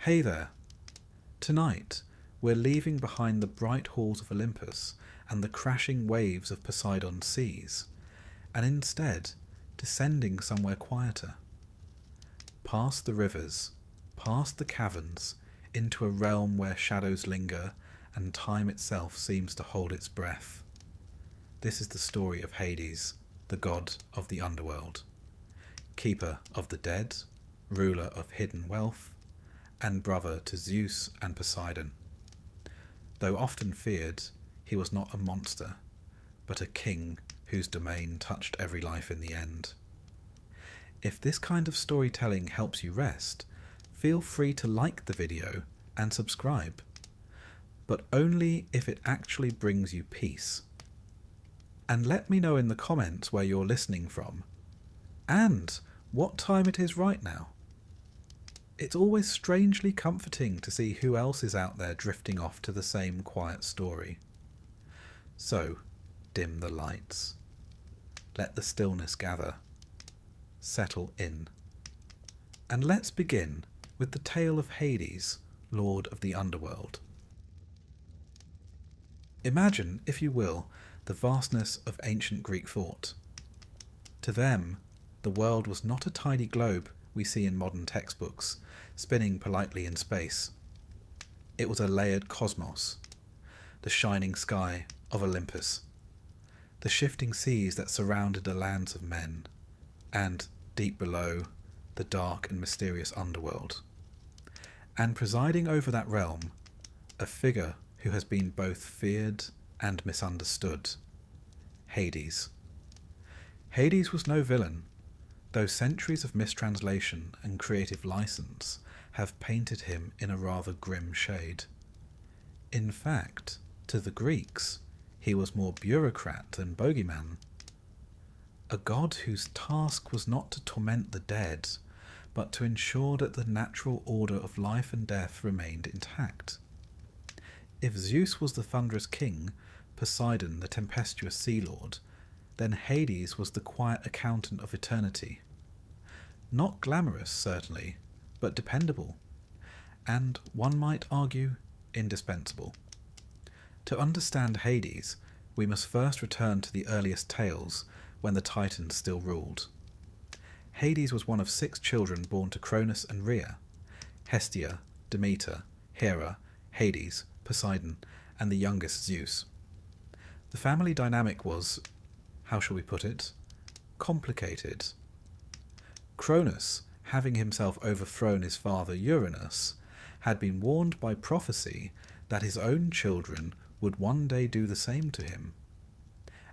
Hey there. Tonight, we're leaving behind the bright halls of Olympus and the crashing waves of Poseidon's seas, and instead descending somewhere quieter. Past the rivers, past the caverns, into a realm where shadows linger and time itself seems to hold its breath. This is the story of Hades, the god of the underworld, keeper of the dead, ruler of hidden wealth, and brother to Zeus and Poseidon. Though often feared, he was not a monster, but a king whose domain touched every life in the end. If this kind of storytelling helps you rest, feel free to like the video and subscribe, but only if it actually brings you peace. And let me know in the comments where you're listening from, and what time it is right now. It's always strangely comforting to see who else is out there drifting off to the same quiet story. So, dim the lights. Let the stillness gather. Settle in. And let's begin with the tale of Hades, Lord of the Underworld. Imagine, if you will, the vastness of ancient Greek thought. To them, the world was not a tiny globe we see in modern textbooks, spinning politely in space. It was a layered cosmos, the shining sky of Olympus, the shifting seas that surrounded the lands of men, and, deep below, the dark and mysterious underworld. And presiding over that realm, a figure who has been both feared and misunderstood, Hades. Hades was no villain, though centuries of mistranslation and creative license have painted him in a rather grim shade. In fact, to the Greeks, he was more bureaucrat than bogeyman. A god whose task was not to torment the dead, but to ensure that the natural order of life and death remained intact. If Zeus was the thunderous king, Poseidon the tempestuous sea lord, then Hades was the quiet accountant of eternity. Not glamorous, certainly, but dependable, and, one might argue, indispensable. To understand Hades, we must first return to the earliest tales, when the Titans still ruled. Hades was one of 6 children born to Cronus and Rhea: Hestia, Demeter, Hera, Hades, Poseidon, and the youngest Zeus. The family dynamic was, how shall we put it, complicated. Cronus, having himself overthrown his father Uranus, had been warned by prophecy that his own children would one day do the same to him.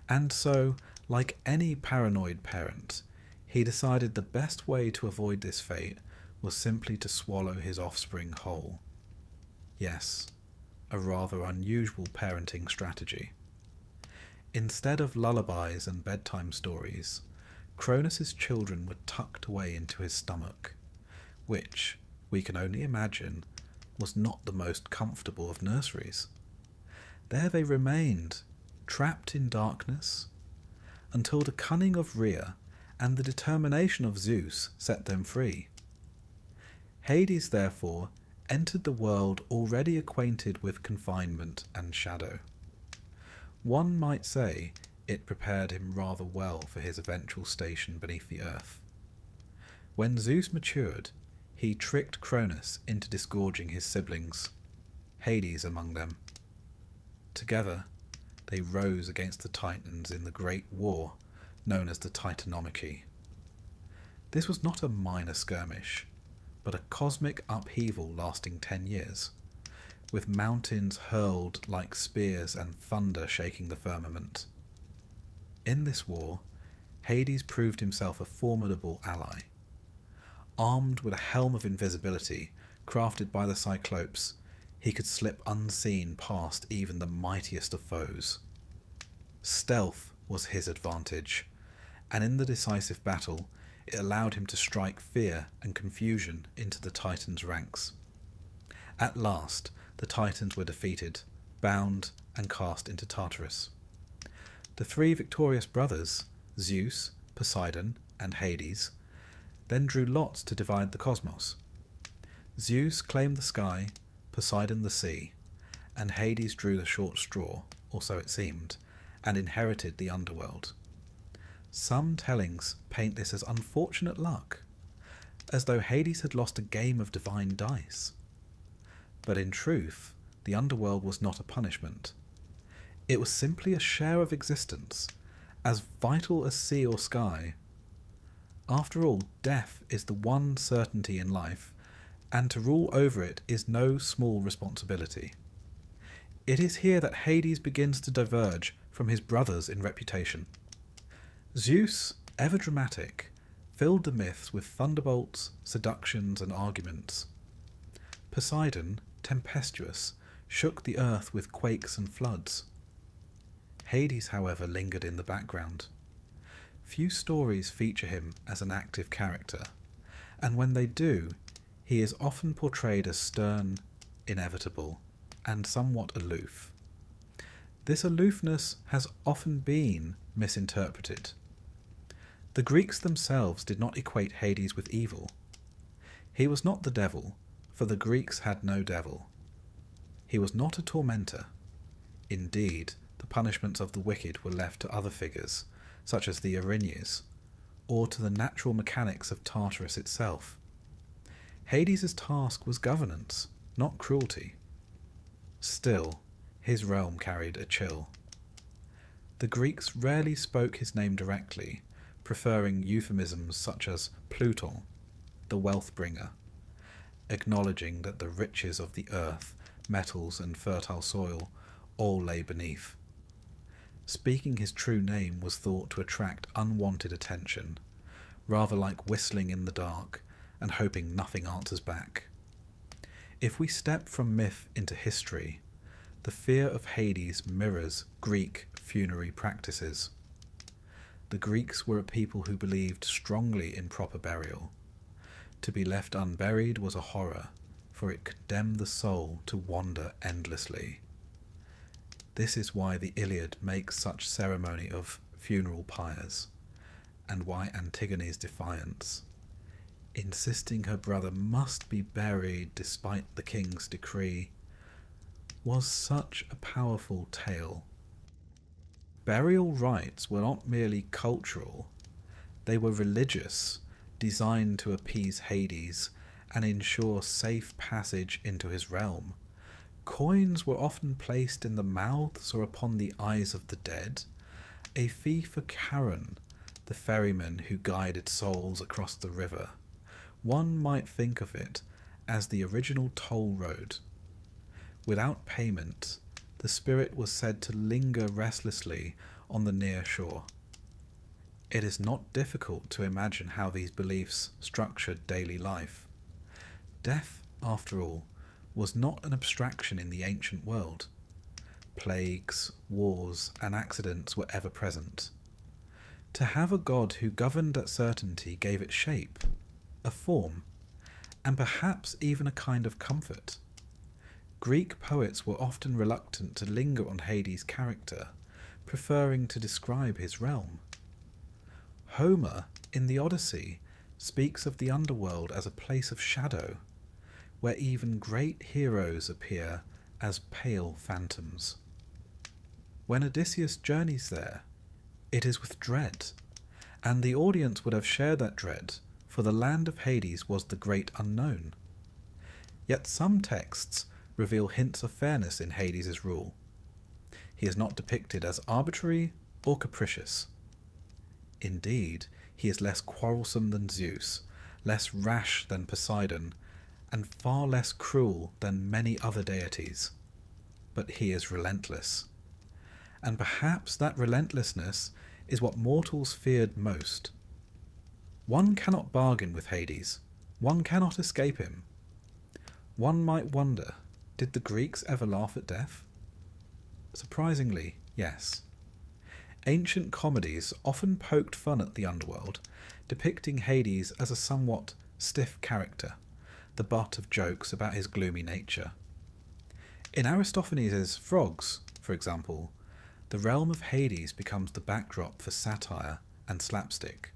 And so, like any paranoid parent, he decided the best way to avoid this fate was simply to swallow his offspring whole. Yes, a rather unusual parenting strategy. Instead of lullabies and bedtime stories, Cronus's children were tucked away into his stomach, which, we can only imagine, was not the most comfortable of nurseries. There they remained, trapped in darkness, until the cunning of Rhea and the determination of Zeus set them free. Hades, therefore, entered the world already acquainted with confinement and shadow. One might say it prepared him rather well for his eventual station beneath the earth. When Zeus matured, he tricked Cronus into disgorging his siblings, Hades among them. Together, they rose against the Titans in the great war known as the Titanomachy. This was not a minor skirmish, but a cosmic upheaval lasting 10 years, with mountains hurled like spears and thunder shaking the firmament. In this war, Hades proved himself a formidable ally. Armed with a helm of invisibility crafted by the Cyclopes, he could slip unseen past even the mightiest of foes. Stealth was his advantage, and in the decisive battle, it allowed him to strike fear and confusion into the Titans' ranks. At last, the Titans were defeated, bound, and cast into Tartarus. The 3 victorious brothers, Zeus, Poseidon, and Hades, then drew lots to divide the cosmos. Zeus claimed the sky, Poseidon the sea, and Hades drew the short straw, or so it seemed, and inherited the underworld. Some tellings paint this as unfortunate luck, as though Hades had lost a game of divine dice. But in truth, the underworld was not a punishment. It was simply a share of existence, as vital as sea or sky. After all, death is the one certainty in life, and to rule over it is no small responsibility. It is here that Hades begins to diverge from his brothers in reputation. Zeus, ever dramatic, filled the myths with thunderbolts, seductions, and arguments. Poseidon, tempestuous, shook the earth with quakes and floods. Hades, however, lingered in the background. Few stories feature him as an active character, and when they do, he is often portrayed as stern, inevitable, and somewhat aloof. This aloofness has often been misinterpreted. The Greeks themselves did not equate Hades with evil. He was not the devil, for the Greeks had no devil. He was not a tormentor. Indeed, the punishments of the wicked were left to other figures, such as the Erinyes, or to the natural mechanics of Tartarus itself. Hades' task was governance, not cruelty. Still, his realm carried a chill. The Greeks rarely spoke his name directly, preferring euphemisms such as Pluton, the wealth bringer, acknowledging that the riches of the earth, metals, and fertile soil all lay beneath. Speaking his true name was thought to attract unwanted attention, rather like whistling in the dark and hoping nothing answers back. If we step from myth into history, the fear of Hades mirrors Greek funerary practices. The Greeks were a people who believed strongly in proper burial. To be left unburied was a horror, for it condemned the soul to wander endlessly. This is why the Iliad makes such ceremony of funeral pyres, and why Antigone's defiance, insisting her brother must be buried despite the king's decree, was such a powerful tale. Burial rites were not merely cultural, they were religious, designed to appease Hades and ensure safe passage into his realm. Coins were often placed in the mouths or upon the eyes of the dead, a fee for Charon, the ferryman who guided souls across the river. One might think of it as the original toll road. Without payment, the spirit was said to linger restlessly on the near shore. It is not difficult to imagine how these beliefs structured daily life. Death, after all, was not an abstraction in the ancient world. Plagues, wars, and accidents were ever present. To have a god who governed at certainty gave it shape, a form, and perhaps even a kind of comfort. Greek poets were often reluctant to linger on Hades' character, preferring to describe his realm. Homer, in the Odyssey, speaks of the underworld as a place of shadow, where even great heroes appear as pale phantoms. When Odysseus journeys there, it is with dread, and the audience would have shared that dread, for the land of Hades was the great unknown. Yet some texts reveal hints of fairness in Hades' rule. He is not depicted as arbitrary or capricious. Indeed, he is less quarrelsome than Zeus, less rash than Poseidon, and far less cruel than many other deities. But he is relentless. And perhaps that relentlessness is what mortals feared most. One cannot bargain with Hades. One cannot escape him. One might wonder, did the Greeks ever laugh at death? Surprisingly, yes. Ancient comedies often poked fun at the underworld, depicting Hades as a somewhat stiff character, the butt of jokes about his gloomy nature. In Aristophanes' Frogs, for example, the realm of Hades becomes the backdrop for satire and slapstick.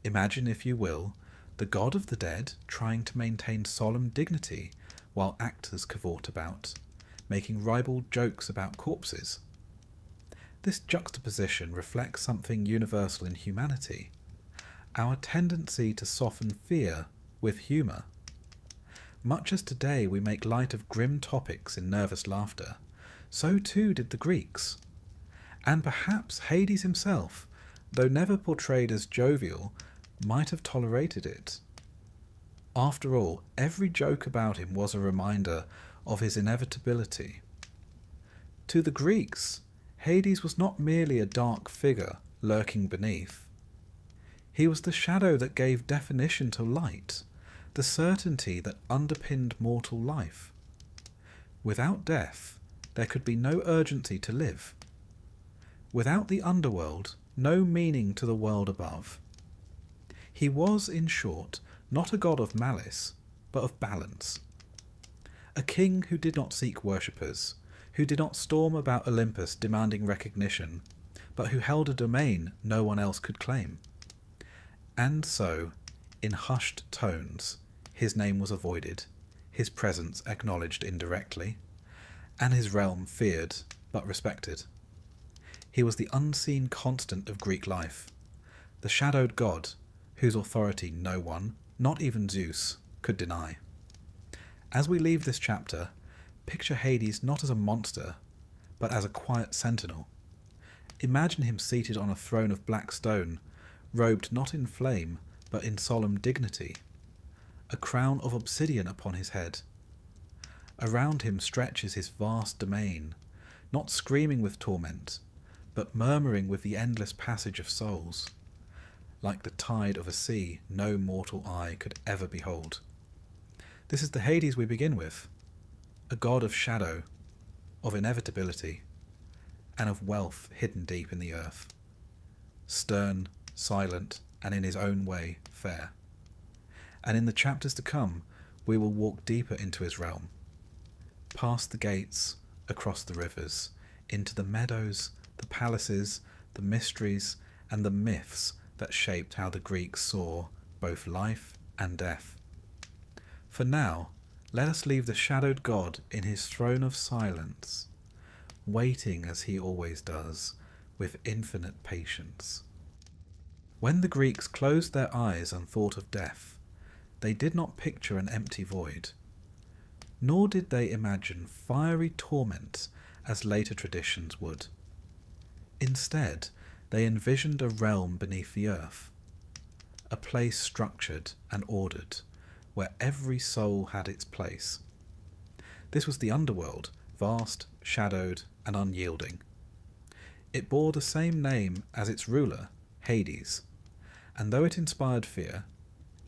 Imagine, if you will, the god of the dead trying to maintain solemn dignity while actors cavort about, making ribald jokes about corpses. This juxtaposition reflects something universal in humanity, our tendency to soften fear with humour. Much as today we make light of grim topics in nervous laughter, so too did the Greeks. And perhaps Hades himself, though never portrayed as jovial, might have tolerated it. After all, every joke about him was a reminder of his inevitability. To the Greeks, Hades was not merely a dark figure lurking beneath. He was the shadow that gave definition to light, the certainty that underpinned mortal life. Without death, there could be no urgency to live. Without the underworld, no meaning to the world above. He was, in short, not a god of malice, but of balance. A king who did not seek worshippers, who did not storm about Olympus demanding recognition, but who held a domain no one else could claim. And so, in hushed tones, his name was avoided, his presence acknowledged indirectly, and his realm feared but respected. He was the unseen constant of Greek life, the shadowed god whose authority no one, not even Zeus, could deny. As we leave this chapter, picture Hades not as a monster, but as a quiet sentinel. Imagine him seated on a throne of black stone, robed not in flame, but in solemn dignity, a crown of obsidian upon his head. Around him stretches his vast domain, not screaming with torment, but murmuring with the endless passage of souls, like the tide of a sea no mortal eye could ever behold. This is the Hades we begin with, a god of shadow, of inevitability, and of wealth hidden deep in the earth. Stern, silent, and in his own way fair. And in the chapters to come, we will walk deeper into his realm, past the gates, across the rivers, into the meadows, the palaces, the mysteries, and the myths that shaped how the Greeks saw both life and death. For now, let us leave the shadowed god in his throne of silence, waiting as he always does, with infinite patience. When the Greeks closed their eyes and thought of death, they did not picture an empty void, nor did they imagine fiery torment as later traditions would. Instead, they envisioned a realm beneath the earth, a place structured and ordered, where every soul had its place. This was the underworld, vast, shadowed, and unyielding. It bore the same name as its ruler, Hades, and though it inspired fear,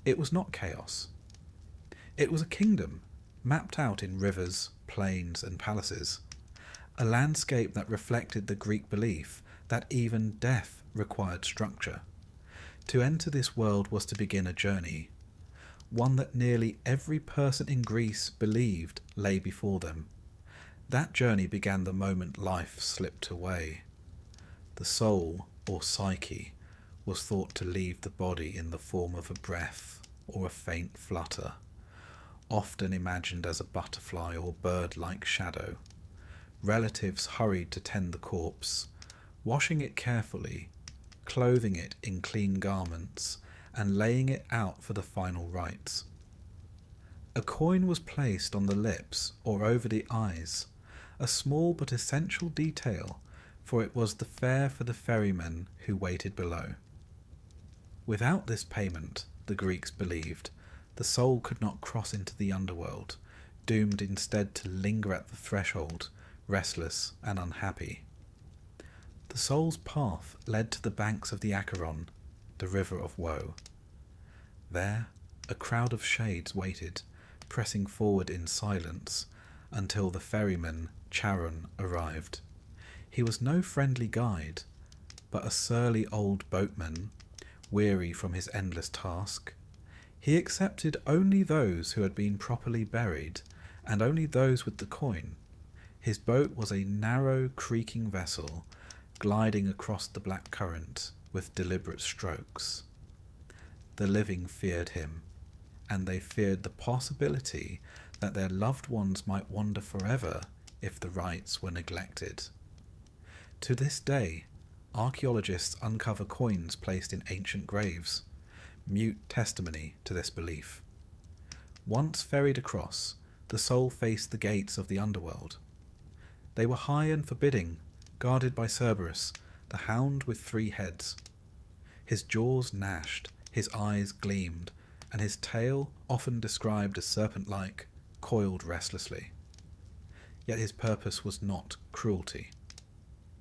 it was not chaos. It was a kingdom, mapped out in rivers, plains, and palaces, a landscape that reflected the Greek belief that even death required structure. To enter this world was to begin a journey, one that nearly every person in Greece believed lay before them. That journey began the moment life slipped away. The soul, or psyche, was thought to leave the body in the form of a breath or a faint flutter, often imagined as a butterfly or bird-like shadow. Relatives hurried to tend the corpse, washing it carefully, clothing it in clean garments, and laying it out for the final rites. A coin was placed on the lips or over the eyes, a small but essential detail, for it was the fare for the ferrymen who waited below. Without this payment, the Greeks believed, the soul could not cross into the underworld, doomed instead to linger at the threshold, restless and unhappy. The soul's path led to the banks of the Acheron, the river of woe. There, a crowd of shades waited, pressing forward in silence, until the ferryman Charon arrived. He was no friendly guide, but a surly old boatman, weary from his endless task. He accepted only those who had been properly buried, and only those with the coin. His boat was a narrow, creaking vessel, gliding across the black current with deliberate strokes. the living feared him, and they feared the possibility that their loved ones might wander forever if the rites were neglected. To this day, archaeologists uncover coins placed in ancient graves, mute testimony to this belief. Once ferried across, the soul faced the gates of the underworld. They were high and forbidding, guarded by Cerberus, the hound with 3 heads. His jaws gnashed, his eyes gleamed, and his tail, often described as serpent-like, coiled restlessly. Yet his purpose was not cruelty.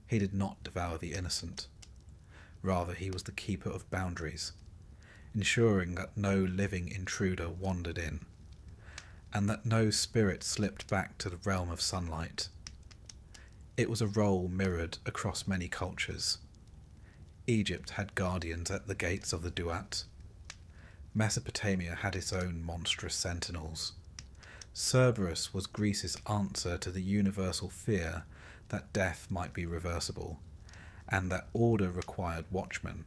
He did not devour the innocent. Rather, he was the keeper of boundaries, ensuring that no living intruder wandered in, and that no spirit slipped back to the realm of sunlight. It was a role mirrored across many cultures. Egypt had guardians at the gates of the Duat. Mesopotamia had its own monstrous sentinels. Cerberus was Greece's answer to the universal fear that death might be reversible, and that order required watchmen.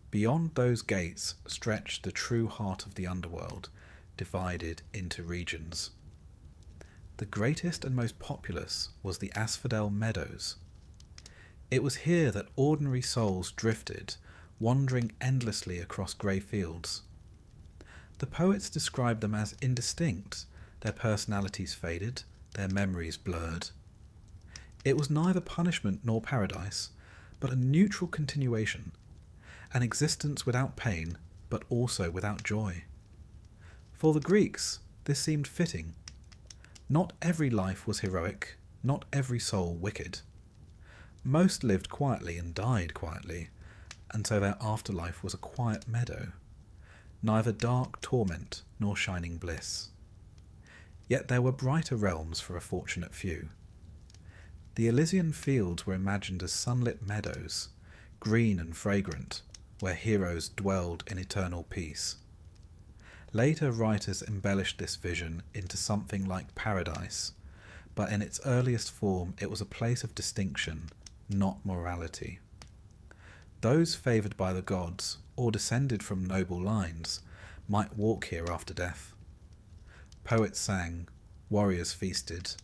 Beyond those gates stretched the true heart of the underworld, divided into regions. The greatest and most populous was the Asphodel Meadows. It was here that ordinary souls drifted, wandering endlessly across grey fields. The poets described them as indistinct, their personalities faded, their memories blurred. It was neither punishment nor paradise, but a neutral continuation, an existence without pain, but also without joy. For the Greeks, this seemed fitting. Not every life was heroic, not every soul wicked. Most lived quietly and died quietly, and so their afterlife was a quiet meadow, neither dark torment nor shining bliss. Yet there were brighter realms for a fortunate few. The Elysian fields were imagined as sunlit meadows, green and fragrant, where heroes dwelled in eternal peace. Later writers embellished this vision into something like paradise, but in its earliest form it was a place of distinction, not morality. Those favoured by the gods, or descended from noble lines, might walk here after death. Poets sang, warriors feasted,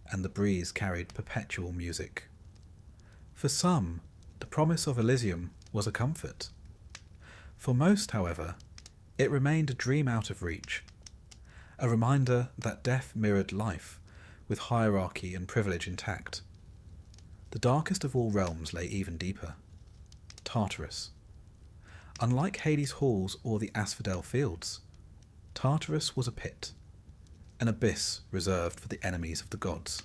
and the breeze carried perpetual music. For some, the promise of Elysium was a comfort. For most, however, it remained a dream out of reach, a reminder that death mirrored life, with hierarchy and privilege intact. The darkest of all realms lay even deeper. Tartarus. Unlike Hades' halls or the Asphodel fields, Tartarus was a pit, an abyss reserved for the enemies of the gods.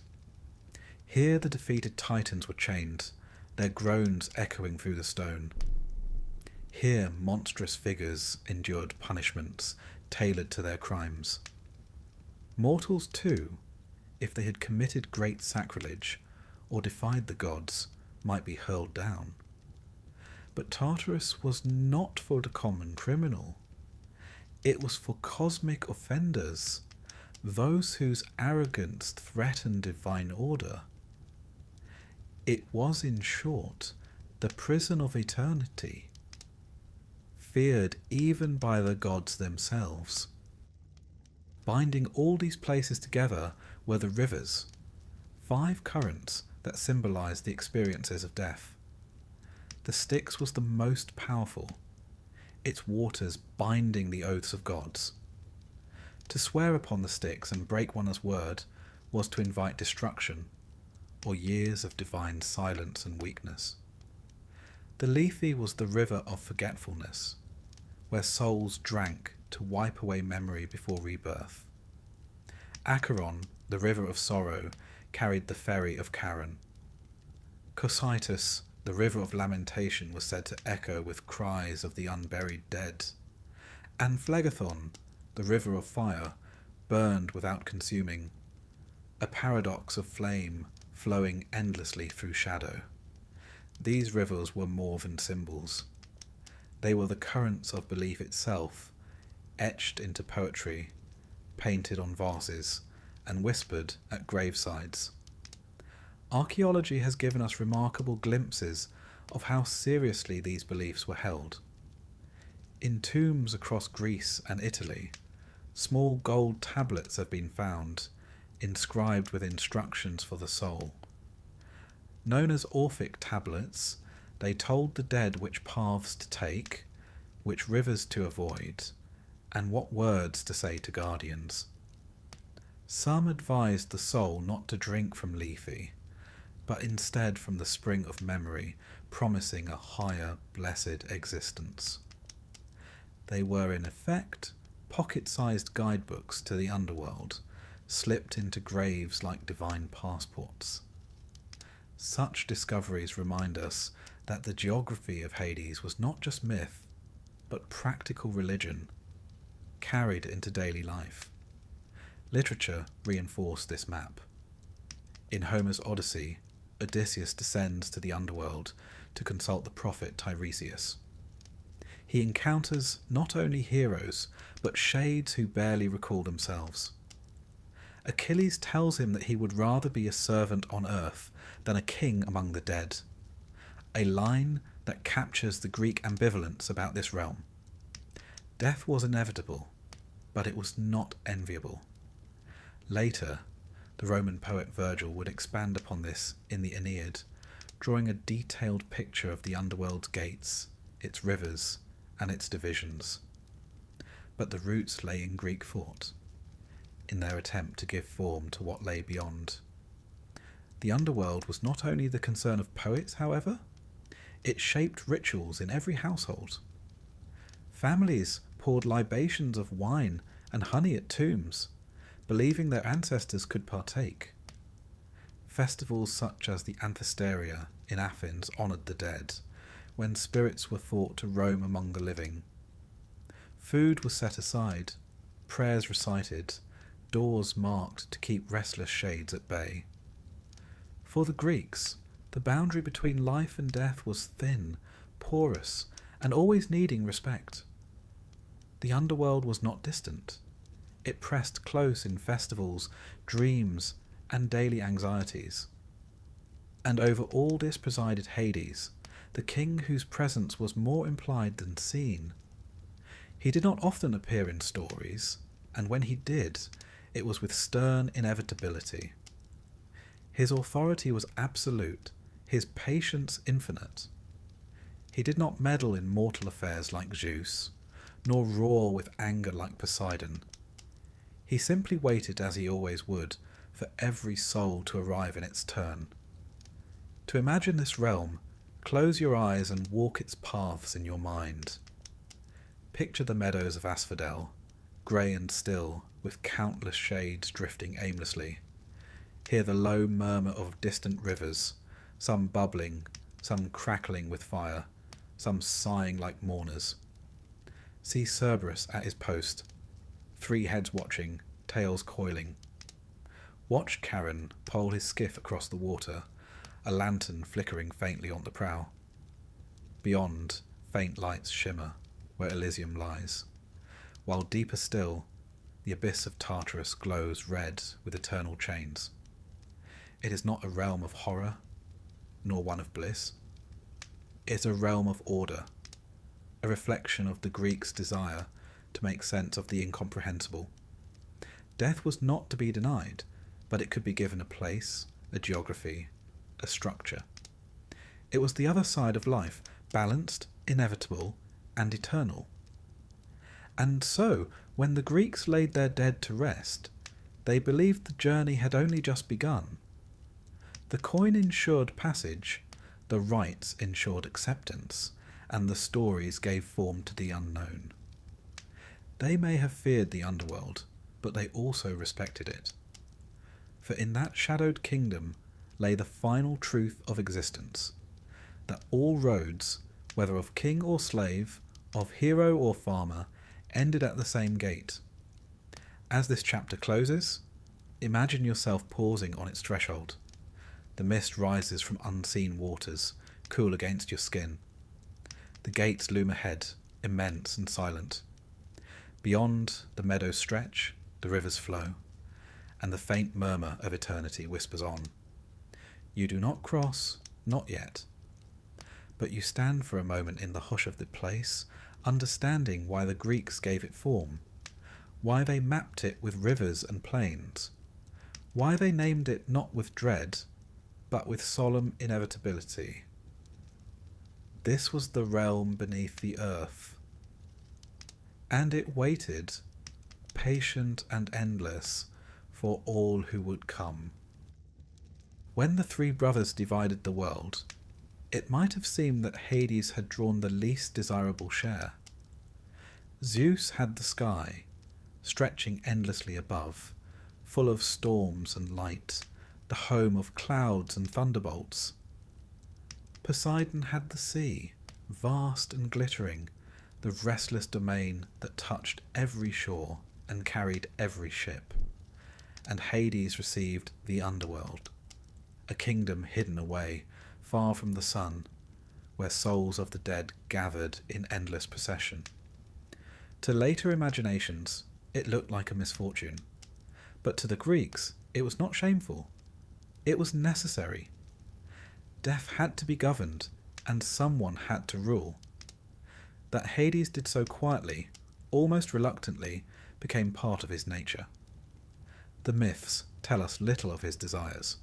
Here the defeated titans were chained, their groans echoing through the stone. Here monstrous figures endured punishments tailored to their crimes. Mortals too, if they had committed great sacrilege or defied the gods, might be hurled down. But Tartarus was not for the common criminal. It was for cosmic offenders, those whose arrogance threatened divine order. It was, in short, the prison of eternity, feared even by the gods themselves. Binding all these places together were the rivers, 5 currents that symbolized the experiences of death. The Styx was the most powerful, its waters binding the oaths of gods. To swear upon the Styx and break one's word was to invite destruction, or years of divine silence and weakness. The Lethe was the river of forgetfulness, where souls drank to wipe away memory before rebirth. Acheron, the river of sorrow, carried the ferry of Charon. Cocytus, the river of lamentation, was said to echo with cries of the unburied dead. And Phlegethon, the river of fire, burned without consuming, a paradox of flame flowing endlessly through shadow. These rivers were more than symbols. They were the currents of belief itself, etched into poetry, painted on vases, and whispered at gravesides. Archaeology has given us remarkable glimpses of how seriously these beliefs were held. In tombs across Greece and Italy, small gold tablets have been found, inscribed with instructions for the soul. Known as Orphic tablets, they told the dead which paths to take, which rivers to avoid, and what words to say to guardians. Some advised the soul not to drink from Lethe, but instead from the spring of memory, promising a higher, blessed existence. They were in effect pocket-sized guidebooks to the underworld, slipped into graves like divine passports. Such discoveries remind us that the geography of Hades was not just myth, but practical religion, carried into daily life. Literature reinforced this map. In Homer's Odyssey, Odysseus descends to the underworld to consult the prophet Tiresias. He encounters not only heroes, but shades who barely recall themselves. Achilles tells him that he would rather be a servant on earth than a king among the dead, a line that captures the Greek ambivalence about this realm. Death was inevitable, but it was not enviable. Later, the Roman poet Virgil would expand upon this in the Aeneid, drawing a detailed picture of the underworld's gates, its rivers, and its divisions. But the roots lay in Greek thought, in their attempt to give form to what lay beyond. The underworld was not only the concern of poets, however, it shaped rituals in every household. Families poured libations of wine and honey at tombs, believing their ancestors could partake. Festivals such as the Anthesteria in Athens honoured the dead, when spirits were thought to roam among the living. Food was set aside, prayers recited, doors marked to keep restless shades at bay. For the Greeks, the boundary between life and death was thin, porous, and always needing respect. The underworld was not distant. It pressed close in festivals, dreams, and daily anxieties. And over all this presided Hades, the king whose presence was more implied than seen. He did not often appear in stories, and when he did, it was with stern inevitability. His authority was absolute, his patience infinite. He did not meddle in mortal affairs like Zeus, nor roar with anger like Poseidon. He simply waited, as he always would, for every soul to arrive in its turn. To imagine this realm, close your eyes and walk its paths in your mind. Picture the meadows of Asphodel, grey and still, with countless shades drifting aimlessly. Hear the low murmur of distant rivers, some bubbling, some crackling with fire, some sighing like mourners. See Cerberus at his post, 3 heads watching, tails coiling. Watch Charon pole his skiff across the water, a lantern flickering faintly on the prow. Beyond, faint lights shimmer where Elysium lies, while deeper still, the abyss of Tartarus glows red with eternal chains. It is not a realm of horror, nor one of bliss. It is a realm of order, a reflection of the Greeks' desire to make sense of the incomprehensible. Death was not to be denied, but it could be given a place, a geography, a structure. It was the other side of life, balanced, inevitable, and eternal. And so, when the Greeks laid their dead to rest, they believed the journey had only just begun. The coin ensured passage, the rites ensured acceptance, and the stories gave form to the unknown. They may have feared the underworld, but they also respected it. For in that shadowed kingdom lay the final truth of existence, that all roads, whether of king or slave, of hero or farmer, ended at the same gate. As this chapter closes, imagine yourself pausing on its threshold. The mist rises from unseen waters, cool against your skin. The gates loom ahead, immense and silent. Beyond, the meadows stretch, the rivers flow, and the faint murmur of eternity whispers on. You do not cross, not yet. But you stand for a moment in the hush of the place, understanding why the Greeks gave it form, why they mapped it with rivers and plains, why they named it not with dread, but with solemn inevitability. This was the realm beneath the earth, and it waited, patient and endless, for all who would come. When the three brothers divided the world, it might have seemed that Hades had drawn the least desirable share. Zeus had the sky, stretching endlessly above, full of storms and light, the home of clouds and thunderbolts. Poseidon had the sea, vast and glittering, the restless domain that touched every shore and carried every ship. And Hades received the underworld, a kingdom hidden away, far from the sun, where souls of the dead gathered in endless procession. To later imaginations, it looked like a misfortune, but to the Greeks, it was not shameful. It was necessary. Death had to be governed, and someone had to rule. That Hades did so quietly, almost reluctantly, became part of his nature. The myths tell us little of his desires.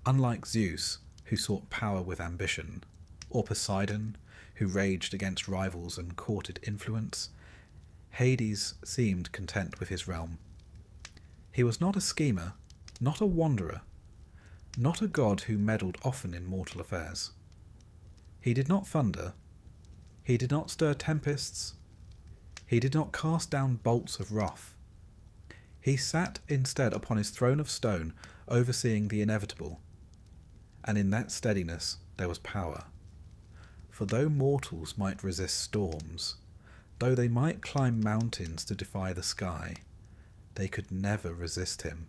Unlike Zeus, who sought power with ambition, or Poseidon, who raged against rivals and courted influence, Hades seemed content with his realm. He was not a schemer, not a wanderer, not a god who meddled often in mortal affairs. He did not thunder, he did not stir tempests, he did not cast down bolts of wrath. He sat instead upon his throne of stone, overseeing the inevitable, and in that steadiness there was power. For though mortals might resist storms, though they might climb mountains to defy the sky, they could never resist him.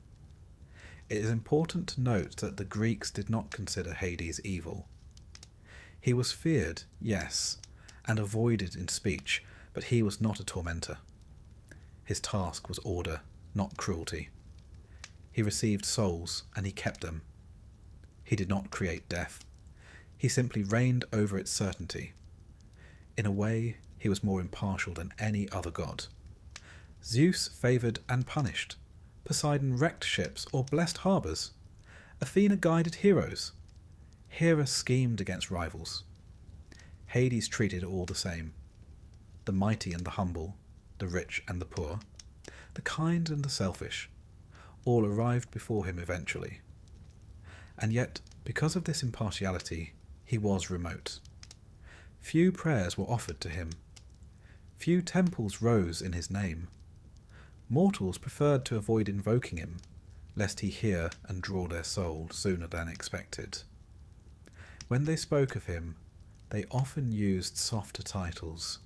It is important to note that the Greeks did not consider Hades evil. He was feared, yes, and avoided in speech, but he was not a tormentor. His task was order, not cruelty. He received souls, and he kept them. He did not create death. He simply reigned over its certainty. In a way, he was more impartial than any other god. Zeus favoured and punished. Poseidon wrecked ships or blessed harbours. Athena guided heroes. Hera schemed against rivals. Hades treated all the same. The mighty and the humble, the rich and the poor, the kind and the selfish, all arrived before him eventually. And yet, because of this impartiality, he was remote. Few prayers were offered to him. Few temples rose in his name. Mortals preferred to avoid invoking him, lest he hear and draw their soul sooner than expected. When they spoke of him, they often used softer titles.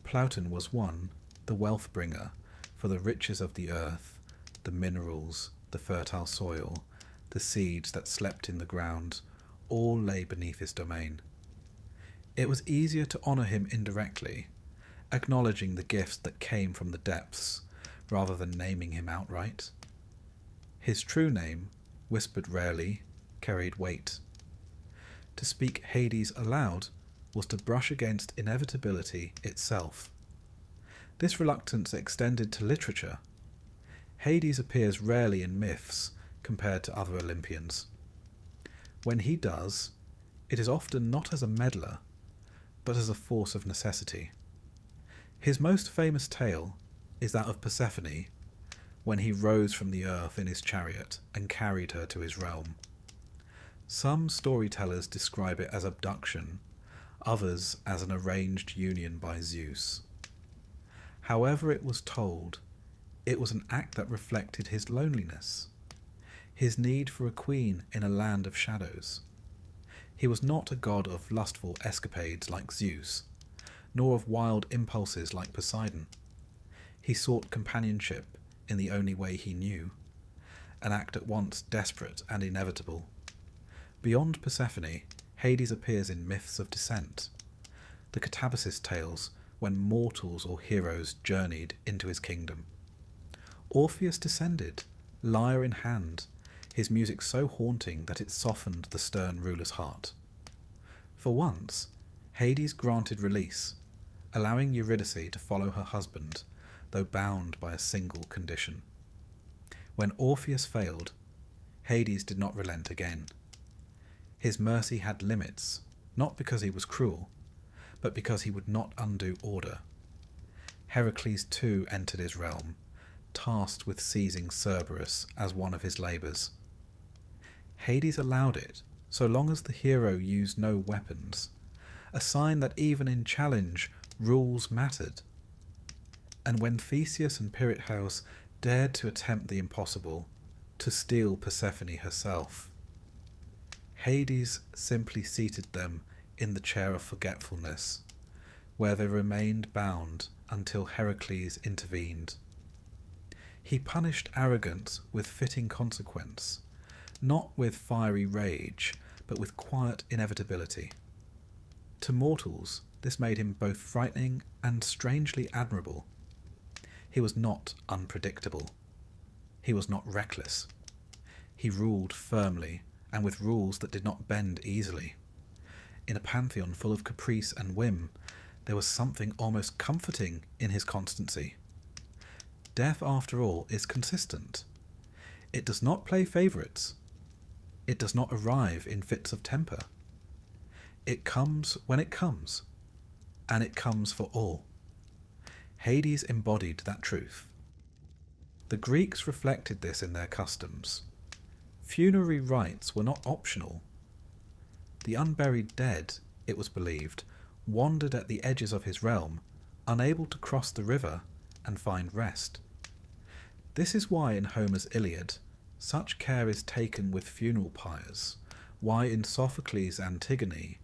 Plauten was one, the wealth bringer, for the riches of the earth, the minerals, the fertile soil, the seeds that slept in the ground, all lay beneath his domain. It was easier to honour him indirectly, acknowledging the gifts that came from the depths, rather than naming him outright. His true name, whispered rarely, carried weight. To speak Hades aloud was to brush against inevitability itself. This reluctance extended to literature. Hades appears rarely in myths compared to other Olympians. When he does, it is often not as a meddler, but as a force of necessity. His most famous tale is that of Persephone, when he rose from the earth in his chariot and carried her to his realm. Some storytellers describe it as abduction, others as an arranged union by Zeus. However it was told, it was an act that reflected his loneliness, his need for a queen in a land of shadows. He was not a god of lustful escapades like Zeus, nor of wild impulses like Poseidon. He sought companionship in the only way he knew, an act at once desperate and inevitable. Beyond Persephone, Hades appears in myths of descent, the Catabasis tales when mortals or heroes journeyed into his kingdom. Orpheus descended, lyre in hand, his music so haunting that it softened the stern ruler's heart. For once, Hades granted release, allowing Eurydice to follow her husband, though bound by a single condition. When Orpheus failed, Hades did not relent again. His mercy had limits, not because he was cruel, but because he would not undo order. Heracles too entered his realm, tasked with seizing Cerberus as one of his labours. Hades allowed it, so long as the hero used no weapons, a sign that even in challenge, rules mattered. And when Theseus and Pirithous dared to attempt the impossible, to steal Persephone herself, Hades simply seated them in the chair of forgetfulness, where they remained bound until Heracles intervened. He punished arrogance with fitting consequence, not with fiery rage, but with quiet inevitability. To mortals, this made him both frightening and strangely admirable. He was not unpredictable. He was not reckless. He ruled firmly, and with rules that did not bend easily. In a pantheon full of caprice and whim, there was something almost comforting in his constancy. Death, after all, is consistent. It does not play favourites. It does not arrive in fits of temper. It comes when it comes, and it comes for all. Hades embodied that truth. The Greeks reflected this in their customs. Funerary rites were not optional. The unburied dead, it was believed, wandered at the edges of his realm, unable to cross the river and find rest. This is why in Homer's Iliad such care is taken with funeral pyres, why in Sophocles' Antigone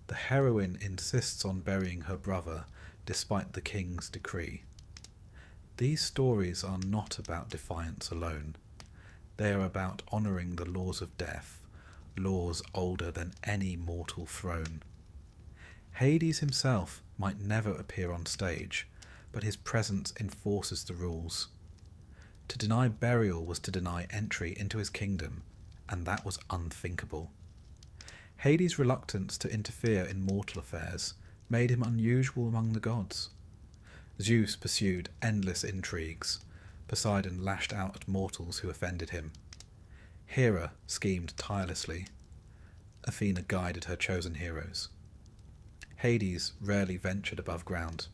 the heroine insists on burying her brother despite the king's decree. These stories are not about defiance alone. They are about honouring the laws of death, laws older than any mortal throne. Hades himself might never appear on stage, but his presence enforces the rules. To deny burial was to deny entry into his kingdom, and that was unthinkable. Hades' reluctance to interfere in mortal affairs made him unusual among the gods. Zeus pursued endless intrigues. Poseidon lashed out at mortals who offended him. Hera schemed tirelessly. Athena guided her chosen heroes. Hades rarely ventured above ground.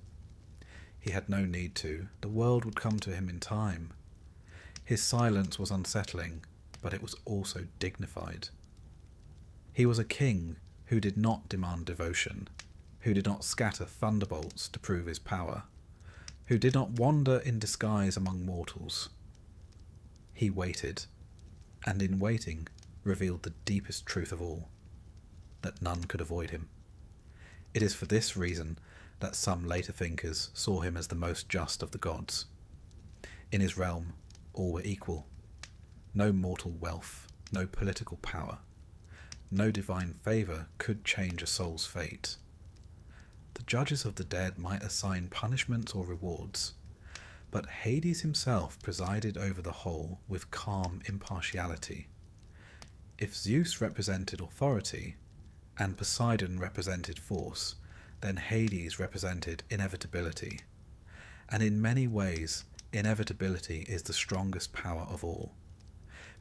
He had no need to. The world would come to him in time. His silence was unsettling, but it was also dignified. He was a king who did not demand devotion, who did not scatter thunderbolts to prove his power, who did not wander in disguise among mortals. He waited, and in waiting revealed the deepest truth of all, that none could avoid him. It is for this reason that some later thinkers saw him as the most just of the gods. In his realm, all were equal. No mortal wealth, no political power, no divine favour could change a soul's fate. The judges of the dead might assign punishments or rewards, but Hades himself presided over the whole with calm impartiality. If Zeus represented authority, and Poseidon represented force, then Hades represented inevitability. And in many ways, inevitability is the strongest power of all.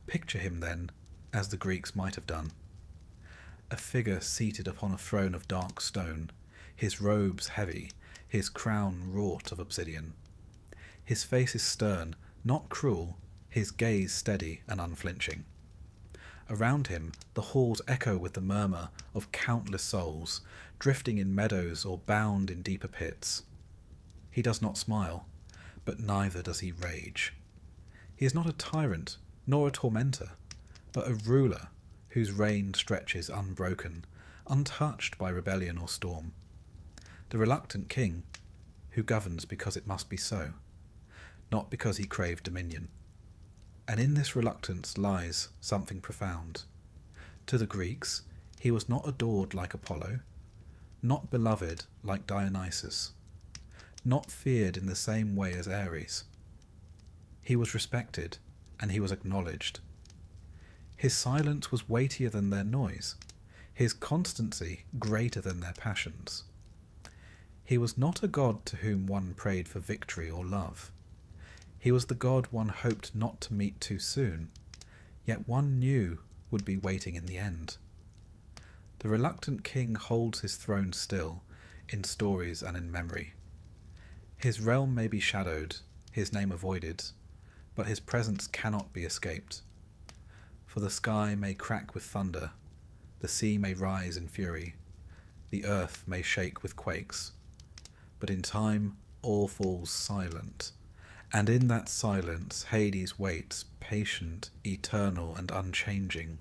Picture him then, as the Greeks might have done. A figure seated upon a throne of dark stone, his robes heavy, his crown wrought of obsidian. His face is stern, not cruel, his gaze steady and unflinching. Around him the halls echo with the murmur of countless souls, drifting in meadows or bound in deeper pits. He does not smile, but neither does he rage. He is not a tyrant, nor a tormentor, but a ruler whose reign stretches unbroken, untouched by rebellion or storm. The reluctant king, who governs because it must be so, not because he craved dominion. And in this reluctance lies something profound. To the Greeks, he was not adored like Apollo, not beloved like Dionysus, not feared in the same way as Ares. He was respected, and he was acknowledged. His silence was weightier than their noise, his constancy greater than their passions. He was not a god to whom one prayed for victory or love. He was the god one hoped not to meet too soon, yet one knew would be waiting in the end. The reluctant king holds his throne still, in stories and in memory. His realm may be shadowed, his name avoided, but his presence cannot be escaped. For the sky may crack with thunder, the sea may rise in fury, the earth may shake with quakes, but in time all falls silent, and in that silence Hades waits, patient, eternal, and unchanging.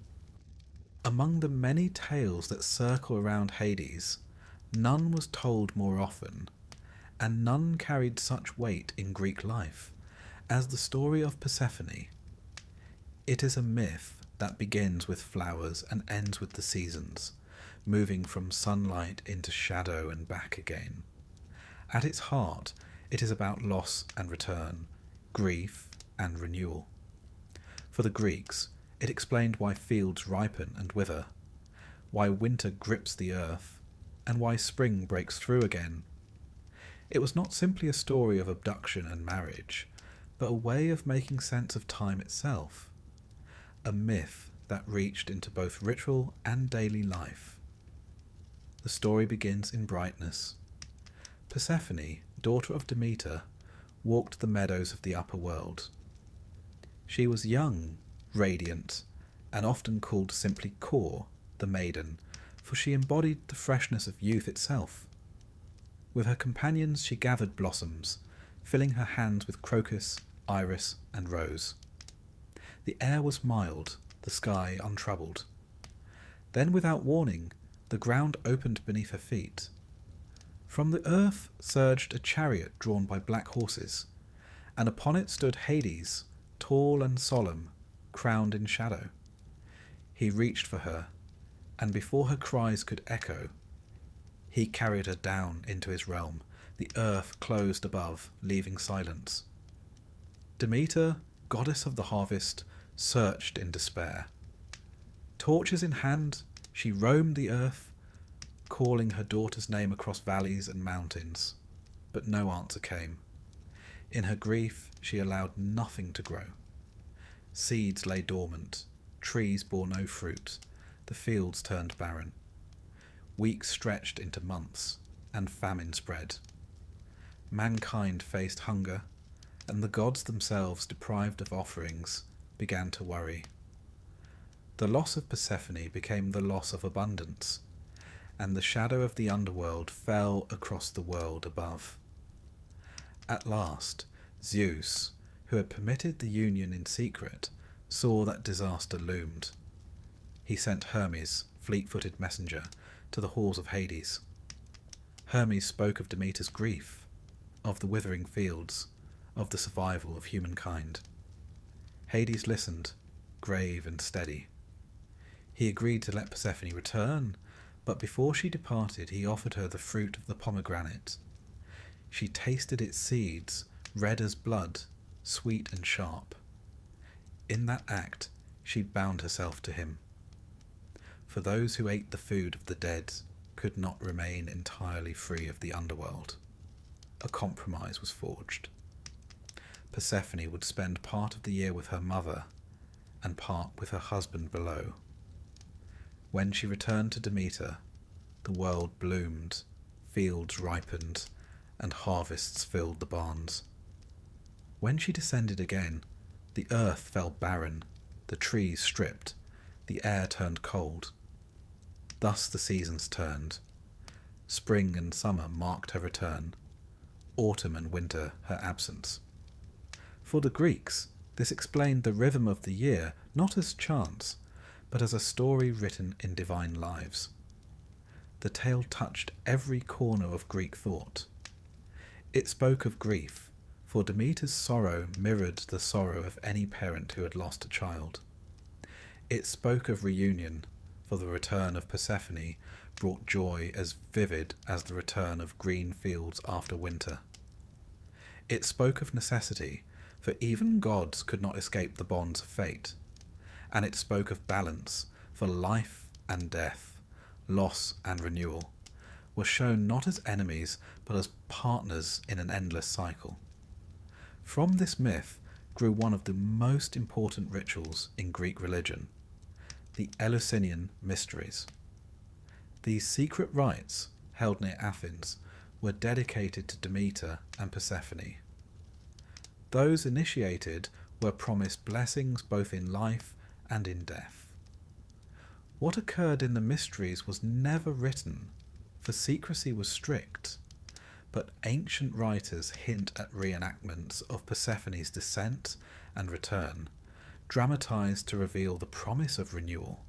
Among the many tales that circle around Hades, none was told more often, and none carried such weight in Greek life, as the story of Persephone. It is a myth that begins with flowers and ends with the seasons, moving from sunlight into shadow and back again. At its heart, it is about loss and return, grief and renewal. For the Greeks, it explained why fields ripen and wither, why winter grips the earth, and why spring breaks through again. It was not simply a story of abduction and marriage, but a way of making sense of time itself, a myth that reached into both ritual and daily life. The story begins in brightness. Persephone, daughter of Demeter, walked the meadows of the upper world. She was young, radiant, and often called simply Kor, the maiden, for she embodied the freshness of youth itself. With her companions she gathered blossoms, filling her hands with crocus, iris, and rose. The air was mild, the sky untroubled. Then, without warning, the ground opened beneath her feet. From the earth surged a chariot drawn by black horses, and upon it stood Hades, tall and solemn, crowned in shadow. He reached for her, and before her cries could echo, he carried her down into his realm. The earth closed above, leaving silence. Demeter, goddess of the harvest, searched in despair. Torches in hand, she roamed the earth, calling her daughter's name across valleys and mountains, but no answer came. In her grief, she allowed nothing to grow. Seeds lay dormant, trees bore no fruit, the fields turned barren. Weeks stretched into months, and famine spread. Mankind faced hunger, and the gods themselves, deprived of offerings, began to worry. The loss of Persephone became the loss of abundance, and the shadow of the underworld fell across the world above. At last, Zeus, who had permitted the union in secret, saw that disaster loomed. He sent Hermes, fleet-footed messenger, to the halls of Hades. Hermes spoke of Demeter's grief, of the withering fields, of the survival of humankind. Hades listened, grave and steady. He agreed to let Persephone return, but before she departed he offered her the fruit of the pomegranate. She tasted its seeds, red as blood, sweet and sharp. In that act she bound herself to him. For those who ate the food of the dead could not remain entirely free of the underworld. A compromise was forged. Persephone would spend part of the year with her mother and part with her husband below. When she returned to Demeter, the world bloomed, fields ripened, and harvests filled the barns. When she descended again, the earth fell barren, the trees stripped, the air turned cold. Thus the seasons turned. Spring and summer marked her return, autumn and winter her absence. For the Greeks, this explained the rhythm of the year not as chance, but as a story written in divine lives. The tale touched every corner of Greek thought. It spoke of grief, for Demeter's sorrow mirrored the sorrow of any parent who had lost a child. It spoke of reunion, for the return of Persephone brought joy as vivid as the return of green fields after winter. It spoke of necessity, for even gods could not escape the bonds of fate. And it spoke of balance, for life and death, loss and renewal, were shown not as enemies but as partners in an endless cycle. From this myth grew one of the most important rituals in Greek religion, the Eleusinian Mysteries. These secret rites, held near Athens, were dedicated to Demeter and Persephone. Those initiated were promised blessings both in life and in death. What occurred in the mysteries was never written, for secrecy was strict, but ancient writers hint at reenactments of Persephone's descent and return, dramatized to reveal the promise of renewal.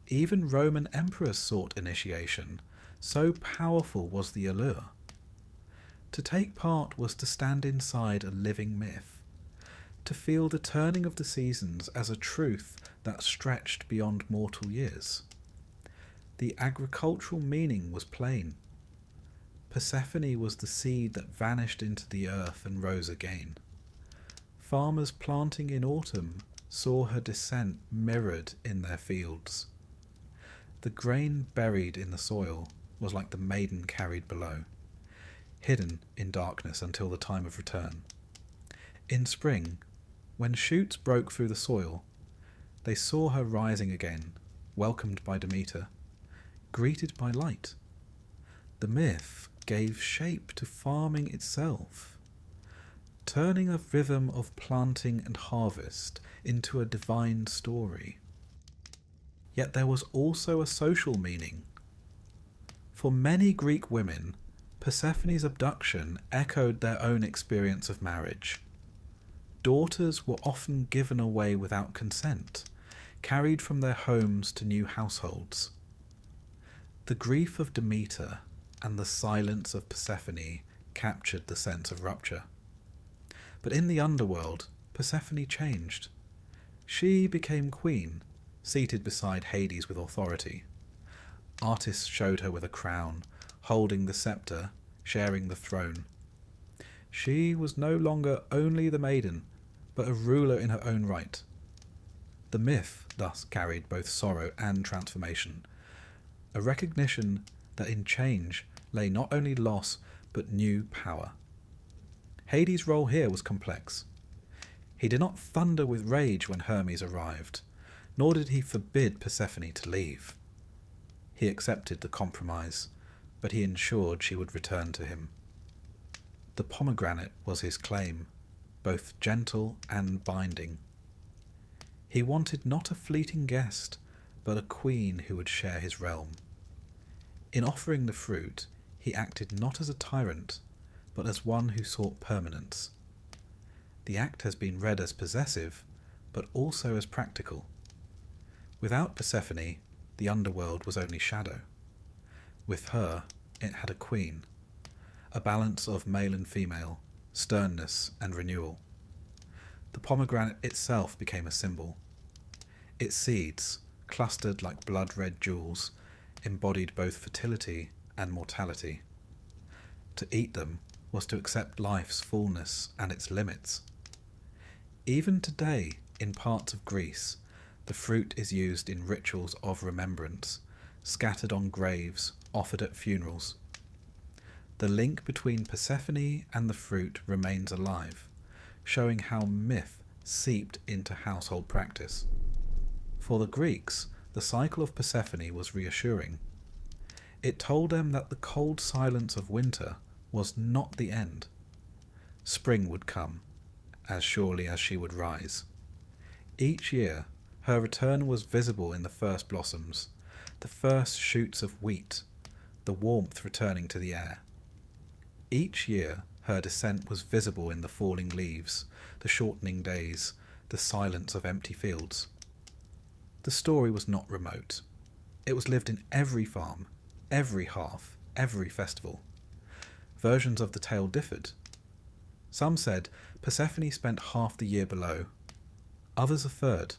Even Roman emperors sought initiation, so powerful was the allure. To take part was to stand inside a living myth, to feel the turning of the seasons as a truth that stretched beyond mortal years. The agricultural meaning was plain. Persephone was the seed that vanished into the earth and rose again. Farmers planting in autumn saw her descent mirrored in their fields. The grain buried in the soil was like the maiden carried below, hidden in darkness until the time of return. In spring, when shoots broke through the soil, they saw her rising again, welcomed by Demeter, greeted by light. The myth gave shape to farming itself, turning a rhythm of planting and harvest into a divine story. Yet there was also a social meaning. For many Greek women, Persephone's abduction echoed their own experience of marriage. Daughters were often given away without consent, carried from their homes to new households. The grief of Demeter and the silence of Persephone captured the sense of rupture. But in the underworld, Persephone changed. She became queen, seated beside Hades with authority. Artists showed her with a crown, holding the scepter, sharing the throne. She was no longer only the maiden, but a ruler in her own right. The myth thus carried both sorrow and transformation, a recognition that in change lay not only loss but new power. Hades' role here was complex. He did not thunder with rage when Hermes arrived, nor did he forbid Persephone to leave. He accepted the compromise, but he ensured she would return to him. The pomegranate was his claim, both gentle and binding. He wanted not a fleeting guest, but a queen who would share his realm. In offering the fruit, he acted not as a tyrant, but as one who sought permanence. The act has been read as possessive, but also as practical. Without Persephone, the underworld was only shadow. With her, it had a queen, a balance of male and female, sternness and renewal. The pomegranate itself became a symbol. Its seeds, clustered like blood-red jewels, embodied both fertility and mortality. To eat them was to accept life's fullness and its limits. Even today, in parts of Greece, the fruit is used in rituals of remembrance, scattered on graves, offered at funerals. The link between Persephone and the fruit remains alive, showing how myth seeped into household practice. For the Greeks, the cycle of Persephone was reassuring. It told them that the cold silence of winter was not the end. Spring would come, as surely as she would rise. Each year, her return was visible in the first blossoms, the first shoots of wheat, the warmth returning to the air. Each year, her descent was visible in the falling leaves, the shortening days, the silence of empty fields. The story was not remote. It was lived in every farm, every hearth, every festival. Versions of the tale differed. Some said Persephone spent half the year below. Others a third.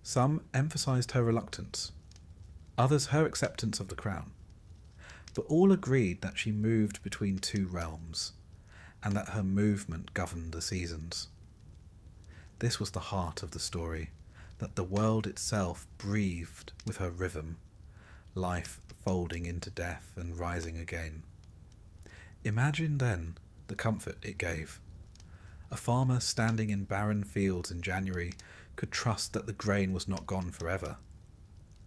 Some emphasized her reluctance. Others her acceptance of the crown. But all agreed that she moved between two realms, and that her movement governed the seasons. This was the heart of the story, that the world itself breathed with her rhythm, life folding into death and rising again. Imagine then the comfort it gave. A farmer standing in barren fields in January could trust that the grain was not gone forever.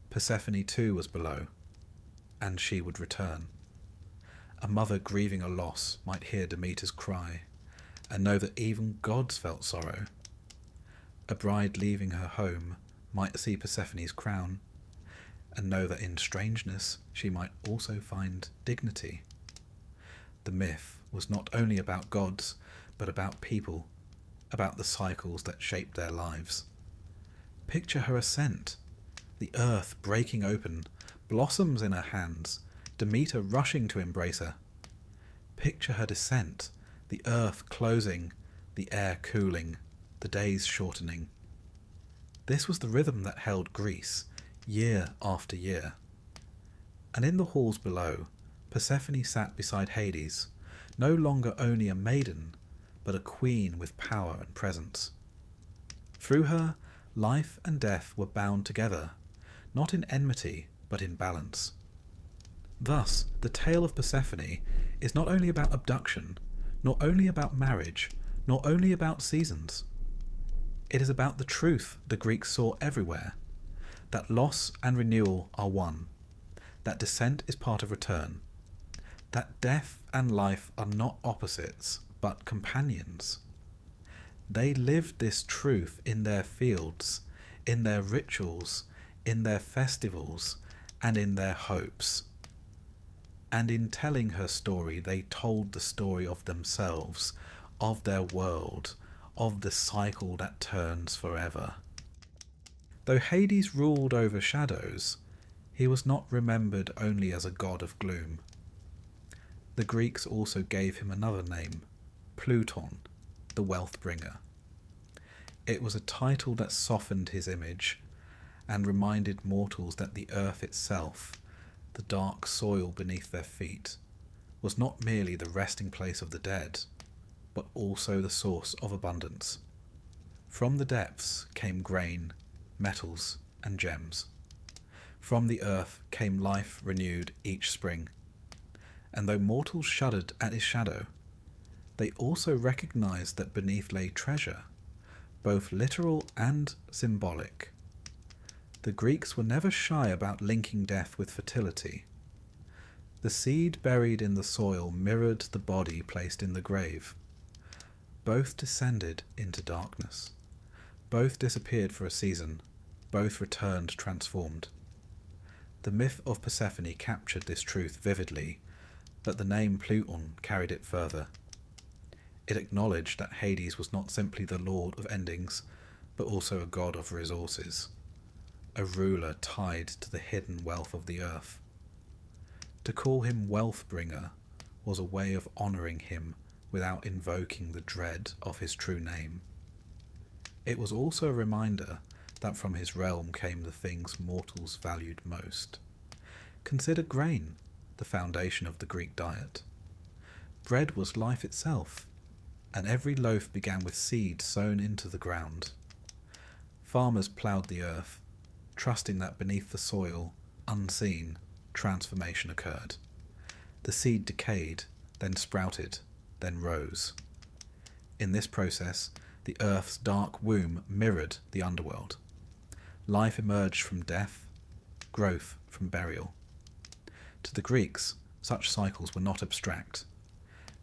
Persephone too was below, and she would return. A mother grieving a loss might hear Demeter's cry, and know that even gods felt sorrow. A bride leaving her home might see Persephone's crown, and know that in strangeness she might also find dignity. The myth was not only about gods, but about people, about the cycles that shaped their lives. Picture her ascent, the earth breaking open, blossoms in her hands, Demeter rushing to embrace her. Picture her descent, the earth closing, the air cooling, the days shortening. This was the rhythm that held Greece, year after year. And in the halls below, Persephone sat beside Hades, no longer only a maiden, but a queen with power and presence. Through her, life and death were bound together, not in enmity, but in balance. Thus, the tale of Persephone is not only about abduction, nor only about marriage, nor only about seasons. It is about the truth the Greeks saw everywhere, that loss and renewal are one, that descent is part of return, that death and life are not opposites, but companions. They lived this truth in their fields, in their rituals, in their festivals, and in their hopes. And in telling her story, they told the story of themselves, of their world, of the cycle that turns forever. Though Hades ruled over shadows, he was not remembered only as a god of gloom. The Greeks also gave him another name, Pluton, the wealth bringer. It was a title that softened his image and reminded mortals that the earth itself, the dark soil beneath their feet, was not merely the resting place of the dead, but also the source of abundance. From the depths came grain, metals, and gems. From the earth came life renewed each spring. And though mortals shuddered at his shadow, they also recognized that beneath lay treasure, both literal and symbolic. The Greeks were never shy about linking death with fertility. The seed buried in the soil mirrored the body placed in the grave. Both descended into darkness. Both disappeared for a season. Both returned transformed. The myth of Persephone captured this truth vividly, but the name Pluton carried it further. It acknowledged that Hades was not simply the lord of endings, but also a god of resources, a ruler tied to the hidden wealth of the earth. To call him wealth bringer was a way of honouring him without invoking the dread of his true name. It was also a reminder that from his realm came the things mortals valued most. Consider grain, the foundation of the Greek diet. Bread was life itself, and every loaf began with seed sown into the ground. Farmers ploughed the earth, trusting that beneath the soil, unseen, transformation occurred. The seed decayed, then sprouted, then rose. In this process, the earth's dark womb mirrored the underworld. Life emerged from death, growth from burial. To the Greeks, such cycles were not abstract.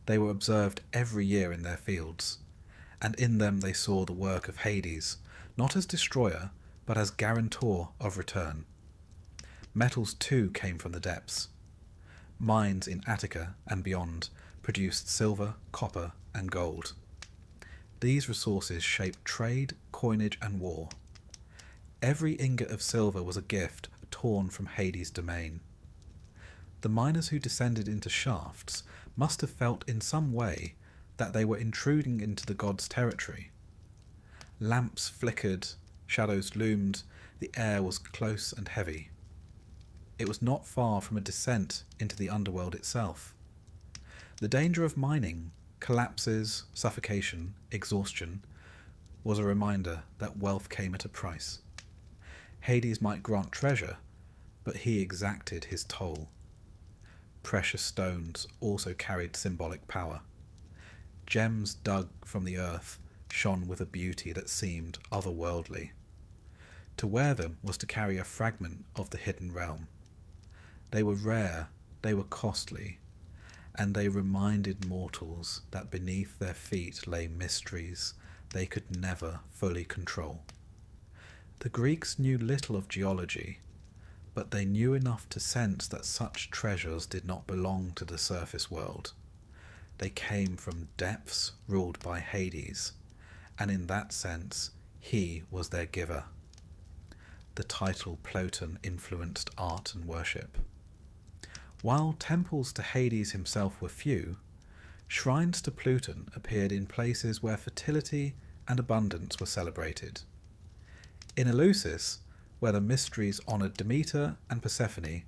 They were observed every year in their fields, and in them they saw the work of Hades, not as destroyer, but as guarantor of return. Metals too came from the depths. Mines in Attica and beyond produced silver, copper, and gold. These resources shaped trade, coinage, and war. Every ingot of silver was a gift torn from Hades' domain. The miners who descended into shafts must have felt in some way that they were intruding into the god's territory. Lamps flickered, shadows loomed, the air was close and heavy. It was not far from a descent into the underworld itself. The danger of mining, collapses, suffocation, exhaustion, was a reminder that wealth came at a price. Hades might grant treasure, but he exacted his toll. Precious stones also carried symbolic power. Gems dug from the earth shone with a beauty that seemed otherworldly. To wear them was to carry a fragment of the hidden realm. They were rare, they were costly, and they reminded mortals that beneath their feet lay mysteries they could never fully control. The Greeks knew little of geology, but they knew enough to sense that such treasures did not belong to the surface world. They came from depths ruled by Hades, and in that sense, he was their giver. The title Ploton influenced art and worship. While temples to Hades himself were few, shrines to Pluton appeared in places where fertility and abundance were celebrated. In Eleusis, where the mysteries honoured Demeter and Persephone,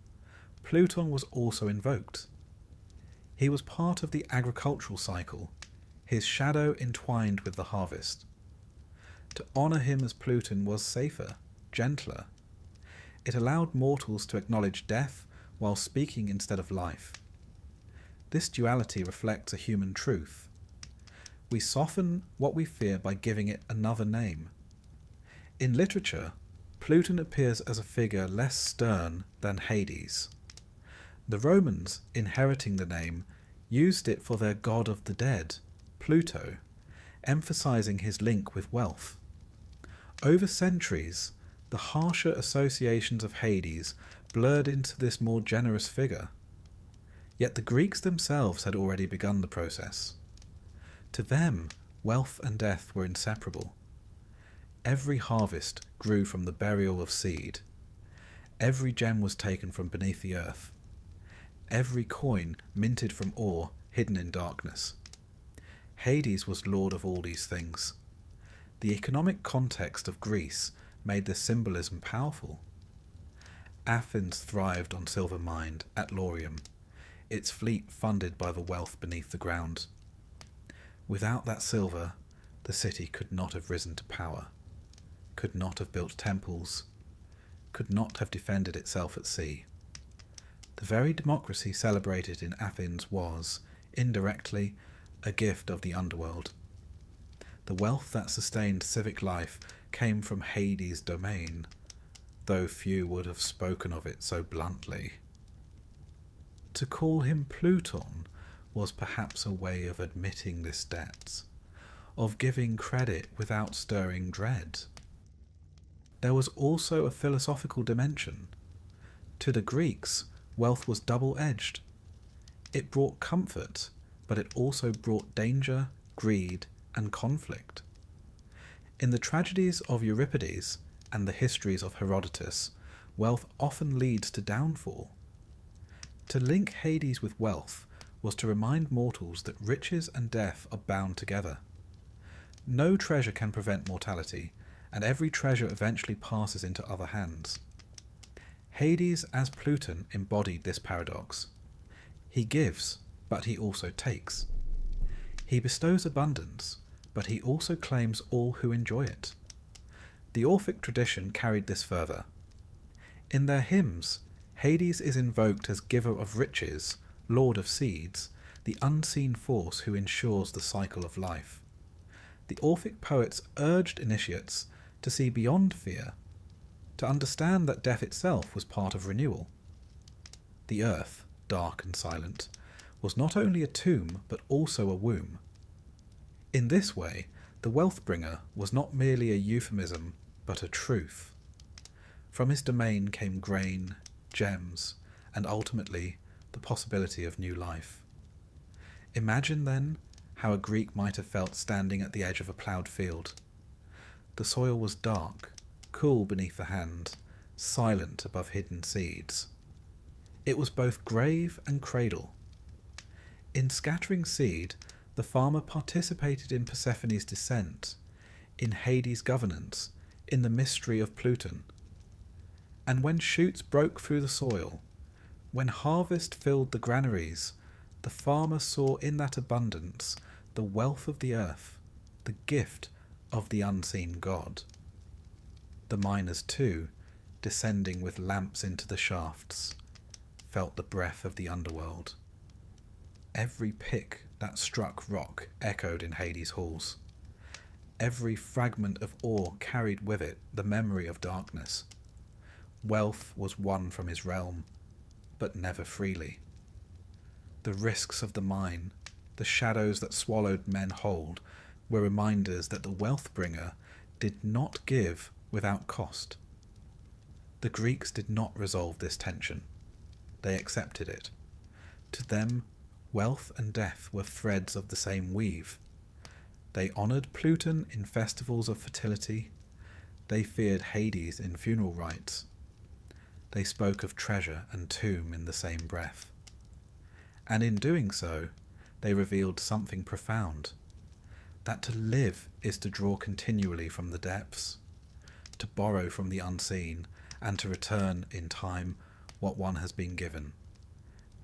Pluton was also invoked. He was part of the agricultural cycle, his shadow entwined with the harvest. To honour him as Pluton was safer, gentler. It allowed mortals to acknowledge death while speaking instead of life. This duality reflects a human truth. We soften what we fear by giving it another name. In literature, Pluton appears as a figure less stern than Hades. The Romans, inheriting the name, used it for their god of the dead, Pluto, emphasizing his link with wealth. Over centuries, the harsher associations of Hades blurred into this more generous figure. Yet the Greeks themselves had already begun the process. To them, wealth and death were inseparable. Every harvest grew from the burial of seed. Every gem was taken from beneath the earth. Every coin minted from ore hidden in darkness. Hades was lord of all these things. The economic context of Greece made this symbolism powerful. Athens thrived on silver mined at Laurium, its fleet funded by the wealth beneath the ground. Without that silver, the city could not have risen to power, could not have built temples, could not have defended itself at sea. The very democracy celebrated in Athens was, indirectly, a gift of the underworld. The wealth that sustained civic life came from Hades' domain, though few would have spoken of it so bluntly. To call him Pluton was perhaps a way of admitting this debt, of giving credit without stirring dread. There was also a philosophical dimension. To the Greeks, wealth was double-edged. It brought comfort, but it also brought danger, greed, and conflict. In the tragedies of Euripides and the histories of Herodotus, wealth often leads to downfall. To link Hades with wealth was to remind mortals that riches and death are bound together. No treasure can prevent mortality, and every treasure eventually passes into other hands. Hades as Pluton embodied this paradox. He gives, but he also takes. He bestows abundance, but he also claims all who enjoy it. The Orphic tradition carried this further. In their hymns, Hades is invoked as giver of riches, lord of seeds, the unseen force who ensures the cycle of life. The Orphic poets urged initiates to see beyond fear, to understand that death itself was part of renewal. The earth, dark and silent, was not only a tomb but also a womb. In this way, the wealth-bringer was not merely a euphemism but a truth. From his domain came grain, gems, and ultimately the possibility of new life. Imagine then how a Greek might have felt standing at the edge of a ploughed field. The soil was dark, cool beneath the hand, silent above hidden seeds. It was both grave and cradle. In scattering seed, the farmer participated in Persephone's descent, in Hades' governance, in the mystery of Pluton. And when shoots broke through the soil, when harvest filled the granaries, the farmer saw in that abundance the wealth of the earth, the gift of the unseen God. The miners, too, descending with lamps into the shafts, felt the breath of the underworld. Every pick that struck rock echoed in Hades' halls. Every fragment of ore carried with it the memory of darkness. Wealth was won from his realm, but never freely. The risks of the mine, the shadows that swallowed men whole, were reminders that the wealth bringer did not give without cost. The Greeks did not resolve this tension. They accepted it. To them, wealth and death were threads of the same weave. They honoured Pluton in festivals of fertility. They feared Hades in funeral rites. They spoke of treasure and tomb in the same breath. And in doing so, they revealed something profound, that to live is to draw continually from the depths, to borrow from the unseen, and to return in time what one has been given.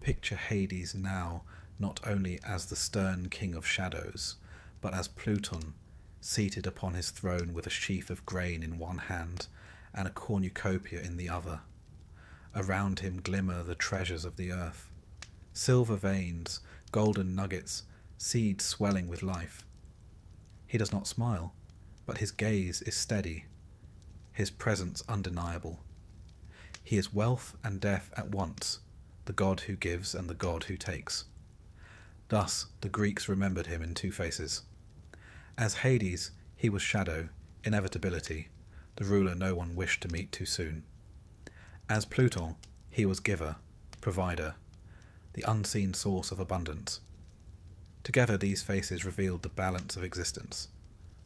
Picture Hades now not only as the stern king of shadows, but as Pluton, seated upon his throne with a sheaf of grain in one hand and a cornucopia in the other. Around him glimmer the treasures of the earth, silver veins, golden nuggets, seeds swelling with life. He does not smile, but his gaze is steady, his presence undeniable. He is wealth and death at once, the god who gives and the god who takes. Thus the Greeks remembered him in two faces. As Hades, he was shadow, inevitability, the ruler no one wished to meet too soon. As Pluton, he was giver, provider, the unseen source of abundance. Together these faces revealed the balance of existence.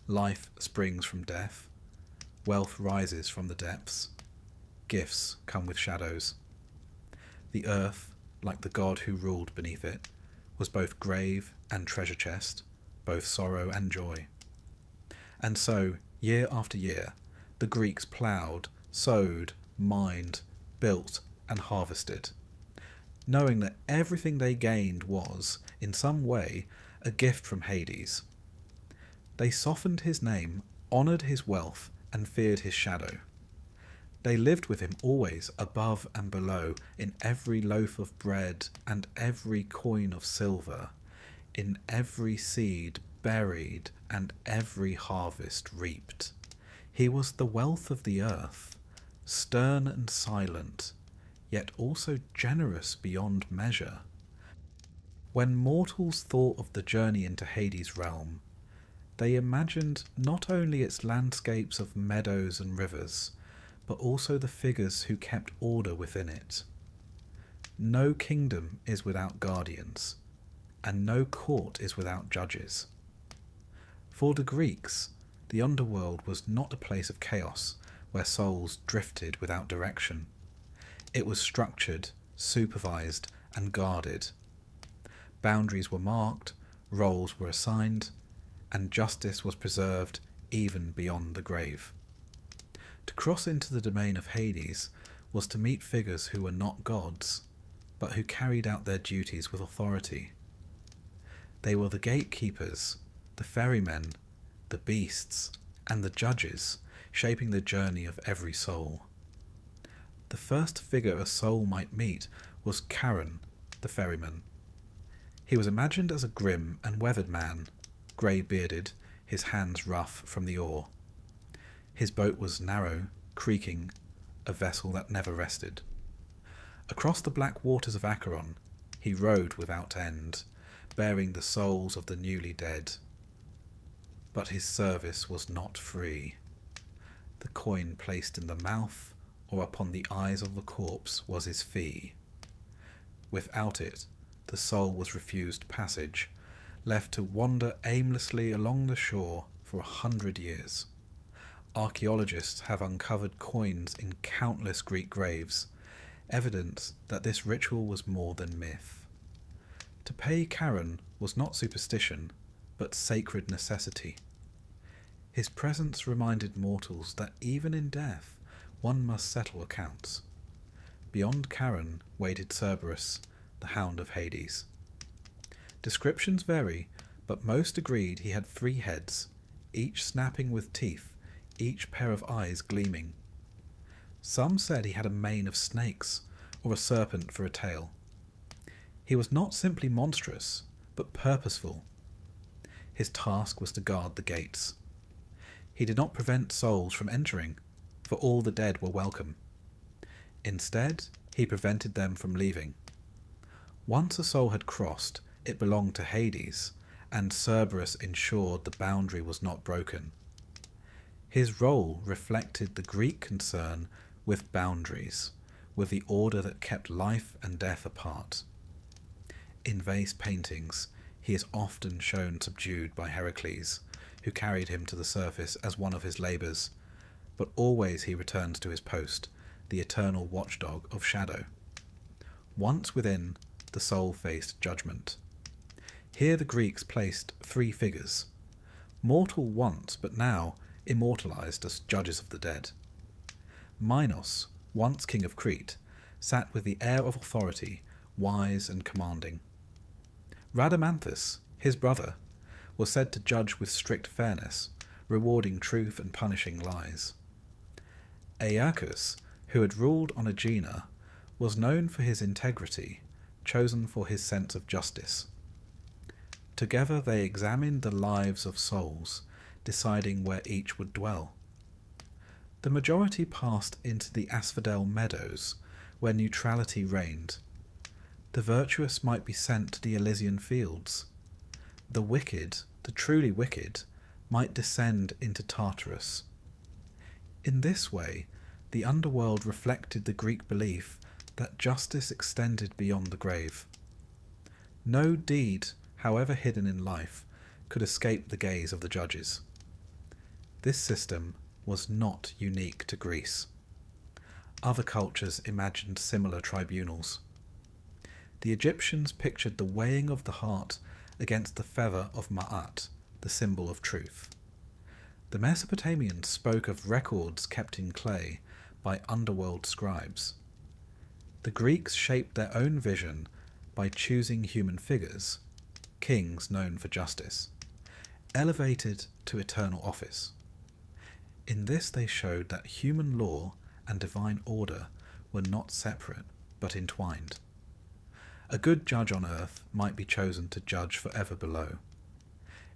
Life springs from death, wealth rises from the depths, gifts come with shadows. The earth, like the god who ruled beneath it, was both grave and treasure chest, both sorrow and joy. And so, year after year, the Greeks ploughed, sowed, mined, built, and harvested, knowing that everything they gained was, in some way, a gift from Hades. They softened his name, honoured his wealth, and feared his shadow. They lived with him always above and below, in every loaf of bread and every coin of silver, in every seed buried and every harvest reaped. He was the wealth of the earth, stern and silent, yet also generous beyond measure. When mortals thought of the journey into Hades' realm, they imagined not only its landscapes of meadows and rivers, but also the figures who kept order within it. No kingdom is without guardians, and no court is without judges. For the Greeks, the underworld was not a place of chaos where souls drifted without direction. It was structured, supervised, and guarded. Boundaries were marked, roles were assigned, and justice was preserved even beyond the grave. To cross into the domain of Hades was to meet figures who were not gods, but who carried out their duties with authority. They were the gatekeepers, the ferrymen, the beasts, and the judges, shaping the journey of every soul. The first figure a soul might meet was Charon, the ferryman. He was imagined as a grim and weathered man, grey-bearded, his hands rough from the oar. His boat was narrow, creaking, a vessel that never rested. Across the black waters of Acheron, he rowed without end, bearing the souls of the newly dead. But his service was not free. The coin placed in the mouth or upon the eyes of the corpse was his fee. Without it, the soul was refused passage, left to wander aimlessly along the shore for 100 years. Archaeologists have uncovered coins in countless Greek graves, evidence that this ritual was more than myth. To pay Charon was not superstition, but sacred necessity. His presence reminded mortals that even in death, one must settle accounts. Beyond Charon waited Cerberus, the hound of Hades. Descriptions vary, but most agreed he had 3 heads, each snapping with teeth, each pair of eyes gleaming. Some said he had a mane of snakes, or a serpent for a tail. He was not simply monstrous, but purposeful. His task was to guard the gates. He did not prevent souls from entering, for all the dead were welcome. Instead, he prevented them from leaving. Once a soul had crossed, it belonged to Hades, and Cerberus ensured the boundary was not broken. His role reflected the Greek concern with boundaries, with the order that kept life and death apart. In vase paintings, he is often shown subdued by Heracles, who carried him to the surface as one of his labours, but always he returns to his post, the eternal watchdog of shadow. Once within, the soul faced judgment. Here the Greeks placed 3 figures, mortal once but now immortalised as judges of the dead. Minos, once king of Crete, sat with the air of authority, wise and commanding. Rhadamanthus, his brother, was said to judge with strict fairness, rewarding truth and punishing lies. Aeacus, who had ruled on Aegina, was known for his integrity, chosen for his sense of justice. Together they examined the lives of souls, deciding where each would dwell. The majority passed into the asphodel meadows, where neutrality reigned. The virtuous might be sent to the Elysian fields. The wicked, the truly wicked, might descend into Tartarus. In this way, the underworld reflected the Greek belief that justice extended beyond the grave. No deed, however hidden in life, could escape the gaze of the judges. This system was not unique to Greece. Other cultures imagined similar tribunals. The Egyptians pictured the weighing of the heart against the feather of Ma'at, the symbol of truth. The Mesopotamians spoke of records kept in clay by underworld scribes. The Greeks shaped their own vision by choosing human figures, kings known for justice, elevated to eternal office. In this they showed that human law and divine order were not separate but entwined. A good judge on earth might be chosen to judge forever below.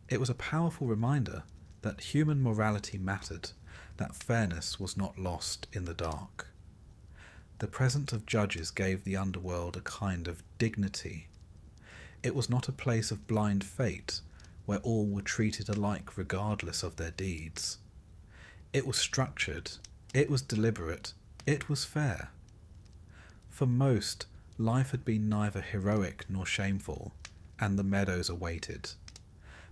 It was a powerful reminder that human morality mattered, that fairness was not lost in the dark. The presence of judges gave the underworld a kind of dignity. It was not a place of blind fate, where all were treated alike regardless of their deeds. It was structured, it was deliberate, it was fair. For most, life had been neither heroic nor shameful, and the meadows awaited.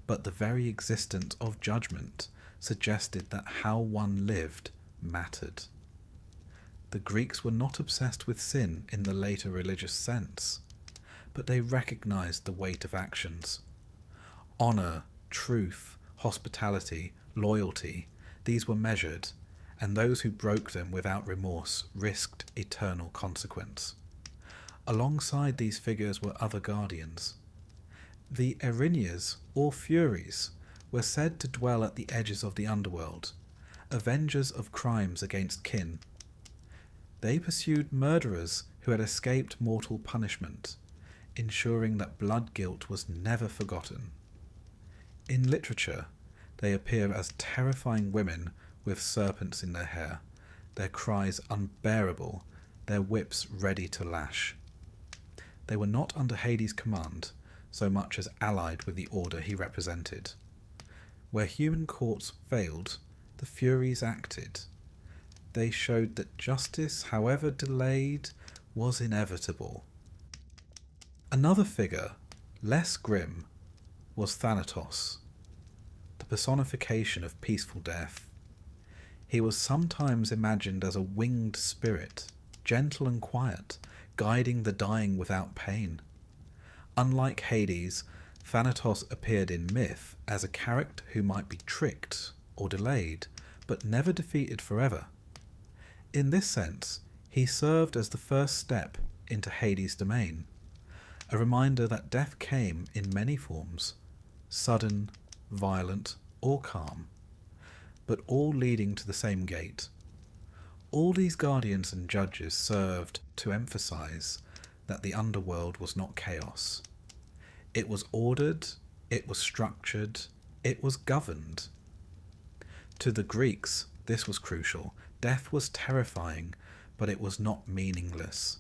But the very existence of judgment suggested that how one lived mattered. The Greeks were not obsessed with sin in the later religious sense, but they recognized the weight of actions. Honor, truth, hospitality, loyalty, these were measured, and those who broke them without remorse risked eternal consequence. Alongside these figures were other guardians. The Erinyes, or Furies, were said to dwell at the edges of the underworld, avengers of crimes against kin. They pursued murderers who had escaped mortal punishment, ensuring that blood guilt was never forgotten. In literature, they appear as terrifying women with serpents in their hair, their cries unbearable, their whips ready to lash. They were not under Hades' command, so much as allied with the order he represented. Where human courts failed, the Furies acted. They showed that justice, however delayed, was inevitable. Another figure, less grim, was Thanatos, the personification of peaceful death. He was sometimes imagined as a winged spirit, gentle and quiet, guiding the dying without pain. Unlike Hades, Thanatos appeared in myth as a character who might be tricked or delayed, but never defeated forever. In this sense, he served as the first step into Hades' domain, a reminder that death came in many forms, sudden, violent, or calm, but all leading to the same gate. All these guardians and judges served to emphasize that the underworld was not chaos. It was ordered, it was structured, it was governed. To the Greeks, this was crucial. Death was terrifying, but it was not meaningless.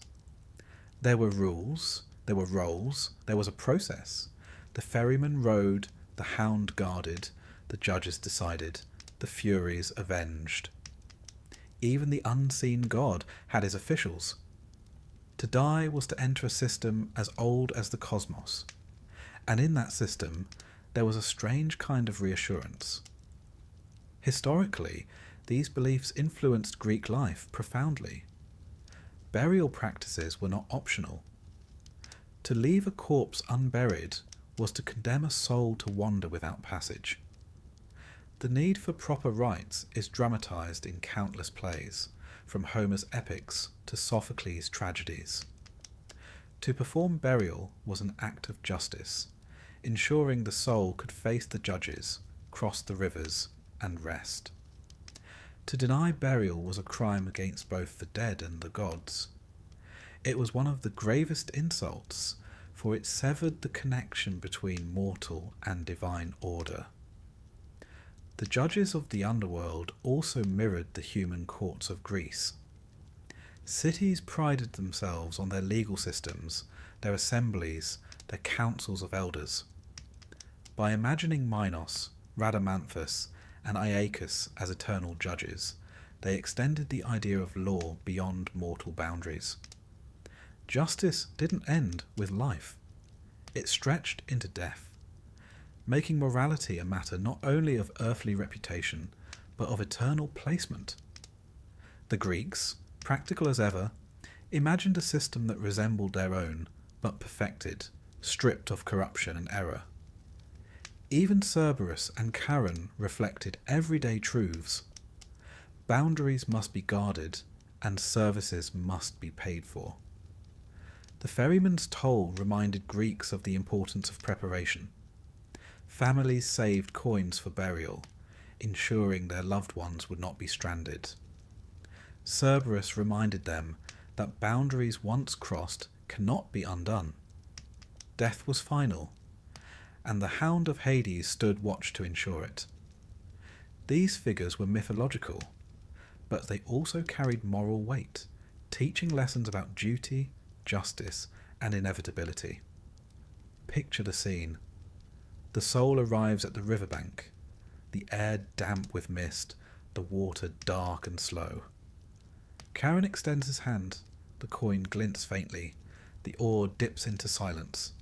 There were rules, there were roles, there was a process. The ferryman rowed, the hound guarded, the judges decided, the Furies avenged. Even the unseen god had his officials. To die was to enter a system as old as the cosmos, and in that system there was a strange kind of reassurance. Historically, these beliefs influenced Greek life profoundly. Burial practices were not optional. To leave a corpse unburied was to condemn a soul to wander without passage. The need for proper rites is dramatized in countless plays, from Homer's epics to Sophocles' tragedies. To perform burial was an act of justice, ensuring the soul could face the judges, cross the rivers, and rest. To deny burial was a crime against both the dead and the gods. It was one of the gravest insults, for it severed the connection between mortal and divine order. The judges of the underworld also mirrored the human courts of Greece. Cities prided themselves on their legal systems, their assemblies, their councils of elders. By imagining Minos, Rhadamanthus, and Aeacus as eternal judges, they extended the idea of law beyond mortal boundaries. Justice didn't end with life. It stretched into death, making morality a matter not only of earthly reputation, but of eternal placement. The Greeks, practical as ever, imagined a system that resembled their own, but perfected, stripped of corruption and error. Even Cerberus and Charon reflected everyday truths. Boundaries must be guarded, and services must be paid for. The ferryman's toll reminded Greeks of the importance of preparation. Families saved coins for burial, ensuring their loved ones would not be stranded. Cerberus reminded them that boundaries once crossed cannot be undone. Death was final, and the Hound of Hades stood watch to ensure it. These figures were mythological, but they also carried moral weight, teaching lessons about duty, justice, and inevitability. Picture the scene. The soul arrives at the riverbank, the air damp with mist, the water dark and slow. Charon extends his hand, the coin glints faintly, the oar dips into silence.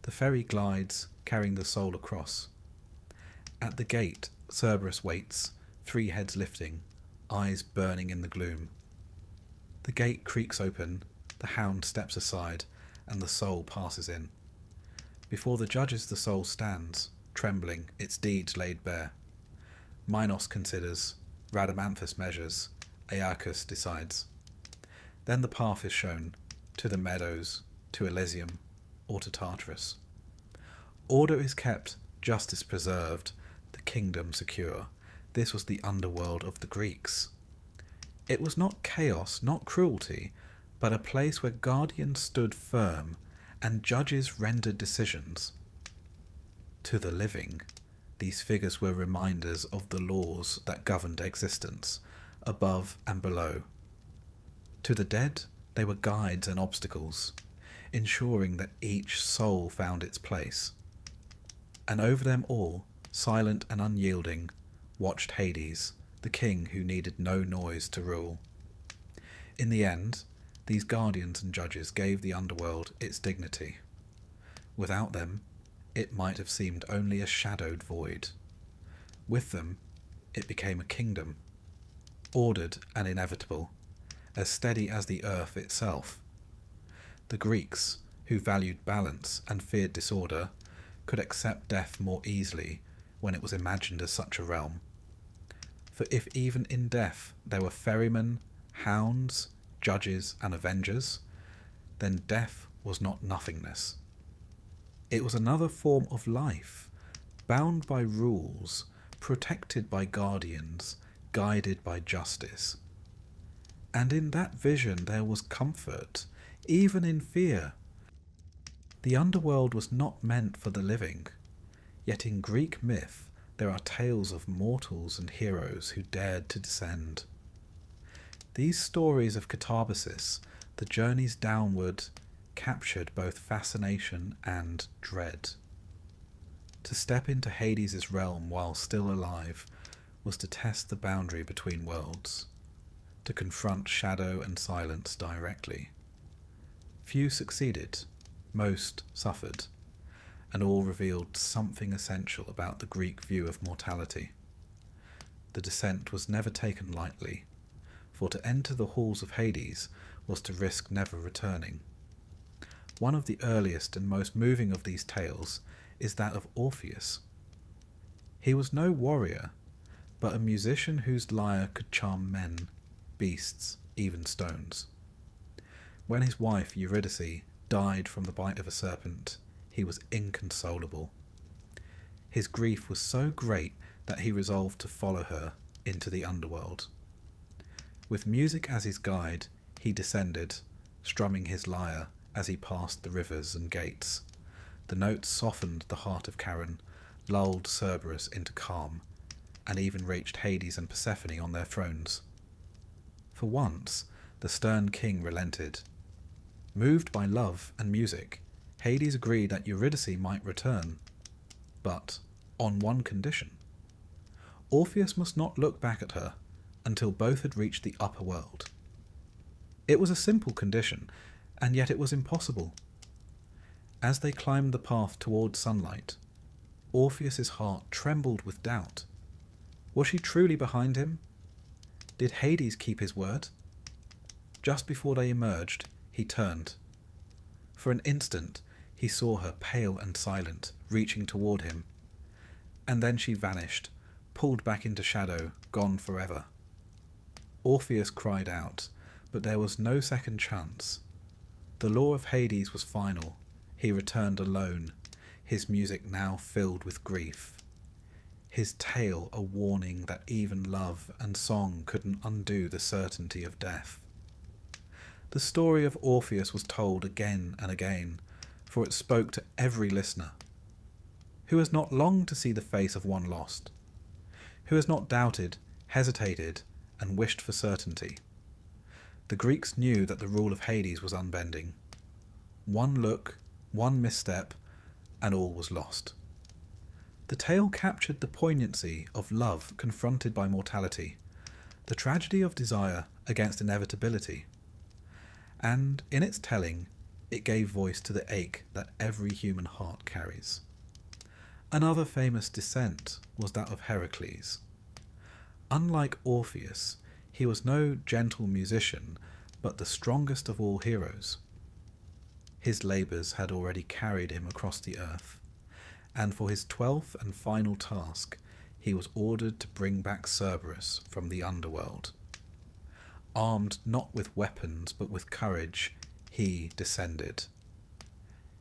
The ferry glides, carrying the soul across. At the gate, Cerberus waits, 3 heads lifting, eyes burning in the gloom. The gate creaks open, the hound steps aside, and the soul passes in. Before the judges the soul stands, trembling, its deeds laid bare. Minos considers, Rhadamanthus measures, Aeacus decides. Then the path is shown, to the meadows, to Elysium, or to Tartarus. Order is kept, justice preserved, the kingdom secure. This was the underworld of the Greeks. It was not chaos, not cruelty, but a place where guardians stood firm and judges rendered decisions. To the living, these figures were reminders of the laws that governed existence, above and below. To the dead, they were guides and obstacles, ensuring that each soul found its place. And over them all, silent and unyielding, watched Hades, the king who needed no noise to rule. In the end, these guardians and judges gave the underworld its dignity. Without them, it might have seemed only a shadowed void. With them, it became a kingdom, ordered and inevitable, as steady as the earth itself. The Greeks, who valued balance and feared disorder, could accept death more easily when it was imagined as such a realm. For if even in death there were ferrymen, hounds, judges, and avengers, then death was not nothingness. It was another form of life, bound by rules, protected by guardians, guided by justice. and in that vision there was comfort, even in fear. The underworld was not meant for the living, yet in Greek myth there are tales of mortals and heroes who dared to descend. These stories of catarbasis, the journeys downward, captured both fascination and dread. To step into Hades' realm while still alive was to test the boundary between worlds, to confront shadow and silence directly. Few succeeded, most suffered, and all revealed something essential about the Greek view of mortality. The descent was never taken lightly, for to enter the halls of Hades was to risk never returning. One of the earliest and most moving of these tales is that of Orpheus. He was no warrior, but a musician whose lyre could charm men, beasts, even stones. When his wife Eurydice died from the bite of a serpent, he was inconsolable. His grief was so great that he resolved to follow her into the underworld. With music as his guide, he descended, strumming his lyre as he passed the rivers and gates. The notes softened the heart of Charon, lulled Cerberus into calm, and even reached Hades and Persephone on their thrones. For once, the stern king relented. Moved by love and music, Hades agreed that Eurydice might return, but on one condition. Orpheus must not look back at her until both had reached the upper world. It was a simple condition, and yet it was impossible. As they climbed the path towards sunlight, Orpheus's heart trembled with doubt. Was she truly behind him? Did Hades keep his word? Just before they emerged, he turned. For an instant, he saw her pale and silent, reaching toward him. And then she vanished, pulled back into shadow, gone forever. Orpheus cried out, but there was no second chance. The law of Hades was final. He returned alone, his music now filled with grief. His tale a warning that even love and song couldn't undo the certainty of death. The story of Orpheus was told again and again, for it spoke to every listener. Who has not longed to see the face of one lost? Who has not doubted, hesitated, and wished for certainty? The Greeks knew that the rule of Hades was unbending. One look, one misstep, and all was lost. The tale captured the poignancy of love confronted by mortality, the tragedy of desire against inevitability, and in its telling, it gave voice to the ache that every human heart carries. Another famous descent was that of Heracles. Unlike Orpheus, he was no gentle musician, but the strongest of all heroes. His labours had already carried him across the earth, and for his 12th and final task, he was ordered to bring back Cerberus from the underworld. Armed not with weapons but with courage, he descended.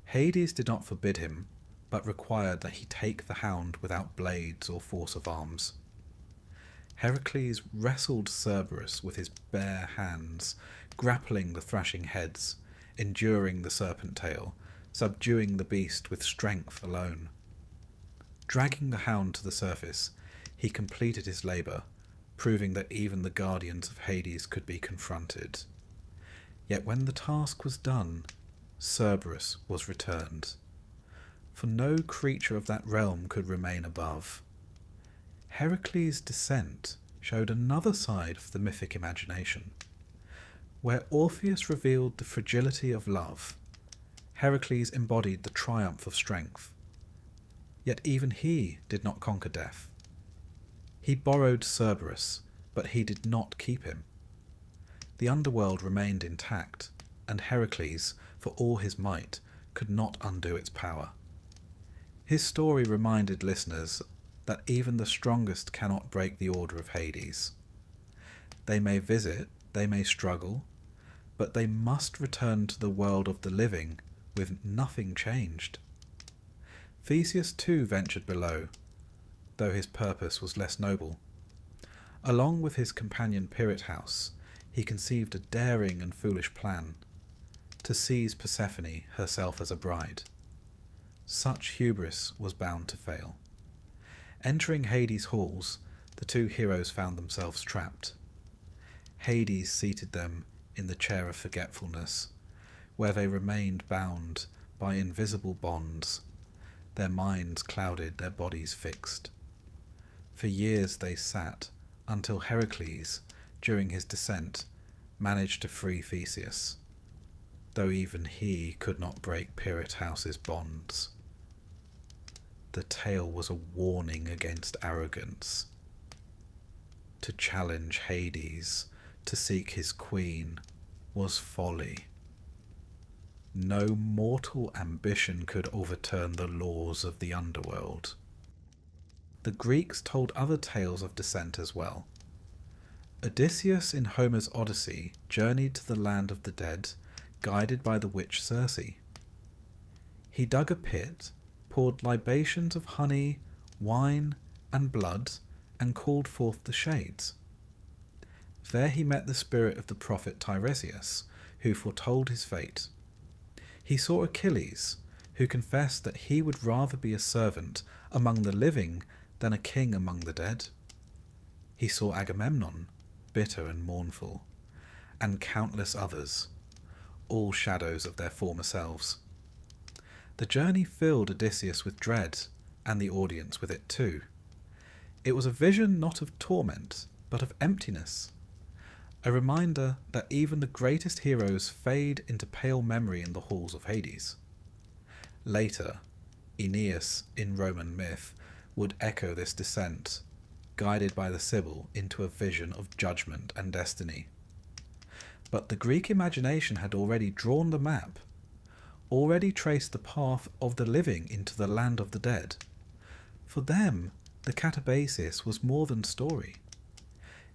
Hades did not forbid him, but required that he take the hound without blades or force of arms. Heracles wrestled Cerberus with his bare hands, grappling the thrashing heads, enduring the serpent tail, subduing the beast with strength alone. Dragging the hound to the surface, he completed his labour, proving that even the guardians of Hades could be confronted. Yet when the task was done, Cerberus was returned. For no creature of that realm could remain above. Heracles' descent showed another side of the mythic imagination. Where Orpheus revealed the fragility of love, Heracles embodied the triumph of strength. Yet even he did not conquer death. He borrowed Cerberus, but he did not keep him. The underworld remained intact, and Heracles, for all his might, could not undo its power. His story reminded listeners that even the strongest cannot break the order of Hades. They may visit, they may struggle, but they must return to the world of the living with nothing changed. Theseus too ventured below, though his purpose was less noble. Along with his companion Pirithous, he conceived a daring and foolish plan to seize Persephone herself as a bride. Such hubris was bound to fail. Entering Hades' halls, the two heroes found themselves trapped. Hades seated them in the chair of forgetfulness, where they remained bound by invisible bonds, their minds clouded, their bodies fixed. For years they sat, until Heracles, during his descent, managed to free Theseus, though even he could not break Pirithous' bonds. The tale was a warning against arrogance. To challenge Hades, to seek his queen, was folly. No mortal ambition could overturn the laws of the underworld. The Greeks told other tales of descent as well. Odysseus in Homer's Odyssey journeyed to the land of the dead, guided by the witch Circe. He dug a pit, poured libations of honey, wine, and blood, and called forth the shades. There he met the spirit of the prophet Tiresias, who foretold his fate. He saw Achilles, who confessed that he would rather be a servant among the living than a king among the dead. He saw Agamemnon, bitter and mournful, and countless others, all shadows of their former selves. The journey filled Odysseus with dread, and the audience with it too. It was a vision not of torment, but of emptiness, a reminder that even the greatest heroes fade into pale memory in the halls of Hades. Later, Aeneas in Roman myth would echo this descent, guided by the Sibyl into a vision of judgment and destiny. But the Greek imagination had already drawn the map, already traced the path of the living into the land of the dead. For them, the catabasis was more than story.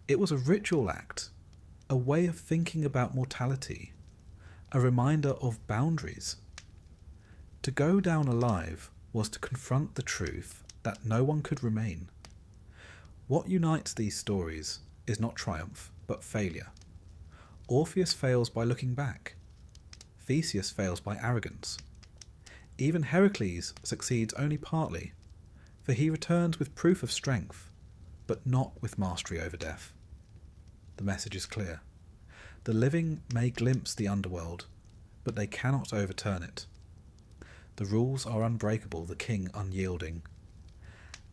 It was a ritual act, a way of thinking about mortality, a reminder of boundaries. To go down alive was to confront the truth that no one could remain. What unites these stories is not triumph, but failure. Orpheus fails by looking back. Theseus fails by arrogance. Even Heracles succeeds only partly, for he returns with proof of strength, but not with mastery over death. The message is clear. The living may glimpse the underworld, but they cannot overturn it. The rules are unbreakable, the king unyielding.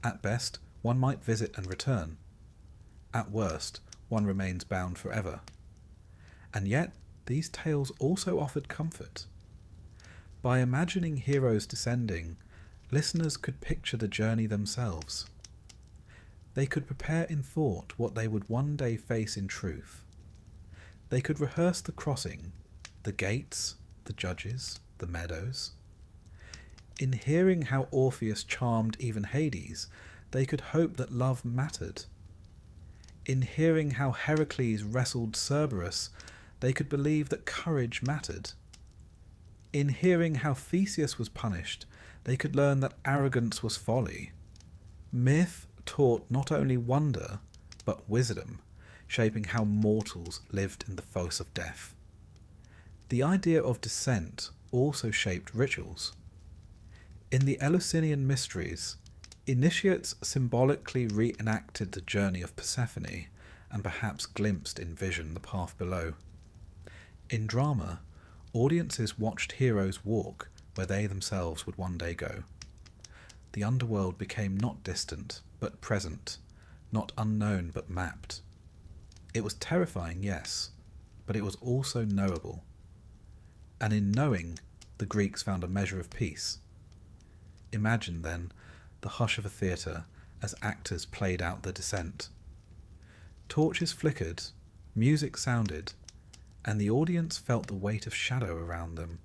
At best, one might visit and return. At worst, one remains bound forever. And yet, these tales also offered comfort. By imagining heroes descending, listeners could picture the journey themselves. They could prepare in thought what they would one day face in truth. They could rehearse the crossing, the gates, the judges, the meadows. In hearing how Orpheus charmed even Hades, they could hope that love mattered. In hearing how Heracles wrestled Cerberus, they could believe that courage mattered. In hearing how Theseus was punished, they could learn that arrogance was folly. Myth taught not only wonder, but wisdom, shaping how mortals lived in the fosse of death. The idea of descent also shaped rituals. In the Eleusinian mysteries, initiates symbolically reenacted the journey of Persephone and perhaps glimpsed in vision the path below. In drama, audiences watched heroes walk where they themselves would one day go. The underworld became not distant, but present, not unknown, but mapped. It was terrifying, yes, but it was also knowable. And in knowing, the Greeks found a measure of peace. Imagine, then, the hush of a theatre as actors played out the descent. Torches flickered, music sounded, and the audience felt the weight of shadow around them.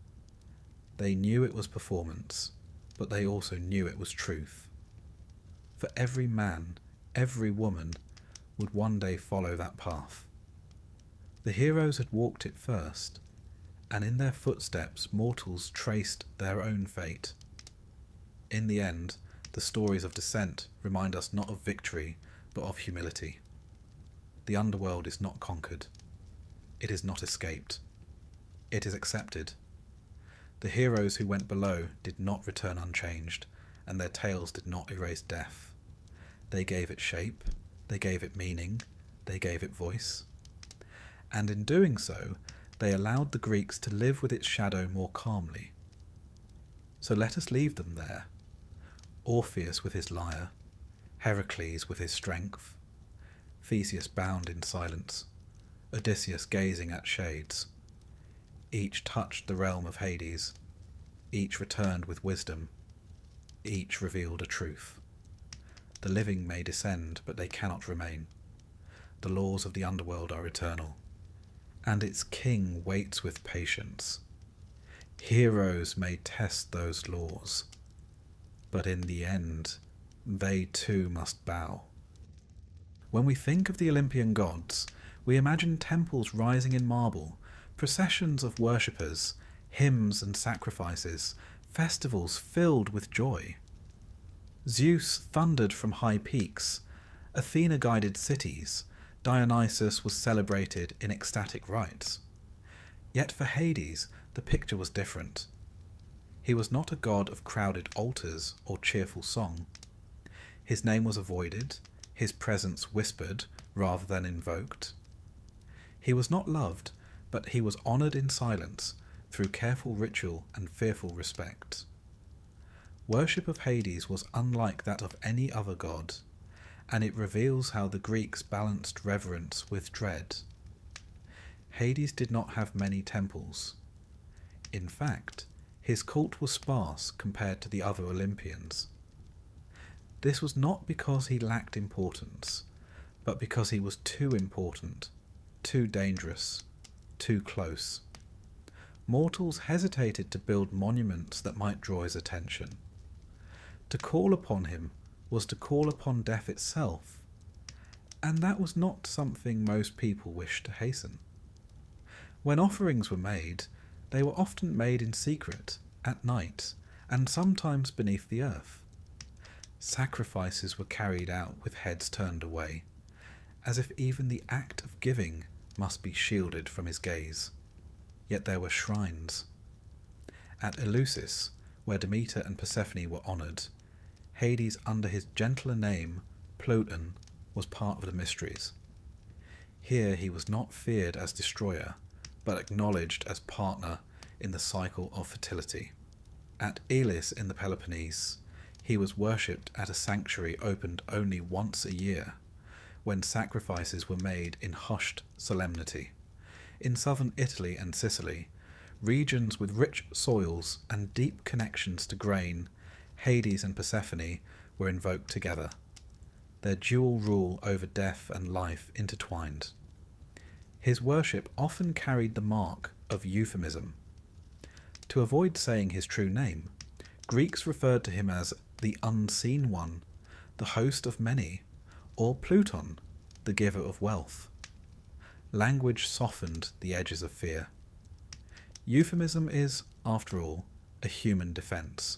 They knew it was performance, but they also knew it was truth. For every man, every woman, would one day follow that path. The heroes had walked it first, and in their footsteps mortals traced their own fate. In the end, the stories of descent remind us not of victory, but of humility. The underworld is not conquered. it is not escaped. It is accepted. The heroes who went below did not return unchanged, and their tales did not erase death. They gave it shape, they gave it meaning, they gave it voice. And in doing so, they allowed the Greeks to live with its shadow more calmly. So let us leave them there. Orpheus with his lyre, Heracles with his strength, Theseus bound in silence, Odysseus gazing at shades. Each touched the realm of Hades, each returned with wisdom, each revealed a truth. The living may descend, but they cannot remain. The laws of the underworld are eternal, and its king waits with patience. Heroes may test those laws, but in the end, they too must bow. When we think of the Olympian gods, we imagine temples rising in marble, processions of worshippers, hymns and sacrifices, festivals filled with joy. Zeus thundered from high peaks, Athena guided cities, Dionysus was celebrated in ecstatic rites. Yet for Hades, the picture was different. He was not a god of crowded altars or cheerful song. His name was avoided, his presence whispered rather than invoked. He was not loved, but he was honoured in silence through careful ritual and fearful respect. Worship of Hades was unlike that of any other god, and it reveals how the Greeks balanced reverence with dread. Hades did not have many temples. In fact, his cult was sparse compared to the other Olympians. This was not because he lacked importance, but because he was too important, too dangerous, too close. Mortals hesitated to build monuments that might draw his attention. To call upon him was to call upon death itself, and that was not something most people wished to hasten. When offerings were made, they were often made in secret, at night, and sometimes beneath the earth. Sacrifices were carried out with heads turned away, as if even the act of giving must be shielded from his gaze. Yet there were shrines. At Eleusis, where Demeter and Persephone were honoured, Hades, under his gentler name, Ploton, was part of the mysteries. Here he was not feared as destroyer, but acknowledged as partner in the cycle of fertility. At Elis in the Peloponnese, he was worshipped at a sanctuary opened only once a year, when sacrifices were made in hushed solemnity. In southern Italy and Sicily, regions with rich soils and deep connections to grain, Hades and Persephone were invoked together, their dual rule over death and life intertwined. His worship often carried the mark of euphemism. To avoid saying his true name, Greeks referred to him as the Unseen One, the host of many, or Pluton, the giver of wealth. Language softened the edges of fear. Euphemism is, after all, a human defence,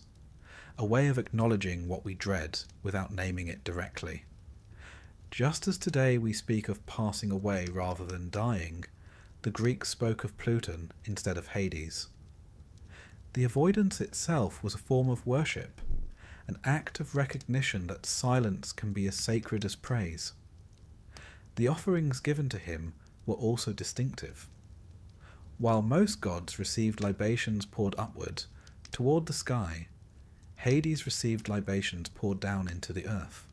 a way of acknowledging what we dread without naming it directly. Just as today we speak of passing away rather than dying, the Greeks spoke of Pluton instead of Hades. The avoidance itself was a form of worship, an act of recognition that silence can be as sacred as praise. The offerings given to him were also distinctive. While most gods received libations poured upward, toward the sky, Hades received libations poured down into the earth.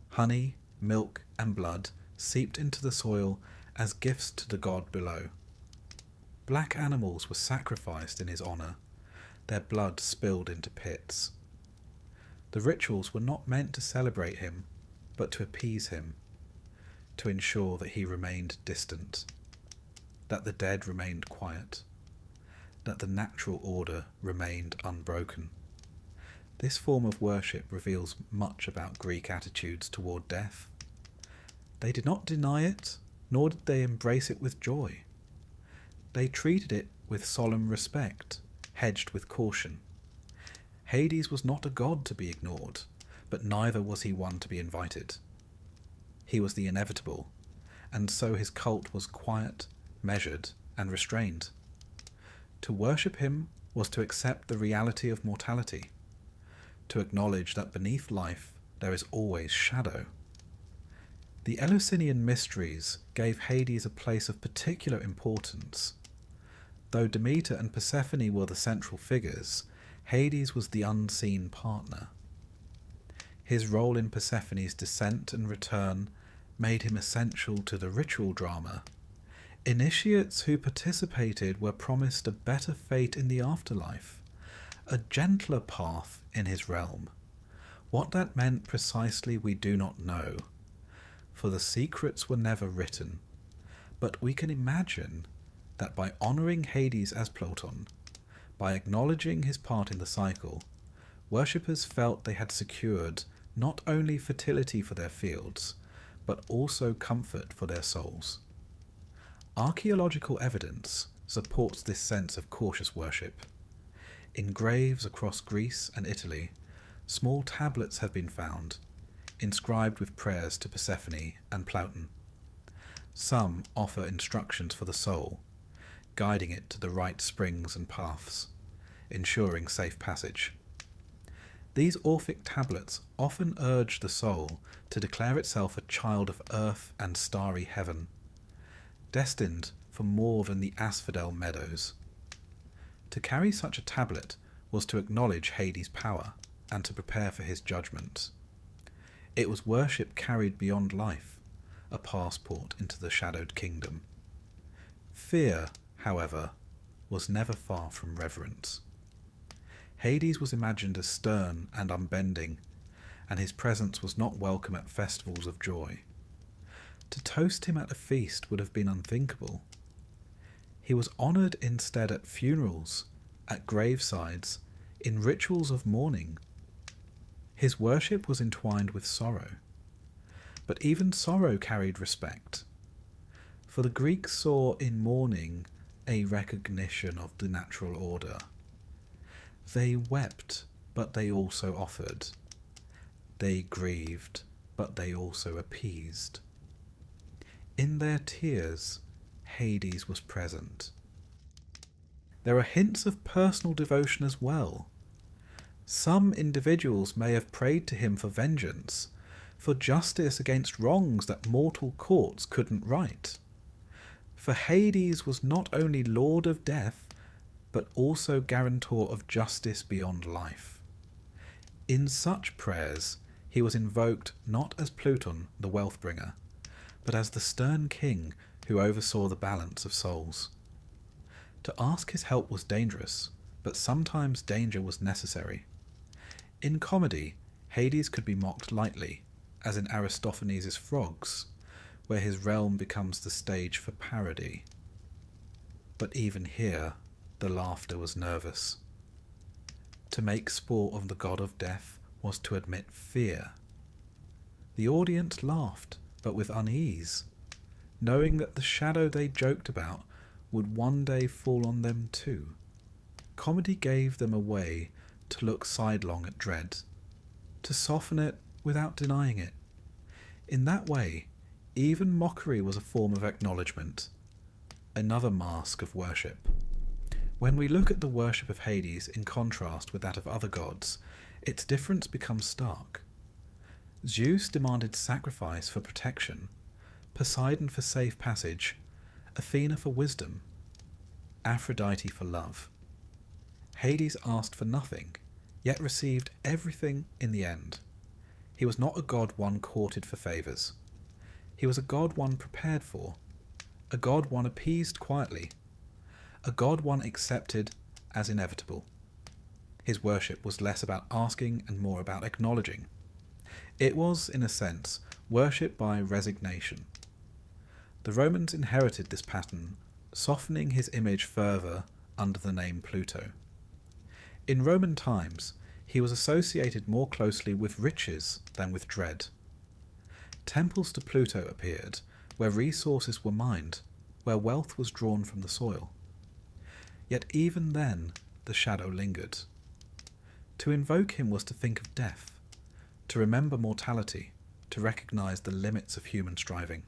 Honey, milk, and blood seeped into the soil as gifts to the god below. Black animals were sacrificed in his honour, their blood spilled into pits. The rituals were not meant to celebrate him, but to appease him, to ensure that he remained distant, that the dead remained quiet, that the natural order remained unbroken. This form of worship reveals much about Greek attitudes toward death. They did not deny it, nor did they embrace it with joy. They treated it with solemn respect, hedged with caution. Hades was not a god to be ignored, but neither was he one to be invited. He was the inevitable, and so his cult was quiet, measured, and restrained. To worship him was to accept the reality of mortality, to acknowledge that beneath life there is always shadow. The Eleusinian mysteries gave Hades a place of particular importance. Though Demeter and Persephone were the central figures, Hades was the unseen partner. His role in Persephone's descent and return made him essential to the ritual drama. Initiates who participated were promised a better fate in the afterlife, a gentler path in his realm. What that meant precisely we do not know, for the secrets were never written, but we can imagine that by honouring Hades as Ploton, by acknowledging his part in the cycle, worshippers felt they had secured not only fertility for their fields, but also comfort for their souls. Archaeological evidence supports this sense of cautious worship. In graves across Greece and Italy, small tablets have been found, inscribed with prayers to Persephone and Ploton. Some offer instructions for the soul, guiding it to the right springs and paths, ensuring safe passage. These Orphic tablets often urge the soul to declare itself a child of earth and starry heaven, destined for more than the asphodel meadows. To carry such a tablet was to acknowledge Hades' power and to prepare for his judgment. It was worship carried beyond life, a passport into the shadowed kingdom. Fear, however, was never far from reverence. Hades was imagined as stern and unbending, and his presence was not welcome at festivals of joy. To toast him at a feast would have been unthinkable. He was honoured instead at funerals, at gravesides, in rituals of mourning. His worship was entwined with sorrow, but even sorrow carried respect, for the Greeks saw in mourning a recognition of the natural order. They wept, but they also offered. They grieved, but they also appeased. In their tears, Hades was present. There are hints of personal devotion as well. Some individuals may have prayed to him for vengeance, for justice against wrongs that mortal courts couldn't right. For Hades was not only lord of death, but also guarantor of justice beyond life. In such prayers, he was invoked not as Pluton, the wealth bringer, but as the stern king who oversaw the balance of souls. To ask his help was dangerous, but sometimes danger was necessary. In comedy, Hades could be mocked lightly, as in Aristophanes' Frogs, where his realm becomes the stage for parody. But even here, the laughter was nervous. To make sport of the god of death was to admit fear. The audience laughed, but with unease, knowing that the shadow they joked about would one day fall on them too. Comedy gave them a way to look sidelong at dread, to soften it without denying it. In that way, even mockery was a form of acknowledgement, another mask of worship. When we look at the worship of Hades in contrast with that of other gods, its difference becomes stark. Zeus demanded sacrifice for protection, Poseidon for safe passage, Athena for wisdom, Aphrodite for love. Hades asked for nothing, yet received everything in the end. He was not a god one courted for favours. He was a god one prepared for, a god one appeased quietly, a god one accepted as inevitable. His worship was less about asking and more about acknowledging. It was, in a sense, worship by resignation. The Romans inherited this pattern, softening his image further under the name Pluto. In Roman times, he was associated more closely with riches than with dread. Temples to Pluto appeared, where resources were mined, where wealth was drawn from the soil. Yet even then, the shadow lingered. To invoke him was to think of death, to remember mortality, to recognize the limits of human striving.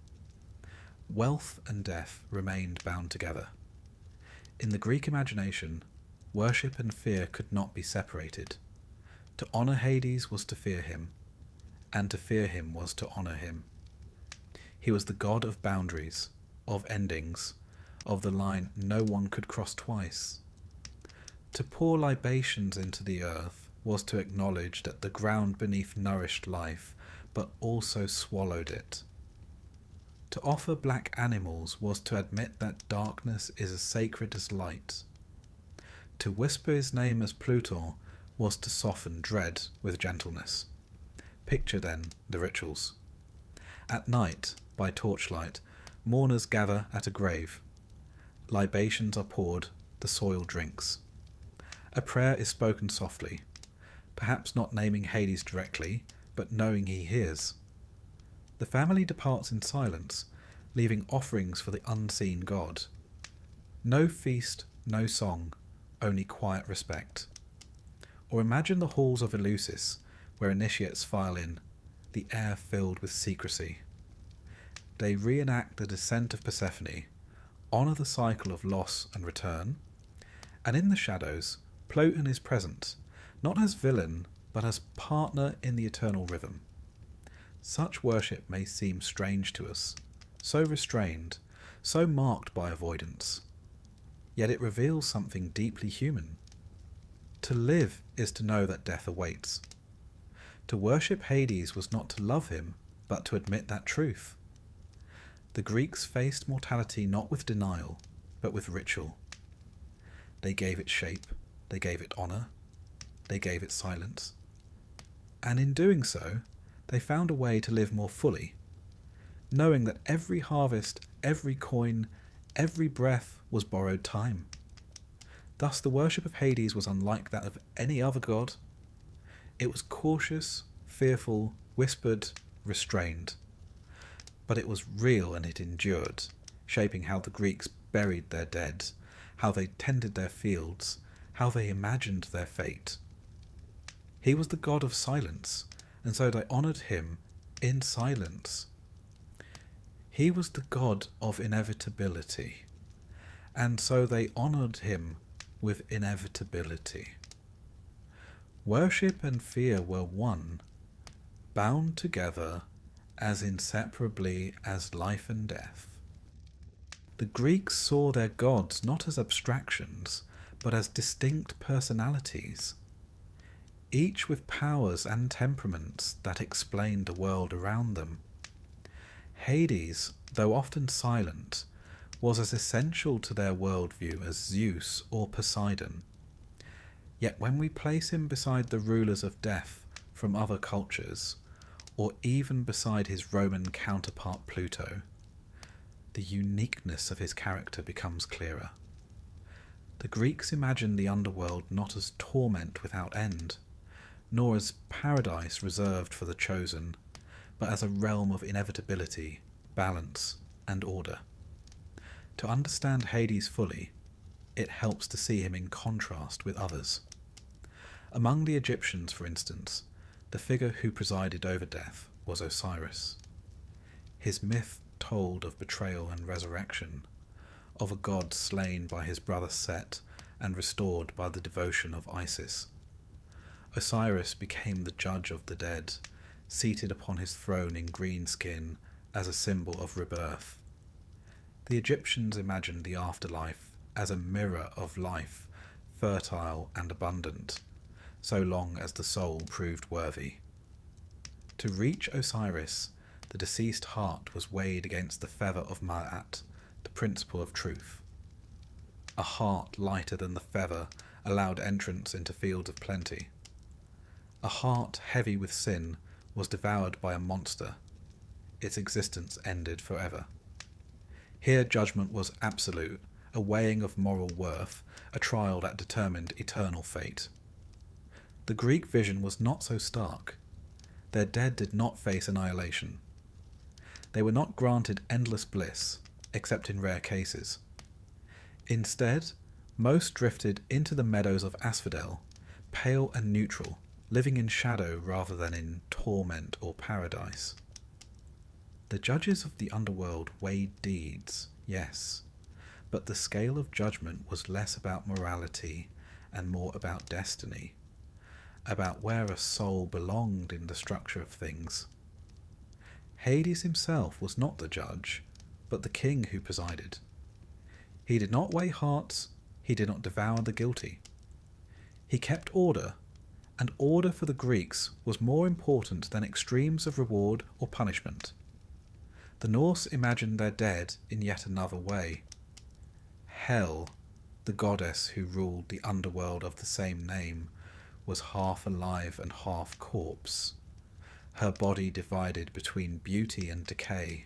wealth and death remained bound together. In the Greek imagination, worship and fear could not be separated. To honour Hades was to fear him, and to fear him was to honour him. He was the god of boundaries, of endings, of the line no one could cross twice. To pour libations into the earth was to acknowledge that the ground beneath nourished life, but also swallowed it. To offer black animals was to admit that darkness is as sacred as light. To whisper his name as Pluto was to soften dread with gentleness. Picture then the rituals. At night, by torchlight, mourners gather at a grave. Libations are poured, the soil drinks. A prayer is spoken softly, perhaps not naming Hades directly, but knowing he hears. The family departs in silence, leaving offerings for the unseen god. No feast, no song, only quiet respect. Or imagine the halls of Eleusis, where initiates file in, the air filled with secrecy. They reenact the descent of Persephone, honour the cycle of loss and return, and in the shadows, Plotin is present, not as villain, but as partner in the eternal rhythm. Such worship may seem strange to us, so restrained, so marked by avoidance. Yet it reveals something deeply human. To live is to know that death awaits. To worship Hades was not to love him, but to admit that truth. The Greeks faced mortality not with denial, but with ritual. They gave it shape, they gave it honour, they gave it silence. And in doing so, they found a way to live more fully, knowing that every harvest, every coin, every breath was borrowed time. Thus the worship of Hades was unlike that of any other god. It was cautious, fearful, whispered, restrained. But it was real and it endured, shaping how the Greeks buried their dead, how they tended their fields, how they imagined their fate. He was the god of silence, and so they honoured him in silence. He was the god of inevitability, and so they honoured him with inevitability. Worship and fear were one, bound together as inseparably as life and death. The Greeks saw their gods not as abstractions, but as distinct personalities, each with powers and temperaments that explained the world around them. Hades, though often silent, was as essential to their worldview as Zeus or Poseidon. Yet when we place him beside the rulers of death from other cultures, or even beside his Roman counterpart Pluto, the uniqueness of his character becomes clearer. The Greeks imagined the underworld not as torment without end, nor as paradise reserved for the chosen, but as a realm of inevitability, balance, and order. To understand Hades fully, it helps to see him in contrast with others. Among the Egyptians, for instance, the figure who presided over death was Osiris. His myth told of betrayal and resurrection, of a god slain by his brother Set and restored by the devotion of Isis. Osiris became the judge of the dead, seated upon his throne in green skin as a symbol of rebirth. The Egyptians imagined the afterlife as a mirror of life, fertile and abundant, so long as the soul proved worthy. To reach Osiris, the deceased heart was weighed against the feather of Ma'at, the principle of truth. A heart lighter than the feather allowed entrance into fields of plenty. A heart heavy with sin was devoured by a monster. Its existence ended forever. Here judgment was absolute, a weighing of moral worth, a trial that determined eternal fate. The Greek vision was not so stark. Their dead did not face annihilation. They were not granted endless bliss, except in rare cases. Instead, most drifted into the meadows of asphodel, pale and neutral, living in shadow rather than in torment or paradise. The judges of the underworld weighed deeds, yes, but the scale of judgment was less about morality and more about destiny, about where a soul belonged in the structure of things. Hades himself was not the judge, but the king who presided. He did not weigh hearts, he did not devour the guilty. He kept order, and order for the Greeks was more important than extremes of reward or punishment. The Norse imagined their dead in yet another way. Hel, the goddess who ruled the underworld of the same name, was half alive and half corpse, her body divided between beauty and decay.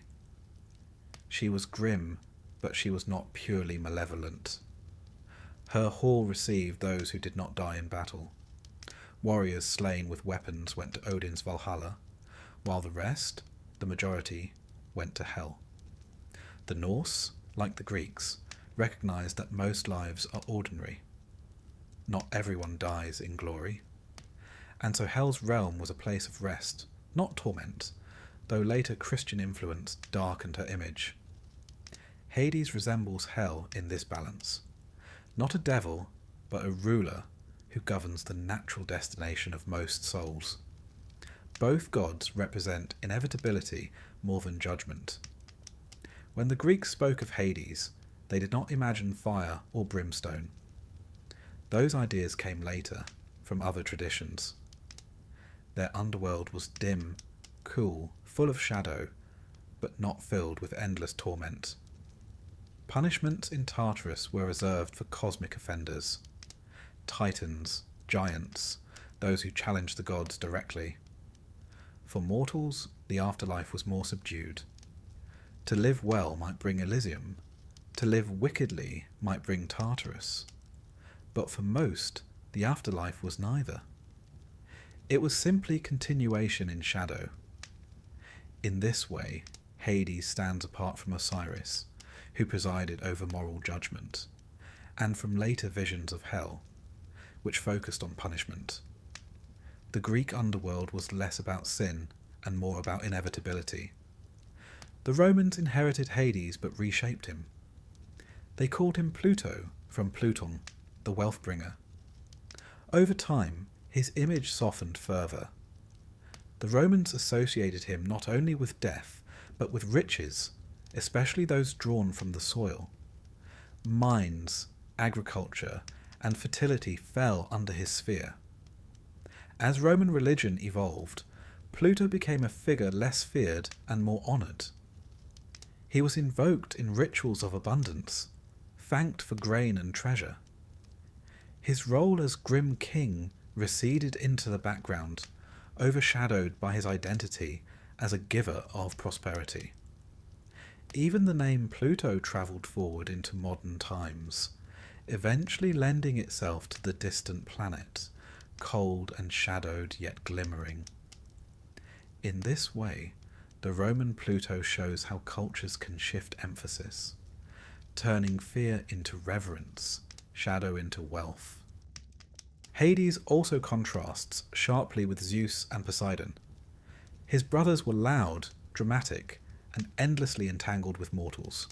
She was grim, but she was not purely malevolent. Her hall received those who did not die in battle. Warriors slain with weapons went to Odin's Valhalla, while the rest, the majority, went to hell. The Norse, like the Greeks, recognized that most lives are ordinary. Not everyone dies in glory. And so Hell's realm was a place of rest, not torment, though later Christian influence darkened her image. Hades resembles Hell in this balance. Not a devil, but a ruler who governs the natural destination of most souls. Both gods represent inevitability more than judgment. When the Greeks spoke of Hades, they did not imagine fire or brimstone. Those ideas came later, from other traditions. Their underworld was dim, cool, full of shadow, but not filled with endless torment. Punishments in Tartarus were reserved for cosmic offenders. Titans, giants, those who challenged the gods directly. For mortals, the afterlife was more subdued. To live well might bring Elysium. To live wickedly might bring Tartarus. But for most, the afterlife was neither. It was simply continuation in shadow. In this way, Hades stands apart from Osiris, who presided over moral judgment, and from later visions of hell, which focused on punishment. The Greek underworld was less about sin and more about inevitability. The Romans inherited Hades but reshaped him. They called him Pluto, from Pluton, the wealth bringer. Over time, his image softened further. The Romans associated him not only with death, but with riches, especially those drawn from the soil. Mines, agriculture, and fertility fell under his sphere. As Roman religion evolved, Pluto became a figure less feared and more honoured. He was invoked in rituals of abundance, thanked for grain and treasure. His role as grim king receded into the background, overshadowed by his identity as a giver of prosperity. Even the name Pluto travelled forward into modern times, eventually lending itself to the distant planet, cold and shadowed yet glimmering. In this way, the Roman Pluto shows how cultures can shift emphasis, turning fear into reverence, shadow into wealth. Hades also contrasts sharply with Zeus and Poseidon. His brothers were loud, dramatic, and endlessly entangled with mortals.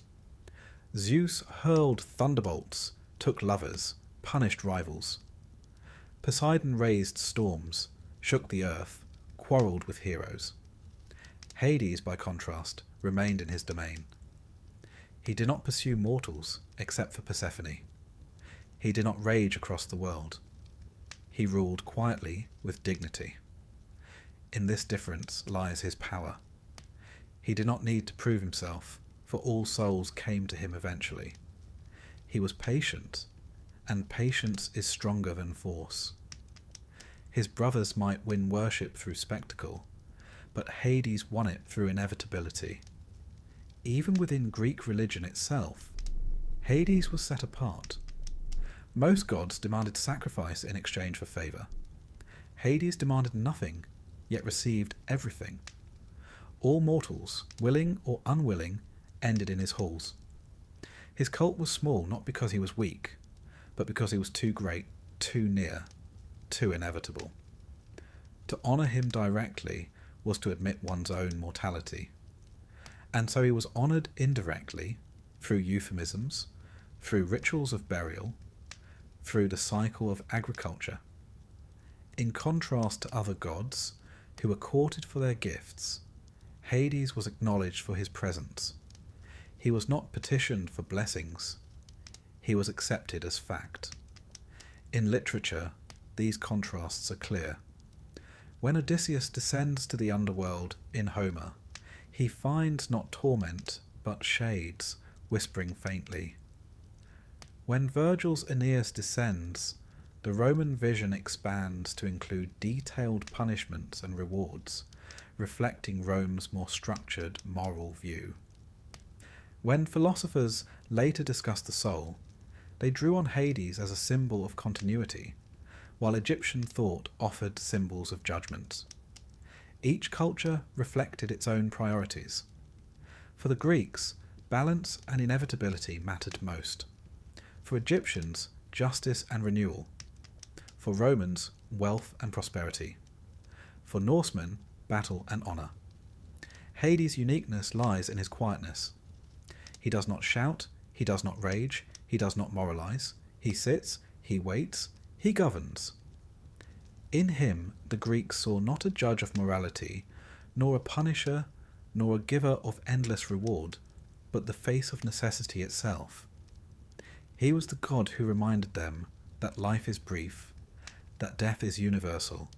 Zeus hurled thunderbolts, took lovers, punished rivals. Poseidon raised storms, shook the earth, quarrelled with heroes. Hades, by contrast, remained in his domain. He did not pursue mortals, except for Persephone. He did not rage across the world. He ruled quietly with dignity. In this difference lies his power. He did not need to prove himself, for all souls came to him eventually. He was patient, and patience is stronger than force. His brothers might win worship through spectacle, but Hades won it through inevitability. Even within Greek religion itself, Hades was set apart. Most gods demanded sacrifice in exchange for favour. Hades demanded nothing, yet received everything. All mortals, willing or unwilling, ended in his halls. His cult was small not because he was weak, but because he was too great, too near, too inevitable. To honour him directly was to admit one's own mortality. and so he was honoured indirectly through euphemisms, through rituals of burial, through the cycle of agriculture. In contrast to other gods, who were courted for their gifts, Hades was acknowledged for his presence. He was not petitioned for blessings. He was accepted as fact. In literature, these contrasts are clear. When Odysseus descends to the underworld in Homer, he finds not torment, but shades, whispering faintly. When Virgil's Aeneas descends, the Roman vision expands to include detailed punishments and rewards, reflecting Rome's more structured moral view. When philosophers later discussed the soul, they drew on Hades as a symbol of continuity, while Egyptian thought offered symbols of judgment. Each culture reflected its own priorities. For the Greeks, balance and inevitability mattered most. For Egyptians, justice and renewal. For Romans, wealth and prosperity. For Norsemen, battle and honour. Hades' uniqueness lies in his quietness. He does not shout, he does not rage, he does not moralise. He sits, he waits, he governs. In him the Greeks saw not a judge of morality, nor a punisher, nor a giver of endless reward, but the face of necessity itself. He was the god who reminded them that life is brief, that death is universal,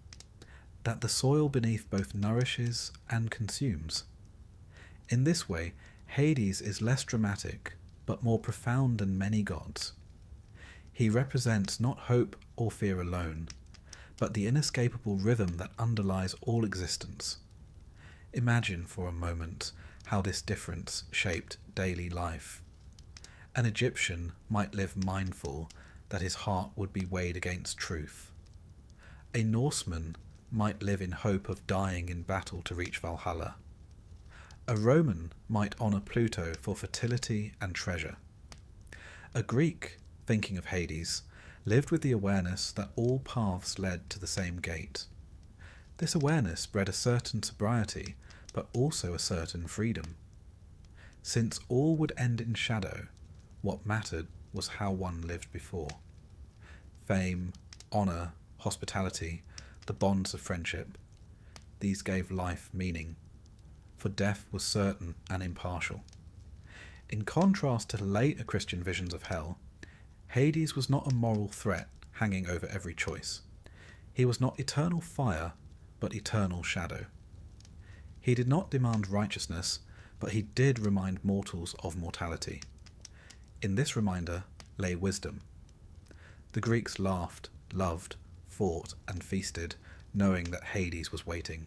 that the soil beneath both nourishes and consumes. In this way, Hades is less dramatic, but more profound than many gods. He represents not hope or fear alone, but the inescapable rhythm that underlies all existence. Imagine for a moment how this difference shaped daily life. An Egyptian might live mindful that his heart would be weighed against truth. A Norseman might live in hope of dying in battle to reach Valhalla. A Roman might honour Pluto for fertility and treasure. A Greek, thinking of Hades, lived with the awareness that all paths led to the same gate. This awareness bred a certain sobriety, but also a certain freedom. Since all would end in shadow, what mattered was how one lived before. Fame, honour, hospitality, the bonds of friendship, these gave life meaning, for death was certain and impartial. In contrast to the later Christian visions of hell, Hades was not a moral threat hanging over every choice. He was not eternal fire, but eternal shadow. He did not demand righteousness, but he did remind mortals of mortality. In this reminder lay wisdom. The Greeks laughed, loved, fought, and feasted, knowing that Hades was waiting.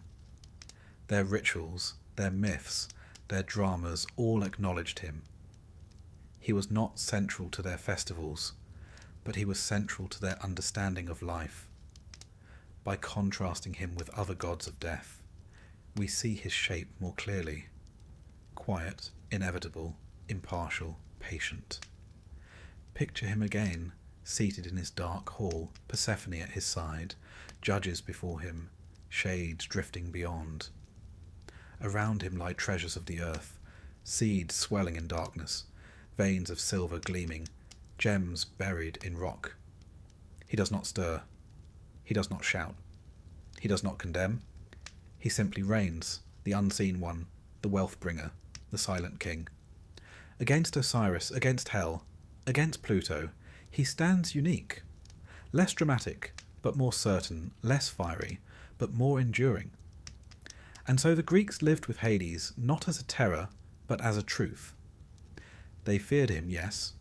Their rituals, their myths, their dramas all acknowledged him. He was not central to their festivals, but he was central to their understanding of life. By contrasting him with other gods of death, we see his shape more clearly. Quiet, inevitable, impartial, patient. Picture him again, seated in his dark hall, Persephone at his side, judges before him, shades drifting beyond. Around him lie treasures of the earth, seeds swelling in darkness, veins of silver gleaming, gems buried in rock. He does not stir. He does not shout. He does not condemn. He simply reigns, the unseen one, the wealth bringer, the silent king. Against Osiris, against hell, against Pluto, he stands unique. Less dramatic, but more certain, less fiery, but more enduring. And so the Greeks lived with Hades not as a terror, but as a truth. They feared him, yes,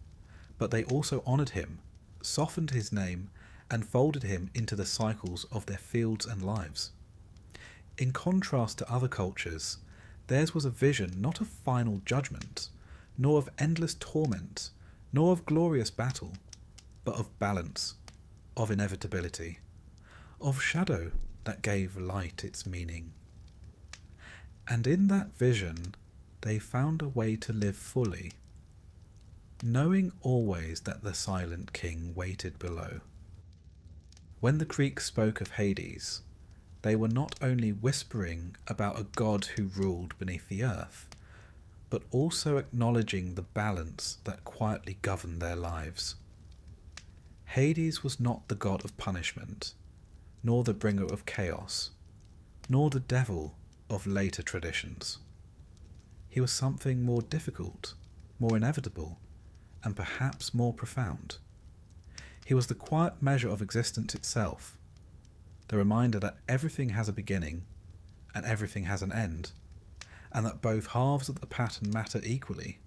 but they also honoured him, softened his name, and folded him into the cycles of their fields and lives. In contrast to other cultures, theirs was a vision not of final judgment, nor of endless torment, nor of glorious battle, but of balance, of inevitability, of shadow that gave light its meaning. And in that vision, they found a way to live fully, knowing always that the silent king waited below. When the Greeks spoke of Hades, they were not only whispering about a god who ruled beneath the earth, but also acknowledging the balance that quietly governed their lives. Hades was not the god of punishment, nor the bringer of chaos, nor the devil of later traditions. He was something more difficult, more inevitable, and perhaps more profound. He was the quiet measure of existence itself, the reminder that everything has a beginning and everything has an end, and that both halves of the pattern matter equally.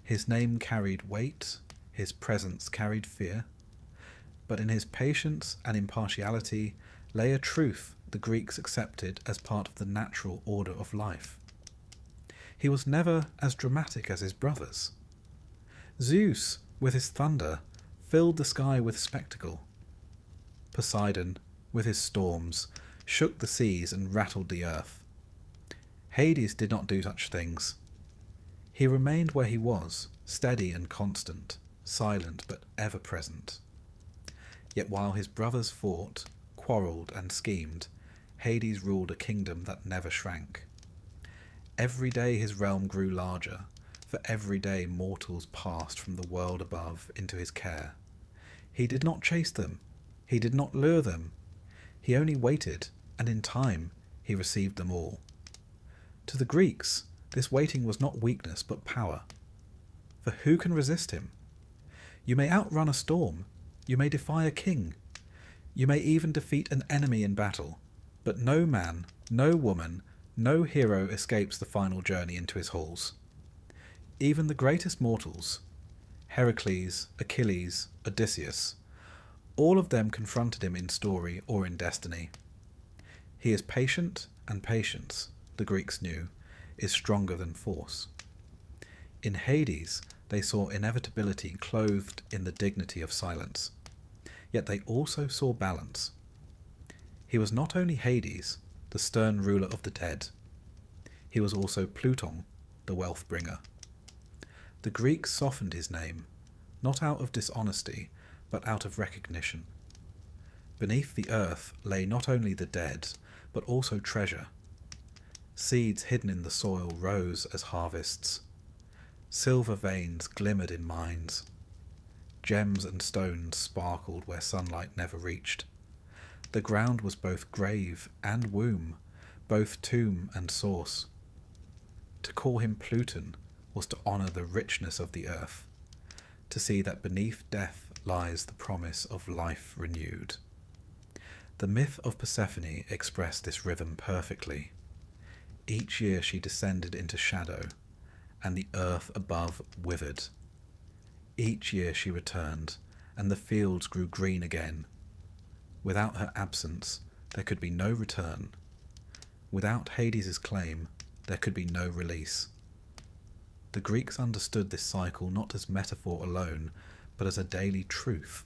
His name carried weight, his presence carried fear, but in his patience and impartiality lay a truth the Greeks accepted as part of the natural order of life. He was never as dramatic as his brothers. Zeus, with his thunder, filled the sky with spectacle. Poseidon, with his storms, shook the seas and rattled the earth. Hades did not do such things. He remained where he was, steady and constant, silent but ever present. Yet while his brothers fought, quarrelled and schemed, Hades ruled a kingdom that never shrank. Every day his realm grew larger, for every day mortals passed from the world above into his care. He did not chase them, he did not lure them, he only waited, and in time he received them all. To the Greeks, this waiting was not weakness but power. For who can resist him? You may outrun a storm, you may defy a king, you may even defeat an enemy in battle, but no man, no woman, no hero escapes the final journey into his halls. Even the greatest mortals, Heracles, Achilles, Odysseus, all of them confronted him in story or in destiny. He is patient, and patience, the Greeks knew, is stronger than force. In Hades, they saw inevitability clothed in the dignity of silence, yet they also saw balance. He was not only Hades, the stern ruler of the dead, he was also Pluton, the wealth bringer. The Greeks softened his name, not out of dishonesty, but out of recognition. Beneath the earth lay not only the dead, but also treasure. Seeds hidden in the soil rose as harvests. Silver veins glimmered in mines. Gems and stones sparkled where sunlight never reached. The ground was both grave and womb, both tomb and source. To call him Pluton was to honour the richness of the earth, to see that beneath death lies the promise of life renewed. The myth of Persephone expressed this rhythm perfectly. Each year she descended into shadow, and the earth above withered. Each year she returned, and the fields grew green again. Without her absence, there could be no return. Without Hades' claim, there could be no release. The Greeks understood this cycle not as metaphor alone, but as a daily truth.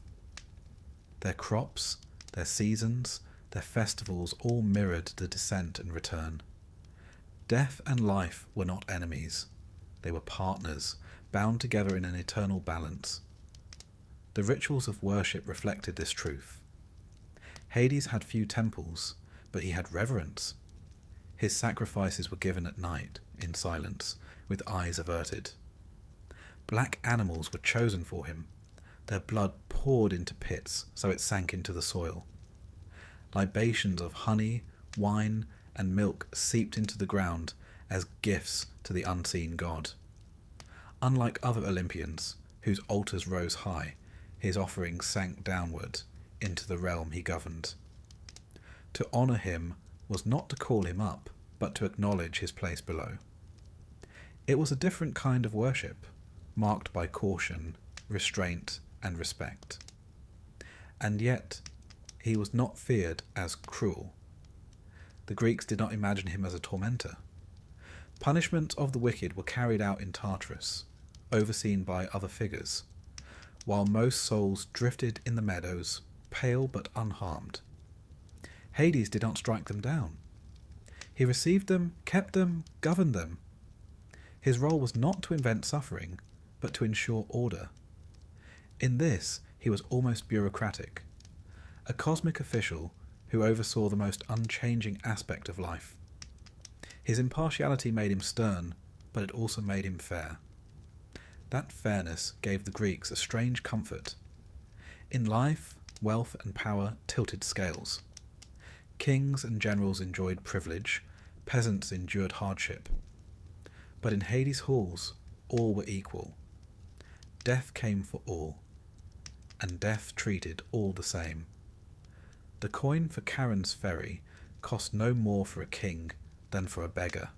Their crops, their seasons, their festivals all mirrored the descent and return. Death and life were not enemies. They were partners, bound together in an eternal balance. The rituals of worship reflected this truth. Hades had few temples, but he had reverence. His sacrifices were given at night, in silence, with eyes averted. Black animals were chosen for him. Their blood poured into pits, so it sank into the soil. Libations of honey, wine, and milk seeped into the ground as gifts to the unseen god. Unlike other Olympians, whose altars rose high, his offerings sank downward into the realm he governed. To honour him was not to call him up, but to acknowledge his place below. It was a different kind of worship, marked by caution, restraint, and respect. And yet, he was not feared as cruel. The Greeks did not imagine him as a tormentor. Punishments of the wicked were carried out in Tartarus, overseen by other figures, while most souls drifted in the meadows, pale but unharmed. Hades did not strike them down. He received them, kept them, governed them. His role was not to invent suffering, but to ensure order. In this, he was almost bureaucratic, a cosmic official who oversaw the most unchanging aspect of life. His impartiality made him stern, but it also made him fair. That fairness gave the Greeks a strange comfort. In life, wealth and power tilted scales. Kings and generals enjoyed privilege, peasants endured hardship. But in Hades' halls, all were equal. Death came for all, and death treated all the same. The coin for Charon's ferry cost no more for a king than for a beggar.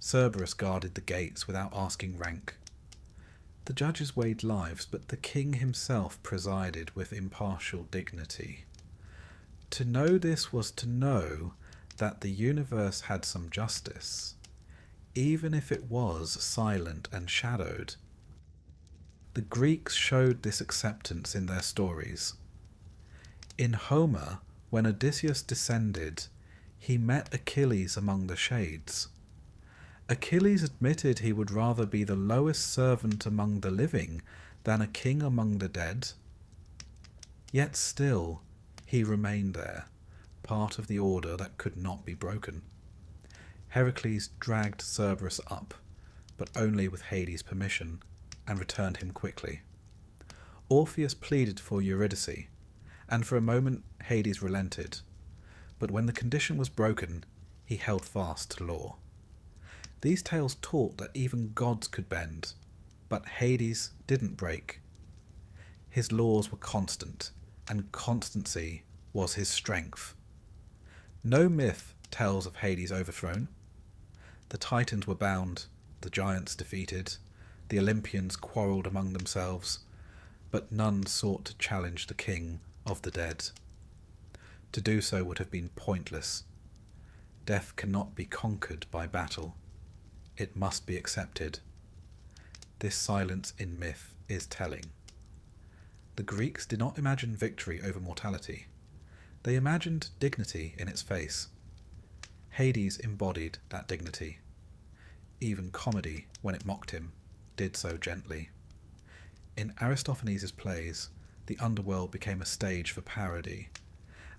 Cerberus guarded the gates without asking rank. The judges weighed lives, but the king himself presided with impartial dignity. To know this was to know that the universe had some justice, even if it was silent and shadowed. The Greeks showed this acceptance in their stories. In Homer, when Odysseus descended, he met Achilles among the shades. Achilles admitted he would rather be the lowest servant among the living than a king among the dead. Yet still, he remained there, part of the order that could not be broken. Heracles dragged Cerberus up, but only with Hades' permission, and returned him quickly. Orpheus pleaded for Eurydice, and for a moment Hades relented, but when the condition was broken, he held fast to law. These tales taught that even gods could bend, but Hades didn't break. His laws were constant, and constancy was his strength. No myth tells of Hades overthrown. The Titans were bound, the giants defeated, the Olympians quarrelled among themselves, but none sought to challenge the king of the dead. To do so would have been pointless. Death cannot be conquered by battle. It must be accepted. This silence in myth is telling. The Greeks did not imagine victory over mortality. They imagined dignity in its face. Hades embodied that dignity. Even comedy, when it mocked him, did so gently. In Aristophanes' plays, the underworld became a stage for parody,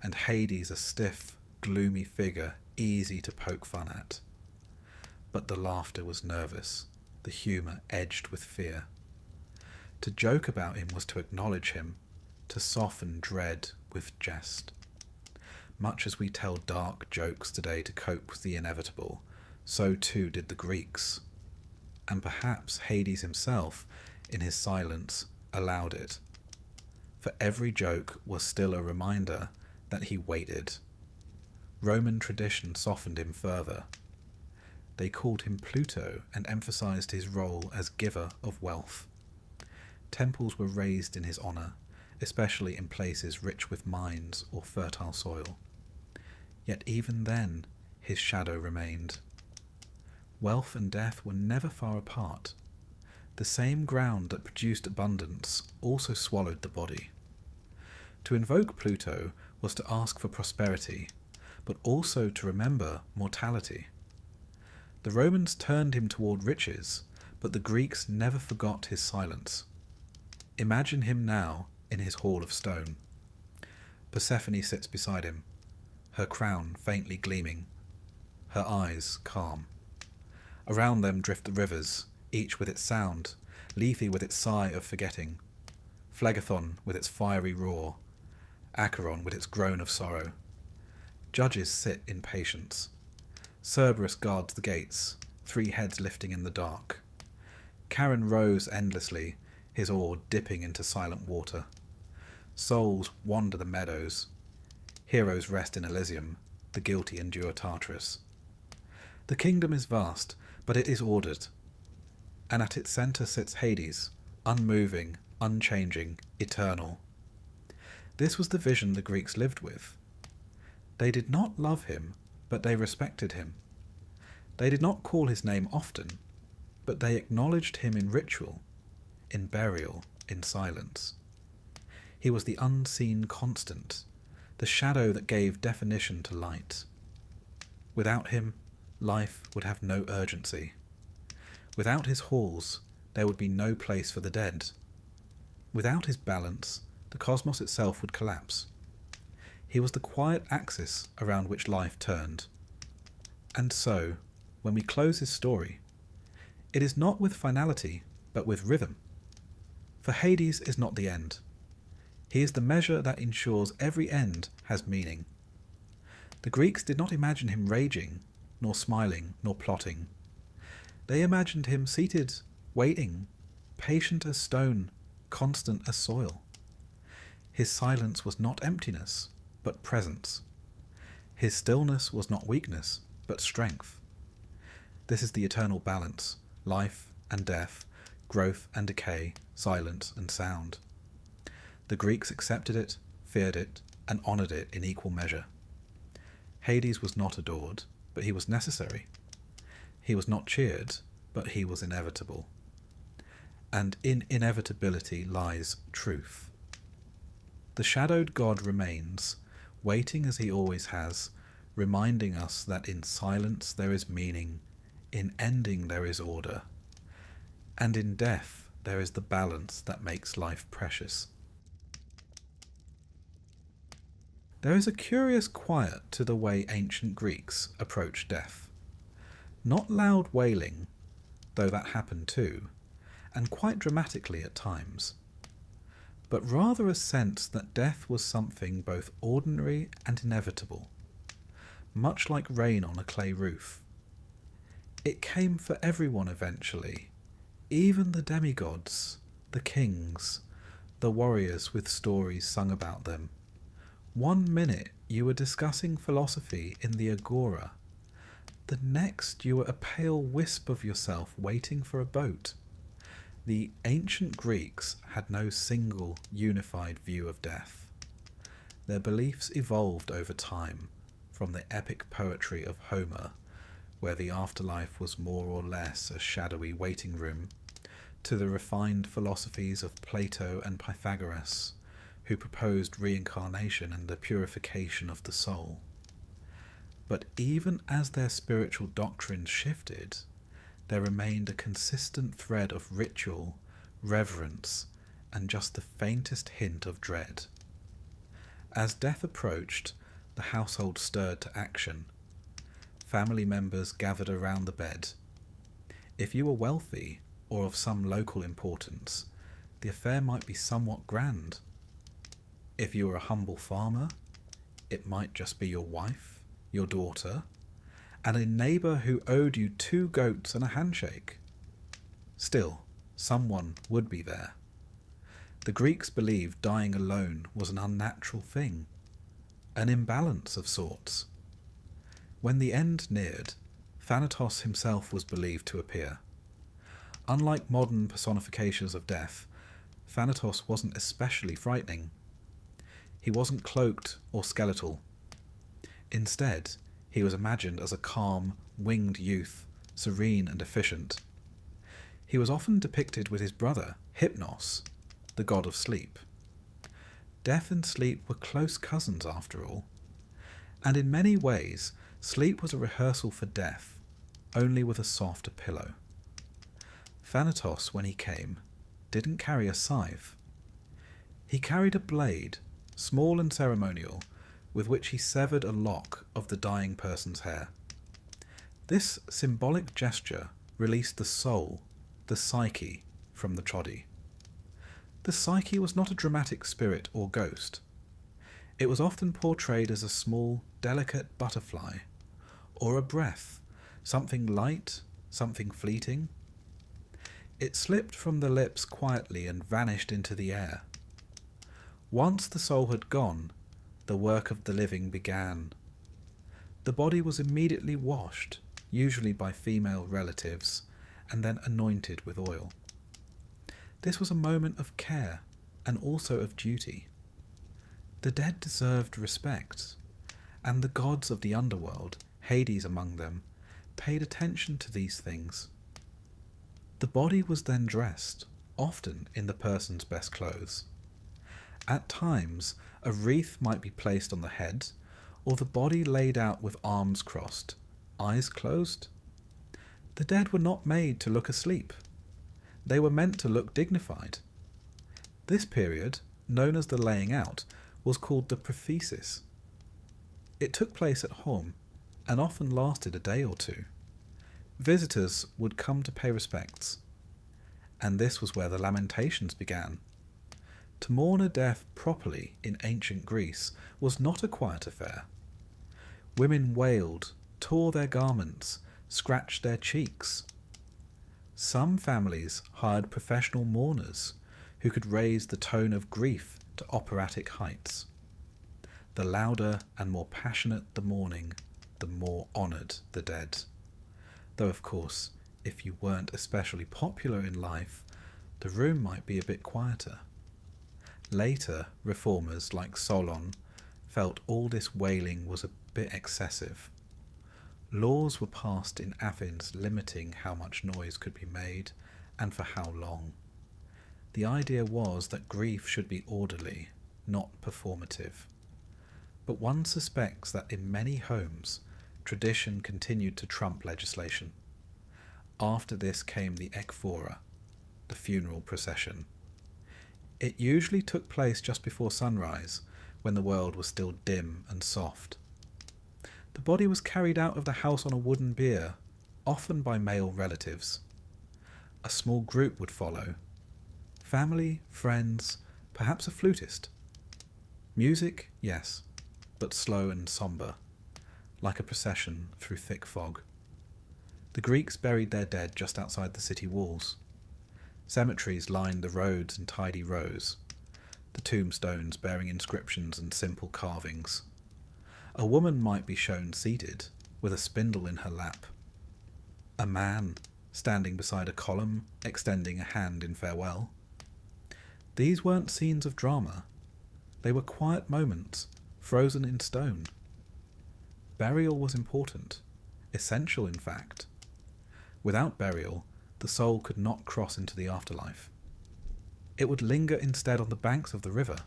and Hades a stiff, gloomy figure easy to poke fun at. But the laughter was nervous, the humour edged with fear. To joke about him was to acknowledge him, to soften dread with jest. Much as we tell dark jokes today to cope with the inevitable, so too did the Greeks. And perhaps Hades himself, in his silence, allowed it. For every joke was still a reminder that he waited. Roman tradition softened him further. They called him Pluto and emphasized his role as giver of wealth. Temples were raised in his honor, especially in places rich with mines or fertile soil. Yet even then, his shadow remained. Wealth and death were never far apart. The same ground that produced abundance also swallowed the body. To invoke Pluto was to ask for prosperity, but also to remember mortality. The Romans turned him toward riches, but the Greeks never forgot his silence. Imagine him now in his hall of stone. Persephone sits beside him, her crown faintly gleaming, her eyes calm. Around them drift the rivers, each with its sound, Lethe with its sigh of forgetting, Phlegethon with its fiery roar, Acheron with its groan of sorrow. Judges sit in patience. Cerberus guards the gates, 3 heads lifting in the dark. Charon rows endlessly, his oar dipping into silent water. Souls wander the meadows. Heroes rest in Elysium, the guilty endure Tartarus. The kingdom is vast, but it is ordered, and at its centre sits Hades, unmoving, unchanging, eternal. This was the vision the Greeks lived with. They did not love him, but they respected him. They did not call his name often, but they acknowledged him in ritual, in burial, in silence. He was the unseen constant, the shadow that gave definition to light. Without him, life would have no urgency. Without his halls, there would be no place for the dead. Without his balance, the cosmos itself would collapse. He was the quiet axis around which life turned. And so, when we close his story, It is not with finality, but with rhythm. For Hades is not the end. He is the measure that ensures every end has meaning. The Greeks did not imagine him raging, nor smiling, nor plotting. They imagined him seated, waiting, patient as stone, constant as soil. His silence was not emptiness, but presence. His stillness was not weakness, but strength. This is the eternal balance, life and death, growth and decay, silence and sound. The Greeks accepted it, feared it, and honoured it in equal measure. Hades was not adored, but he was necessary. He was not cheered, but he was inevitable. And in inevitability lies truth. The shadowed god remains, waiting as he always has, reminding us that in silence there is meaning, in ending there is order, and in death there is the balance that makes life precious. There is a curious quiet to the way ancient Greeks approached death. Not loud wailing, though that happened too, and quite dramatically at times, but rather a sense that death was something both ordinary and inevitable, much like rain on a clay roof. It came for everyone eventually, even the demigods, the kings, the warriors with stories sung about them. 1 minute you were discussing philosophy in the agora, the next you were a pale wisp of yourself waiting for a boat. The ancient Greeks had no single unified view of death. Their beliefs evolved over time, from the epic poetry of Homer, where the afterlife was more or less a shadowy waiting room, to the refined philosophies of Plato and Pythagoras, who proposed reincarnation and the purification of the soul. But even as their spiritual doctrines shifted, there remained a consistent thread of ritual, reverence, and just the faintest hint of dread. As death approached, the household stirred to action. Family members gathered around the bed. If you were wealthy or of some local importance, the affair might be somewhat grand. If you were a humble farmer, it might just be your wife, your daughter, and a neighbour who owed you 2 goats and a handshake. Still, someone would be there. The Greeks believed dying alone was an unnatural thing, an imbalance of sorts. When the end neared, Thanatos himself was believed to appear. Unlike modern personifications of death, Thanatos wasn't especially frightening. He wasn't cloaked or skeletal. Instead, he was imagined as a calm, winged youth, serene and efficient. He was often depicted with his brother, Hypnos, the god of sleep. Death and sleep were close cousins after all, and in many ways, sleep was a rehearsal for death, only with a softer pillow. Thanatos, when he came, didn't carry a scythe. He carried a blade, small and ceremonial, with which he severed a lock of the dying person's hair. This symbolic gesture released the soul, the psyche, from the troddy. The psyche was not a dramatic spirit or ghost. It was often portrayed as a small, delicate butterfly, or a breath, something light, something fleeting. It slipped from the lips quietly and vanished into the air. Once the soul had gone, the work of the living began. The body was immediately washed, usually by female relatives, and then anointed with oil. This was a moment of care, and also of duty. The dead deserved respect, and the gods of the underworld, Hades among them, paid attention to these things. The body was then dressed, often in the person's best clothes. At times, a wreath might be placed on the head, or the body laid out with arms crossed, eyes closed. The dead were not made to look asleep. They were meant to look dignified. This period, known as the laying out, was called the. It took place at home, and often lasted a day or two. Visitors would come to pay respects, and this was where the lamentations began. To mourn a death properly in ancient Greece was not a quiet affair. Women wailed, tore their garments, scratched their cheeks. Some families hired professional mourners who could raise the tone of grief to operatic heights. The louder and more passionate the mourning, the more honoured the dead. Though, of course, if you weren't especially popular in life, the room might be a bit quieter. Later, reformers like Solon felt all this wailing was a bit excessive. Laws were passed in Athens limiting how much noise could be made and for how long. The idea was that grief should be orderly, not performative. But one suspects that in many homes, tradition continued to trump legislation. After this came the ekphora, the funeral procession. It usually took place just before sunrise, when the world was still dim and soft. The body was carried out of the house on a wooden bier, often by male relatives. A small group would follow. Family, friends, perhaps a flutist. Music, yes, but slow and sombre, like a procession through thick fog. The Greeks buried their dead just outside the city walls. Cemeteries lined the roads in tidy rows, the tombstones bearing inscriptions and simple carvings. A woman might be shown seated, with a spindle in her lap. A man, standing beside a column, extending a hand in farewell. These weren't scenes of drama. They were quiet moments, frozen in stone. Burial was important, essential in fact. Without burial, the soul could not cross into the afterlife. It would linger instead on the banks of the river,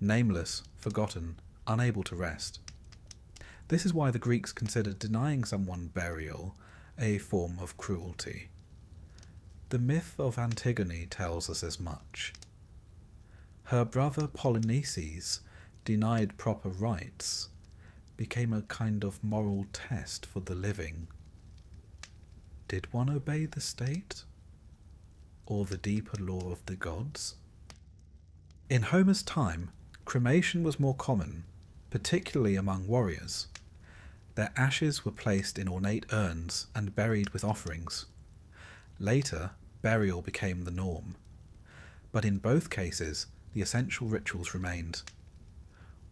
nameless, forgotten, unable to rest. This is why the Greeks considered denying someone burial a form of cruelty. The myth of Antigone tells us as much. Her brother Polynices, denied proper rites, became a kind of moral test for the living. Did one obey the state, or the deeper law of the gods? In Homer's time, cremation was more common, particularly among warriors. Their ashes were placed in ornate urns and buried with offerings. Later, burial became the norm. But in both cases, the essential rituals remained.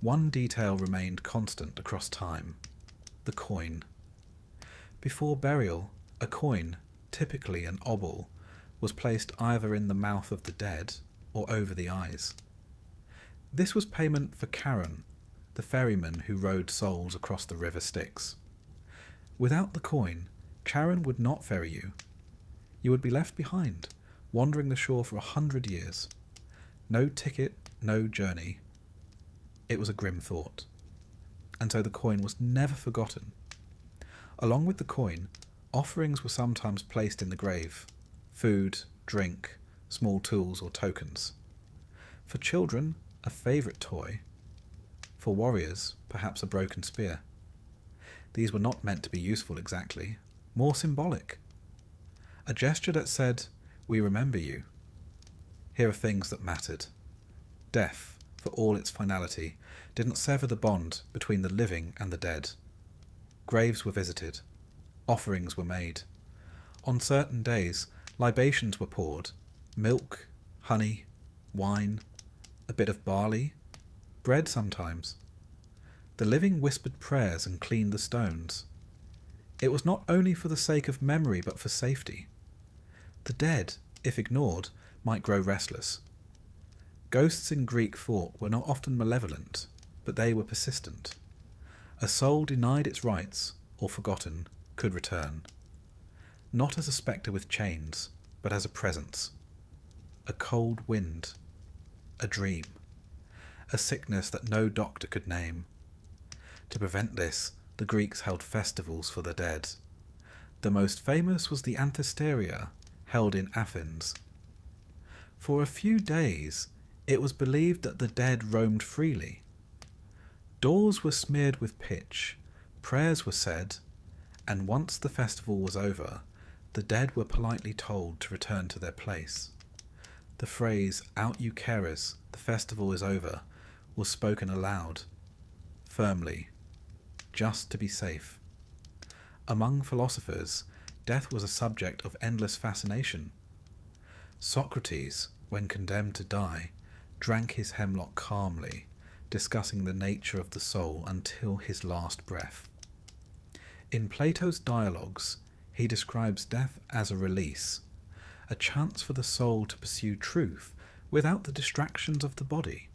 One detail remained constant across time: the coin. Before burial, a coin, typically an obol, was placed either in the mouth of the dead or over the eyes. This was payment for Charon, the ferryman who rowed souls across the river Styx. Without the coin, Charon would not ferry you. You would be left behind, wandering the shore for 100 years. No ticket, no journey. It was a grim thought. And so the coin was never forgotten. Along with the coin, offerings were sometimes placed in the grave: food, drink, small tools or tokens. For children, a favourite toy. For warriors, perhaps a broken spear. These were not meant to be useful exactly, more symbolic. A gesture that said, "We remember you." Here are things that mattered. Death, for all its finality, didn't sever the bond between the living and the dead. Graves were visited. Offerings were made. On certain days, libations were poured: milk, honey, wine, a bit of barley, bread sometimes. The living whispered prayers and cleaned the stones. It was not only for the sake of memory but for safety. The dead, if ignored, might grow restless. Ghosts in Greek thought were not often malevolent, but they were persistent. A soul denied its rights, or forgotten, could return. Not as a spectre with chains, but as a presence. A cold wind. A dream. A sickness that no doctor could name. To prevent this, the Greeks held festivals for the dead. The most famous was the Anthesteria, held in Athens. For a few days, it was believed that the dead roamed freely. Doors were smeared with pitch, prayers were said, and once the festival was over, the dead were politely told to return to their place. The phrase, "Out you carers, the festival is over," was spoken aloud, firmly, just to be safe. Among philosophers, death was a subject of endless fascination. Socrates, when condemned to die, drank his hemlock calmly, discussing the nature of the soul until his last breath. In Plato's dialogues, he describes death as a release, a chance for the soul to pursue truth without the distractions of the body.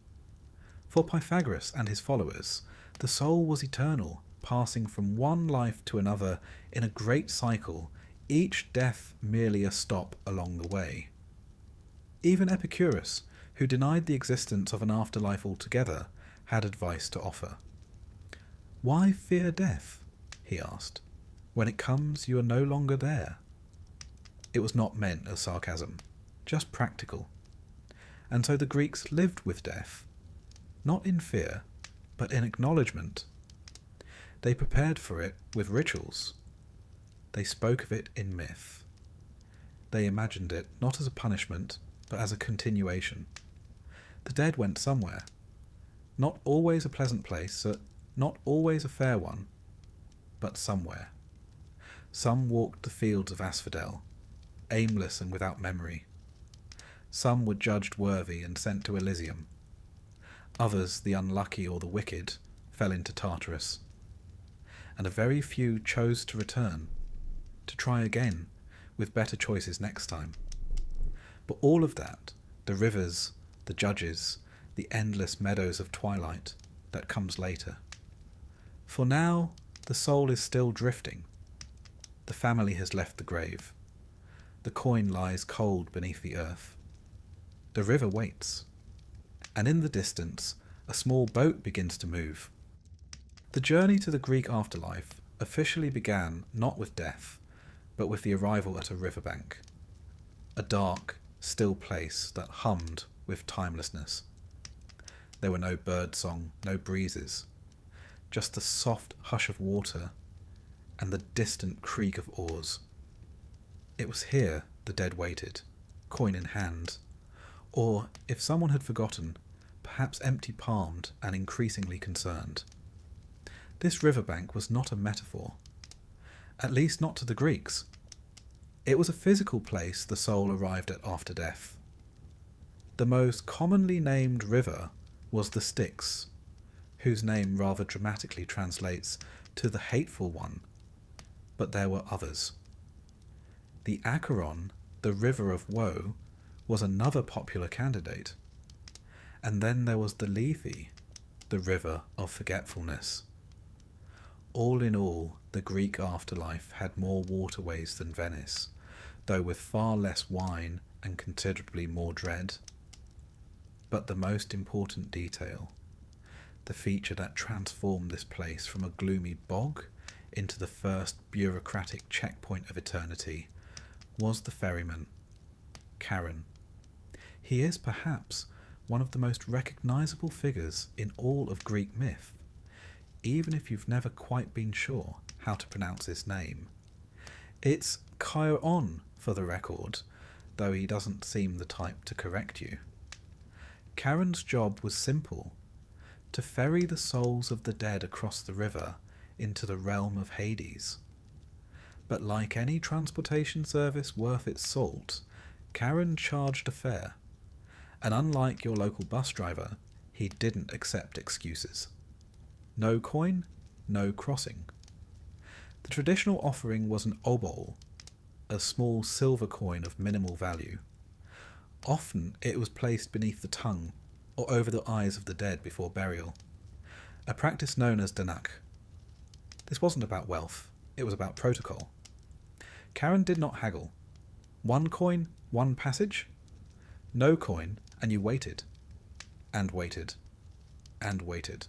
For Pythagoras and his followers, the soul was eternal, passing from one life to another in a great cycle, each death merely a stop along the way. Even Epicurus, who denied the existence of an afterlife altogether, had advice to offer. "Why fear death?" he asked. "When it comes, you are no longer there." It was not meant as sarcasm, just practical. And so the Greeks lived with death, not in fear, but in acknowledgement. They prepared for it with rituals. They spoke of it in myth. They imagined it not as a punishment, but as a continuation. The dead went somewhere. Not always a pleasant place, not always a fair one, but somewhere. Some walked the fields of asphodel, aimless and without memory. Some were judged worthy and sent to Elysium. Others, the unlucky or the wicked, fell into Tartarus. And a very few chose to return, to try again, with better choices next time. But all of that, the rivers, the judges, the endless meadows of twilight, that comes later. For now, the soul is still drifting. The family has left the grave. The coin lies cold beneath the earth. The river waits. And in the distance, a small boat begins to move. The journey to the Greek afterlife officially began not with death, but with the arrival at a riverbank. A dark, still place that hummed with timelessness. There were no birdsong, no breezes, just the soft hush of water and the distant creak of oars. It was here the dead waited, coin in hand, or, if someone had forgotten, perhaps empty-palmed and increasingly concerned. This riverbank was not a metaphor, at least not to the Greeks. It was a physical place the soul arrived at after death. The most commonly named river was the Styx, whose name rather dramatically translates to the hateful one, but there were others. The Acheron, the river of woe, was another popular candidate. And then there was the Lethe, the river of forgetfulness. All in all, the Greek afterlife had more waterways than Venice, though with far less wine and considerably more dread. But the most important detail, the feature that transformed this place from a gloomy bog into the first bureaucratic checkpoint of eternity, was the ferryman, Charon. He is perhaps one of the most recognizable figures in all of Greek myth, even if you've never quite been sure how to pronounce his name. It's Chiron for the record, though he doesn't seem the type to correct you. Charon's job was simple: to ferry the souls of the dead across the river into the realm of Hades. But like any transportation service worth its salt, Charon charged a fare, and unlike your local bus driver, he didn't accept excuses. No coin, no crossing. The traditional offering was an obol, a small silver coin of minimal value. Often it was placed beneath the tongue or over the eyes of the dead before burial, a practice known as danak. This wasn't about wealth, it was about protocol. Charon did not haggle. One coin, one passage? No coin, and you waited, and waited, and waited.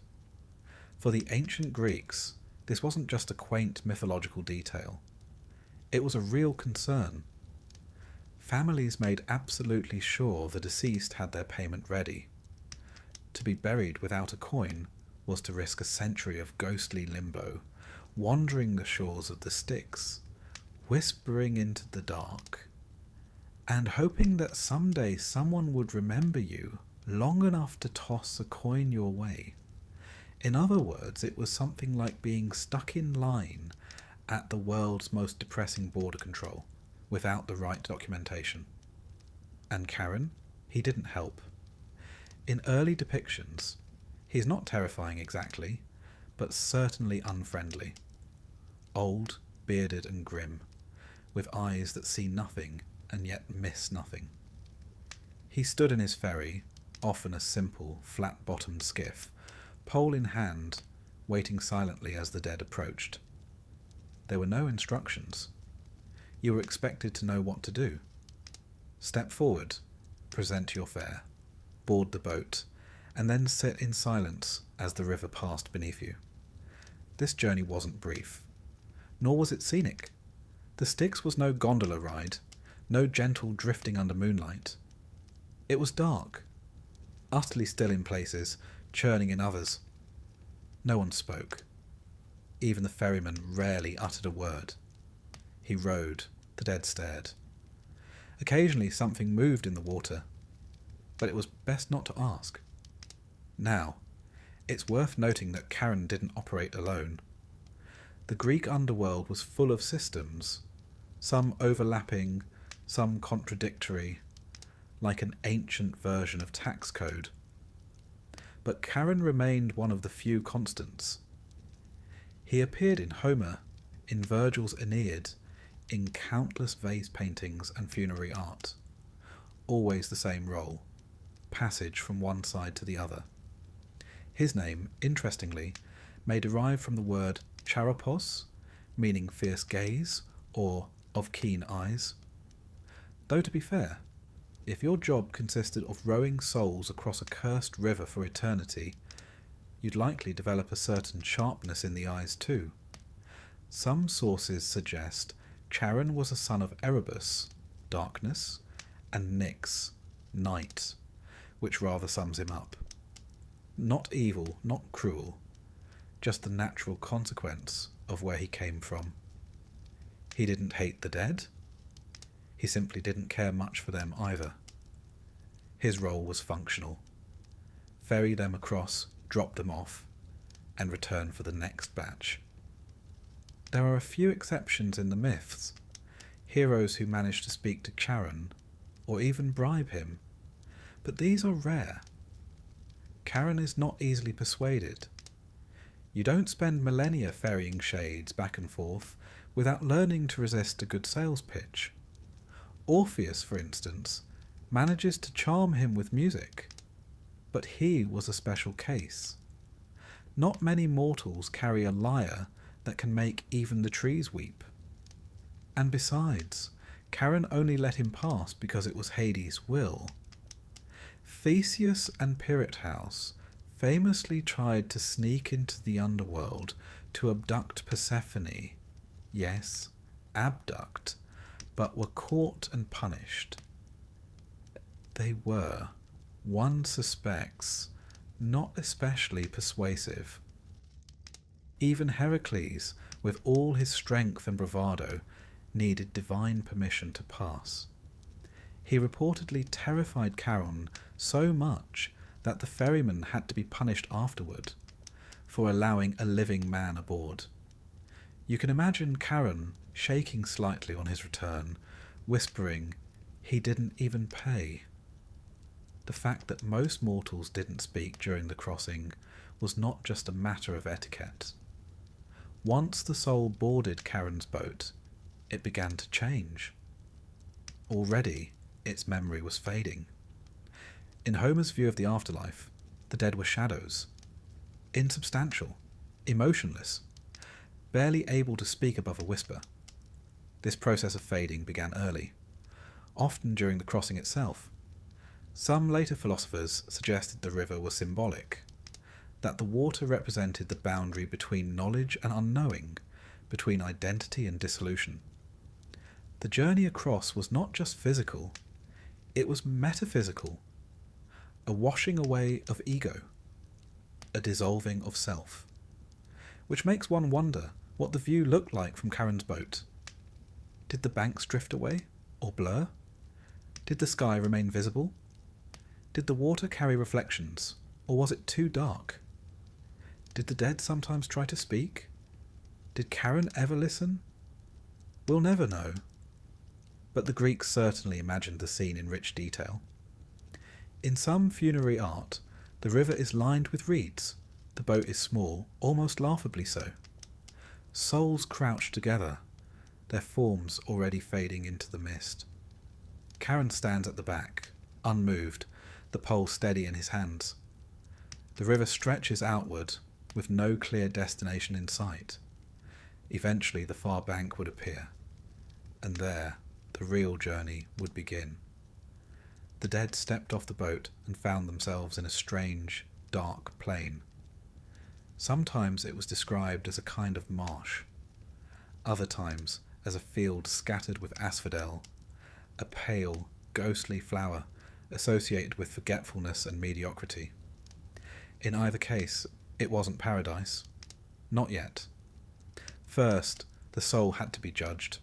For the ancient Greeks, this wasn't just a quaint mythological detail. It was a real concern. Families made absolutely sure the deceased had their payment ready. To be buried without a coin was to risk a century of ghostly limbo, wandering the shores of the Styx, whispering into the dark, and hoping that someday someone would remember you long enough to toss a coin your way. In other words, it was something like being stuck in line at the world's most depressing border control without the right documentation. And Charon? He didn't help. In early depictions, he's not terrifying exactly, but certainly unfriendly. Old, bearded and grim, with eyes that see nothing and yet miss nothing. He stood in his ferry, often a simple, flat-bottomed skiff, pole in hand, waiting silently as the dead approached. There were no instructions. You were expected to know what to do. Step forward, present your fare, board the boat, and then sit in silence as the river passed beneath you. This journey wasn't brief, nor was it scenic. The Styx was no gondola ride, no gentle drifting under moonlight. It was dark, utterly still in places, churning in others. No one spoke. Even the ferryman rarely uttered a word. He rowed, the dead stared. Occasionally something moved in the water, but it was best not to ask. Now, it's worth noting that Charon didn't operate alone. The Greek underworld was full of systems, some overlapping, some contradictory, like an ancient version of tax code. But Charon remained one of the few constants. He appeared in Homer, in Virgil's Aeneid, in countless vase paintings and funerary art. Always the same role, passage from one side to the other. His name, interestingly, may derive from the word charopos, meaning fierce gaze or of keen eyes. Though to be fair, if your job consisted of rowing souls across a cursed river for eternity, you'd likely develop a certain sharpness in the eyes too. Some sources suggest Charon was a son of Erebus, darkness, and Nyx, night, which rather sums him up. Not evil, not cruel, just the natural consequence of where he came from. He didn't hate the dead. He simply didn't care much for them either. His role was functional. Ferry them across, drop them off, and return for the next batch. There are a few exceptions in the myths, heroes who manage to speak to Charon, or even bribe him, but these are rare. Charon is not easily persuaded. You don't spend millennia ferrying shades back and forth without learning to resist a good sales pitch. Orpheus, for instance, manages to charm him with music, but he was a special case. Not many mortals carry a lyre that can make even the trees weep. And besides, Charon only let him pass because it was Hades' will. Theseus and Pirithous famously tried to sneak into the underworld to abduct Persephone. Yes, abduct, but were caught and punished. They were, one suspects, not especially persuasive. Even Heracles, with all his strength and bravado, needed divine permission to pass. He reportedly terrified Charon so much that the ferryman had to be punished afterward for allowing a living man aboard. You can imagine Charon shaking slightly on his return, whispering, he didn't even pay. The fact that most mortals didn't speak during the crossing was not just a matter of etiquette. Once the soul boarded Charon's boat, it began to change. Already, its memory was fading. In Homer's view of the afterlife, the dead were shadows, insubstantial, emotionless, barely able to speak above a whisper. This process of fading began early, often during the crossing itself. Some later philosophers suggested the river was symbolic, that the water represented the boundary between knowledge and unknowing, between identity and dissolution. The journey across was not just physical, it was metaphysical, a washing away of ego, a dissolving of self, which makes one wonder what the view looked like from Karen's boat. Did the banks drift away, or blur? Did the sky remain visible? Did the water carry reflections, or was it too dark? Did the dead sometimes try to speak? Did Karen ever listen? We'll never know. But the Greeks certainly imagined the scene in rich detail. In some funerary art, the river is lined with reeds. The boat is small, almost laughably so. Souls crouch together, their forms already fading into the mist. Karen stands at the back, unmoved, the pole steady in his hands. The river stretches outward, with no clear destination in sight. Eventually the far bank would appear, and there the real journey would begin. The dead stepped off the boat and found themselves in a strange, dark plain. Sometimes it was described as a kind of marsh, other times as a field scattered with asphodel, a pale, ghostly flower associated with forgetfulness and mediocrity. In either case, it wasn't paradise. Not yet. First, the soul had to be judged.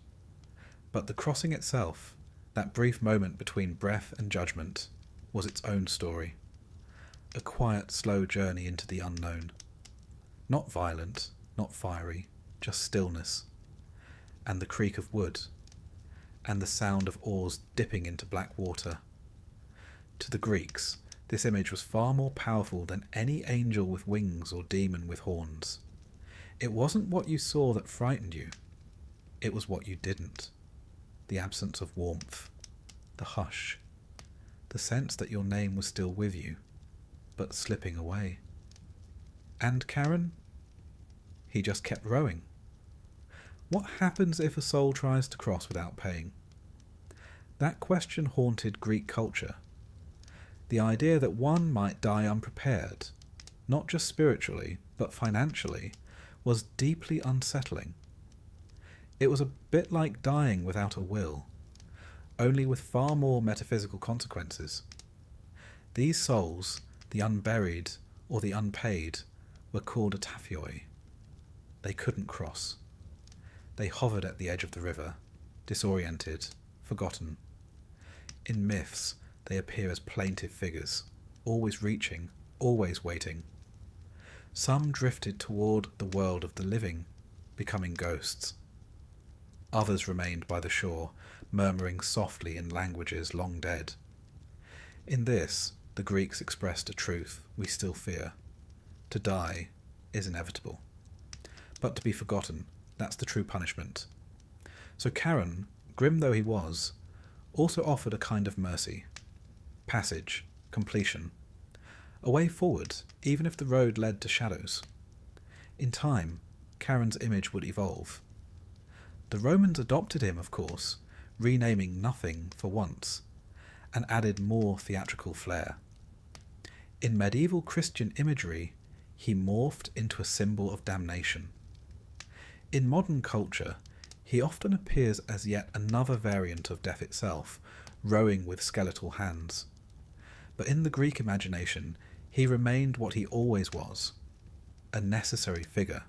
But the crossing itself, that brief moment between breath and judgment, was its own story. A quiet, slow journey into the unknown. Not violent, not fiery, just stillness. And the creak of wood, and the sound of oars dipping into black water. To the Greeks, this image was far more powerful than any angel with wings or demon with horns. It wasn't what you saw that frightened you. It was what you didn't. The absence of warmth, the hush, the sense that your name was still with you, but slipping away. And Karen? He just kept rowing. What happens if a soul tries to cross without paying? That question haunted Greek culture. The idea that one might die unprepared, not just spiritually, but financially, was deeply unsettling. It was a bit like dying without a will, only with far more metaphysical consequences. These souls, the unburied or the unpaid, were called ataphioi. They couldn't cross. They hovered at the edge of the river, disoriented, forgotten. In myths, they appear as plaintive figures, always reaching, always waiting. Some drifted toward the world of the living, becoming ghosts. Others remained by the shore, murmuring softly in languages long dead. In this, the Greeks expressed a truth we still fear. To die is inevitable. But to be forgotten, that's the true punishment. So Karen, grim though he was, also offered a kind of mercy. Passage, completion. A way forward, even if the road led to shadows. In time, Karen's image would evolve. The Romans adopted him, of course, renaming nothing for once, and added more theatrical flair. In medieval Christian imagery, he morphed into a symbol of damnation. In modern culture, he often appears as yet another variant of death itself, rowing with skeletal hands. But in the Greek imagination, he remained what he always was, a necessary figure.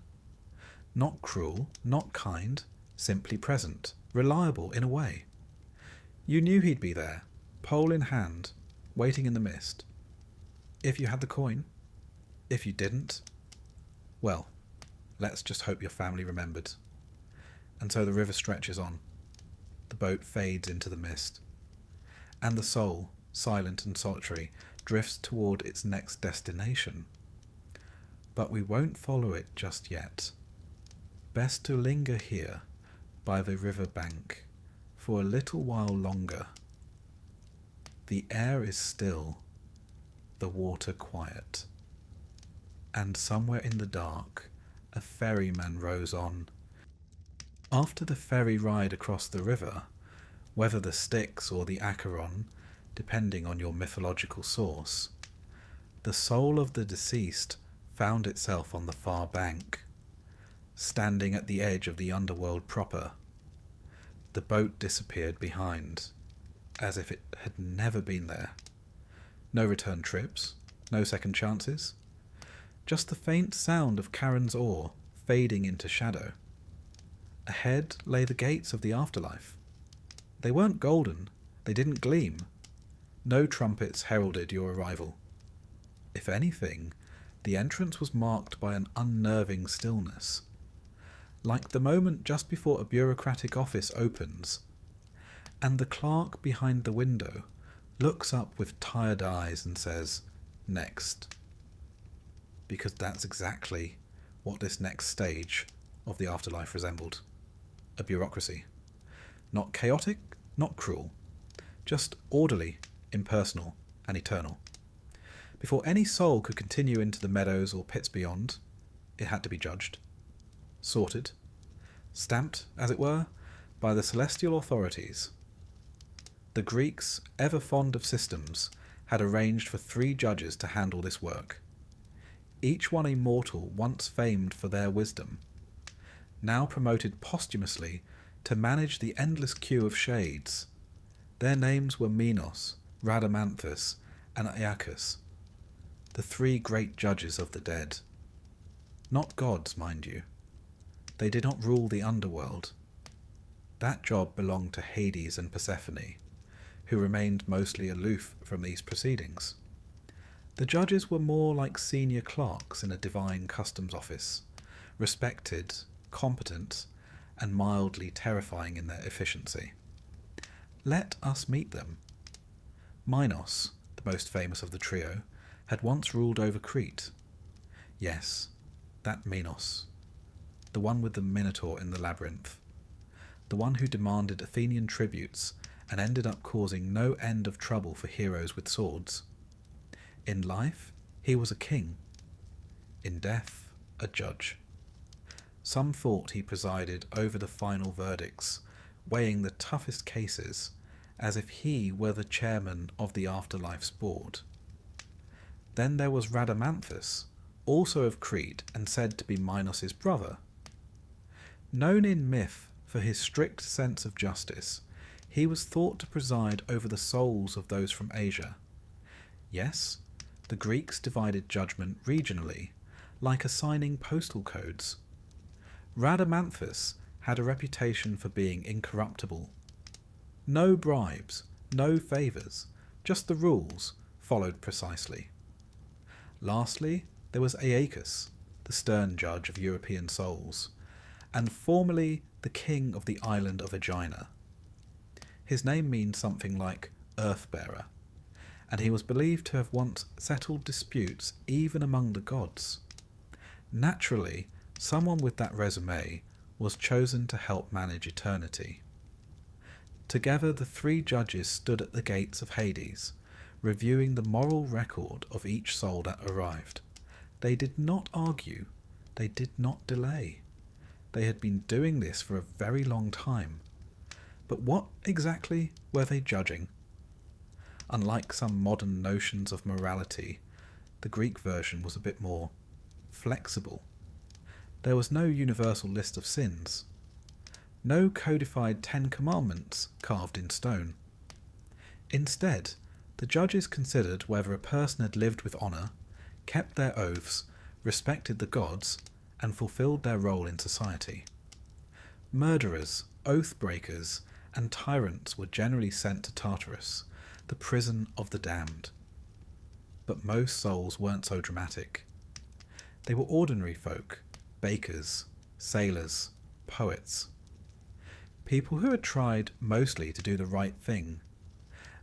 Not cruel, not kind, simply present, reliable in a way. You knew he'd be there, pole in hand, waiting in the mist. If you had the coin. If you didn't, well, let's just hope your family remembered. And so the river stretches on. The boat fades into the mist. And the soul, silent and solitary, drifts toward its next destination. But we won't follow it just yet. Best to linger here, by the river bank, for a little while longer. The air is still, the water quiet. And somewhere in the dark, a ferryman rows on. After the ferry ride across the river, whether the Styx or the Acheron, depending on your mythological source, the soul of the deceased found itself on the far bank, standing at the edge of the underworld proper. The boat disappeared behind, as if it had never been there. No return trips, no second chances, just the faint sound of Karen's oar fading into shadow. Ahead lay the gates of the afterlife. They weren't golden, they didn't gleam. No trumpets heralded your arrival. If anything, the entrance was marked by an unnerving stillness, like the moment just before a bureaucratic office opens, and the clerk behind the window looks up with tired eyes and says, "Next." Because that's exactly what this next stage of the afterlife resembled. A bureaucracy. Not chaotic, not cruel. Just orderly, impersonal, and eternal. Before any soul could continue into the meadows or pits beyond, it had to be judged, sorted, stamped, as it were, by the celestial authorities. The Greeks, ever fond of systems, had arranged for 3 judges to handle this work, each one a mortal once famed for their wisdom, now promoted posthumously to manage the endless queue of shades. Their names were Minos, Rhadamanthus, and Aeacus, the 3 great judges of the dead. Not gods, mind you. They did not rule the underworld. That job belonged to Hades and Persephone, who remained mostly aloof from these proceedings. The judges were more like senior clerks in a divine customs office, respected, competent, and mildly terrifying in their efficiency. Let us meet them. Minos, the most famous of the trio, had once ruled over Crete. Yes, that Minos, the one with the Minotaur in the labyrinth, the one who demanded Athenian tributes and ended up causing no end of trouble for heroes with swords. In life, he was a king. In death, a judge. Some thought he presided over the final verdicts, weighing the toughest cases, as if he were the chairman of the afterlife's board. Then there was Rhadamanthus, also of Crete and said to be Minos's brother. Known in myth for his strict sense of justice, he was thought to preside over the souls of those from Asia. Yes, the Greeks divided judgment regionally, like assigning postal codes. Rhadamanthus had a reputation for being incorruptible. No bribes, no favours, just the rules, followed precisely. Lastly, there was Aeacus, the stern judge of European souls, and formerly the king of the island of Aegina. His name means something like earth-bearer, and he was believed to have once settled disputes even among the gods. Naturally, someone with that resume was chosen to help manage eternity. Together the 3 judges stood at the gates of Hades, reviewing the moral record of each soul that arrived. They did not argue, they did not delay. They had been doing this for a very long time. But what exactly were they judging? Unlike some modern notions of morality, the Greek version was a bit more flexible. There was no universal list of sins, no codified 10 commandments carved in stone. Instead, the judges considered whether a person had lived with honour, kept their oaths, respected the gods, and fulfilled their role in society. Murderers, oath-breakers, and tyrants were generally sent to Tartarus, the prison of the damned. But most souls weren't so dramatic. They were ordinary folk, bakers, sailors, poets. People who had tried mostly to do the right thing,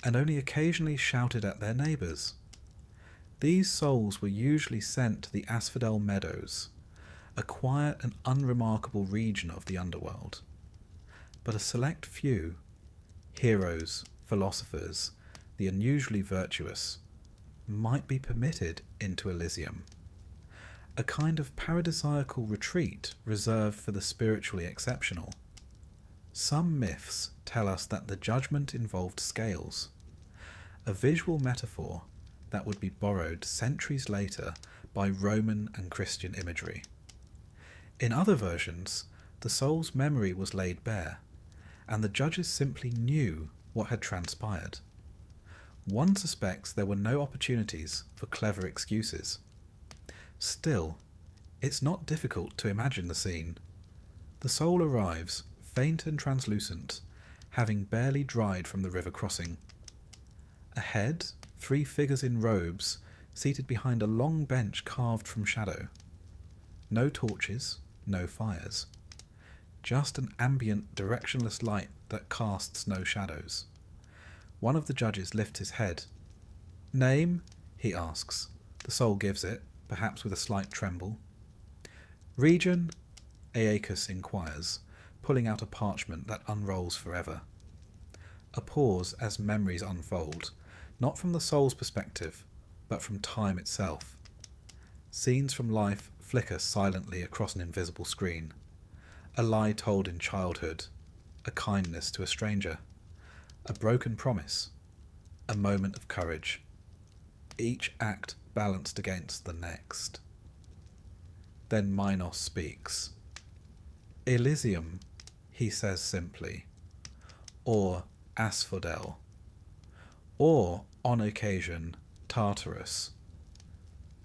and only occasionally shouted at their neighbours. These souls were usually sent to the Asphodel Meadows, a quiet and unremarkable region of the underworld. But a select few, heroes, philosophers, the unusually virtuous, might be permitted into Elysium, a kind of paradisiacal retreat reserved for the spiritually exceptional. Some myths tell us that the judgment involved scales, a visual metaphor that would be borrowed centuries later by Roman and Christian imagery. In other versions, the soul's memory was laid bare, and the judges simply knew what had transpired. One suspects there were no opportunities for clever excuses. Still, it's not difficult to imagine the scene. The soul arrives, faint and translucent, having barely dried from the river crossing. Ahead, 3 figures in robes, seated behind a long bench carved from shadow. No torches, no fires. Just an ambient, directionless light that casts no shadows. One of the judges lifts his head. "Name?" he asks. The soul gives it, perhaps with a slight tremble. "Region?" Aeacus inquires, pulling out a parchment that unrolls forever. A pause as memories unfold, not from the soul's perspective, but from time itself. Scenes from life flicker silently across an invisible screen. A lie told in childhood, a kindness to a stranger, a broken promise, a moment of courage, each act balanced against the next. Then Minos speaks. "Elysium," he says simply, or asphodel, or, on occasion, Tartarus.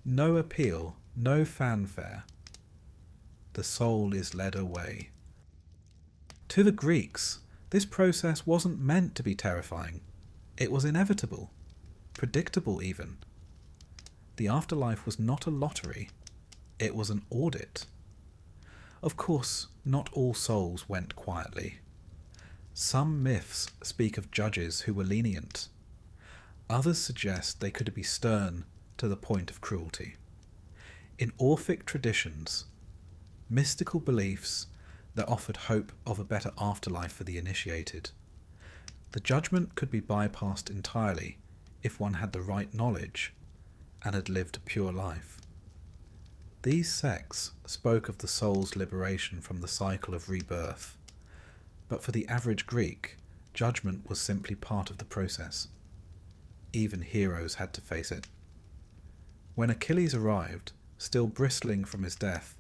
No appeal, no fanfare. The soul is led away. To the Greeks, this process wasn't meant to be terrifying. It was inevitable, predictable even. The afterlife was not a lottery, it was an audit. Of course, not all souls went quietly. Some myths speak of judges who were lenient. Others suggest they could be stern to the point of cruelty. In Orphic traditions, mystical beliefs that offered hope of a better afterlife for the initiated, the judgment could be bypassed entirely if one had the right knowledge and had lived a pure life. These sects spoke of the soul's liberation from the cycle of rebirth, but for the average Greek, judgment was simply part of the process. Even heroes had to face it. When Achilles arrived, still bristling from his death,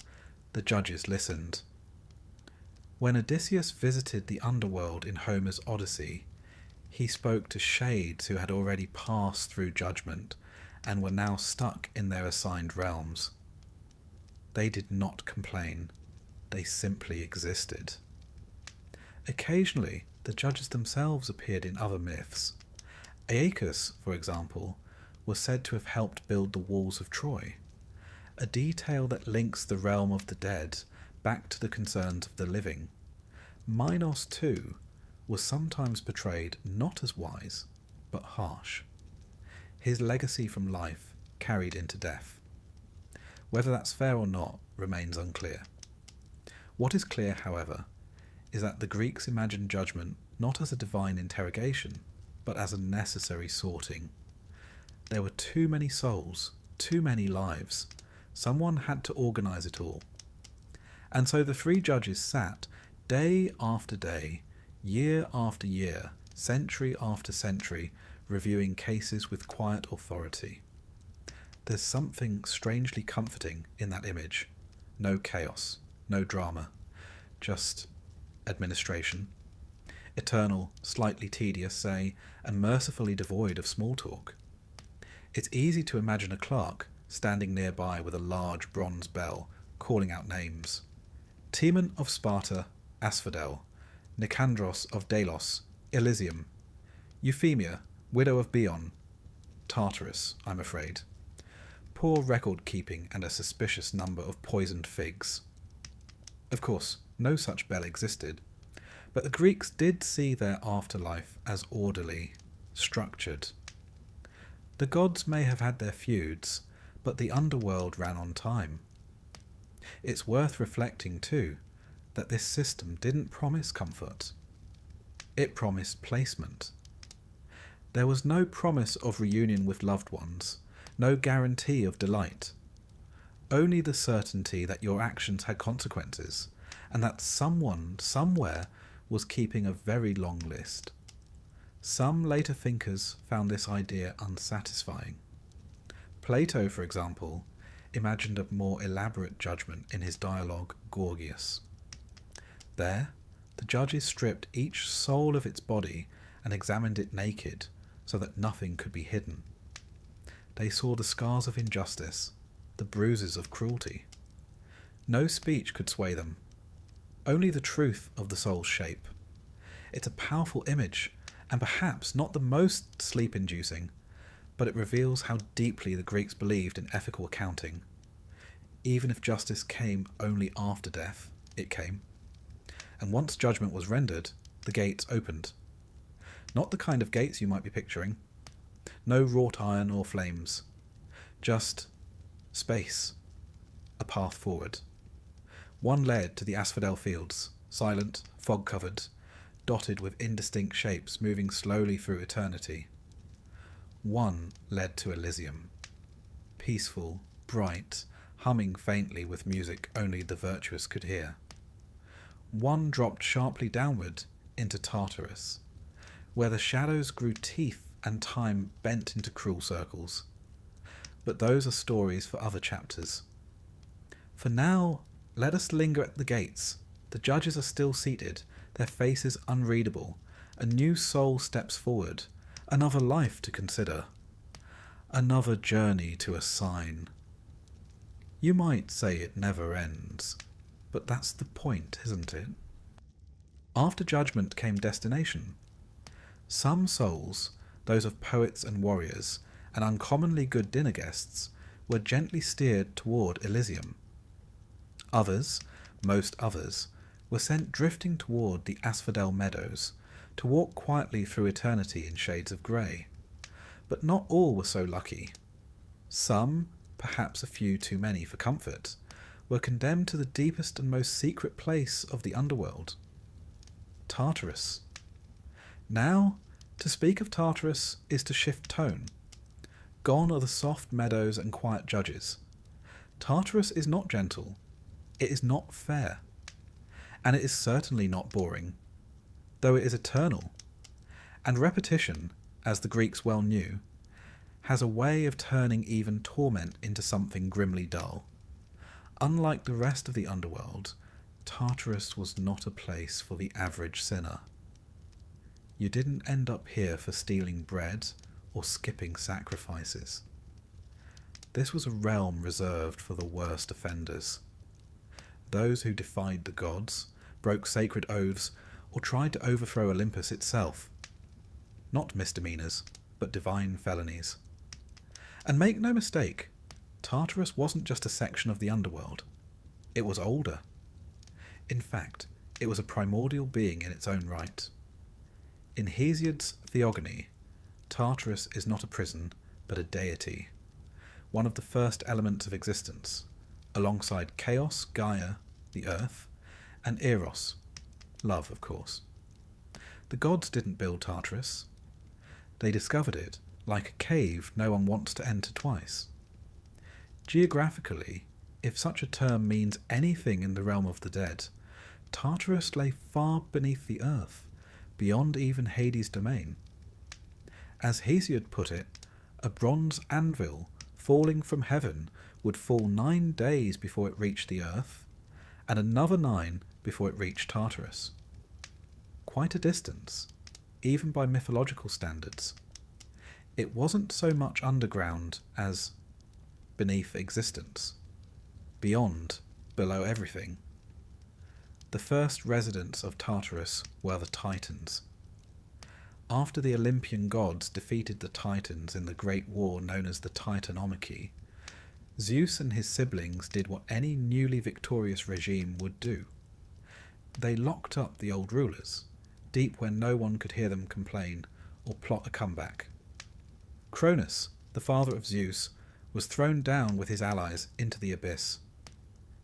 the judges listened. When Odysseus visited the underworld in Homer's Odyssey, he spoke to shades who had already passed through judgment and were now stuck in their assigned realms. They did not complain, they simply existed. Occasionally, the judges themselves appeared in other myths. Aeacus, for example, was said to have helped build the walls of Troy, a detail that links the realm of the dead back to the concerns of the living. Minos, too, was sometimes portrayed not as wise, but harsh. His legacy from life carried into death. Whether that's fair or not remains unclear. What is clear, however, is that the Greeks imagined judgment not as a divine interrogation, but as a necessary sorting. There were too many souls, too many lives. Someone had to organise it all. And so the 3 judges sat, day after day, year after year, century after century, reviewing cases with quiet authority. There's something strangely comforting in that image. No chaos, no drama, just administration. Eternal, slightly tedious, say, and mercifully devoid of small talk. It's easy to imagine a clerk standing nearby with a large bronze bell, calling out names. Timon of Sparta, Asphodel. Nicandros of Delos, Elysium. Euphemia, widow of Bion. Tartarus, I'm afraid. Poor record-keeping and a suspicious number of poisoned figs. Of course, no such bell existed, but the Greeks did see their afterlife as orderly, structured. The gods may have had their feuds, but the underworld ran on time. It's worth reflecting, too, that this system didn't promise comfort. It promised placement. There was no promise of reunion with loved ones, no guarantee of delight. Only the certainty that your actions had consequences, and that someone, somewhere, was keeping a very long list. Some later thinkers found this idea unsatisfying. Plato, for example, imagined a more elaborate judgment in his dialogue Gorgias. There, the judges stripped each soul of its body and examined it naked, so that nothing could be hidden. They saw the scars of injustice, the bruises of cruelty. No speech could sway them. only the truth of the soul's shape. It's a powerful image, and perhaps not the most sleep-inducing, but it reveals how deeply the Greeks believed in ethical accounting. Even if justice came only after death, it came. And once judgment was rendered, the gates opened. Not the kind of gates you might be picturing. No wrought iron or flames. Just space. A path forward. One led to the asphodel fields, silent, fog-covered, dotted with indistinct shapes moving slowly through eternity. One led to Elysium. Peaceful, bright, humming faintly with music only the virtuous could hear. One dropped sharply downward into Tartarus, where the shadows grew teeth and time bent into cruel circles. But those are stories for other chapters. For now, let us linger at the gates. The judges are still seated, their faces unreadable. A new soul steps forward, another life to consider, another journey to assign. You might say it never ends, but that's the point, isn't it? After judgment came destination. Some souls, those of poets and warriors, and uncommonly good dinner guests, were gently steered toward Elysium. Others, most others, were sent drifting toward the asphodel meadows, to walk quietly through eternity in shades of grey. But not all were so lucky. Some, perhaps a few too many for comfort, were condemned to the deepest and most secret place of the underworld. Tartarus. Now, to speak of Tartarus is to shift tone. Gone are the soft meadows and quiet judges. Tartarus is not gentle. It is not fair. And it is certainly not boring, though it is eternal. And repetition, as the Greeks well knew, has a way of turning even torment into something grimly dull. Unlike the rest of the underworld, Tartarus was not a place for the average sinner. You didn't end up here for stealing bread or skipping sacrifices. This was a realm reserved for the worst offenders. Those who defied the gods, broke sacred oaths, or tried to overthrow Olympus itself. Not misdemeanours, but divine felonies. And make no mistake, Tartarus wasn't just a section of the underworld. It was older. In fact, it was a primordial being in its own right. In Hesiod's Theogony, Tartarus is not a prison, but a deity, one of the first elements of existence, alongside Chaos, Gaia, the earth, and Eros, love, of course. The gods didn't build Tartarus. They discovered it, like a cave no one wants to enter twice. Geographically, if such a term means anything in the realm of the dead, Tartarus lay far beneath the earth, beyond even Hades' domain. As Hesiod put it, a bronze anvil falling from heaven would fall 9 days before it reached the earth, and another 9 before it reached Tartarus. Quite a distance, even by mythological standards. It wasn't so much underground as beneath existence, beyond, below everything. The first residents of Tartarus were the Titans. After the Olympian gods defeated the Titans in the great war known as the Titanomachy, Zeus and his siblings did what any newly victorious regime would do. They locked up the old rulers, deep where no one could hear them complain or plot a comeback. Cronus, the father of Zeus, was thrown down with his allies into the abyss.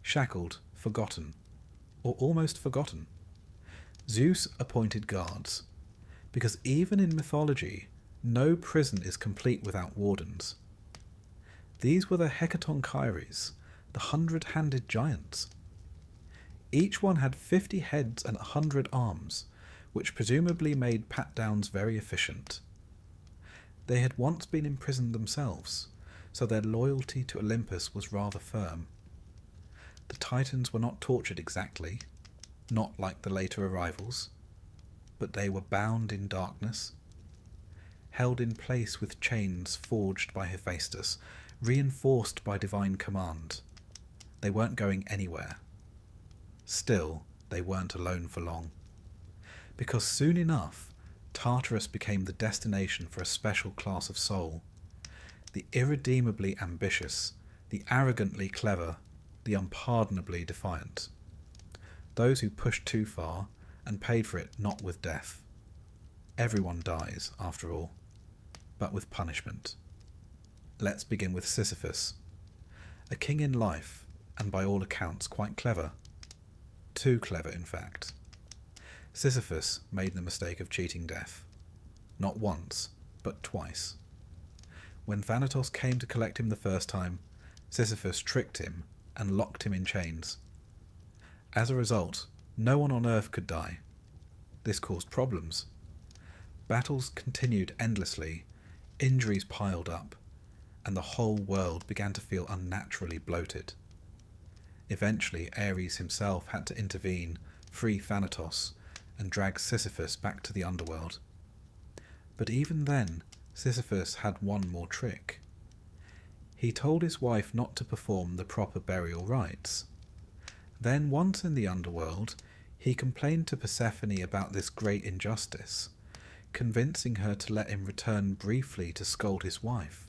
Shackled, forgotten, or almost forgotten. Zeus appointed guards, because even in mythology, no prison is complete without wardens. These were the Hecatonchires, the 100-handed giants. Each one had 50 heads and 100 arms, which presumably made pat-downs very efficient. They had once been imprisoned themselves, so their loyalty to Olympus was rather firm. The Titans were not tortured exactly, not like the later arrivals, but they were bound in darkness, held in place with chains forged by Hephaestus, reinforced by divine command. They weren't going anywhere. Still, they weren't alone for long. Because soon enough, Tartarus became the destination for a special class of soul. The irredeemably ambitious, the arrogantly clever, the unpardonably defiant. Those who pushed too far and paid for it not with death. Everyone dies, after all, but with punishment. Let's begin with Sisyphus. A king in life, and by all accounts quite clever. Too clever, in fact. Sisyphus made the mistake of cheating death. Not once, but twice. When Thanatos came to collect him the first time, Sisyphus tricked him and locked him in chains. As a result, no one on earth could die. This caused problems. Battles continued endlessly, injuries piled up, and the whole world began to feel unnaturally bloated. Eventually, Ares himself had to intervene, free Thanatos, and drag Sisyphus back to the underworld. But even then, Sisyphus had one more trick. He told his wife not to perform the proper burial rites. Then, once in the underworld, he complained to Persephone about this great injustice, convincing her to let him return briefly to scold his wife.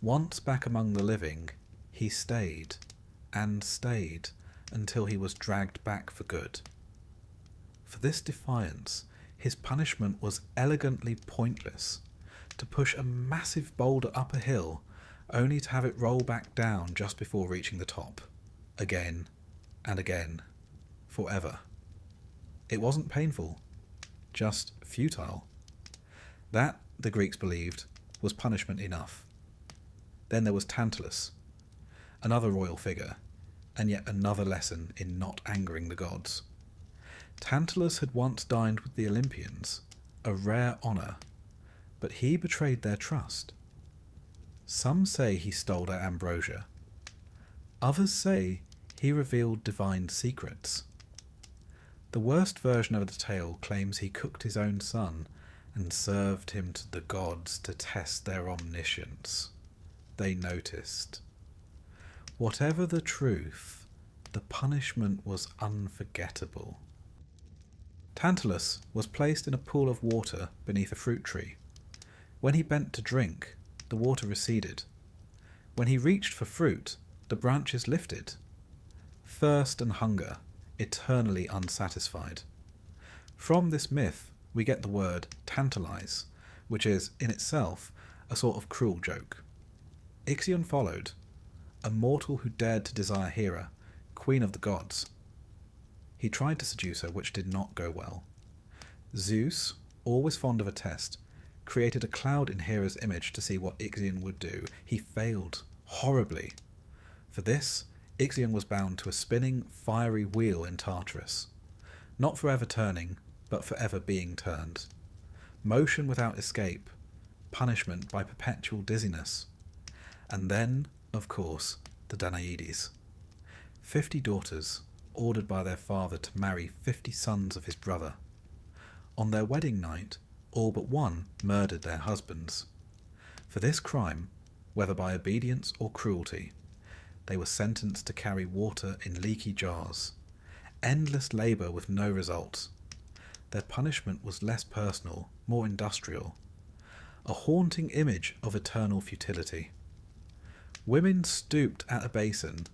Once back among the living, he stayed, and stayed, until he was dragged back for good. For this defiance, his punishment was elegantly pointless, to push a massive boulder up a hill, only to have it roll back down just before reaching the top. Again, and again, forever. It wasn't painful, just futile. That, the Greeks believed, was punishment enough. Then there was Tantalus, another royal figure, and yet another lesson in not angering the gods. Tantalus had once dined with the Olympians, a rare honour, but he betrayed their trust. Some say he stole their ambrosia. Others say he revealed divine secrets. The worst version of the tale claims he cooked his own son and served him to the gods to test their omniscience. They noticed. Whatever the truth, the punishment was unforgettable. Tantalus was placed in a pool of water beneath a fruit tree. When he bent to drink, the water receded. When he reached for fruit, the branches lifted. Thirst and hunger, eternally unsatisfied. From this myth, we get the word tantalize, which is, in itself, a sort of cruel joke. Ixion followed, a mortal who dared to desire Hera, queen of the gods. He tried to seduce her, which did not go well. Zeus, always fond of a test, created a cloud in Hera's image to see what Ixion would do. He failed, horribly. For this, Ixion was bound to a spinning, fiery wheel in Tartarus, not forever turning, but forever being turned. Motion without escape, punishment by perpetual dizziness. And then, of course, the Danaides. 50 daughters, ordered by their father to marry 50 sons of his brother. On their wedding night, all but one murdered their husbands. For this crime, whether by obedience or cruelty, they were sentenced to carry water in leaky jars. Endless labour with no result. Their punishment was less personal, more industrial. A haunting image of eternal futility. Women stooped at a basin,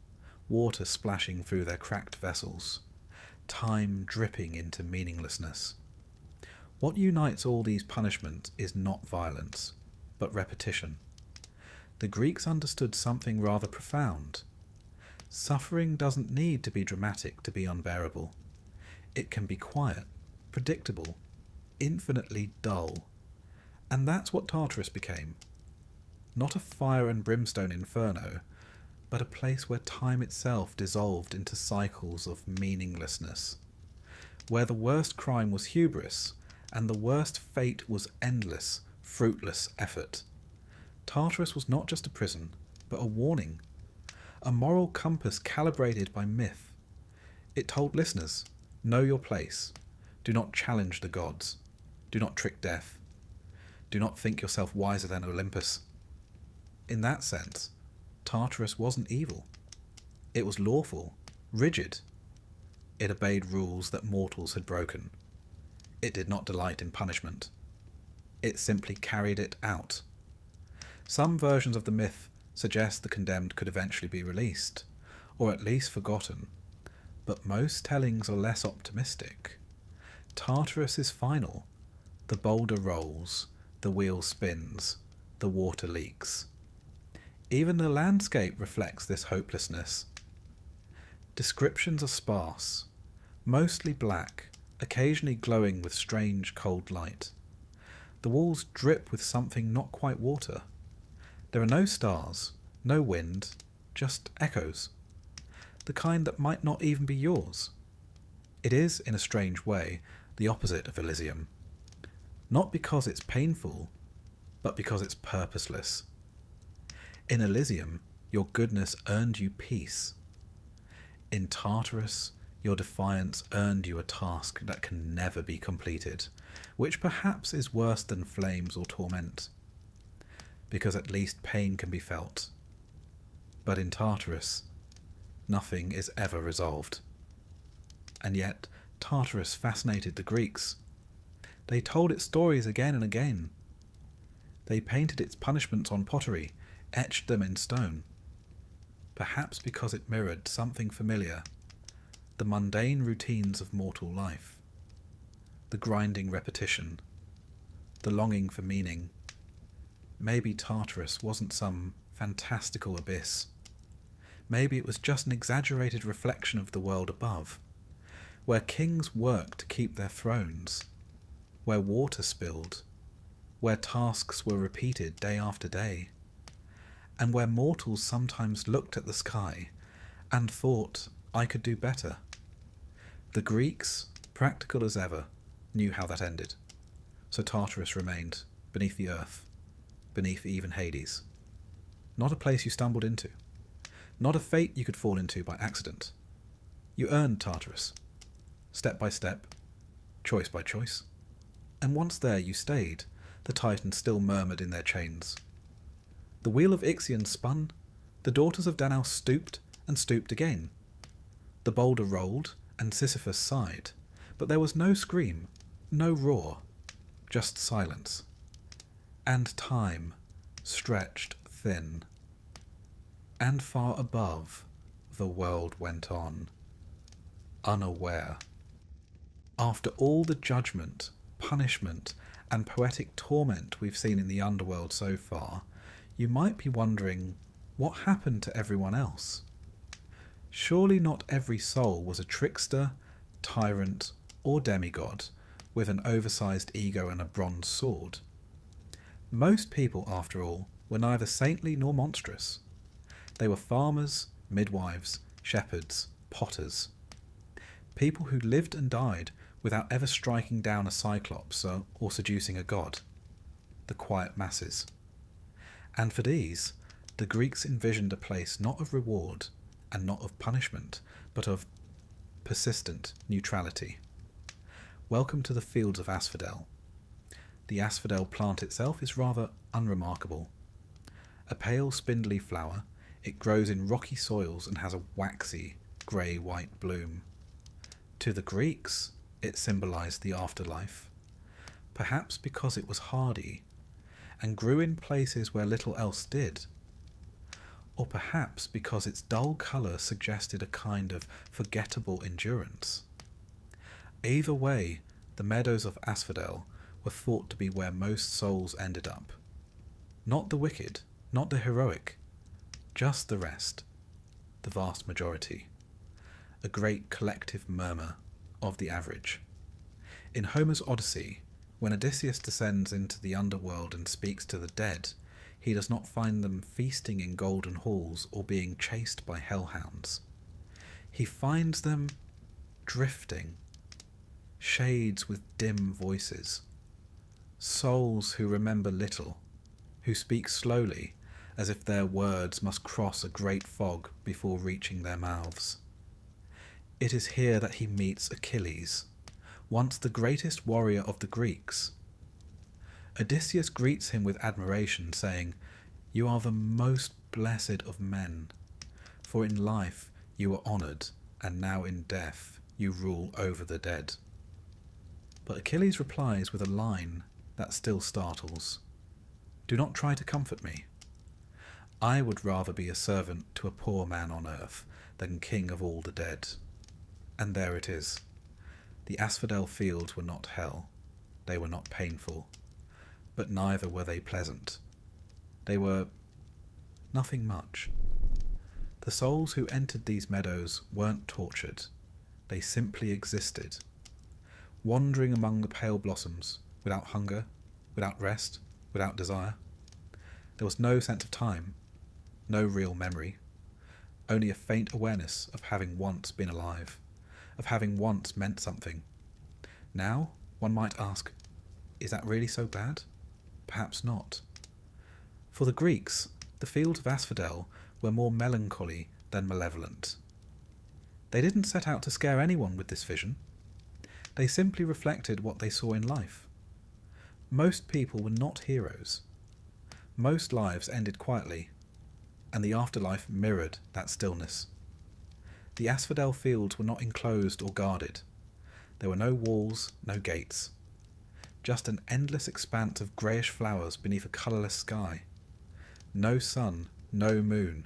water splashing through their cracked vessels, time dripping into meaninglessness. What unites all these punishments is not violence, but repetition. The Greeks understood something rather profound. Suffering doesn't need to be dramatic to be unbearable. It can be quiet, predictable, infinitely dull. And that's what Tartarus became. Not a fire and brimstone inferno, but a place where time itself dissolved into cycles of meaninglessness, where the worst crime was hubris, and the worst fate was endless, fruitless effort. Tartarus was not just a prison, but a warning, a moral compass calibrated by myth. It told listeners, know your place, do not challenge the gods, do not trick death, do not think yourself wiser than Olympus. In that sense, Tartarus wasn't evil. It was lawful, rigid. It obeyed rules that mortals had broken. It did not delight in punishment. It simply carried it out. Some versions of the myth suggest the condemned could eventually be released, or at least forgotten, but most tellings are less optimistic. Tartarus is final. The boulder rolls, the wheel spins, the water leaks. Even the landscape reflects this hopelessness. Descriptions are sparse, mostly black, occasionally glowing with strange cold light. The walls drip with something not quite water. There are no stars, no wind, just echoes. The kind that might not even be yours. It is, in a strange way, the opposite of Elysium. Not because it's painful, but because it's purposeless. In Elysium, your goodness earned you peace. In Tartarus, your defiance earned you a task that can never be completed, which perhaps is worse than flames or torment, because at least pain can be felt. But in Tartarus, nothing is ever resolved. And yet, Tartarus fascinated the Greeks. They told its stories again and again. They painted its punishments on pottery, etched them in stone. Perhaps because it mirrored something familiar, the mundane routines of mortal life, the grinding repetition, the longing for meaning. Maybe Tartarus wasn't some fantastical abyss. Maybe it was just an exaggerated reflection of the world above, where kings worked to keep their thrones, where water spilled, where tasks were repeated day after day, and where mortals sometimes looked at the sky and thought, I could do better. The Greeks, practical as ever, knew how that ended, so Tartarus remained beneath the earth, beneath even Hades. Not a place you stumbled into, not a fate you could fall into by accident. You earned Tartarus, step by step, choice by choice, and once there you stayed, the Titans still murmured in their chains. The wheel of Ixion spun, the daughters of Danaus stooped and stooped again. The boulder rolled, and Sisyphus sighed, but there was no scream, no roar, just silence. And time stretched thin. And far above, the world went on, unaware. After all the judgment, punishment, and poetic torment we've seen in the underworld so far, you might be wondering, what happened to everyone else? Surely not every soul was a trickster, tyrant, or demigod with an oversized ego and a bronze sword. Most people, after all, were neither saintly nor monstrous. They were farmers, midwives, shepherds, potters. People who lived and died without ever striking down a cyclops or seducing a god. The quiet masses. And for these, the Greeks envisioned a place not of reward and not of punishment, but of persistent neutrality. Welcome to the fields of asphodel. The asphodel plant itself is rather unremarkable. A pale spindly flower, it grows in rocky soils and has a waxy, grey-white bloom. To the Greeks, it symbolized the afterlife, perhaps because it was hardy, and grew in places where little else did, or perhaps because its dull colour suggested a kind of forgettable endurance. Either way, the meadows of asphodel were thought to be where most souls ended up. Not the wicked, not the heroic, just the rest, the vast majority. A great collective murmur of the average. In Homer's Odyssey, when Odysseus descends into the underworld and speaks to the dead, he does not find them feasting in golden halls or being chased by hellhounds. He finds them drifting, shades with dim voices, souls who remember little, who speak slowly as if their words must cross a great fog before reaching their mouths. It is here that he meets Achilles, once the greatest warrior of the Greeks. Odysseus greets him with admiration, saying, "You are the most blessed of men, for in life you were honoured, and now in death you rule over the dead. But Achilles replies with a line that still startles. Do not try to comfort me. I would rather be a servant to a poor man on earth than king of all the dead. And there it is. The asphodel fields were not hell. They were not painful. But neither were they pleasant. They were nothing much. The souls who entered these meadows weren't tortured. They simply existed, wandering among the pale blossoms, without hunger, without rest, without desire. There was no sense of time, no real memory, only a faint awareness of having once been alive, of having once meant something. Now, one might ask, is that really so bad? Perhaps not. For the Greeks, the fields of asphodel were more melancholy than malevolent. They didn't set out to scare anyone with this vision. They simply reflected what they saw in life. Most people were not heroes. Most lives ended quietly, and the afterlife mirrored that stillness. The asphodel fields were not enclosed or guarded. There were no walls, no gates. Just an endless expanse of greyish flowers beneath a colourless sky. No sun, no moon.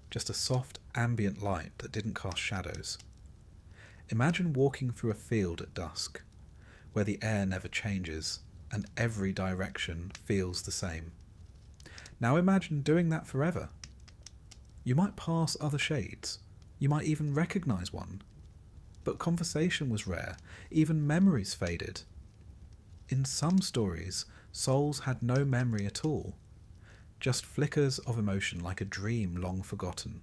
Just a soft, ambient light that didn't cast shadows. Imagine walking through a field at dusk, where the air never changes and every direction feels the same. Now imagine doing that forever. You might pass other shades. You might even recognise one. But conversation was rare. Even memories faded. In some stories, souls had no memory at all. Just flickers of emotion like a dream long forgotten.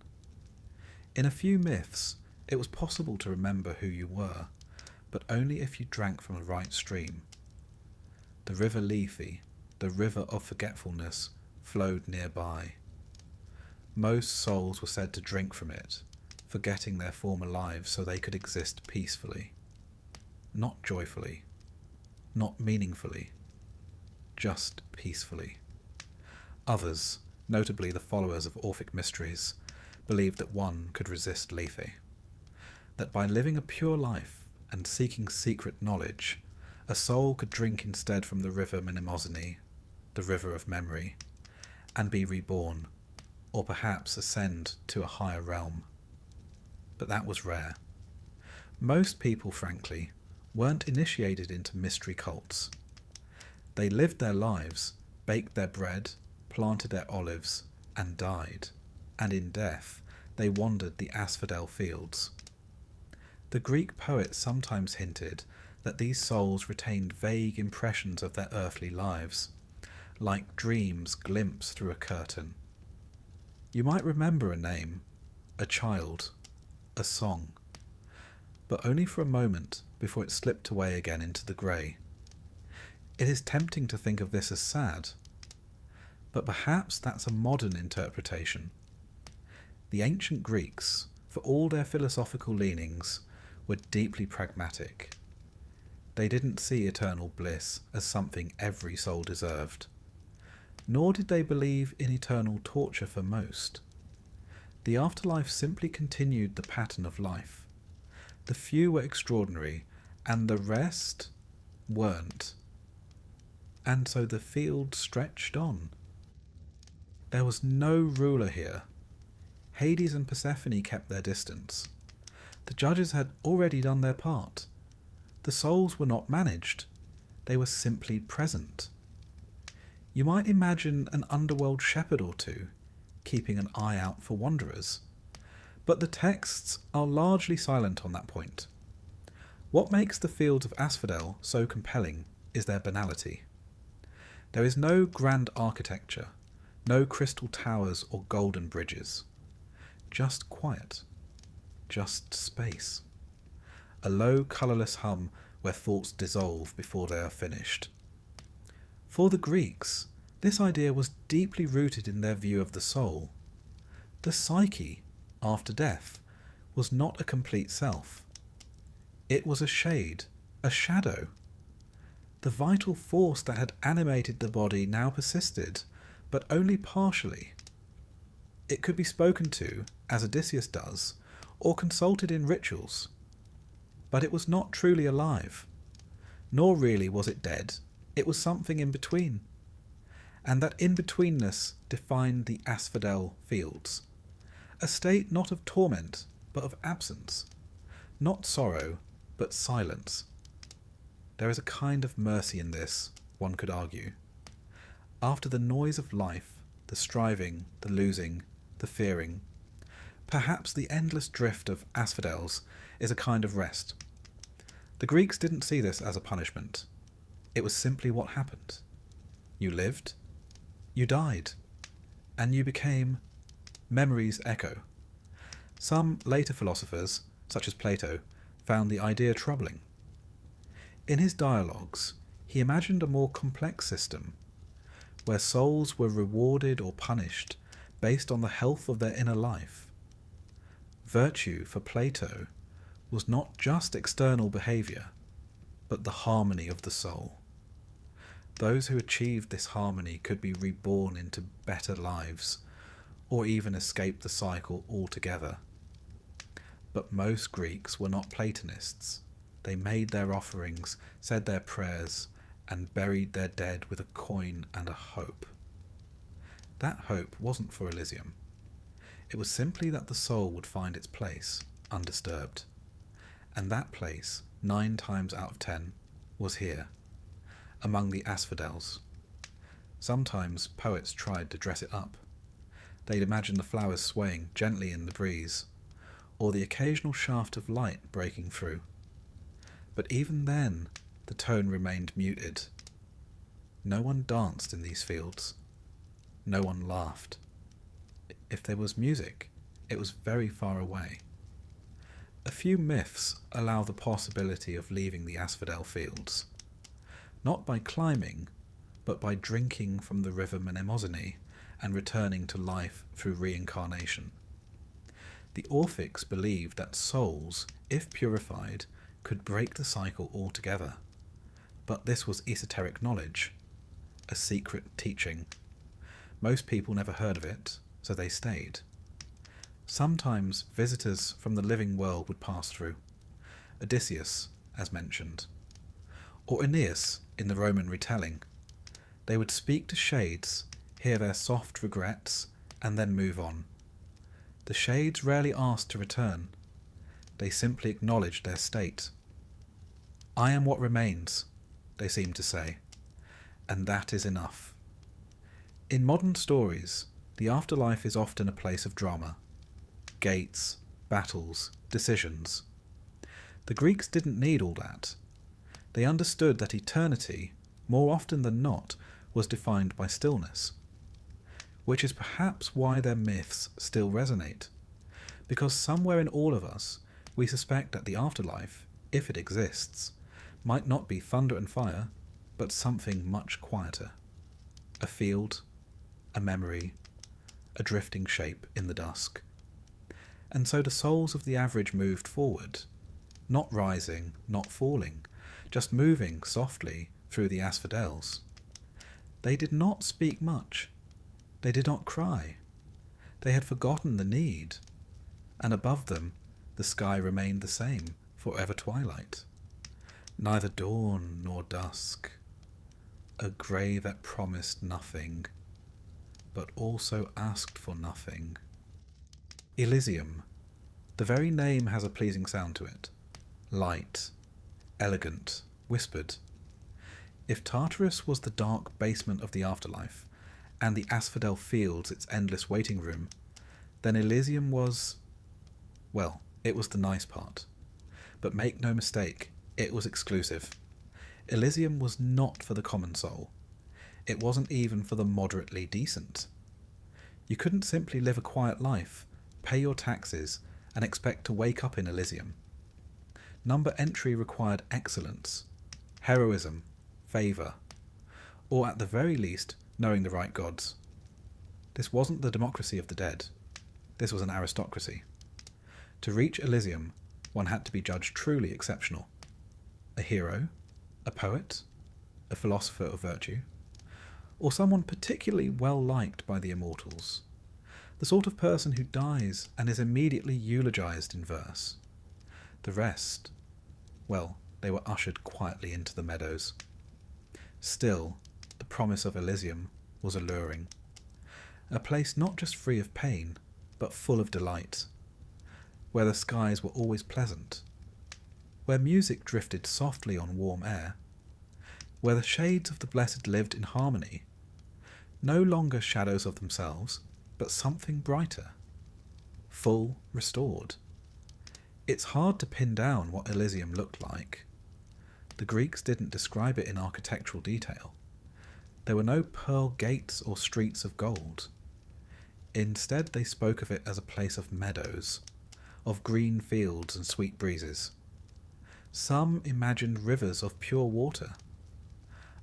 In a few myths, it was possible to remember who you were, but only if you drank from the right stream. The river Lethe, the river of forgetfulness, flowed nearby. Most souls were said to drink from it, forgetting their former lives so they could exist peacefully. Not joyfully, not meaningfully, just peacefully. Others, notably the followers of Orphic mysteries, believed that one could resist Lethe, that by living a pure life and seeking secret knowledge, a soul could drink instead from the river Mnemosyne, the river of memory, and be reborn, or perhaps ascend to a higher realm. But that was rare. Most people, frankly, weren't initiated into mystery cults. They lived their lives, baked their bread, planted their olives, and died, and in death they wandered the asphodel fields. The Greek poets sometimes hinted that these souls retained vague impressions of their earthly lives, like dreams glimpsed through a curtain. You might remember a name, a child, a song, but only for a moment before it slipped away again into the grey. It is tempting to think of this as sad, but perhaps that's a modern interpretation. The ancient Greeks, for all their philosophical leanings, were deeply pragmatic. They didn't see eternal bliss as something every soul deserved, nor did they believe in eternal torture for most. The afterlife simply continued the pattern of life. The few were extraordinary, and the rest weren't. And so the field stretched on. There was no ruler here. Hades and Persephone kept their distance. The judges had already done their part. The souls were not managed. They were simply present. You might imagine an underworld shepherd or two, keeping an eye out for wanderers. But the texts are largely silent on that point. What makes the fields of asphodel so compelling is their banality. There is no grand architecture, no crystal towers or golden bridges. Just quiet. Just space. A low, colourless hum where thoughts dissolve before they are finished. For the Greeks, this idea was deeply rooted in their view of the soul. The psyche, after death, was not a complete self. It was a shade, a shadow. The vital force that had animated the body now persisted, but only partially. It could be spoken to, as Odysseus does, or consulted in rituals. But it was not truly alive, nor really was it dead. It was something in between. And that in-betweenness defined the asphodel fields, a state not of torment, but of absence, not sorrow, but silence. There is a kind of mercy in this, one could argue. After the noise of life, the striving, the losing, the fearing, perhaps the endless drift of asphodels is a kind of rest. The Greeks didn't see this as a punishment. It was simply what happened. You lived, you died, and you became memory's echo. Some later philosophers, such as Plato, found the idea troubling. In his dialogues, he imagined a more complex system, where souls were rewarded or punished based on the health of their inner life. Virtue, for Plato, was not just external behaviour, but the harmony of the soul. Those who achieved this harmony could be reborn into better lives, or even escape the cycle altogether. But most Greeks were not Platonists. They made their offerings, said their prayers, and buried their dead with a coin and a hope. That hope wasn't for Elysium. It was simply that the soul would find its place, undisturbed. And that place, 9 times out of 10, was here, among the asphodels. Sometimes poets tried to dress it up. They'd imagine the flowers swaying gently in the breeze, or the occasional shaft of light breaking through. But even then, the tone remained muted. No one danced in these fields. No one laughed. If there was music, it was very far away. A few myths allow the possibility of leaving the asphodel fields, not by climbing, but by drinking from the river Mnemosyne and returning to life through reincarnation. The Orphics believed that souls, if purified, could break the cycle altogether. But this was esoteric knowledge, a secret teaching. Most people never heard of it, so they stayed. Sometimes visitors from the living world would pass through. Odysseus, as mentioned, or Aeneas in the Roman retelling. They would speak to shades, hear their soft regrets, and then move on. The shades rarely asked to return. They simply acknowledged their state. "I am what remains," they seemed to say, and that is enough. In modern stories, the afterlife is often a place of drama. Gates, battles, decisions. The Greeks didn't need all that. They understood that eternity, more often than not, was defined by stillness. Which is perhaps why their myths still resonate. Because somewhere in all of us, we suspect that the afterlife, if it exists, might not be thunder and fire, but something much quieter. A field, a memory, a drifting shape in the dusk. And so the souls of the average moved forward, not rising, not falling, just moving softly through the asphodels. They did not speak much. They did not cry. They had forgotten the need, and above them the sky remained the same, forever twilight. Neither dawn nor dusk, a grey that promised nothing, but also asked for nothing. Elysium. The very name has a pleasing sound to it. Light, elegant, whispered. If Tartarus was the dark basement of the afterlife, and the asphodel fields its endless waiting room, then Elysium was, well, it was the nice part. But make no mistake, it was exclusive. Elysium was not for the common soul. It wasn't even for the moderately decent. You couldn't simply live a quiet life, pay your taxes, and expect to wake up in Elysium. Number entry required excellence, heroism, favour, or at the very least, knowing the right gods. This wasn't the democracy of the dead. This was an aristocracy. To reach Elysium, one had to be judged truly exceptional. A hero, a poet, a philosopher of virtue, or someone particularly well liked by the immortals. The sort of person who dies and is immediately eulogized in verse. The rest, well, they were ushered quietly into the meadows. Still, the promise of Elysium was alluring. A place not just free of pain, but full of delight, where the skies were always pleasant, where music drifted softly on warm air, where the shades of the blessed lived in harmony, no longer shadows of themselves, but something brighter, full, restored. It's hard to pin down what Elysium looked like. The Greeks didn't describe it in architectural detail. There were no pearl gates or streets of gold. Instead, they spoke of it as a place of meadows, of green fields and sweet breezes. Some imagined rivers of pure water.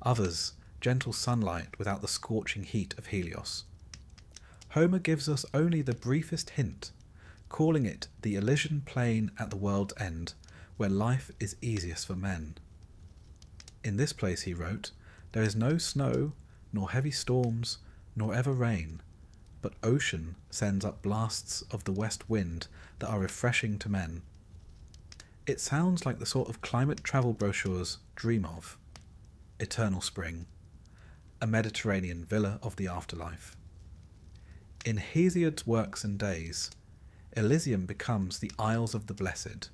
Others, gentle sunlight without the scorching heat of Helios. Homer gives us only the briefest hint, calling it the Elysian plain at the world's end, where life is easiest for men. In this place, he wrote, there is no snow, nor heavy storms, nor ever rain, but ocean sends up blasts of the west wind that are refreshing to men. It sounds like the sort of climate travel brochures dream of. Eternal spring, a Mediterranean villa of the afterlife. In Hesiod's Works and Days, Elysium becomes the Isles of the Blessed,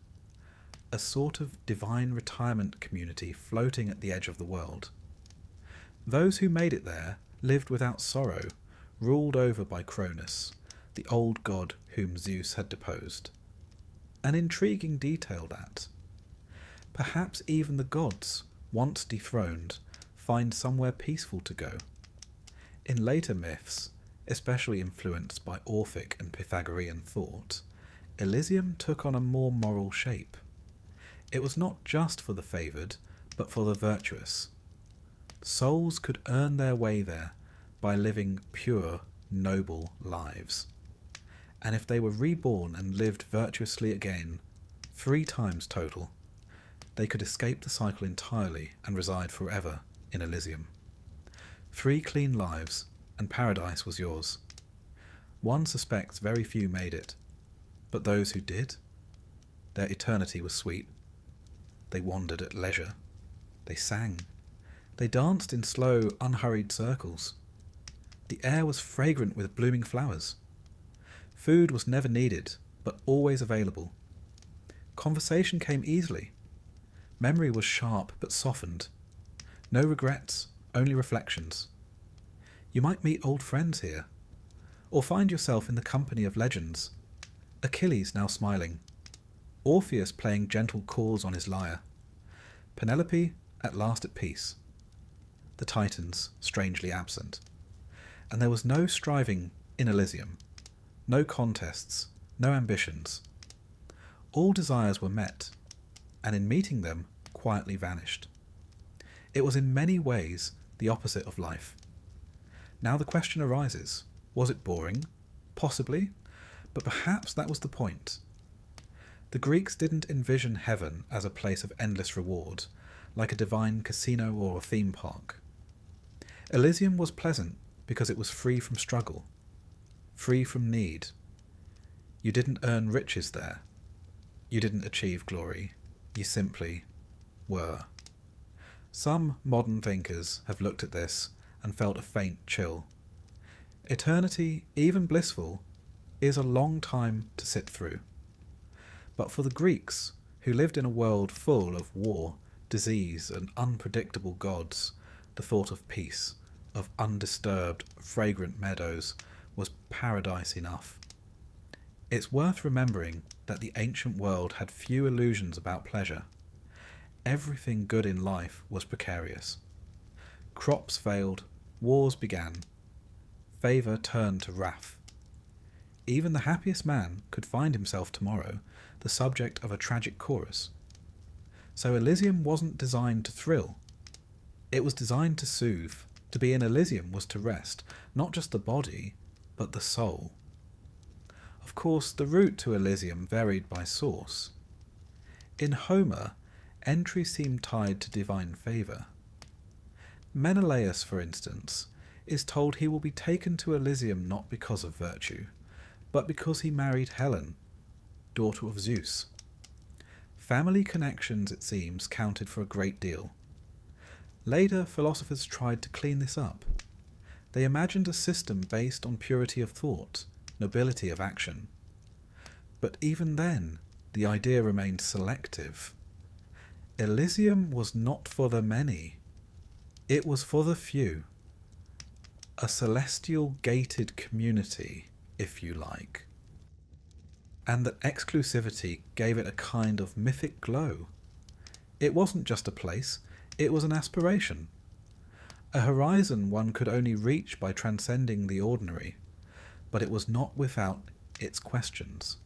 a sort of divine retirement community floating at the edge of the world. Those who made it there lived without sorrow, ruled over by Cronus, the old god whom Zeus had deposed. An intriguing detail that. Perhaps even the gods, once dethroned, find somewhere peaceful to go. In later myths, especially influenced by Orphic and Pythagorean thought, Elysium took on a more moral shape. It was not just for the favoured, but for the virtuous. Souls could earn their way there by living pure, noble lives. And if they were reborn and lived virtuously again, 3 times total, they could escape the cycle entirely and reside forever in Elysium. 3 clean lives, and paradise was yours. One suspects very few made it, but those who did, their eternity was sweet. They wandered at leisure. They sang. They danced in slow, unhurried circles. The air was fragrant with blooming flowers. Food was never needed, but always available. Conversation came easily. Memory was sharp but softened. No regrets, only reflections. You might meet old friends here, or find yourself in the company of legends. Achilles now smiling, Orpheus playing gentle chords on his lyre, Penelope at last at peace, the Titans strangely absent. And there was no striving in Elysium, no contests, no ambitions. All desires were met, and in meeting them, quietly vanished. It was in many ways the opposite of life. Now the question arises, was it boring? Possibly, but perhaps that was the point. The Greeks didn't envision heaven as a place of endless reward, like a divine casino or a theme park. Elysium was pleasant because it was free from struggle, free from need. You didn't earn riches there. You didn't achieve glory. You simply were. Some modern thinkers have looked at this and felt a faint chill. Eternity, even blissful, is a long time to sit through. But for the Greeks, who lived in a world full of war, disease, and unpredictable gods, the thought of peace, of undisturbed, fragrant meadows, was paradise enough. It's worth remembering that the ancient world had few illusions about pleasure. Everything good in life was precarious. Crops failed, wars began, favour turned to wrath. Even the happiest man could find himself tomorrow the subject of a tragic chorus. So Elysium wasn't designed to thrill. It was designed to soothe. To be in Elysium was to rest, not just the body, but the soul. Of course, the route to Elysium varied by source. In Homer, entry seemed tied to divine favour. Menelaus, for instance, is told he will be taken to Elysium not because of virtue, but because he married Helen, daughter of Zeus. Family connections, it seems, counted for a great deal. Later, philosophers tried to clean this up. They imagined a system based on purity of thought, nobility of action. But even then, the idea remained selective. Elysium was not for the many. It was for the few. A celestial gated community, if you like. And that exclusivity gave it a kind of mythic glow. It wasn't just a place, it was an aspiration. A horizon one could only reach by transcending the ordinary, but it was not without its questions.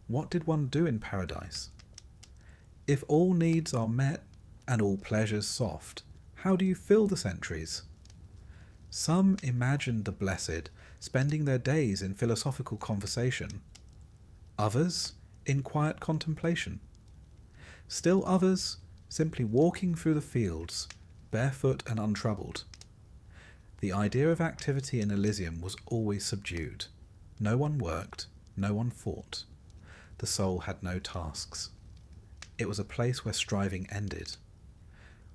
What did one do in paradise? If all needs are met and all pleasures soft, how do you fill the centuries? Some imagined the blessed spending their days in philosophical conversation, others in quiet contemplation, still others simply walking through the fields, barefoot and untroubled. The idea of activity in Elysium was always subdued. No one worked, no one fought. The soul had no tasks. It was a place where striving ended,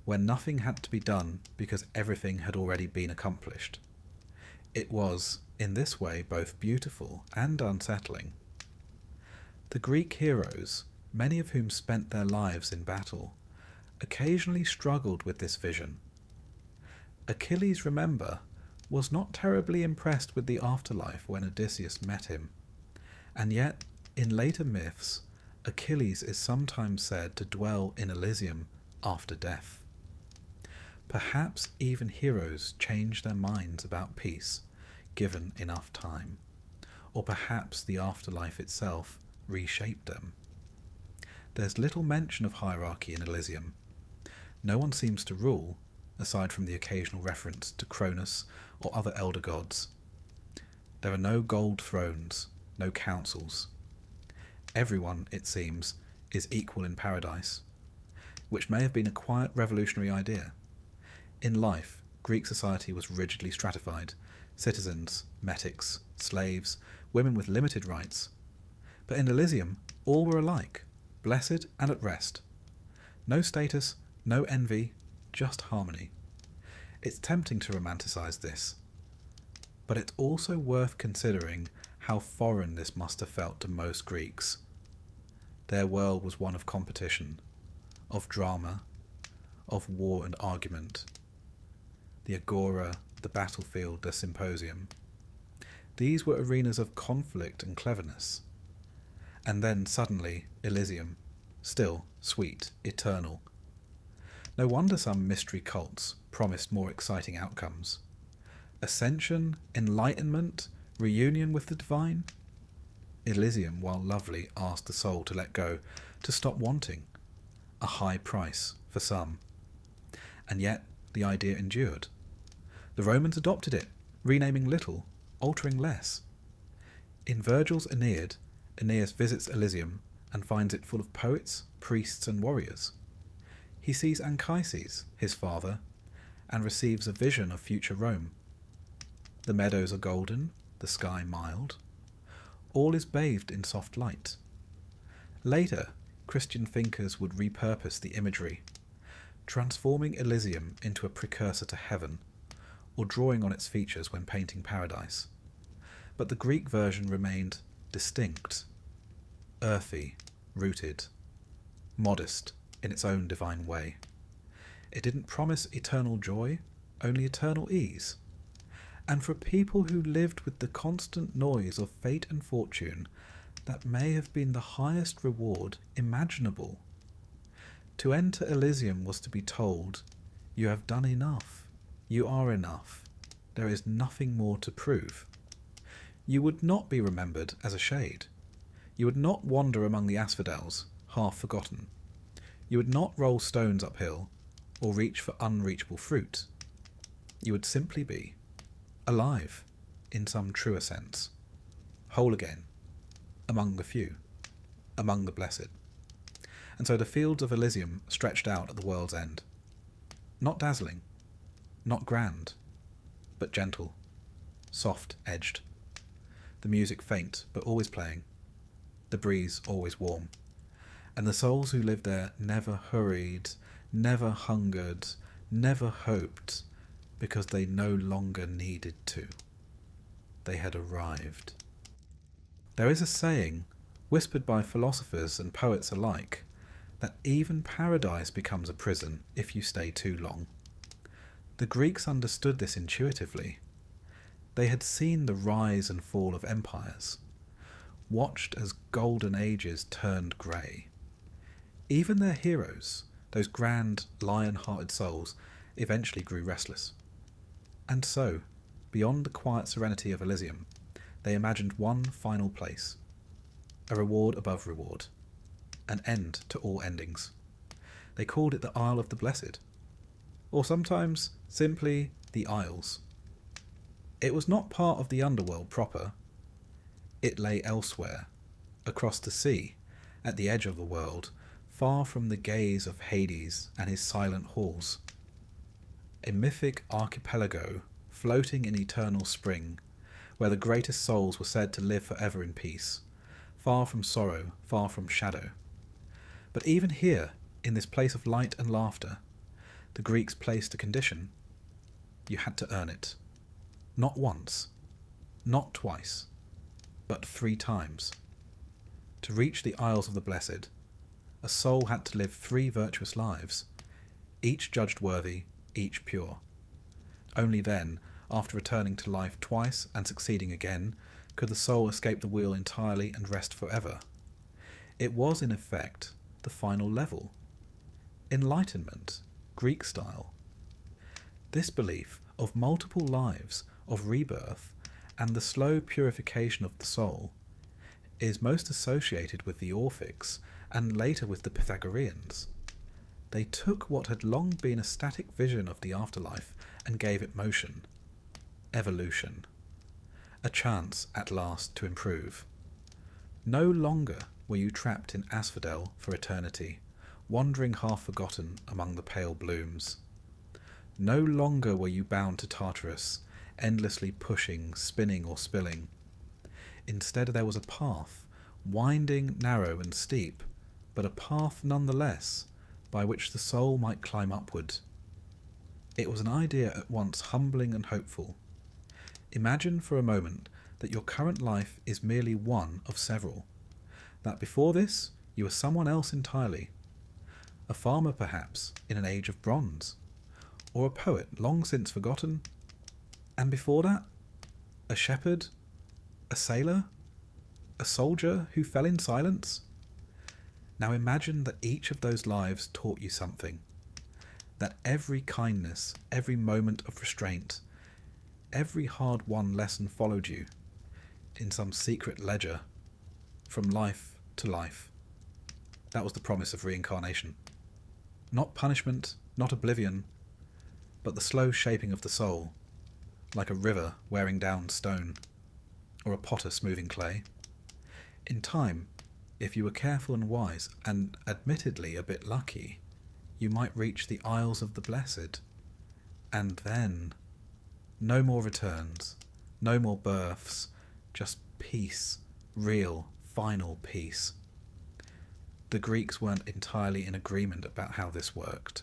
where nothing had to be done because everything had already been accomplished. It was, in this way, both beautiful and unsettling. The Greek heroes, many of whom spent their lives in battle, occasionally struggled with this vision. Achilles, remember, was not terribly impressed with the afterlife when Odysseus met him, and yet, in later myths, Achilles is sometimes said to dwell in Elysium after death. Perhaps even heroes change their minds about peace, given enough time, or perhaps the afterlife itself reshaped them. There's little mention of hierarchy in Elysium. No one seems to rule, aside from the occasional reference to Cronus or other elder gods. There are no gold thrones, no councils. Everyone, it seems, is equal in paradise, which may have been a quiet revolutionary idea. In life, Greek society was rigidly stratified: citizens, metics, slaves, women with limited rights. But in Elysium, all were alike, blessed and at rest. No status, no envy, just harmony. It's tempting to romanticize this, but it's also worth considering how foreign this must have felt to most Greeks. Their world was one of competition, of drama, of war and argument. The agora, the battlefield, the symposium. These were arenas of conflict and cleverness. And then suddenly, Elysium, still, sweet, eternal. No wonder some mystery cults promised more exciting outcomes. Ascension, enlightenment, reunion with the divine. Elysium, while lovely, asked the soul to let go, to stop wanting. A high price for some. And yet the idea endured. The Romans adopted it, renaming little, altering less. In Virgil's Aeneid, Aeneas visits Elysium and finds it full of poets, priests and warriors. He sees Anchises, his father, and receives a vision of future Rome. The meadows are golden, the sky mild. All is bathed in soft light. Later, Christian thinkers would repurpose the imagery, transforming Elysium into a precursor to heaven, or drawing on its features when painting paradise. But the Greek version remained distinct, earthy, rooted, modest in its own divine way. It didn't promise eternal joy, only eternal ease. And for people who lived with the constant noise of fate and fortune, that may have been the highest reward imaginable. To enter Elysium was to be told, "You have done enough. You are enough. There is nothing more to prove." You would not be remembered as a shade. You would not wander among the asphodels, half forgotten. You would not roll stones uphill, or reach for unreachable fruit. You would simply be alive, in some truer sense, whole again, among the few, among the blessed. And so the fields of Elysium stretched out at the world's end. Not dazzling, not grand, but gentle, soft-edged. The music faint, but always playing. The breeze always warm. and the souls who lived there never hurried, never hungered, never hoped, because they no longer needed to. They had arrived. There is a saying, whispered by philosophers and poets alike, that even paradise becomes a prison if you stay too long. The Greeks understood this intuitively. They had seen the rise and fall of empires, watched as golden ages turned grey. Even their heroes, those grand, lion-hearted souls, eventually grew restless. And so, beyond the quiet serenity of Elysium, they imagined one final place, a reward above reward, an end to all endings. They called it the Isle of the Blessed, or sometimes simply the Isles. It was not part of the underworld proper. It lay elsewhere, across the sea, at the edge of the world, far from the gaze of Hades and his silent halls. A mythic archipelago floating in eternal spring, where the greatest souls were said to live forever in peace, far from sorrow, far from shadow. But even here, in this place of light and laughter, the Greeks placed a condition. You had to earn it. Not once, not twice, but 3 times. To reach the Isles of the Blessed, a soul had to live 3 virtuous lives, each judged worthy, each pure. Only then, after returning to life twice and succeeding again, could the soul escape the wheel entirely and rest forever. It was, in effect, the final level. Enlightenment, Greek style. This belief of multiple lives, of rebirth, and the slow purification of the soul is most associated with the Orphics and later with the Pythagoreans. They took what had long been a static vision of the afterlife and gave it motion, evolution, a chance at last to improve. No longer were you trapped in asphodel for eternity, wandering half forgotten among the pale blooms. No longer were you bound to Tartarus, endlessly pushing, spinning or spilling. Instead there was a path, winding, narrow and steep, but a path nonetheless, by which the soul might climb upward. It was an idea at once humbling and hopeful. Imagine for a moment that your current life is merely one of several, that before this you were someone else entirely, a farmer perhaps in an age of bronze, or a poet long since forgotten, and before that, a shepherd, a sailor, a soldier who fell in silence. Now imagine that each of those lives taught you something, that every kindness, every moment of restraint, every hard-won lesson followed you in some secret ledger, from life to life. That was the promise of reincarnation. Not punishment, not oblivion, but the slow shaping of the soul, like a river wearing down stone, or a potter smoothing clay. In time, if you were careful and wise, and admittedly a bit lucky, you might reach the Isles of the Blessed. And then, no more returns, no more births, just peace, real, final peace. The Greeks weren't entirely in agreement about how this worked.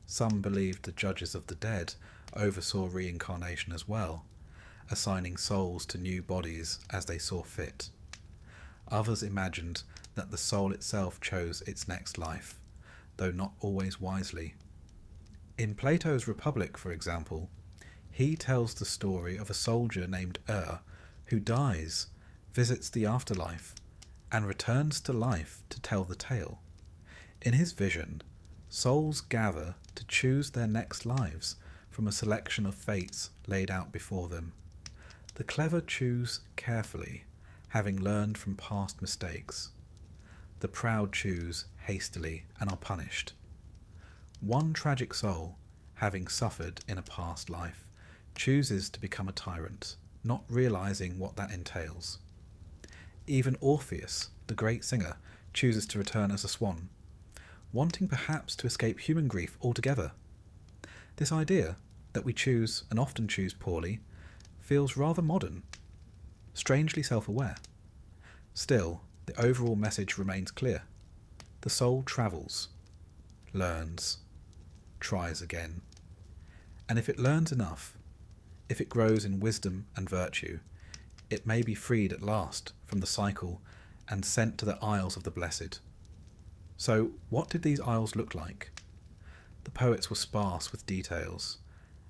Some believed the judges of the dead oversaw reincarnation as well, assigning souls to new bodies as they saw fit. Others imagined that the soul itself chose its next life, though not always wisely. In Plato's Republic, for example, he tells the story of a soldier named who dies, visits the afterlife, and returns to life to tell the tale. In his vision, souls gather to choose their next lives from a selection of fates laid out before them. The clever choose carefully, having learned from past mistakes. The proud choose hastily and are punished. One tragic soul, having suffered in a past life, chooses to become a tyrant, not realizing what that entails. Even Orpheus, the great singer, chooses to return as a swan, wanting perhaps to escape human grief altogether. This idea, that we choose, and often choose poorly, feels rather modern, strangely self-aware. Still, the overall message remains clear. The soul travels, learns, tries again. And if it learns enough, if it grows in wisdom and virtue, it may be freed at last from the cycle and sent to the Isles of the Blessed. So, what did these isles look like? The poets were sparse with details,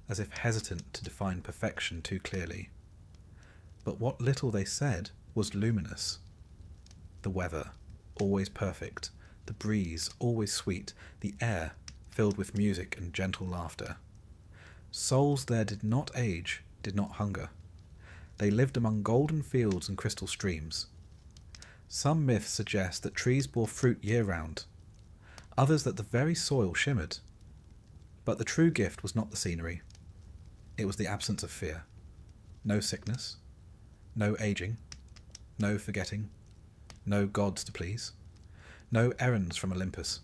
as if hesitant to define perfection too clearly. But what little they said was luminous. The weather, always perfect, the breeze, always sweet, the air, filled with music and gentle laughter. Souls there did not age, did not hunger. They lived among golden fields and crystal streams. Some myths suggest that trees bore fruit year-round, others that the very soil shimmered. But the true gift was not the scenery. It was the absence of fear. No sickness, no aging, no forgetting, no gods to please, no errands from Olympus.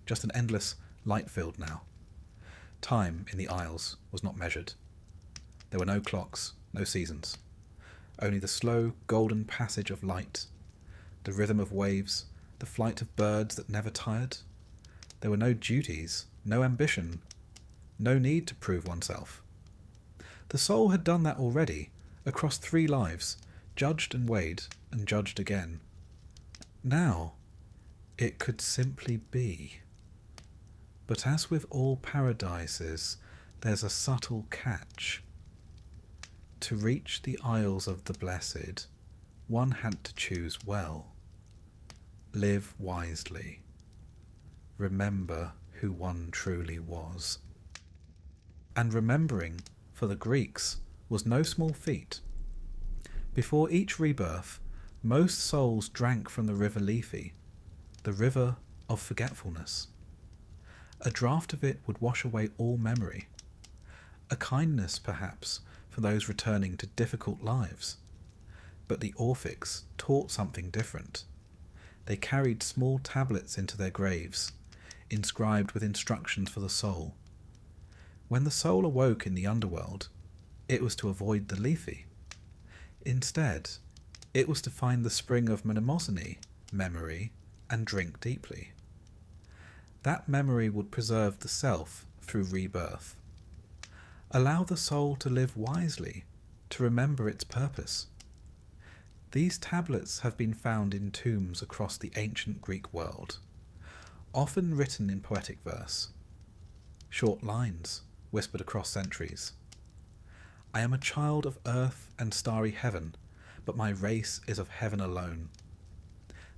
Just an endless light-filled now. Time in the Isles was not measured. There were no clocks, no seasons. Only the slow, golden passage of light, the rhythm of waves, the flight of birds that never tired. There were no duties, no ambition, no need to prove oneself. The soul had done that already, across 3 lives, judged and weighed, and judged again. Now, it could simply be. But as with all paradises, there's a subtle catch. To reach the Isles of the Blessed, one had to choose well. Live wisely. Remember who one truly was. And remembering, for the Greeks, was no small feat. Before each rebirth, most souls drank from the river Lethe, the river of forgetfulness. A draught of it would wash away all memory. A kindness, perhaps, for those returning to difficult lives. But the Orphics taught something different. They carried small tablets into their graves, inscribed with instructions for the soul. When the soul awoke in the underworld, it was to avoid the Lethe. Instead, it was to find the spring of mnemosyne, memory, and drink deeply. That memory would preserve the self through rebirth. Allow the soul to live wisely, to remember its purpose. These tablets have been found in tombs across the ancient Greek world, often written in poetic verse. Short lines, whispered across centuries. I am a child of earth and starry heaven, but my race is of heaven alone.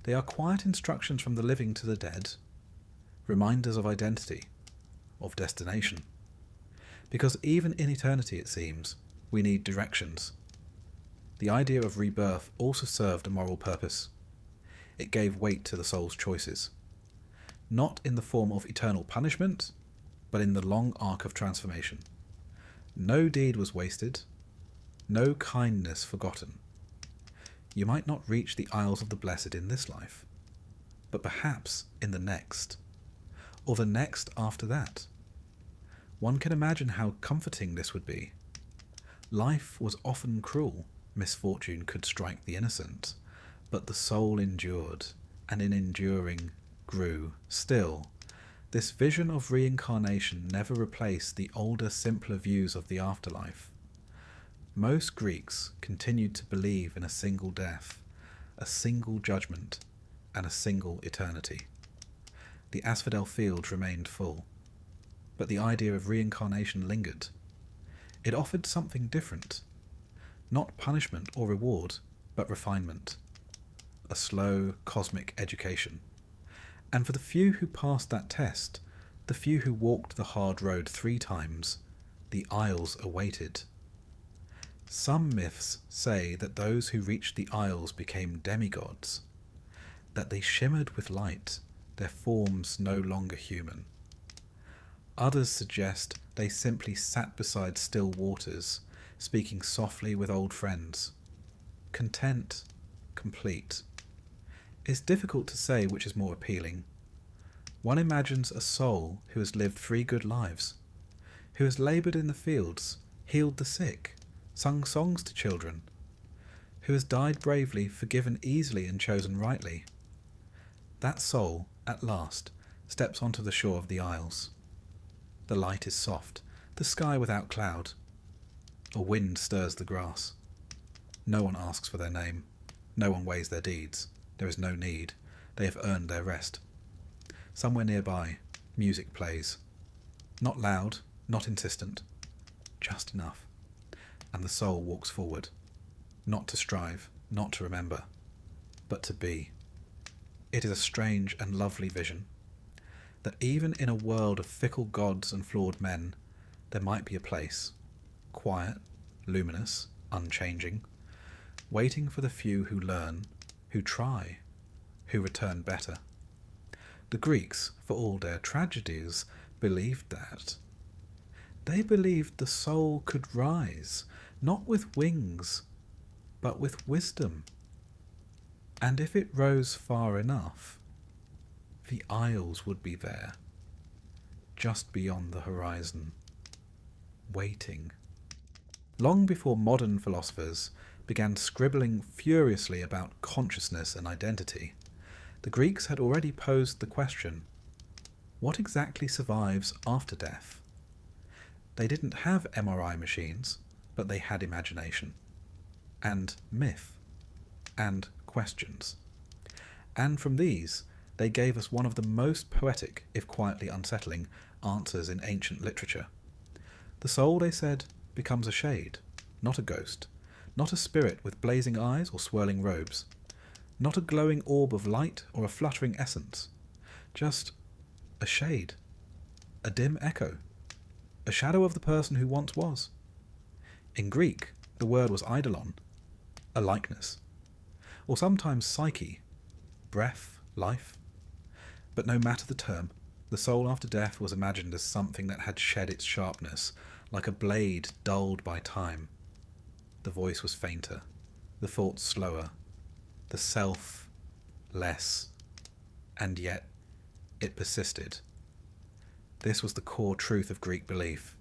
They are quiet instructions from the living to the dead, reminders of identity, of destination. Because even in eternity, it seems, we need directions. The idea of rebirth also served a moral purpose. It gave weight to the soul's choices, not in the form of eternal punishment, but in the long arc of transformation. No deed was wasted, no kindness forgotten. You might not reach the Isles of the Blessed in this life, but perhaps in the next, or the next after that. One can imagine how comforting this would be. Life was often cruel. Misfortune could strike the innocent, but the soul endured, and in enduring grew. Still, this vision of reincarnation never replaced the older, simpler views of the afterlife. Most Greeks continued to believe in a single death, a single judgment, and a single eternity. The asphodel fields remained full, but the idea of reincarnation lingered. It offered something different. Not punishment or reward, but refinement. A slow, cosmic education. And for the few who passed that test, the few who walked the hard road 3 times, the Isles awaited. Some myths say that those who reached the Isles became demigods, that they shimmered with light, their forms no longer human. Others suggest they simply sat beside still waters, speaking softly with old friends. Content, complete. It's difficult to say which is more appealing. One imagines a soul who has lived 3 good lives, who has laboured in the fields, healed the sick, sung songs to children, who has died bravely, forgiven easily and chosen rightly. That soul, at last, steps onto the shore of the Isles. The light is soft, the sky without cloud. A wind stirs the grass. No one asks for their name. No one weighs their deeds. There is no need. They have earned their rest. Somewhere nearby, music plays. Not loud, not insistent. Just enough. And the soul walks forward. Not to strive, not to remember, but to be. It is a strange and lovely vision, that even in a world of fickle gods and flawed men, there might be a place, quiet, luminous, unchanging, waiting for the few who learn, who try, who return better. The Greeks, for all their tragedies, believed that. They believed the soul could rise, not with wings, but with wisdom. And if it rose far enough, the Isles would be there, just beyond the horizon, waiting. Long before modern philosophers began scribbling furiously about consciousness and identity, the Greeks had already posed the question, what exactly survives after death? They didn't have MRI machines, but they had imagination, and myth, and questions. And from these, they gave us one of the most poetic, if quietly unsettling, answers in ancient literature. The soul, they said, becomes a shade, not a ghost, not a spirit with blazing eyes or swirling robes, not a glowing orb of light or a fluttering essence, just a shade, a dim echo, a shadow of the person who once was. In Greek, the word was eidolon, a likeness, or sometimes psyche, breath, life. But no matter the term, the soul after death was imagined as something that had shed its sharpness, like a blade dulled by time. The voice was fainter, the thoughts slower, the self less, and yet it persisted. This was the core truth of Greek belief,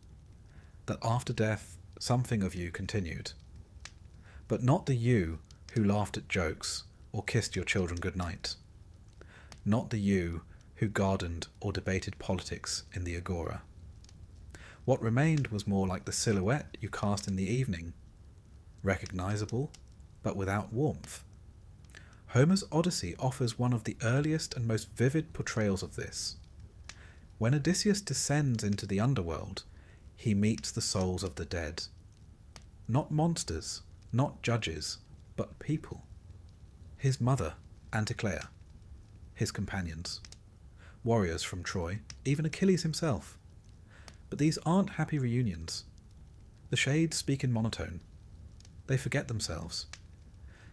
that after death something of you continued, but not the you who laughed at jokes or kissed your children goodnight, not the you who gardened or debated politics in the agora. What remained was more like the silhouette you cast in the evening, recognizable but without warmth. Homer's Odyssey offers one of the earliest and most vivid portrayals of this. When Odysseus descends into the underworld, he meets the souls of the dead. Not monsters, not judges, but people. His mother, Anticlea, his companions, warriors from Troy, even Achilles himself. But these aren't happy reunions. The shades speak in monotone. They forget themselves.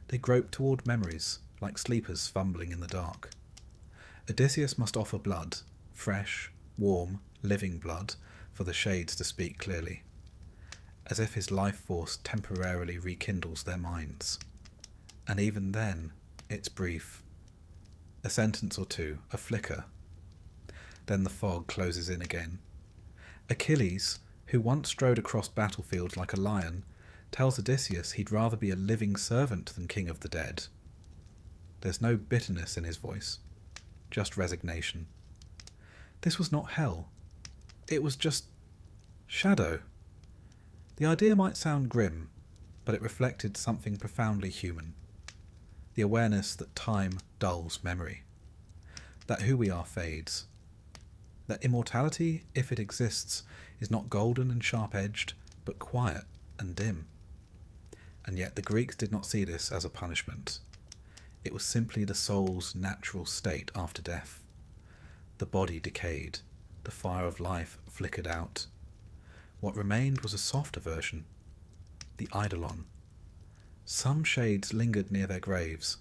They grope toward memories, like sleepers fumbling in the dark. Odysseus must offer blood, fresh, warm, living blood, for the shades to speak clearly, as if his life force temporarily rekindles their minds. And even then, it's brief. A sentence or two, a flicker. Then the fog closes in again. Achilles, who once strode across battlefields like a lion, tells Odysseus he'd rather be a living servant than king of the dead. There's no bitterness in his voice, just resignation. This was not hell. It was just shadow. The idea might sound grim, but it reflected something profoundly human. The awareness that time dulls memory, that who we are fades, that immortality, if it exists, is not golden and sharp-edged, but quiet and dim. And yet the Greeks did not see this as a punishment. It was simply the soul's natural state after death. The body decayed, the fire of life flickered out. What remained was a softer version, the eidolon. Some shades lingered near their graves,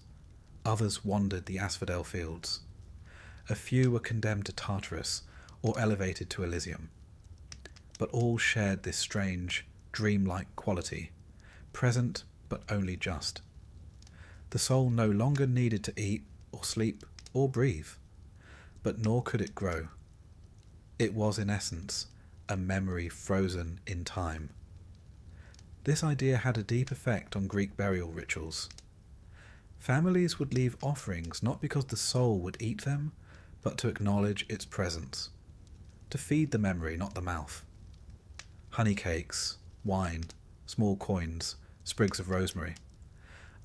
others wandered the asphodel fields. A few were condemned to Tartarus or elevated to Elysium. But all shared this strange, dreamlike quality, present but only just. The soul no longer needed to eat or sleep or breathe, but nor could it grow. It was in essence a memory frozen in time. This idea had a deep effect on Greek burial rituals. Families would leave offerings not because the soul would eat them, but to acknowledge its presence, to feed the memory, not the mouth. Honey cakes, wine, small coins, sprigs of rosemary,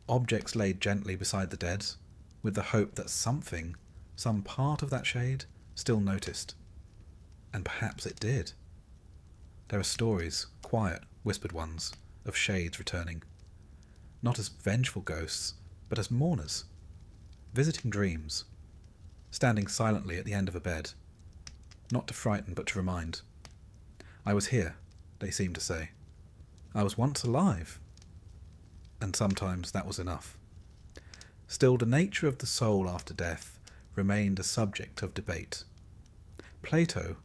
objects laid gently beside the dead, with the hope that something, some part of that shade, still noticed. And perhaps it did. There are stories, quiet, whispered ones, of shades returning, not as vengeful ghosts, but as mourners, visiting dreams, standing silently at the end of a bed, not to frighten but to remind. I was here, they seem to say. I was once alive. And sometimes that was enough. Still, the nature of the soul after death remained a subject of debate. Plato,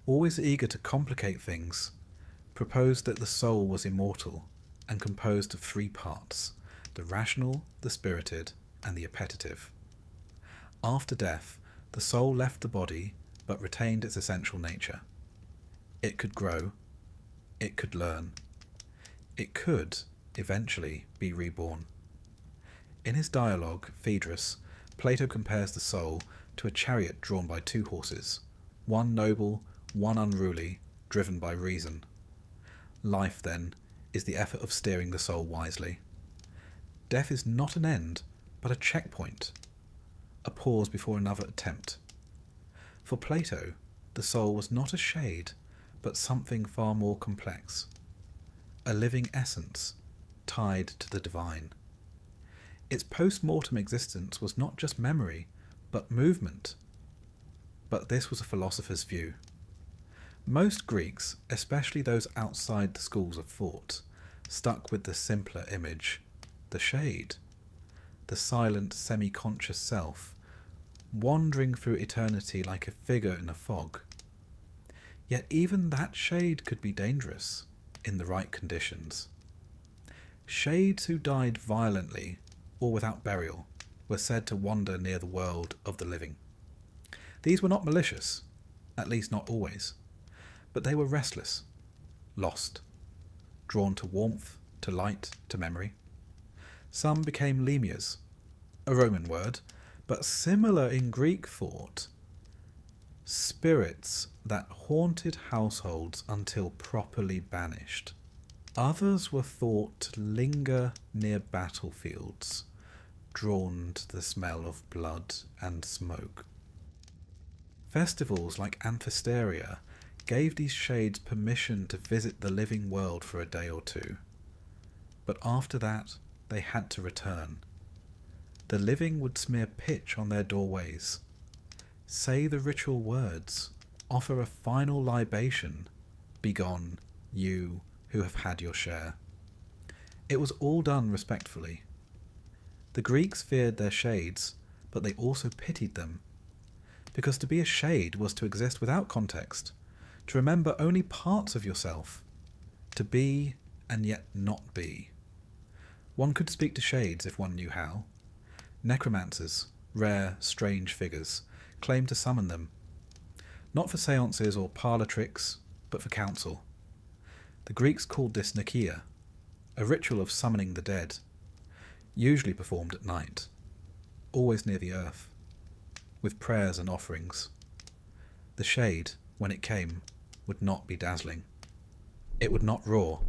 always eager to complicate things, proposed that the soul was immortal and composed of three parts: the rational, the spirited, and the appetitive. After death, the soul left the body but retained its essential nature. It could grow, it could learn, it could eventually be reborn. In his dialogue, Phaedrus, Plato compares the soul to a chariot drawn by two horses, one noble, one unruly, driven by reason. Life, then, is the effort of steering the soul wisely. Death is not an end, but a checkpoint, a pause before another attempt. For Plato, the soul was not a shade, but something far more complex, a living essence tied to the divine. Its post-mortem existence was not just memory, but movement. But this was a philosopher's view. Most Greeks, especially those outside the schools of thought, stuck with the simpler image, the shade, the silent, semi-conscious self, wandering through eternity like a figure in a fog. Yet even that shade could be dangerous in the right conditions. Shades who died violently or without burial were said to wander near the world of the living. These were not malicious, at least not always, but they were restless, lost, drawn to warmth, to light, to memory. Some became lemias, a Roman word, but similar in Greek thought, spirits that haunted households until properly banished. Others were thought to linger near battlefields, drawn to the smell of blood and smoke. Festivals like Amphisteria gave these shades permission to visit the living world for a day or two. But after that, they had to return. The living would smear pitch on their doorways, say the ritual words, offer a final libation, "Begone, you who have had your share." It was all done respectfully. The Greeks feared their shades, but they also pitied them, because to be a shade was to exist without context, to remember only parts of yourself, to be and yet not be. One could speak to shades if one knew how. Necromancers, rare, strange figures, claimed to summon them, not for seances or parlour tricks, but for counsel. The Greeks called this Nikia, a ritual of summoning the dead, usually performed at night, always near the earth, with prayers and offerings. The shade, when it came, would not be dazzling. It would not roar.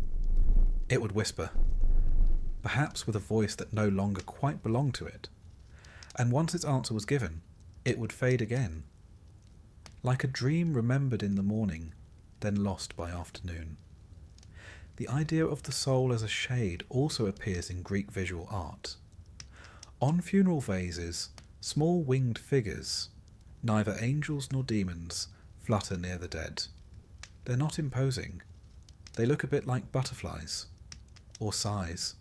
It would whisper, perhaps with a voice that no longer quite belonged to it, and once its answer was given, it would fade again, like a dream remembered in the morning, then lost by afternoon. The idea of the soul as a shade also appears in Greek visual art. On funeral vases, small winged figures, neither angels nor demons, flutter near the dead. They're not imposing. They look a bit like butterflies, or sighs.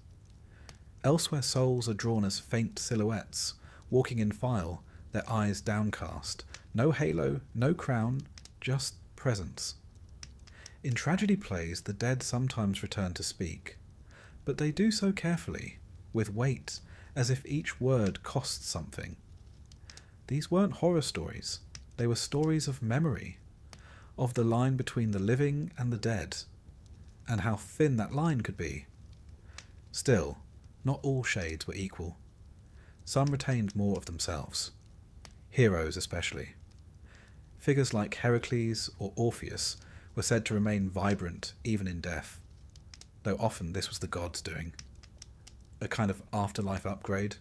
Elsewhere souls are drawn as faint silhouettes, walking in file, their eyes downcast. No halo, no crown, just presence. In tragedy plays, the dead sometimes return to speak, but they do so carefully, with weight, as if each word costs something. These weren't horror stories, they were stories of memory, of the line between the living and the dead, and how thin that line could be. Still, not all shades were equal. Some retained more of themselves, heroes especially. Figures like Heracles or Orpheus were said to remain vibrant even in death, though often this was the gods doing. A kind of afterlife upgrade.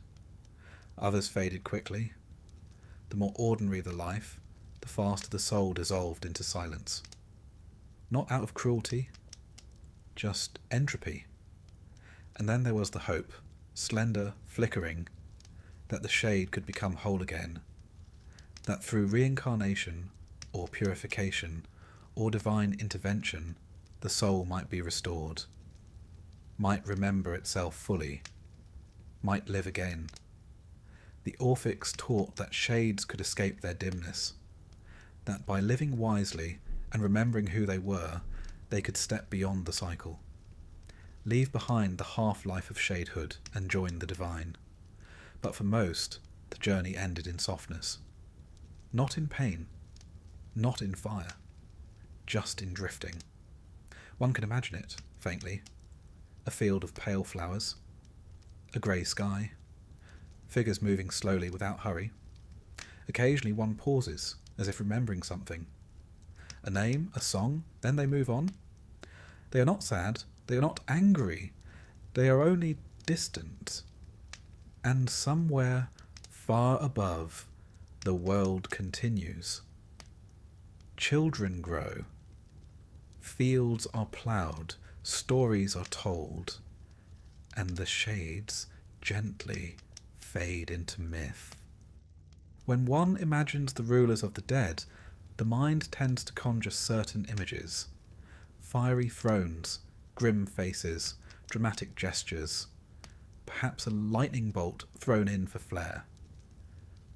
Others faded quickly. The more ordinary the life, the faster the soul dissolved into silence. Not out of cruelty, just entropy. And then there was the hope, slender, flickering, that the shade could become whole again, that through reincarnation or purification or divine intervention the soul might be restored, might remember itself fully, might live again. The Orphics taught that shades could escape their dimness, that by living wisely and remembering who they were, they could step beyond the cycle, leave behind the half-life of shadehood and join the divine. But for most, the journey ended in softness. Not in pain, not in fire, just in drifting. One can imagine it, faintly. A field of pale flowers, a grey sky, figures moving slowly without hurry. Occasionally one pauses, as if remembering something. A name, a song, then they move on. They are not sad, they are not angry, they are only distant. And somewhere far above, the world continues. Children grow. Fields are ploughed, stories are told, and the shades gently fade into myth. When one imagines the rulers of the dead, the mind tends to conjure certain images. Fiery thrones, grim faces, dramatic gestures, perhaps a lightning bolt thrown in for flair.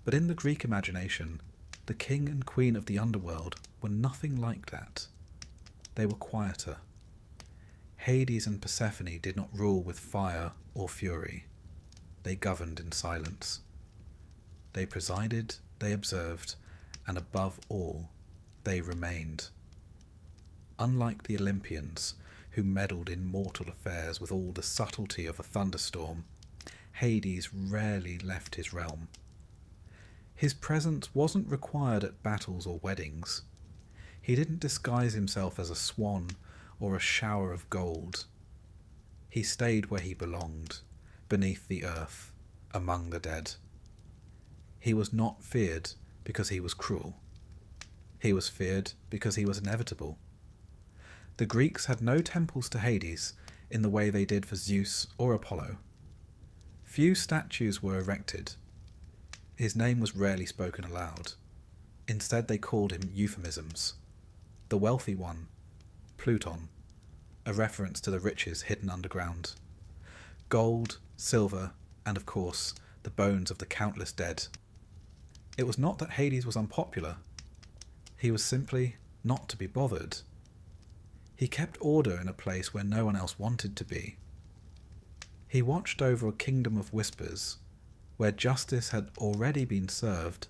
But in the Greek imagination, the king and queen of the underworld were nothing like that. They were quieter. Hades and Persephone did not rule with fire or fury. They governed in silence. They presided, they observed, and above all, they remained. Unlike the Olympians, who meddled in mortal affairs with all the subtlety of a thunderstorm, Hades rarely left his realm. His presence wasn't required at battles or weddings. He didn't disguise himself as a swan or a shower of gold. He stayed where he belonged, beneath the earth, among the dead. He was not feared because he was cruel. He was feared because he was inevitable. The Greeks had no temples to Hades in the way they did for Zeus or Apollo. Few statues were erected. His name was rarely spoken aloud. Instead they called him euphemisms. The wealthy one, Pluton, a reference to the riches hidden underground. Gold, silver, and of course, the bones of the countless dead. It was not that Hades was unpopular. He was simply not to be bothered. He kept order in a place where no one else wanted to be. He watched over a kingdom of whispers, where justice had already been served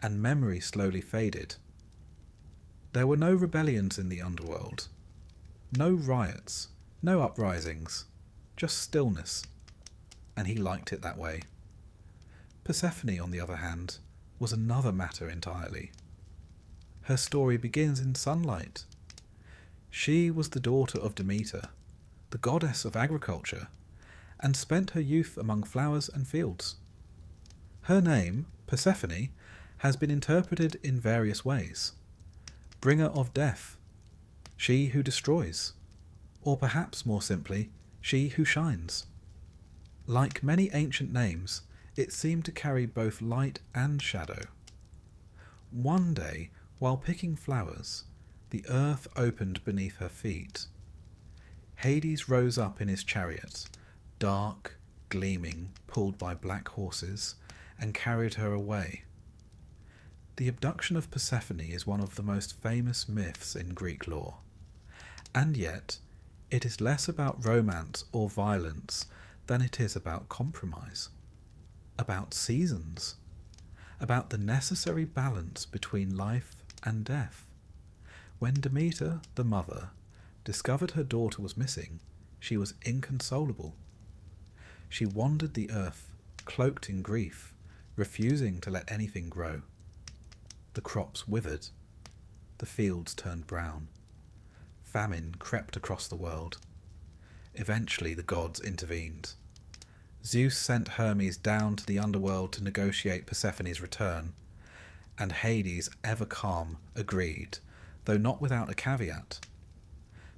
and memory slowly faded. There were no rebellions in the underworld, no riots, no uprisings, just stillness, and he liked it that way. Persephone, on the other hand, was another matter entirely. Her story begins in sunlight. She was the daughter of Demeter, the goddess of agriculture, and spent her youth among flowers and fields. Her name, Persephone, has been interpreted in various ways. Bringer of death, she who destroys, or perhaps more simply, she who shines. Like many ancient names, it seemed to carry both light and shadow. One day, while picking flowers, the earth opened beneath her feet. Hades rose up in his chariot, dark, gleaming, pulled by black horses, and carried her away. The abduction of Persephone is one of the most famous myths in Greek lore, and yet it is less about romance or violence than it is about compromise, about seasons, about the necessary balance between life and death. When Demeter, the mother, discovered her daughter was missing, she was inconsolable. She wandered the earth, cloaked in grief, refusing to let anything grow. The crops withered, the fields turned brown. Famine crept across the world. Eventually the gods intervened. Zeus sent Hermes down to the underworld to negotiate Persephone's return, and Hades, ever calm, agreed, though not without a caveat.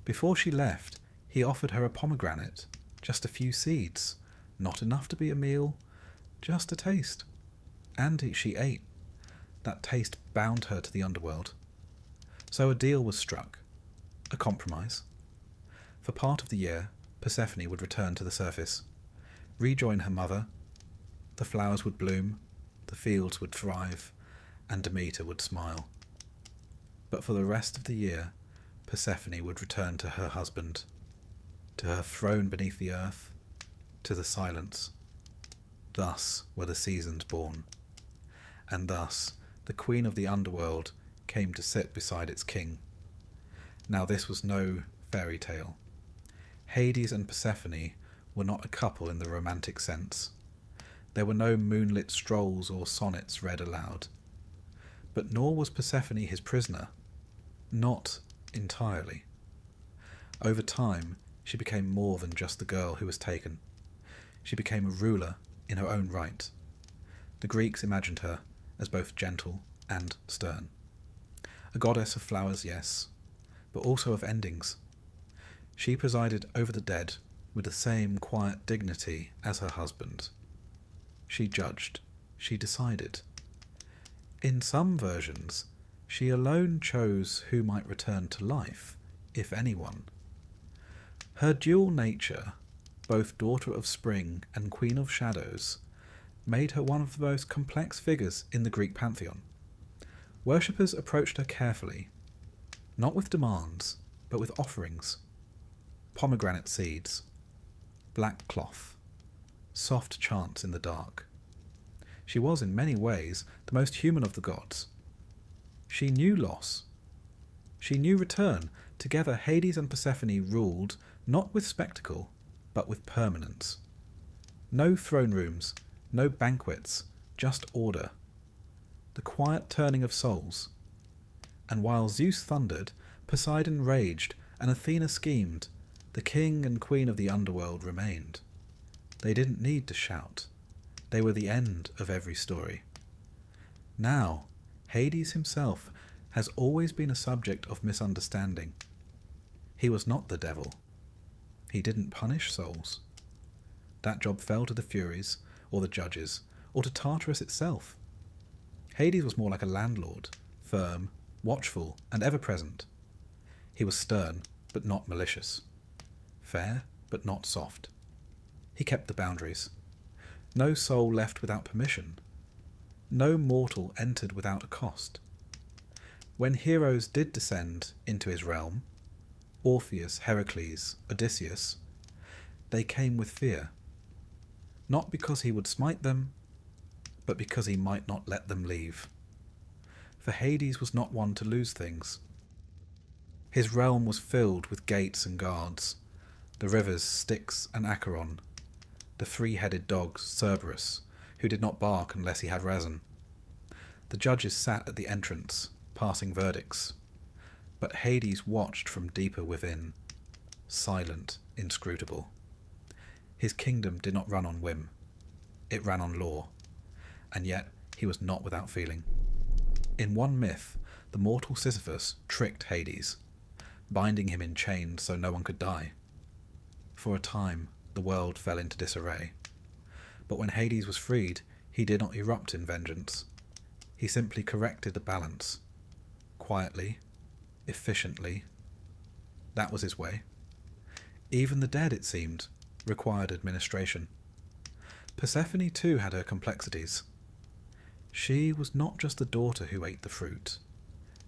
Before she left, he offered her a pomegranate, just a few seeds, not enough to be a meal, just a taste. And she ate. That taste bound her to the underworld. So a deal was struck, a compromise. For part of the year, Persephone would return to the surface, rejoin her mother, the flowers would bloom, the fields would thrive, and Demeter would smile. But for the rest of the year, Persephone would return to her husband, to her throne beneath the earth, to the silence. Thus were the seasons born, and thus the queen of the underworld came to sit beside its king. Now this was no fairy tale. Hades and Persephone were not a couple in the romantic sense. There were no moonlit strolls or sonnets read aloud. But nor was Persephone his prisoner. Not entirely. Over time, she became more than just the girl who was taken. She became a ruler in her own right. The Greeks imagined her as both gentle and stern. A goddess of flowers, yes, but also of endings. She presided over the dead with the same quiet dignity as her husband. She judged, she decided. In some versions, she alone chose who might return to life, if anyone. Her dual nature, both daughter of spring and queen of shadows, made her one of the most complex figures in the Greek pantheon. Worshippers approached her carefully, not with demands, but with offerings. Pomegranate seeds, black cloth, soft chants in the dark. She was in many ways the most human of the gods. She knew loss. She knew return. Together Hades and Persephone ruled not with spectacle, but with permanence. No throne rooms, no banquets, just order. The quiet turning of souls. And while Zeus thundered, Poseidon raged, and Athena schemed, the king and queen of the underworld remained. They didn't need to shout. They were the end of every story. Now, Hades himself has always been a subject of misunderstanding. He was not the devil. He didn't punish souls. That job fell to the Furies, or the judges, or to Tartarus itself. Hades was more like a landlord, firm, watchful, and ever-present. He was stern, but not malicious. Fair, but not soft. He kept the boundaries. No soul left without permission. No mortal entered without a cost. When heroes did descend into his realm, Orpheus, Heracles, Odysseus, they came with fear. Not because he would smite them, but because he might not let them leave. For Hades was not one to lose things. His realm was filled with gates and guards, the rivers Styx and Acheron, the three-headed dog Cerberus, who did not bark unless he had resin. The judges sat at the entrance, passing verdicts, but Hades watched from deeper within, silent, inscrutable. His kingdom did not run on whim. It ran on law, and yet he was not without feeling. In one myth, the mortal Sisyphus tricked Hades, binding him in chains so no one could die. For a time, the world fell into disarray. But when Hades was freed, he did not erupt in vengeance. He simply corrected the balance. Quietly, efficiently. That was his way. Even the dead, it seemed, required administration. Persephone too had her complexities. She was not just the daughter who ate the fruit.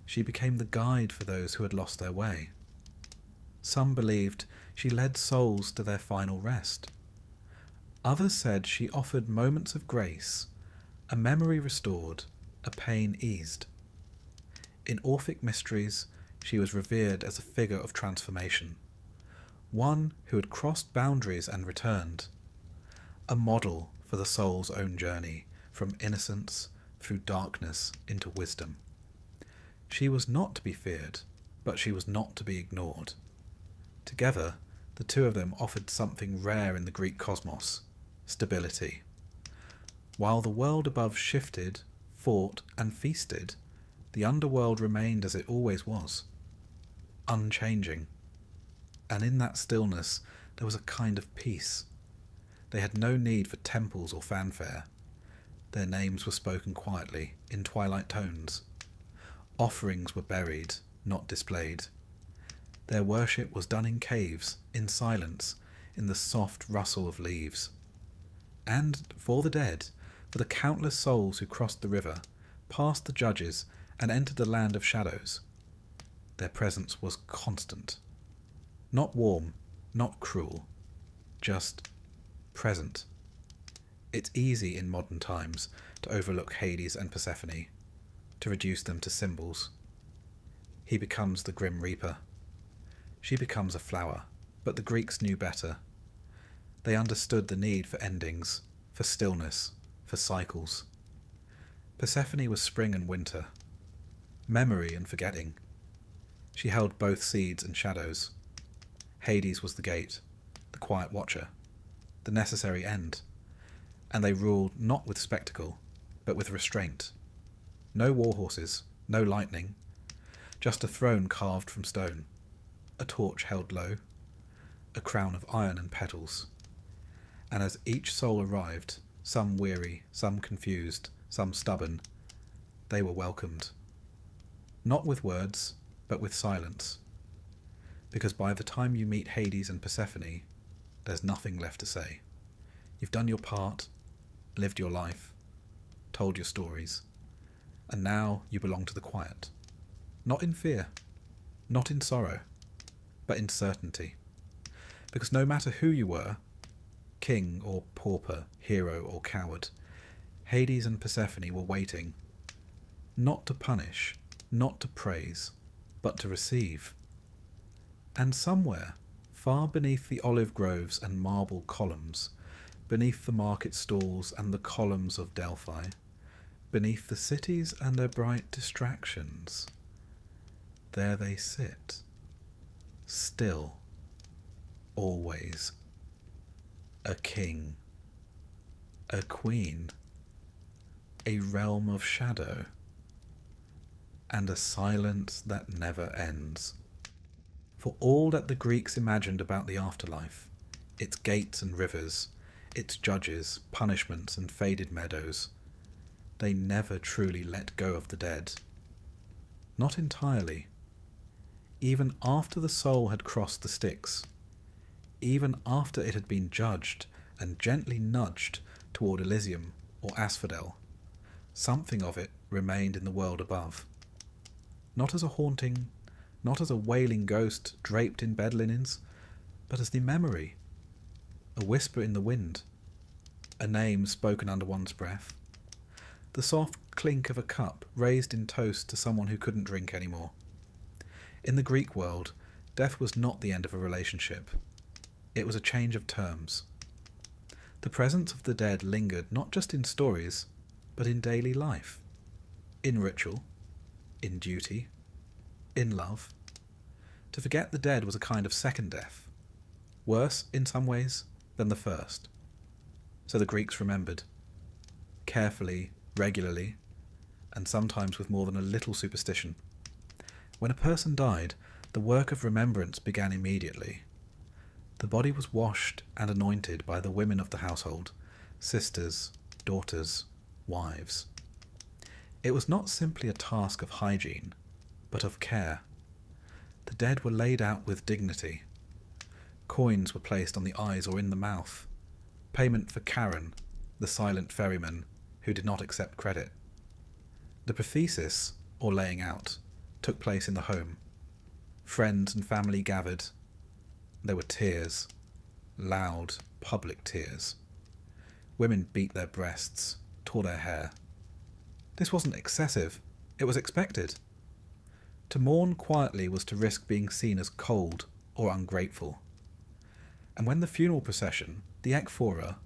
She became the guide for those who had lost their way. Some believed she led souls to their final rest. Others said she offered moments of grace, a memory restored, a pain eased. In Orphic mysteries, she was revered as a figure of transformation, one who had crossed boundaries and returned, a model for the soul's own journey from innocence through darkness into wisdom. She was not to be feared, but she was not to be ignored. Together, the two of them offered something rare in the Greek cosmos: stability. While the world above shifted, fought, and feasted, the underworld remained as it always was, unchanging. And in that stillness there was a kind of peace. They had no need for temples or fanfare. Their names were spoken quietly, in twilight tones. Offerings were buried, not displayed. Their worship was done in caves, in silence, in the soft rustle of leaves. And for the dead, for the countless souls who crossed the river, passed the judges, and entered the land of shadows, their presence was constant. Not warm, not cruel, just present. It's easy in modern times to overlook Hades and Persephone, to reduce them to symbols. He becomes the Grim Reaper. She becomes a flower, but the Greeks knew better. They understood the need for endings, for stillness, for cycles. Persephone was spring and winter, memory and forgetting. She held both seeds and shadows. Hades was the gate, the quiet watcher, the necessary end, and they ruled not with spectacle, but with restraint. No war horses, no lightning, just a throne carved from stone, a torch held low, a crown of iron and petals. And as each soul arrived, some weary, some confused, some stubborn, they were welcomed. Not with words, but with silence. Because by the time you meet Hades and Persephone, there's nothing left to say. You've done your part, lived your life, told your stories, and now you belong to the quiet. Not in fear, not in sorrow, but in certainty. Because no matter who you were, king or pauper, hero or coward, Hades and Persephone were waiting, not to punish, not to praise, but to receive. And somewhere, far beneath the olive groves and marble columns, beneath the market stalls and the columns of Delphi, beneath the cities and their bright distractions, there they sit, still, always, a king, a queen, a realm of shadow, and a silence that never ends. For all that the Greeks imagined about the afterlife, its gates and rivers, its judges, punishments and faded meadows, they never truly let go of the dead. Not entirely. Even after the soul had crossed the Styx, even after it had been judged and gently nudged toward Elysium or Asphodel, something of it remained in the world above. Not as a haunting, not as a wailing ghost draped in bed linens, but as the memory, a whisper in the wind, a name spoken under one's breath, the soft clink of a cup raised in toast to someone who couldn't drink anymore. In the Greek world, death was not the end of a relationship. It was a change of terms. The presence of the dead lingered not just in stories, but in daily life, in ritual, in duty, in love. To forget the dead was a kind of second death, worse in some ways than the first. So the Greeks remembered, carefully, regularly, and sometimes with more than a little superstition. When a person died, the work of remembrance began immediately. The body was washed and anointed by the women of the household, sisters, daughters, wives. It was not simply a task of hygiene, but of care. The dead were laid out with dignity. Coins were placed on the eyes or in the mouth. Payment for Charon, the silent ferryman, who did not accept credit. The prothesis, or laying out, took place in the home. Friends and family gathered. There were tears, loud, public tears. Women beat their breasts, tore their hair. This wasn't excessive, it was expected. To mourn quietly was to risk being seen as cold or ungrateful. And when the funeral procession, the ekphora,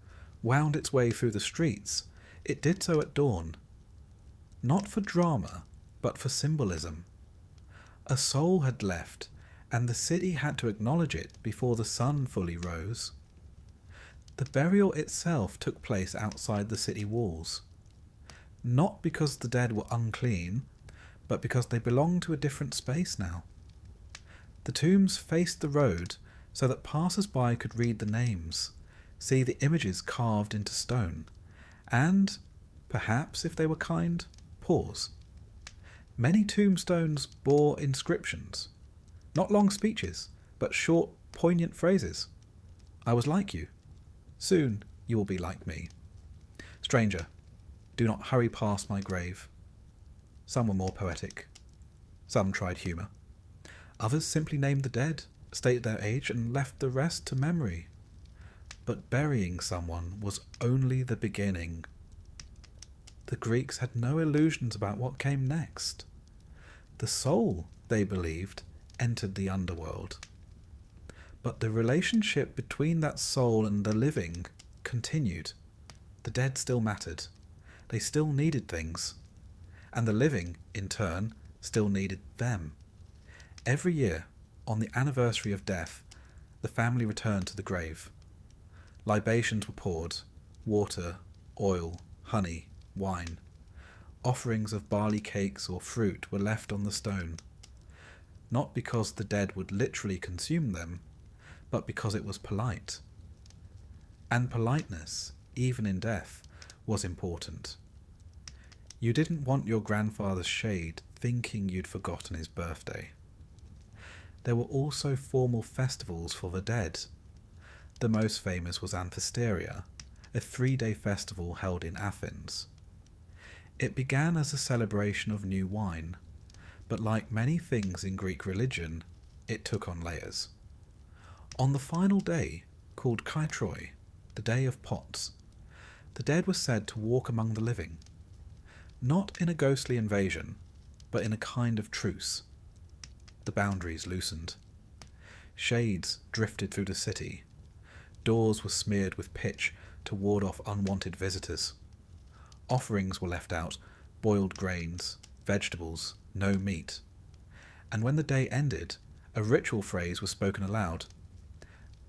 wound its way through the streets, it did so at dawn. Not for drama, but for symbolism. A soul had left, and the city had to acknowledge it before the sun fully rose. The burial itself took place outside the city walls, not because the dead were unclean, but because they belonged to a different space now. The tombs faced the road so that passers-by could read the names, see the images carved into stone, and, perhaps if they were kind, pause. Many tombstones bore inscriptions, not long speeches, but short, poignant phrases. I was like you. Soon you will be like me. Stranger, do not hurry past my grave. Some were more poetic. Some tried humour. Others simply named the dead, stated their age, and left the rest to memory. But burying someone was only the beginning. The Greeks had no illusions about what came next. The soul, they believed, entered the underworld. But the relationship between that soul and the living continued. The dead still mattered. They still needed things. And the living, in turn, still needed them. Every year, on the anniversary of death, the family returned to the grave. Libations were poured, water, oil, honey, wine. Offerings of barley cakes or fruit were left on the stone, not because the dead would literally consume them, but because it was polite. And politeness, even in death, was important. You didn't want your grandfather's shade thinking you'd forgotten his birthday. There were also formal festivals for the dead. The most famous was Amphisteria, a 3-day festival held in Athens. It began as a celebration of new wine, but like many things in Greek religion, it took on layers. On the final day, called Kaitroi, the Day of Pots, the dead were said to walk among the living, not in a ghostly invasion, but in a kind of truce. The boundaries loosened. Shades drifted through the city. Doors were smeared with pitch to ward off unwanted visitors. Offerings were left out, boiled grains, vegetables, no meat. And when the day ended, a ritual phrase was spoken aloud.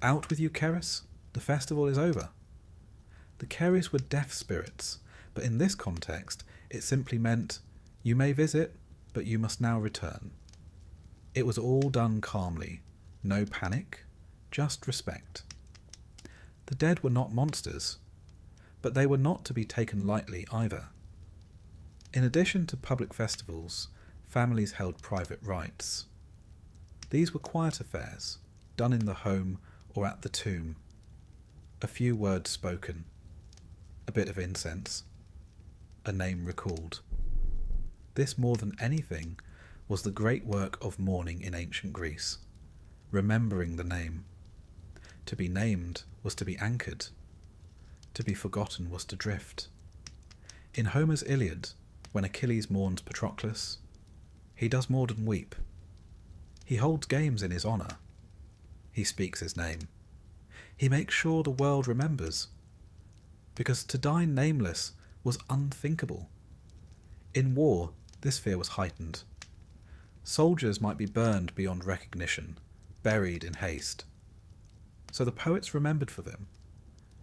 Out with you, Keres, the festival is over. The Keres were death spirits, but in this context it simply meant, you may visit, but you must now return. It was all done calmly, no panic, just respect. The dead were not monsters, but they were not to be taken lightly either. In addition to public festivals, families held private rites. These were quiet affairs, done in the home or at the tomb. A few words spoken, a bit of incense, a name recalled. This, more than anything, was the great work of mourning in ancient Greece, remembering the name. To be named was to be anchored. To be forgotten was to drift. In Homer's Iliad, when Achilles mourns Patroclus, he does more than weep. He holds games in his honour. He speaks his name. He makes sure the world remembers. Because to die nameless was unthinkable. In war, this fear was heightened. Soldiers might be burned beyond recognition, buried in haste. So the poets remembered for them,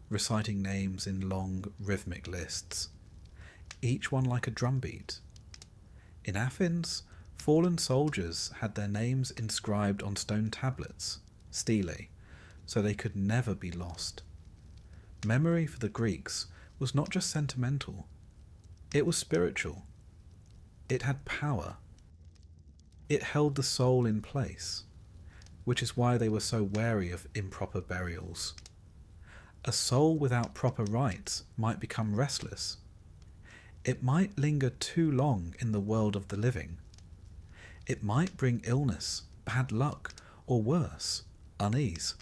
reciting names in long, rhythmic lists, each one like a drumbeat. In Athens, fallen soldiers had their names inscribed on stone tablets, stelae, so they could never be lost. Memory for the Greeks was not just sentimental, it was spiritual. It had power. It held the soul in place, which is why they were so wary of improper burials. A soul without proper rites might become restless. It might linger too long in the world of the living. It might bring illness, bad luck, or worse, unease.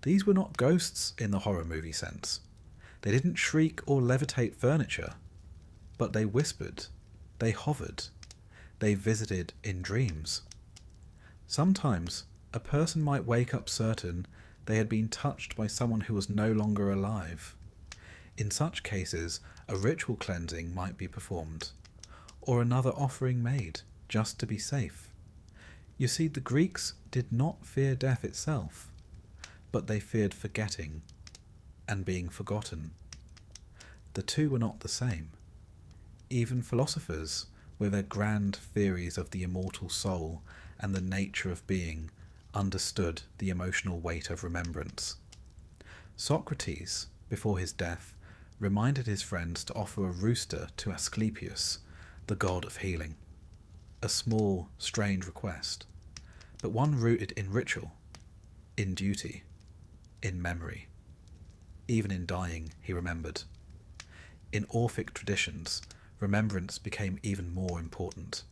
These were not ghosts in the horror movie sense. They didn't shriek or levitate furniture, but they whispered, they hovered, they visited in dreams. Sometimes a person might wake up certain they had been touched by someone who was no longer alive. In such cases, a ritual cleansing might be performed, or another offering made, just to be safe. You see, the Greeks did not fear death itself, but they feared forgetting and being forgotten. The two were not the same. Even philosophers, with their grand theories of the immortal soul and the nature of being, understood the emotional weight of remembrance. Socrates, before his death, reminded his friends to offer a rooster to Asclepius, the god of healing. A small, strange request, but one rooted in ritual, in duty, in memory. Even in dying, he remembered. In Orphic traditions, remembrance became even more important.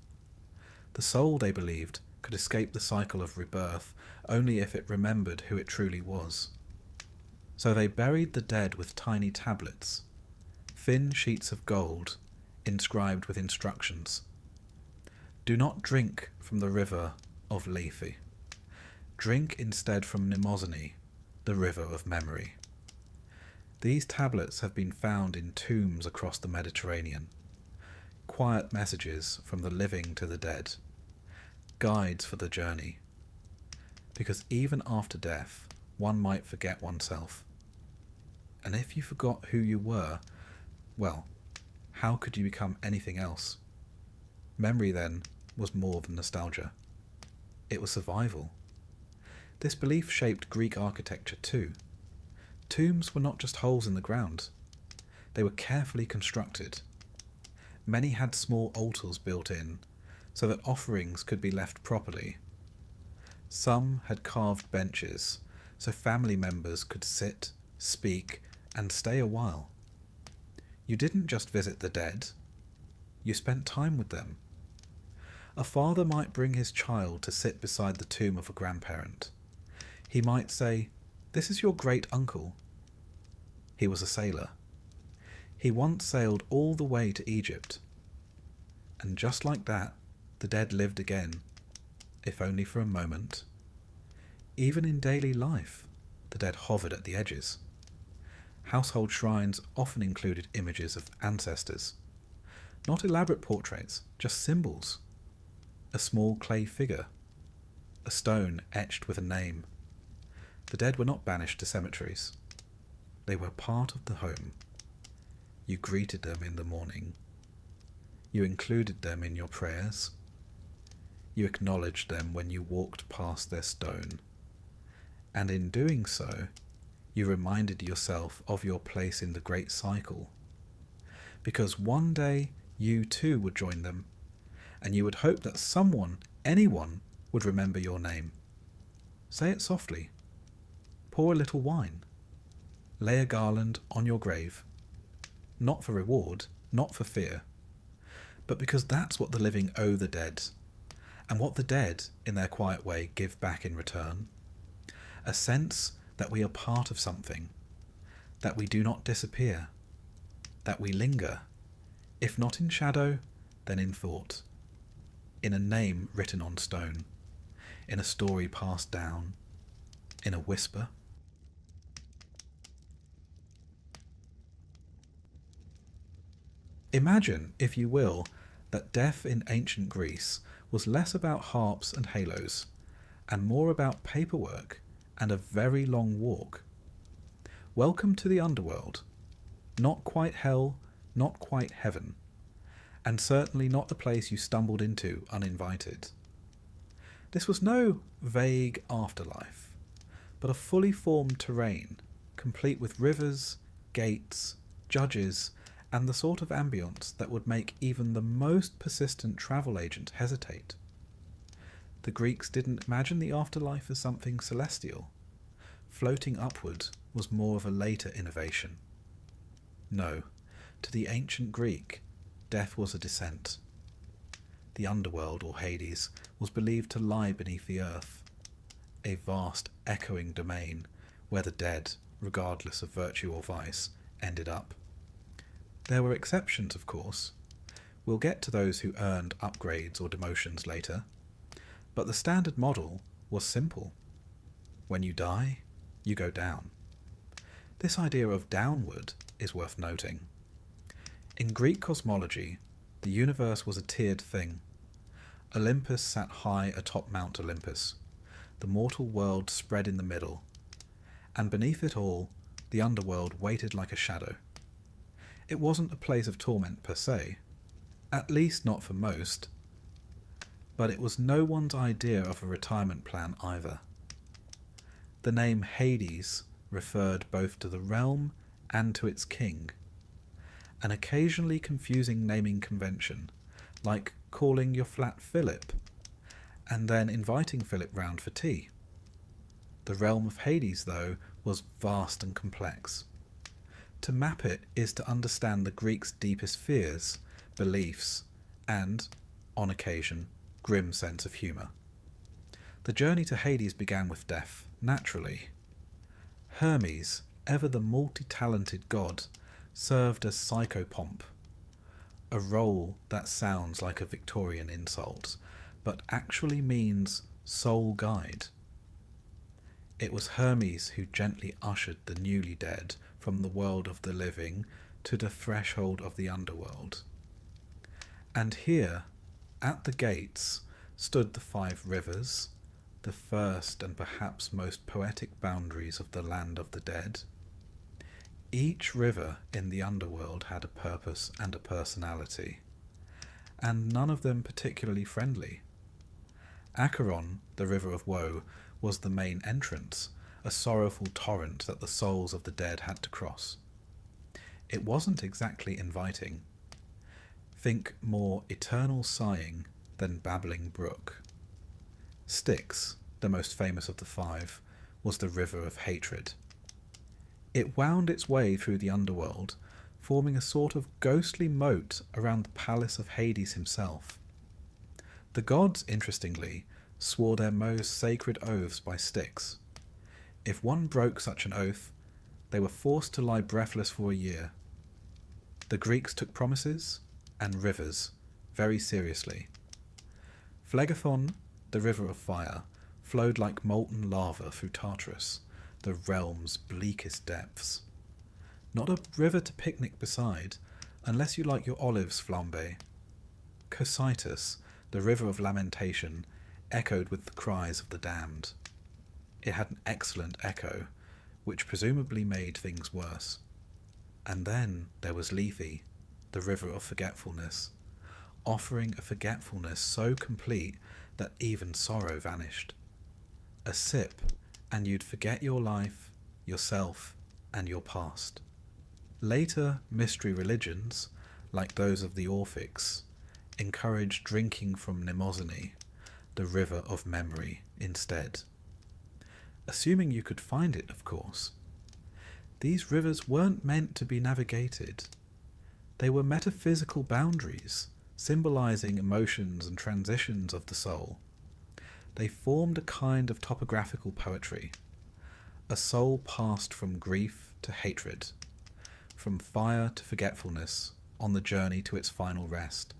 The soul, they believed, could escape the cycle of rebirth only if it remembered who it truly was. So they buried the dead with tiny tablets, thin sheets of gold, inscribed with instructions. Do not drink from the river of Lethe. Drink instead from Mnemosyne, the river of memory. These tablets have been found in tombs across the Mediterranean. Quiet messages from the living to the dead. Guides for the journey. Because even after death, one might forget oneself. And if you forgot who you were, well, how could you become anything else? Memory, then, was more than nostalgia. It was survival. This belief shaped Greek architecture too. Tombs were not just holes in the ground. They were carefully constructed. Many had small altars built in, so that offerings could be left properly. Some had carved benches, so family members could sit, speak, and stay a while. You didn't just visit the dead, you spent time with them. A father might bring his child to sit beside the tomb of a grandparent. He might say, "This is your great-uncle." He was a sailor. He once sailed all the way to Egypt. And just like that, the dead lived again, if only for a moment. Even in daily life, the dead hovered at the edges. Household shrines often included images of ancestors. Not elaborate portraits, just symbols. A small clay figure. A stone etched with a name. The dead were not banished to cemeteries. They were part of the home. You greeted them in the morning. You included them in your prayers. You acknowledged them when you walked past their stone. And in doing so, you reminded yourself of your place in the great cycle. Because one day you too would join them, and you would hope that someone, anyone, would remember your name. Say it softly. Pour a little wine. Lay a garland on your grave. Not for reward, not for fear, but because that's what the living owe the dead, and what the dead, in their quiet way, give back in return. A sense that we are part of something, that we do not disappear, that we linger, if not in shadow, then in thought, in a name written on stone, in a story passed down, in a whisper. Imagine, if you will, that death in ancient Greece was less about harps and halos, and more about paperwork and a very long walk. Welcome to the underworld. Not quite hell, not quite heaven, and certainly not the place you stumbled into uninvited. This was no vague afterlife, but a fully formed terrain, complete with rivers, gates, judges, and the sort of ambience that would make even the most persistent travel agent hesitate. The Greeks didn't imagine the afterlife as something celestial. Floating upward was more of a later innovation. No, to the ancient Greek, death was a descent. The underworld, or Hades, was believed to lie beneath the earth, a vast echoing domain where the dead, regardless of virtue or vice, ended up. There were exceptions, of course. We'll get to those who earned upgrades or demotions later. But the standard model was simple. When you die, you go down. This idea of downward is worth noting. In Greek cosmology, the universe was a tiered thing. Olympus sat high atop Mount Olympus, the mortal world spread in the middle, and beneath it all, the underworld waited like a shadow. It wasn't a place of torment per se, at least not for most, but it was no one's idea of a retirement plan either. The name Hades referred both to the realm and to its king, an occasionally confusing naming convention, like calling your flat Philip, and then inviting Philip round for tea. The realm of Hades, though, was vast and complex. To map it is to understand the Greeks' deepest fears, beliefs, and, on occasion, grim sense of humour. The journey to Hades began with death, naturally. Hermes, ever the multi-talented god, served as psychopomp, a role that sounds like a Victorian insult, but actually means soul guide. It was Hermes who gently ushered the newly dead from the world of the living to the threshold of the underworld. And here, at the gates, stood the 5 rivers, the first and perhaps most poetic boundaries of the land of the dead. Each river in the underworld had a purpose and a personality, and none of them particularly friendly. Acheron, the river of woe, was the main entrance, a sorrowful torrent that the souls of the dead had to cross. It wasn't exactly inviting. Think more eternal sighing than babbling brook. Styx, the most famous of the 5, was the river of hatred. It wound its way through the underworld, forming a sort of ghostly moat around the palace of Hades himself. The gods, interestingly, swore their most sacred oaths by Styx. If one broke such an oath, they were forced to lie breathless for a year. The Greeks took promises and rivers very seriously. Phlegethon, the river of fire, flowed like molten lava through Tartarus, the realm's bleakest depths. Not a river to picnic beside, unless you like your olives flambé. Cocytus, the river of lamentation, echoed with the cries of the damned. It had an excellent echo, which presumably made things worse. And then there was Lethe, the river of forgetfulness, offering a forgetfulness so complete that even sorrow vanished. A sip, and you'd forget your life, yourself, and your past. Later mystery religions, like those of the Orphics, encouraged drinking from Mnemosyne, the river of memory, instead. Assuming you could find it, of course. These rivers weren't meant to be navigated. They were metaphysical boundaries, symbolizing emotions and transitions of the soul. They formed a kind of topographical poetry. A soul passed from grief to hatred, from fire to forgetfulness, on the journey to its final rest.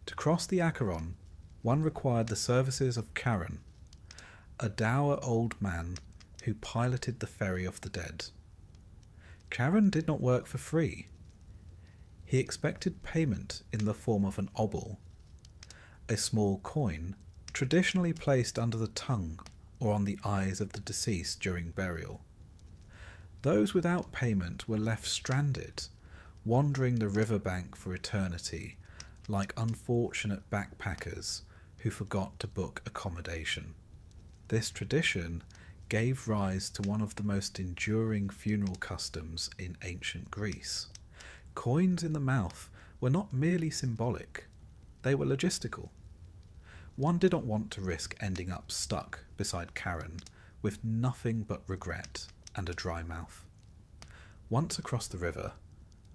To cross the Acheron, one required the services of Charon, a dour old man who piloted the ferry of the dead. Charon did not work for free. He expected payment in the form of an obol, a small coin traditionally placed under the tongue or on the eyes of the deceased during burial. Those without payment were left stranded, wandering the riverbank for eternity, like unfortunate backpackers who forgot to book accommodation. This tradition gave rise to one of the most enduring funeral customs in ancient Greece. Coins in the mouth were not merely symbolic, they were logistical. One didn't want to risk ending up stuck beside Charon with nothing but regret and a dry mouth. Once across the river,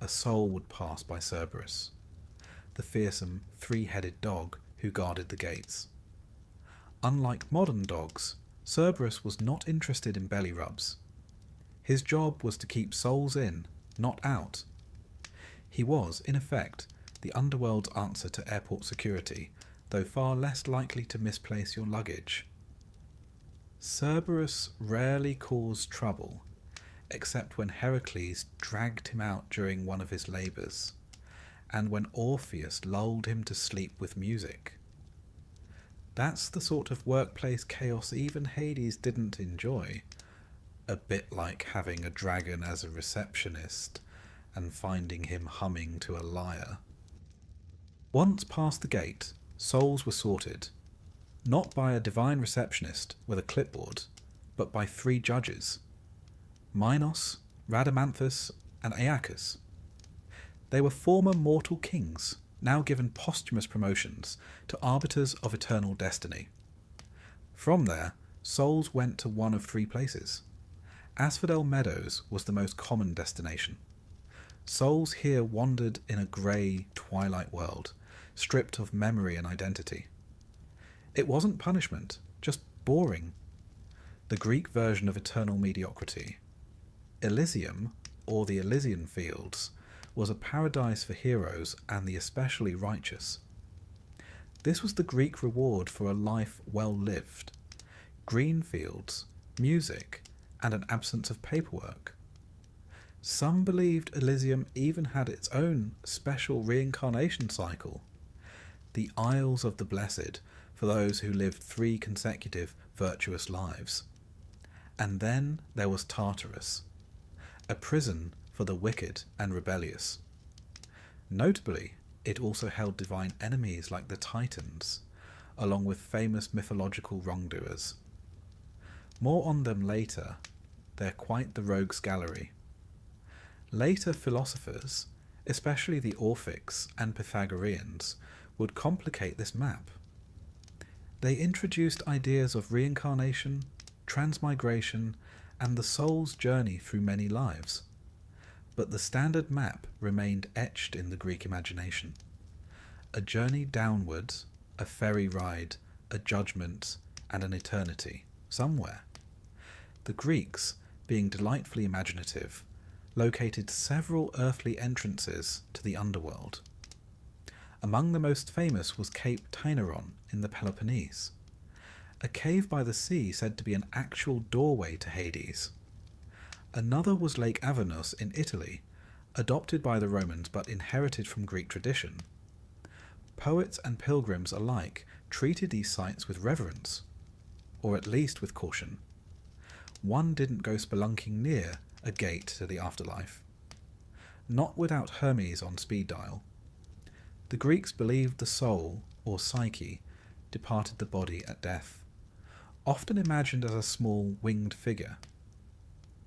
a soul would pass by Cerberus, the fearsome 3-headed dog who guarded the gates. Unlike modern dogs, Cerberus was not interested in belly rubs. His job was to keep souls in, not out. He was, in effect, the underworld's answer to airport security, though far less likely to misplace your luggage. Cerberus rarely caused trouble, except when Heracles dragged him out during one of his labours, and when Orpheus lulled him to sleep with music. That's the sort of workplace chaos even Hades didn't enjoy. A bit like having a dragon as a receptionist and finding him humming to a lyre. Once past the gate, souls were sorted, not by a divine receptionist with a clipboard, but by 3 judges, Minos, Rhadamanthus, and Aeacus. They were former mortal kings, now given posthumous promotions to arbiters of eternal destiny. From there, souls went to one of 3 places. Asphodel Meadows was the most common destination. Souls here wandered in a grey, twilight world, stripped of memory and identity. It wasn't punishment, just boring. The Greek version of eternal mediocrity. Elysium, or the Elysian Fields, was a paradise for heroes and the especially righteous. This was the Greek reward for a life well lived. Green fields, music, and an absence of paperwork. Some believed Elysium even had its own special reincarnation cycle. The Isles of the Blessed for those who lived 3 consecutive virtuous lives. And then there was Tartarus, a prison for the wicked and rebellious. Notably, it also held divine enemies like the Titans, along with famous mythological wrongdoers. More on them later. They're quite the rogues gallery. Later philosophers, especially the Orphics and Pythagoreans, would complicate this map. They introduced ideas of reincarnation, transmigration, and the soul's journey through many lives. But the standard map remained etched in the Greek imagination. A journey downwards, a ferry ride, a judgment, and an eternity, somewhere. The Greeks, being delightfully imaginative, located several earthly entrances to the underworld. Among the most famous was Cape Tainaron in the Peloponnese, a cave by the sea said to be an actual doorway to Hades. Another was Lake Avernus in Italy, adopted by the Romans but inherited from Greek tradition. Poets and pilgrims alike treated these sites with reverence, or at least with caution. One didn't go spelunking near a gate to the afterlife. Not without Hermes on speed dial. The Greeks believed the soul, or psyche, departed the body at death, often imagined as a small winged figure.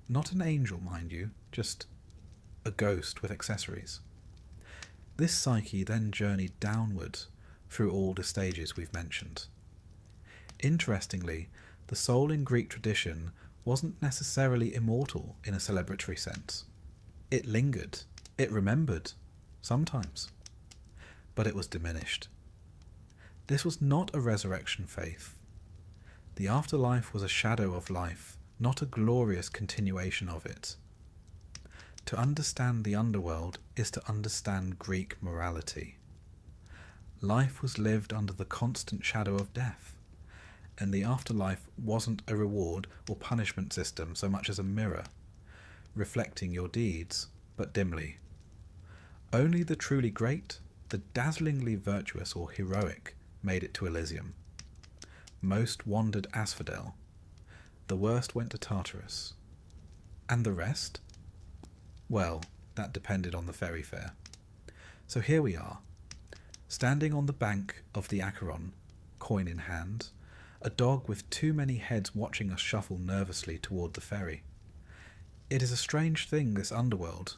Not an angel, mind you, just a ghost with accessories. This psyche then journeyed downward through all the stages we've mentioned. Interestingly, the soul in Greek tradition wasn't necessarily immortal in a celebratory sense. It lingered, it remembered, sometimes, but it was diminished. This was not a resurrection faith. The afterlife was a shadow of life, not a glorious continuation of it. To understand the underworld is to understand Greek morality. Life was lived under the constant shadow of death, and the afterlife wasn't a reward or punishment system so much as a mirror, reflecting your deeds, but dimly. Only the truly great, the dazzlingly virtuous or heroic, made it to Elysium. Most wandered Asphodel. The worst went to Tartarus. And the rest? Well, that depended on the ferry fare. So here we are, standing on the bank of the Acheron, coin in hand, a dog with too many heads watching us shuffle nervously toward the ferry. It is a strange thing, this underworld.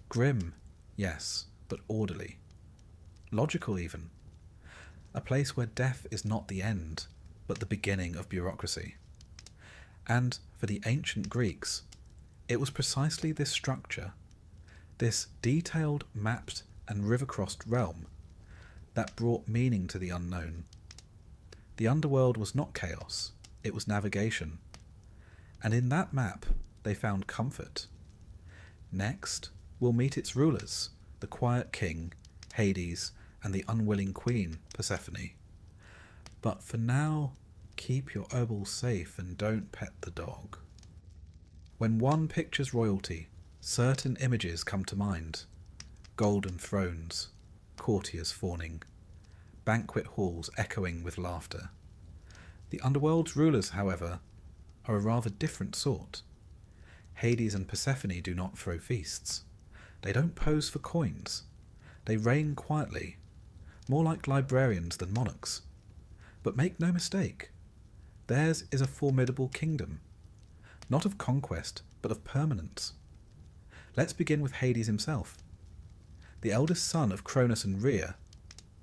Grim, yes, but orderly. Logical even. A place where death is not the end, but the beginning of bureaucracy. And for the ancient Greeks, it was precisely this structure, this detailed, mapped and river-crossed realm, that brought meaning to the unknown. The underworld was not chaos, it was navigation. And in that map, they found comfort. Next, we'll meet its rulers, the quiet king, Hades, and the unwilling queen, Persephone. But for now, keep your obol safe and don't pet the dog. When one pictures royalty, certain images come to mind. Golden thrones, courtiers fawning, banquet halls echoing with laughter, The underworld's rulers, however, are a rather different sort. Hades and Persephone do not throw feasts. They don't pose for coins. They reign quietly, more like librarians than monarchs. But make no mistake, theirs is a formidable kingdom, not of conquest, but of permanence. Let's begin with Hades himself, the eldest son of Cronus and Rhea.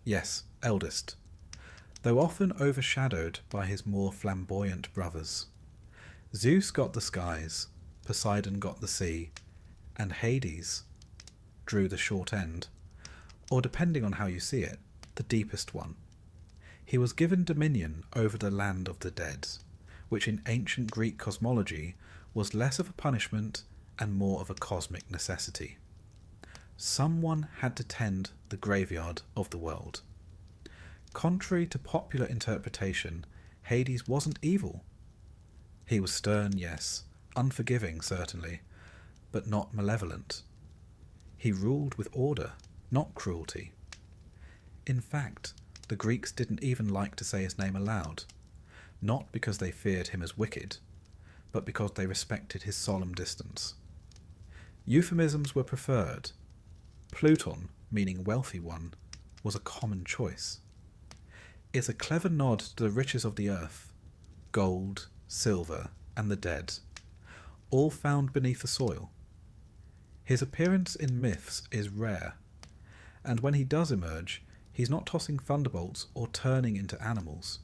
Yes, eldest, though often overshadowed by his more flamboyant brothers. Zeus got the skies, Poseidon got the sea, and Hades drew the short end, or depending on how you see it, the deepest one. He was given dominion over the land of the dead, which in ancient Greek cosmology was less of a punishment and more of a cosmic necessity. Someone had to tend the graveyard of the world. Contrary to popular interpretation, Hades wasn't evil. He was stern, yes, unforgiving, certainly, but not malevolent. He ruled with order, not cruelty. In fact, the Greeks didn't even like to say his name aloud, not because they feared him as wicked, but because they respected his solemn distance. Euphemisms were preferred. Pluton, meaning wealthy one, was a common choice. It's a clever nod to the riches of the earth, gold, silver, and the dead, all found beneath the soil. His appearance in myths is rare, and when he does emerge, he's not tossing thunderbolts or turning into animals.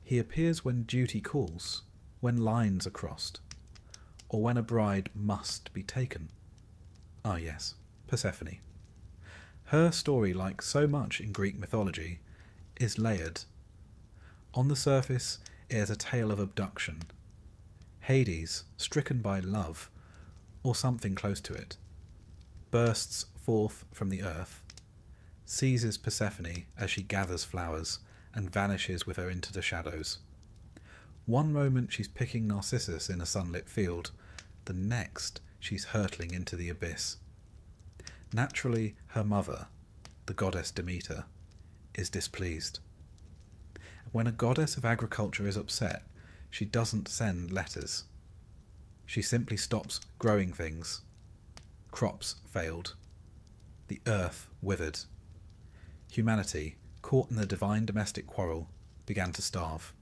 He appears when duty calls, when lines are crossed, or when a bride must be taken. Ah yes, Persephone. Her story, like so much in Greek mythology, is layered. On the surface, it is a tale of abduction. Hades, stricken by love, or something close to it, bursts forth from the earth, seizes Persephone as she gathers flowers, and vanishes with her into the shadows. One moment she's picking narcissus in a sunlit field, the next she's hurtling into the abyss. Naturally, her mother, the goddess Demeter, is displeased. When a goddess of agriculture is upset, she doesn't send letters. She simply stops growing things. Crops failed. The earth withered. Humanity, caught in the divine domestic quarrel, began to starve.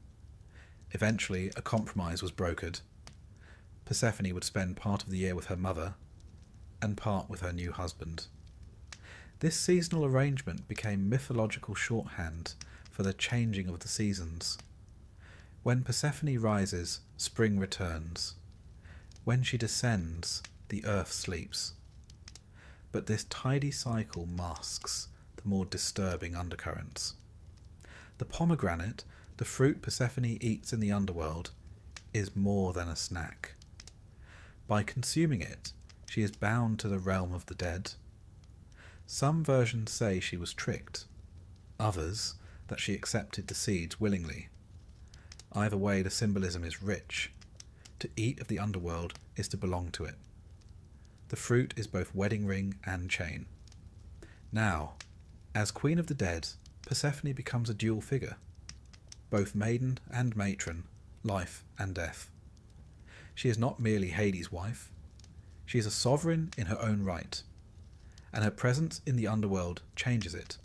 Eventually, a compromise was brokered. Persephone would spend part of the year with her mother, and part with her new husband. This seasonal arrangement became mythological shorthand for the changing of the seasons. When Persephone rises, spring returns. When she descends, the earth sleeps. But this tidy cycle masks the more disturbing undercurrents. The pomegranate, the fruit Persephone eats in the underworld, is more than a snack. By consuming it, she is bound to the realm of the dead. Some versions say she was tricked, others that she accepted the seeds willingly. Either way, the symbolism is rich. To eat of the underworld is to belong to it. The fruit is both wedding ring and chain. Now, as Queen of the Dead, Persephone becomes a dual figure, both maiden and matron, life and death. She is not merely Hades' wife. She is a sovereign in her own right, and her presence in the underworld changes it.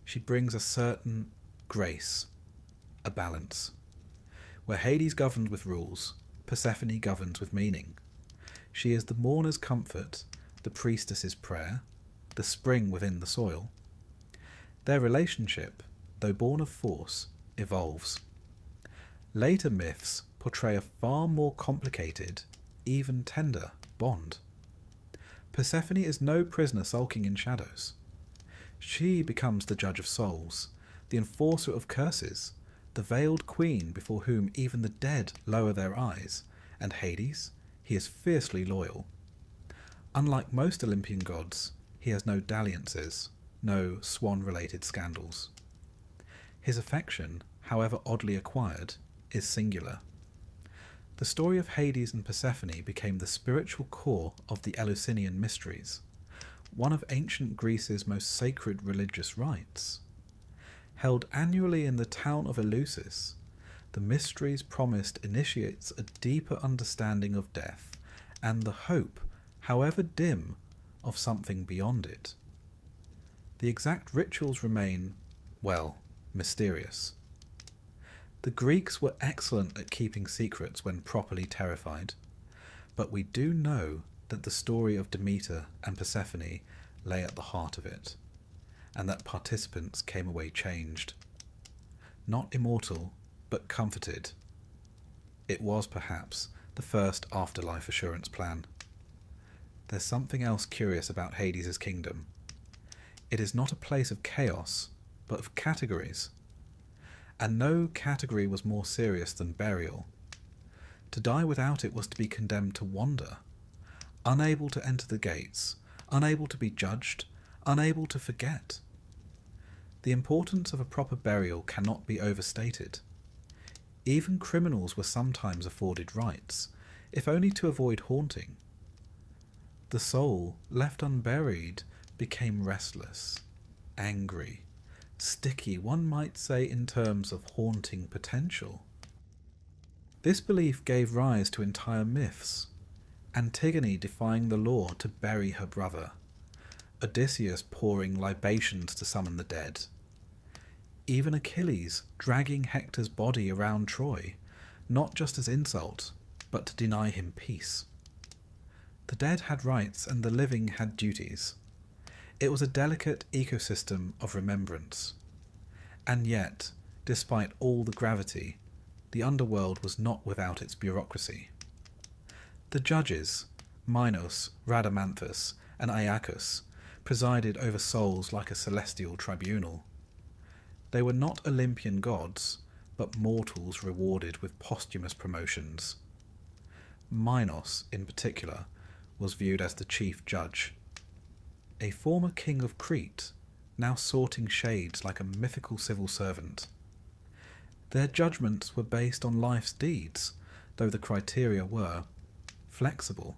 She brings a certain grace, a balance. Where Hades governs with rules, Persephone governs with meaning. She is the mourner's comfort, the priestess's prayer, the spring within the soil. Their relationship, though born of force, evolves. Later myths portray a far more complicated, even tender, bond. Persephone is no prisoner sulking in shadows. She becomes the judge of souls, the enforcer of curses, the veiled queen before whom even the dead lower their eyes, and Hades, he is fiercely loyal. Unlike most Olympian gods, he has no dalliances, no swan-related scandals. His affection, however oddly acquired, is singular. The story of Hades and Persephone became the spiritual core of the Eleusinian mysteries, one of ancient Greece's most sacred religious rites. Held annually in the town of Eleusis, the mysteries promised initiates a deeper understanding of death and the hope, however dim, of something beyond it. The exact rituals remain, well, mysterious. The Greeks were excellent at keeping secrets when properly terrified, but we do know that the story of Demeter and Persephone lay at the heart of it, and that participants came away changed. Not immortal, but comforted. It was, perhaps, the first afterlife assurance plan. There's something else curious about Hades' kingdom. It is not a place of chaos, but of categories. And no category was more serious than burial. To die without it was to be condemned to wander, unable to enter the gates, unable to be judged, unable to forget. The importance of a proper burial cannot be overstated. Even criminals were sometimes afforded rites, if only to avoid haunting. The soul, left unburied, became restless, angry, sticky, one might say in terms of haunting potential. This belief gave rise to entire myths. Antigone defying the law to bury her brother, Odysseus pouring libations to summon the dead, even Achilles dragging Hector's body around Troy, not just as insult, but to deny him peace. The dead had rights and the living had duties. It was a delicate ecosystem of remembrance. And yet, despite all the gravity, the underworld was not without its bureaucracy. The judges, Minos, Rhadamanthus, and Aeacus, presided over souls like a celestial tribunal. They were not Olympian gods, but mortals rewarded with posthumous promotions. Minos, in particular, was viewed as the chief judge. A former king of Crete, now sorting shades like a mythical civil servant. Their judgments were based on life's deeds, though the criteria were flexible.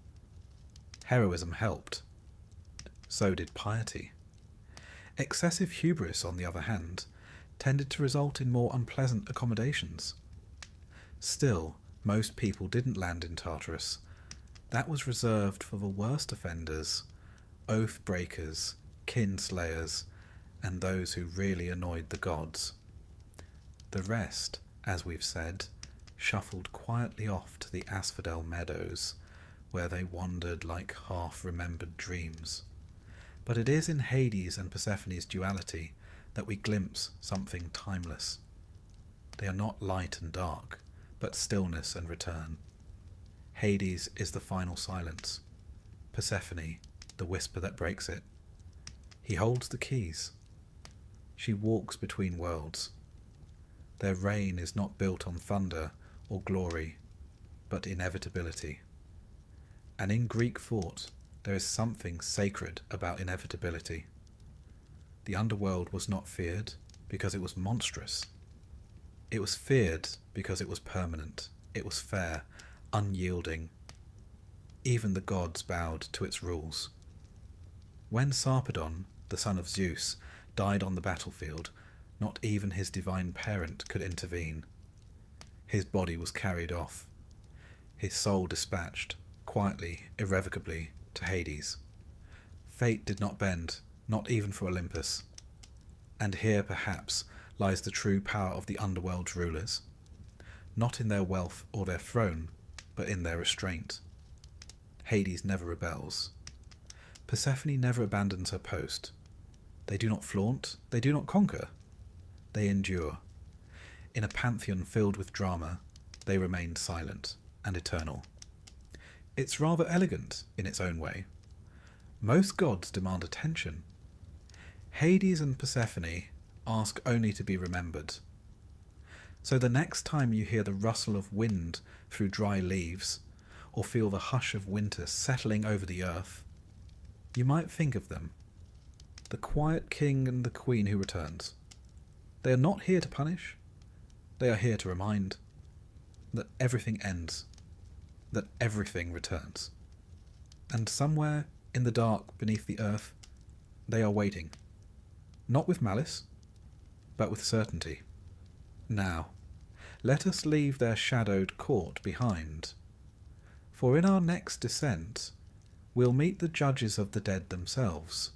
Heroism helped. So did piety. Excessive hubris, on the other hand, tended to result in more unpleasant accommodations. Still, most people didn't land in Tartarus. That was reserved for the worst offenders, oath breakers, kinslayers, and those who really annoyed the gods. The rest, as we've said, shuffled quietly off to the asphodel meadows, where they wandered like half-remembered dreams. But it is in Hades and Persephone's duality that we glimpse something timeless. They are not light and dark, but stillness and return. Hades is the final silence. Persephone, the whisper that breaks it. He holds the keys. She walks between worlds. Their reign is not built on thunder or glory, but inevitability. And in Greek thought, there is something sacred about inevitability. The underworld was not feared because it was monstrous. It was feared because it was permanent. It was fair, unyielding. Even the gods bowed to its rules. When Sarpedon, the son of Zeus, died on the battlefield, not even his divine parent could intervene. His body was carried off. His soul dispatched, quietly, irrevocably, to Hades. Fate did not bend, not even for Olympus. And here, perhaps, lies the true power of the underworld's rulers. Not in their wealth or their throne, but in their restraint. Hades never rebels. Persephone never abandons her post. They do not flaunt, they do not conquer. They endure. In a pantheon filled with drama, they remain silent and eternal. It's rather elegant in its own way. Most gods demand attention. Hades and Persephone ask only to be remembered. So the next time you hear the rustle of wind through dry leaves, or feel the hush of winter settling over the earth, you might think of them, the quiet king and the queen who returns. They are not here to punish. They are here to remind that everything ends, that everything returns. And somewhere in the dark beneath the earth, they are waiting, not with malice, but with certainty. Now, let us leave their shadowed court behind. For in our next descent, we'll meet the judges of the dead themselves,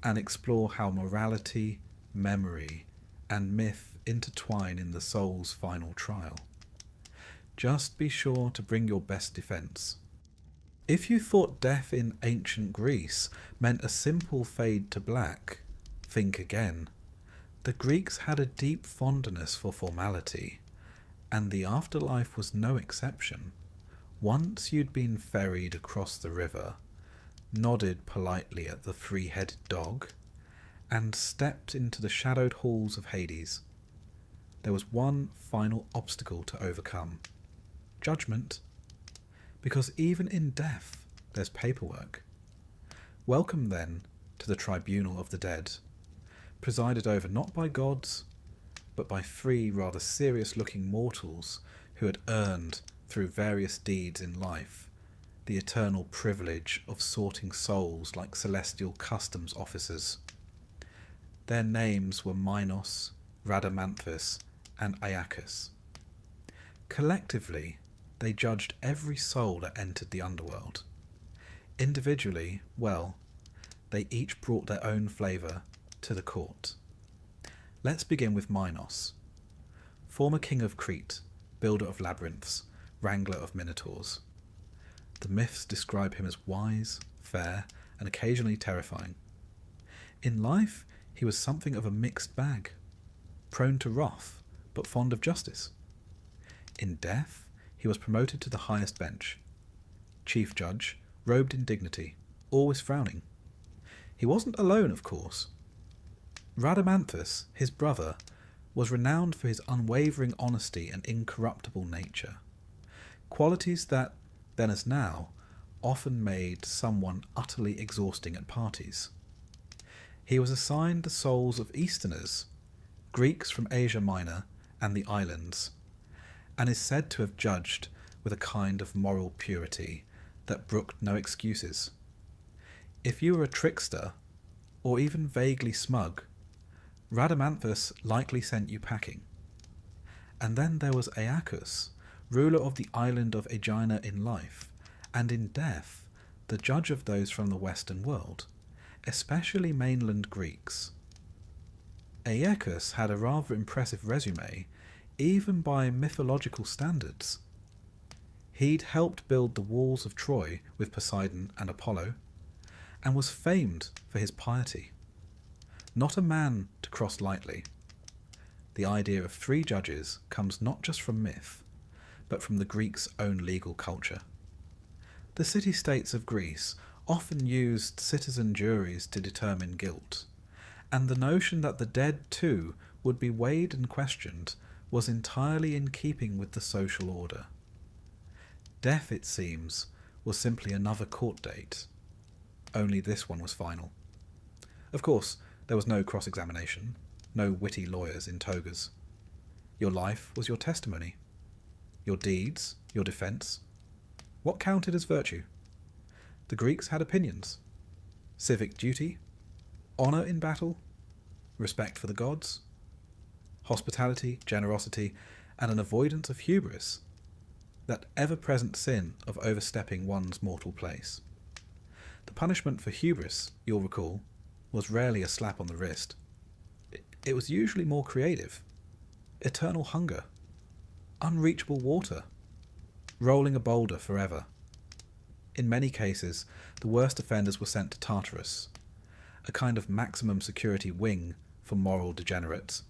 and explore how morality, memory, and myth intertwine in the soul's final trial. Just be sure to bring your best defence. If you thought death in ancient Greece meant a simple fade to black, think again. The Greeks had a deep fondness for formality, and the afterlife was no exception. Once you'd been ferried across the river, nodded politely at the three-headed dog, and stepped into the shadowed halls of Hades, there was one final obstacle to overcome: judgment. Because even in death there's paperwork. Welcome then to the tribunal of the dead, presided over not by gods, but by three rather serious-looking mortals who had earned, through various deeds in life, the eternal privilege of sorting souls like celestial customs officers. Their names were Minos, Rhadamanthus, and Aeacus. Collectively, they judged every soul that entered the underworld. Individually, well, they each brought their own flavour to the court. Let's begin with Minos, former king of Crete, builder of labyrinths, wrangler of minotaurs. The myths describe him as wise, fair, and occasionally terrifying. In life, he was something of a mixed bag, prone to wrath, but fond of justice. In death, he was promoted to the highest bench, chief judge, robed in dignity, always frowning. He wasn't alone, of course. Rhadamanthus, his brother, was renowned for his unwavering honesty and incorruptible nature, qualities that, then as now, often made someone utterly exhausting at parties. He was assigned the souls of Easterners, Greeks from Asia Minor and the islands, and is said to have judged with a kind of moral purity that brooked no excuses. If you were a trickster, or even vaguely smug, Rhadamanthus likely sent you packing. And then there was Aeacus, ruler of the island of Aegina in life, and in death, the judge of those from the Western world, especially mainland Greeks. Aeacus had a rather impressive resume, even by mythological standards. He'd helped build the walls of Troy with Poseidon and Apollo, and was famed for his piety. Not a man to cross lightly. The idea of three judges comes not just from myth, but from the Greeks' own legal culture. The city-states of Greece often used citizen juries to determine guilt, and the notion that the dead too would be weighed and questioned was entirely in keeping with the social order. Death, it seems, was simply another court date. Only this one was final. Of course, there was no cross-examination, no witty lawyers in togas. Your life was your testimony. Your deeds, your defence. What counted as virtue? The Greeks had opinions. Civic duty, honour in battle, respect for the gods, hospitality, generosity, and an avoidance of hubris, that ever-present sin of overstepping one's mortal place. The punishment for hubris, you'll recall, was rarely a slap on the wrist. It was usually more creative. Eternal hunger, unreachable water, rolling a boulder forever. In many cases, the worst offenders were sent to Tartarus, a kind of maximum security wing for moral degenerates.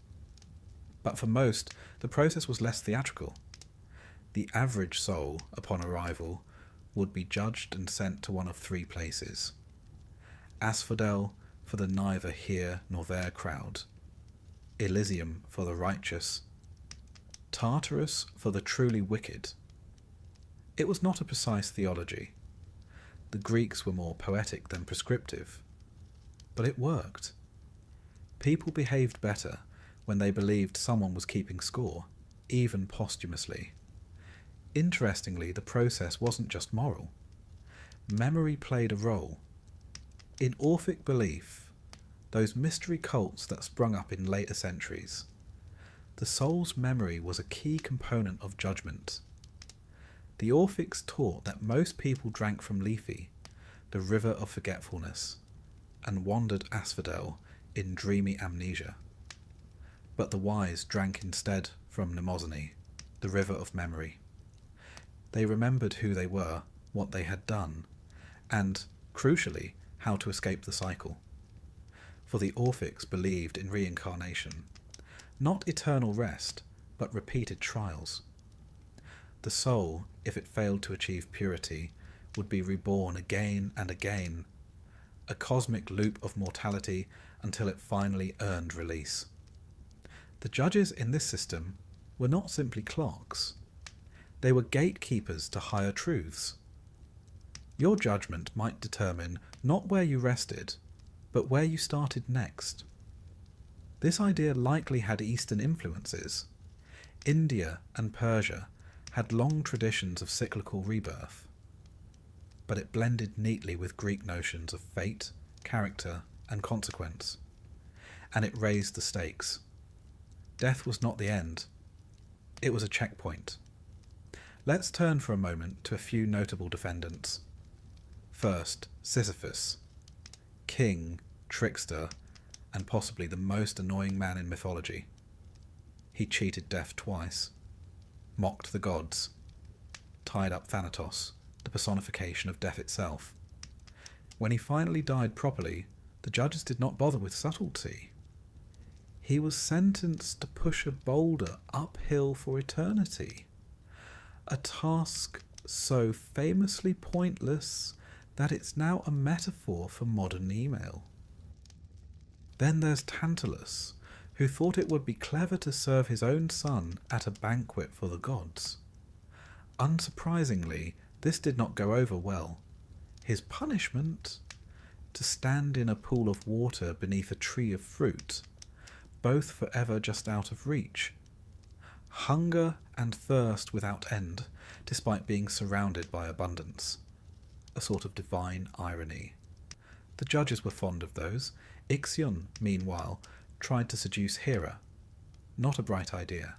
But for most, the process was less theatrical. The average soul, upon arrival, would be judged and sent to one of three places: Asphodel for the neither here nor there crowd, Elysium for the righteous, Tartarus for the truly wicked. It was not a precise theology. The Greeks were more poetic than prescriptive. But it worked. People behaved better when they believed someone was keeping score, even posthumously. Interestingly, the process wasn't just moral. Memory played a role. In Orphic belief, those mystery cults that sprung up in later centuries, the soul's memory was a key component of judgment. The Orphics taught that most people drank from Lethe, the river of forgetfulness, and wandered asphodel in dreamy amnesia. But the wise drank instead from Mnemosyne, the river of memory. They remembered who they were, what they had done, and, crucially, how to escape the cycle. For the Orphics believed in reincarnation, not eternal rest, but repeated trials. The soul, if it failed to achieve purity, would be reborn again and again, a cosmic loop of mortality until it finally earned release. The judges in this system were not simply clocks. They were gatekeepers to higher truths. Your judgment might determine not where you rested, but where you started next. This idea likely had Eastern influences. India and Persia had long traditions of cyclical rebirth, but it blended neatly with Greek notions of fate, character, and consequence, and it raised the stakes. Death was not the end, it was a checkpoint. Let's turn for a moment to a few notable defendants. First, Sisyphus, king, trickster, and possibly the most annoying man in mythology. He cheated death twice, mocked the gods, tied up Thanatos, the personification of death itself. When he finally died properly, the judges did not bother with subtlety. He was sentenced to push a boulder uphill for eternity, a task so famously pointless that it's now a metaphor for modern email. Then there's Tantalus, who thought it would be clever to serve his own son at a banquet for the gods. Unsurprisingly, this did not go over well. His punishment? To stand in a pool of water beneath a tree of fruit, both forever just out of reach. Hunger and thirst without end, despite being surrounded by abundance. A sort of divine irony. The judges were fond of those. Ixion, meanwhile, tried to seduce Hera. Not a bright idea.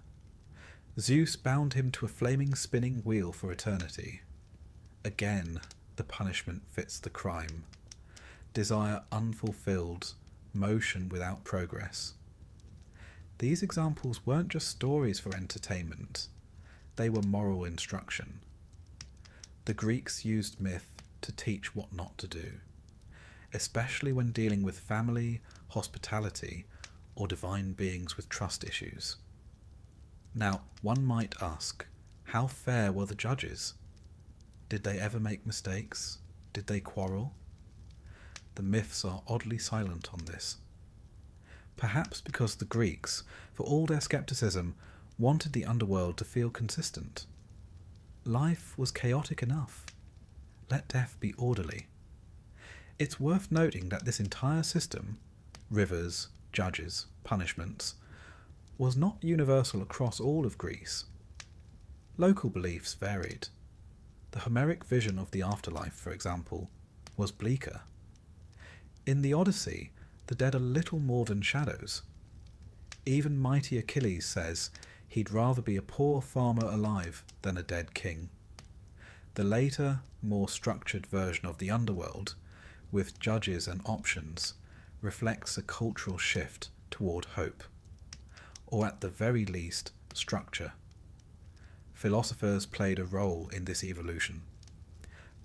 Zeus bound him to a flaming spinning wheel for eternity. Again, the punishment fits the crime. Desire unfulfilled, motion without progress. These examples weren't just stories for entertainment. They were moral instruction. The Greeks used myth to teach what not to do, especially when dealing with family, hospitality, or divine beings with trust issues. Now, one might ask, how fair were the judges? Did they ever make mistakes? Did they quarrel? The myths are oddly silent on this. Perhaps because the Greeks, for all their skepticism, wanted the underworld to feel consistent. Life was chaotic enough. Let death be orderly. It's worth noting that this entire system, rivers, judges, punishments, was not universal across all of Greece. Local beliefs varied. The Homeric vision of the afterlife, for example, was bleaker. In the Odyssey, the dead are little more than shadows. Even mighty Achilles says he'd rather be a poor farmer alive than a dead king. The later, more structured version of the underworld, with judges and options, reflects a cultural shift toward hope, or at the very least, structure. Philosophers played a role in this evolution.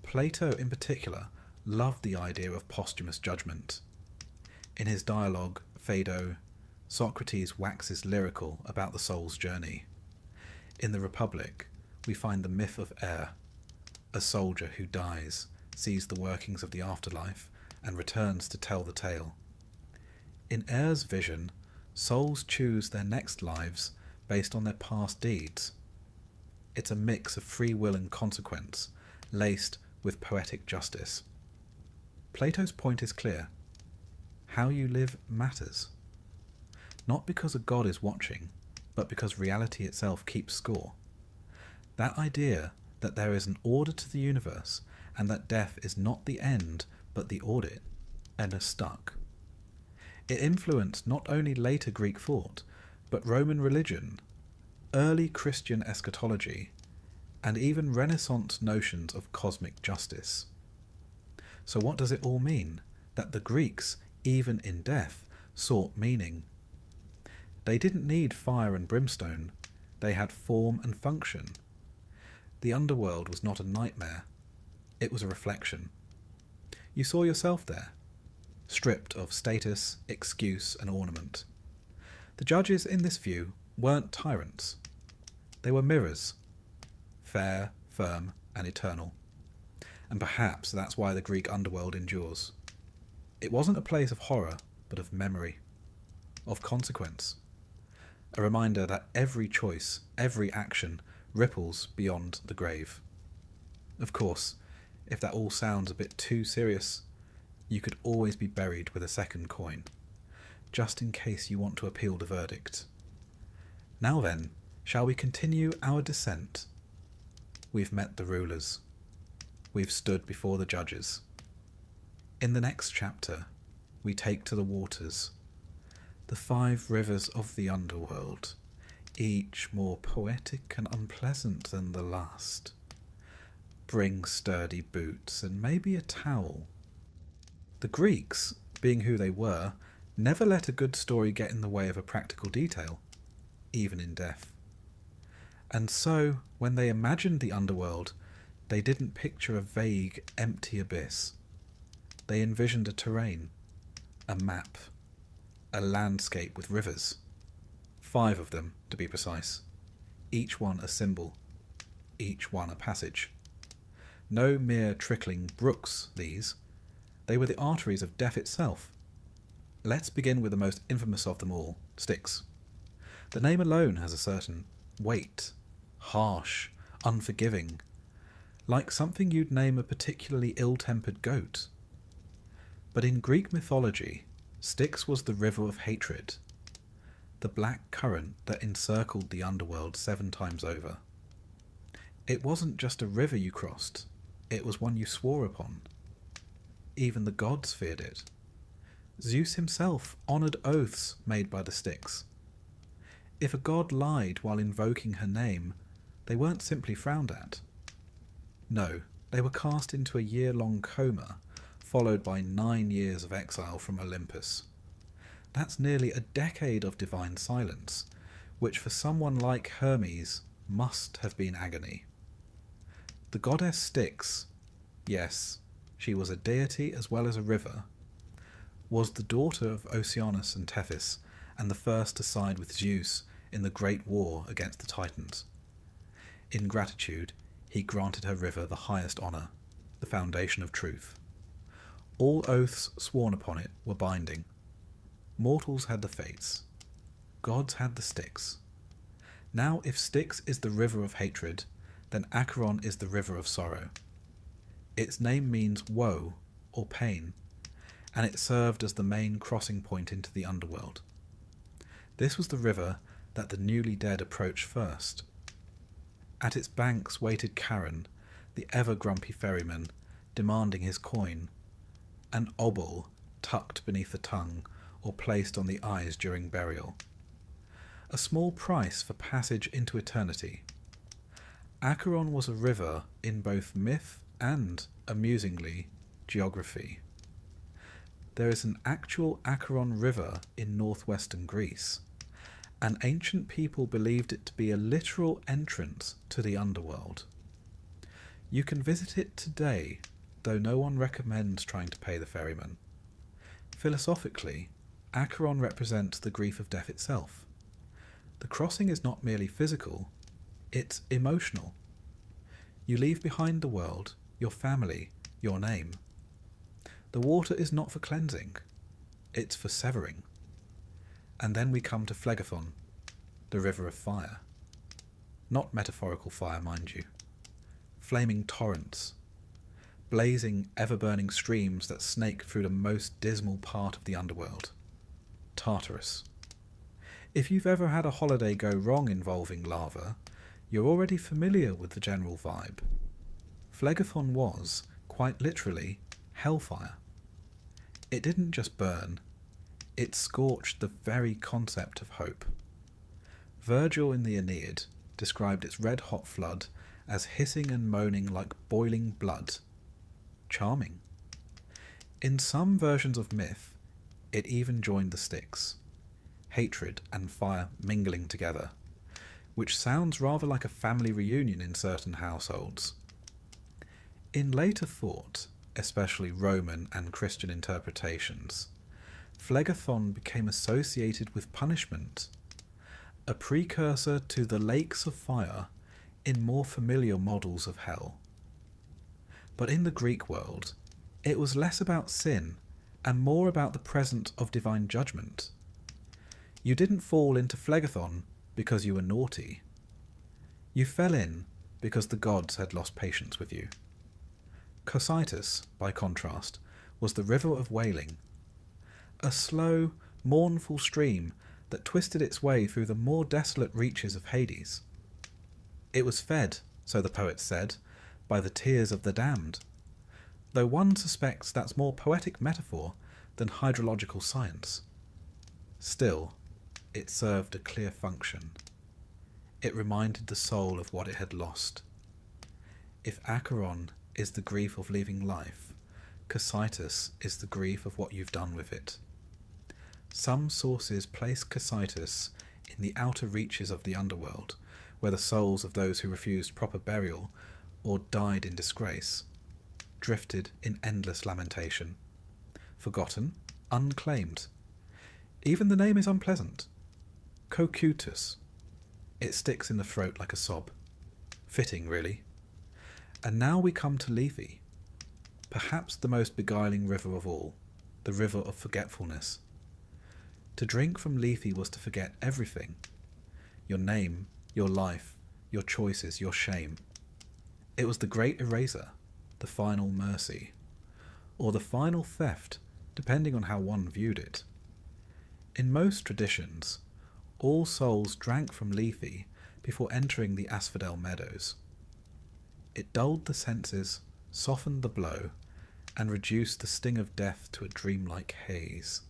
Plato, in particular, loved the idea of posthumous judgment. In his dialogue, Phaedo, Socrates waxes lyrical about the soul's journey. In the Republic, we find the myth of Air, a soldier who dies, sees the workings of the afterlife, and returns to tell the tale. In Air's vision, souls choose their next lives based on their past deeds. It's a mix of free will and consequence, laced with poetic justice. Plato's point is clear. How you live matters. Not because a god is watching, but because reality itself keeps score. That idea that there is an order to the universe and that death is not the end but the audit, and stuck. It influenced not only later Greek thought, but Roman religion, early Christian eschatology, and even Renaissance notions of cosmic justice. So what does it all mean? That the Greeks, even in death, sought meaning. They didn't need fire and brimstone, they had form and function. The underworld was not a nightmare, it was a reflection. You saw yourself there, stripped of status, excuse and ornament. The judges in this view weren't tyrants. They were mirrors, fair, firm and eternal. And perhaps that's why the Greek underworld endures. It wasn't a place of horror, but of memory, of consequence. A reminder that every choice, every action, ripples beyond the grave. Of course, if that all sounds a bit too serious, you could always be buried with a second coin, just in case you want to appeal the verdict. Now then, shall we continue our descent? We've met the rulers. We've stood before the judges. In the next chapter, we take to the waters, the 5 rivers of the underworld, each more poetic and unpleasant than the last. Bring sturdy boots and maybe a towel. The Greeks, being who they were, never let a good story get in the way of a practical detail, even in death. And so, when they imagined the underworld, they didn't picture a vague, empty abyss. They envisioned a terrain, a map, a landscape with rivers. 5 of them, to be precise. Each one a symbol, each one a passage. No mere trickling brooks, these. They were the arteries of death itself. Let's begin with the most infamous of them all, Styx. The name alone has a certain weight, harsh, unforgiving, like something you'd name a particularly ill-tempered goat. But in Greek mythology, Styx was the river of hatred, the black current that encircled the underworld 7 times over. It wasn't just a river you crossed, it was one you swore upon. Even the gods feared it. Zeus himself honoured oaths made by the Styx. If a god lied while invoking her name, they weren't simply frowned at. No, they were cast into a year-long coma, followed by 9 years of exile from Olympus. That's nearly a decade of divine silence, which for someone like Hermes must have been agony. The goddess Styx, yes, she was a deity as well as a river, was the daughter of Oceanus and Tethys, and the first to side with Zeus in the great war against the Titans. In gratitude, he granted her river the highest honour, the foundation of truth. All oaths sworn upon it were binding. Mortals had the fates. Gods had the Styx. Now if Styx is the river of hatred, then Acheron is the river of sorrow. Its name means woe or pain, and it served as the main crossing point into the underworld. This was the river that the newly dead approached first. At its banks waited Charon, the ever-grumpy ferryman, demanding his coin, an obol tucked beneath the tongue or placed on the eyes during burial. A small price for passage into eternity. Acheron was a river in both myth and, amusingly, geography. There is an actual Acheron river in northwestern Greece, and ancient people believed it to be a literal entrance to the underworld. You can visit it today, though no one recommends trying to pay the ferryman. Philosophically, Acheron represents the grief of death itself. The crossing is not merely physical, it's emotional. You leave behind the world, your family, your name. The water is not for cleansing, it's for severing. And then we come to Phlegethon, the river of fire. Not metaphorical fire, mind you. Flaming torrents, blazing, ever-burning streams that snake through the most dismal part of the underworld, Tartarus. If you've ever had a holiday go wrong involving lava, you're already familiar with the general vibe. Phlegethon was, quite literally, hellfire. It didn't just burn, it scorched the very concept of hope. Virgil in the Aeneid described its red-hot flood as hissing and moaning like boiling blood. Charming. In some versions of myth, it even joined the Styx, hatred and fire mingling together, which sounds rather like a family reunion in certain households. In later thought, especially Roman and Christian interpretations, Phlegethon became associated with punishment, a precursor to the lakes of fire in more familiar models of hell. But in the Greek world, it was less about sin and more about the presence of divine judgment. You didn't fall into Phlegethon because you were naughty. You fell in because the gods had lost patience with you. Cocytus, by contrast, was the river of wailing, a slow, mournful stream that twisted its way through the more desolate reaches of Hades. It was fed, so the poets said, by the tears of the damned, though one suspects that's more poetic metaphor than hydrological science. Still, it served a clear function. It reminded the soul of what it had lost. If Acheron is the grief of leaving life, Cocytus is the grief of what you've done with it. Some sources place Cocytus in the outer reaches of the underworld, where the souls of those who refused proper burial or died in disgrace drifted in endless lamentation, forgotten, unclaimed. Even the name is unpleasant. Cocytus. It sticks in the throat like a sob. Fitting, really. And now we come to Lethe, perhaps the most beguiling river of all, the river of forgetfulness. To drink from Lethe was to forget everything. Your name, your life, your choices, your shame. It was the great eraser, the final mercy, or the final theft, depending on how one viewed it. In most traditions, all souls drank from Lethe before entering the Asphodel meadows. It dulled the senses, softened the blow, and reduced the sting of death to a dreamlike haze.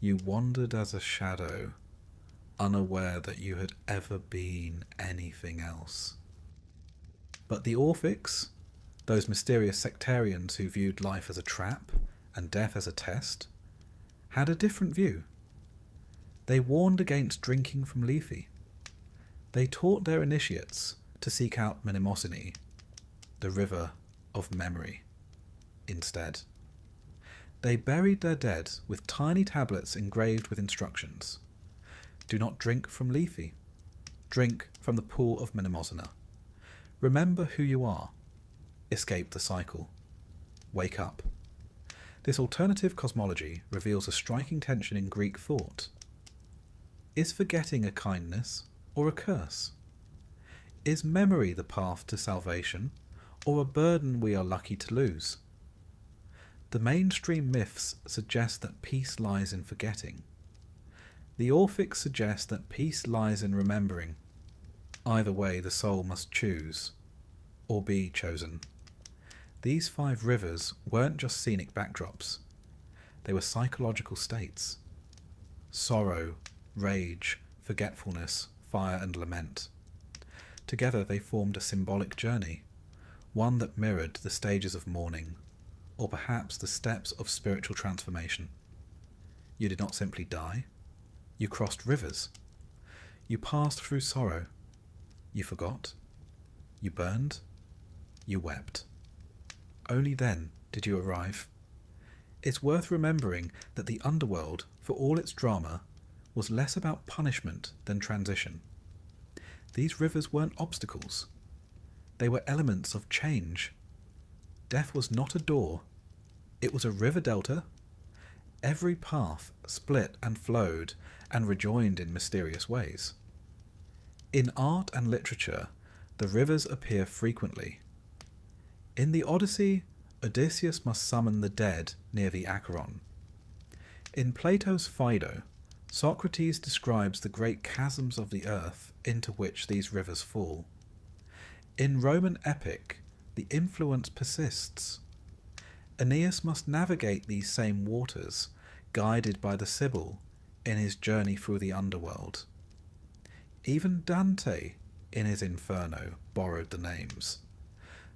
You wandered as a shadow, unaware that you had ever been anything else. But the Orphics, those mysterious sectarians who viewed life as a trap and death as a test, had a different view. They warned against drinking from Lethe. They taught their initiates to seek out Mnemosyne, the river of memory, instead. They buried their dead with tiny tablets engraved with instructions. Do not drink from Lethe. Drink from the pool of Mnemosyne. Remember who you are. Escape the cycle. Wake up. This alternative cosmology reveals a striking tension in Greek thought. Is forgetting a kindness or a curse? Is memory the path to salvation, or a burden we are lucky to lose? The mainstream myths suggest that peace lies in forgetting. The Orphics suggest that peace lies in remembering. Either way, the soul must choose, or be chosen. These 5 rivers weren't just scenic backdrops. They were psychological states. Sorrow, rage, forgetfulness, fire and lament. Together they formed a symbolic journey, one that mirrored the stages of mourning, or perhaps the steps of spiritual transformation. You did not simply die. You crossed rivers. You passed through sorrow. You forgot. You burned. You wept. Only then did you arrive. It's worth remembering that the underworld, for all its drama, was less about punishment than transition. These rivers weren't obstacles. They were elements of change. Death was not a door. It was a river delta. Every path split and flowed and rejoined in mysterious ways. In art and literature, the rivers appear frequently. In the Odyssey, Odysseus must summon the dead near the Acheron. In Plato's Phaedo, Socrates describes the great chasms of the earth into which these rivers fall. In Roman epic, the influence persists. Aeneas must navigate these same waters, guided by the Sibyl in his journey through the underworld. Even Dante, in his Inferno, borrowed the names,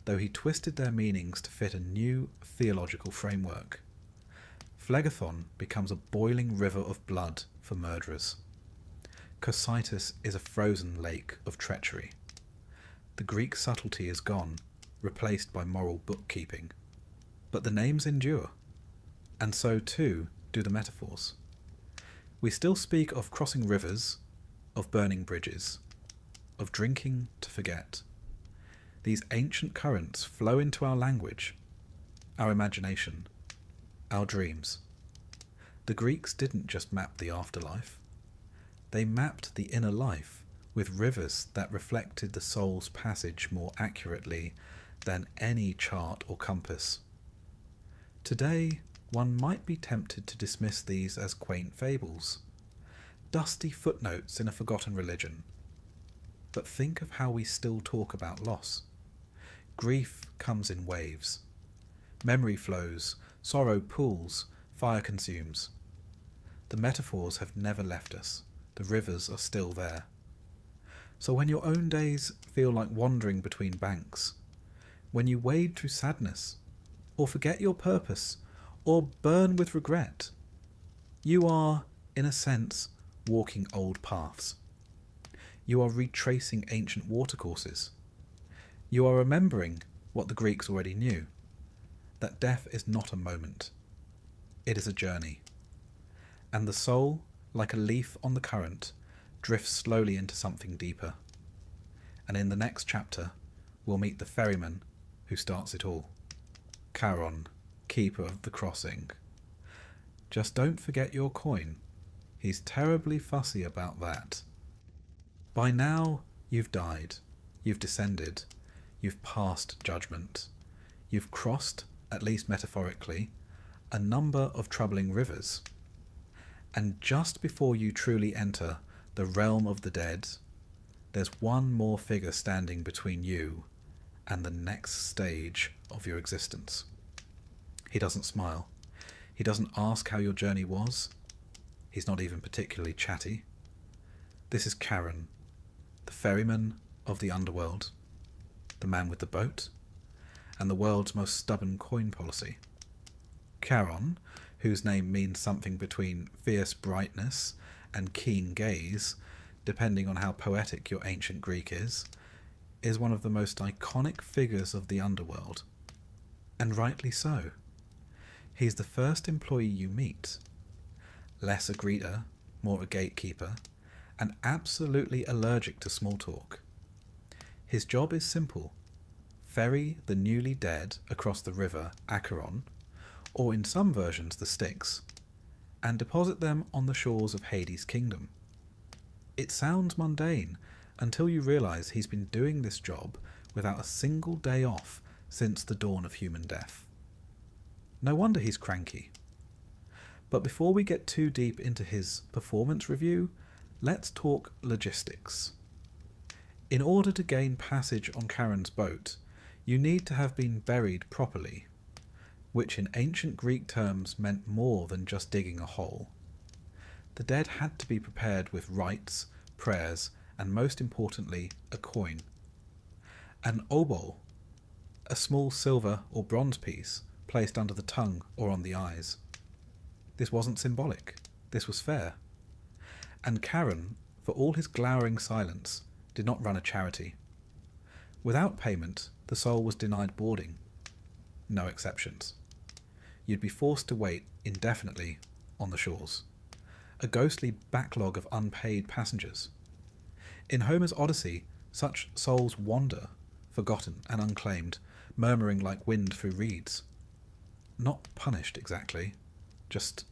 though he twisted their meanings to fit a new theological framework. Phlegethon becomes a boiling river of blood for murderers. Cocytus is a frozen lake of treachery. The Greek subtlety is gone, replaced by moral bookkeeping. But the names endure, and so too do the metaphors. We still speak of crossing rivers, of burning bridges, of drinking to forget. These ancient currents flow into our language, our imagination, our dreams. The Greeks didn't just map the afterlife. They mapped the inner life with rivers that reflected the soul's passage more accurately than any chart or compass. Today, one might be tempted to dismiss these as quaint fables, dusty footnotes in a forgotten religion. But think of how we still talk about loss. Grief comes in waves. Memory flows, sorrow pools, fire consumes. The metaphors have never left us. The rivers are still there. So when your own days feel like wandering between banks, when you wade through sadness, or forget your purpose, or burn with regret, you are, in a sense, walking old paths. You are retracing ancient watercourses. You are remembering what the Greeks already knew, that death is not a moment. It is a journey. And the soul, like a leaf on the current, drifts slowly into something deeper. And in the next chapter, we'll meet the ferryman who starts it all. Charon, keeper of the crossing. Just don't forget your coin. He's terribly fussy about that. By now, you've died. You've descended. You've passed judgment. You've crossed, at least metaphorically, a number of troubling rivers. And just before you truly enter the realm of the dead, there's one more figure standing between you and the next stage of your existence. He doesn't smile. He doesn't ask how your journey was. He's not even particularly chatty. This is Charon, the ferryman of the underworld, the man with the boat, and the world's most stubborn coin policy. Charon, whose name means something between fierce brightness and keen gaze, depending on how poetic your ancient Greek is one of the most iconic figures of the underworld. And rightly so. He's the first employee you meet. Less a greeter, more a gatekeeper, and absolutely allergic to small talk. His job is simple. Ferry the newly dead across the river Acheron, or in some versions the Styx, and deposit them on the shores of Hades' kingdom. It sounds mundane until you realise he's been doing this job without a single day off since the dawn of human death. No wonder he's cranky. But before we get too deep into his performance review, let's talk logistics. In order to gain passage on Charon's boat, you need to have been buried properly, which in ancient Greek terms meant more than just digging a hole. The dead had to be prepared with rites, prayers, and most importantly, a coin. An obol, a small silver or bronze piece placed under the tongue or on the eyes. This wasn't symbolic, this was fair. And Charon, for all his glowering silence, did not run a charity. Without payment, the soul was denied boarding. No exceptions. You'd be forced to wait indefinitely on the shores. A ghostly backlog of unpaid passengers. In Homer's Odyssey, such souls wander, forgotten and unclaimed, murmuring like wind through reeds. Not punished exactly, just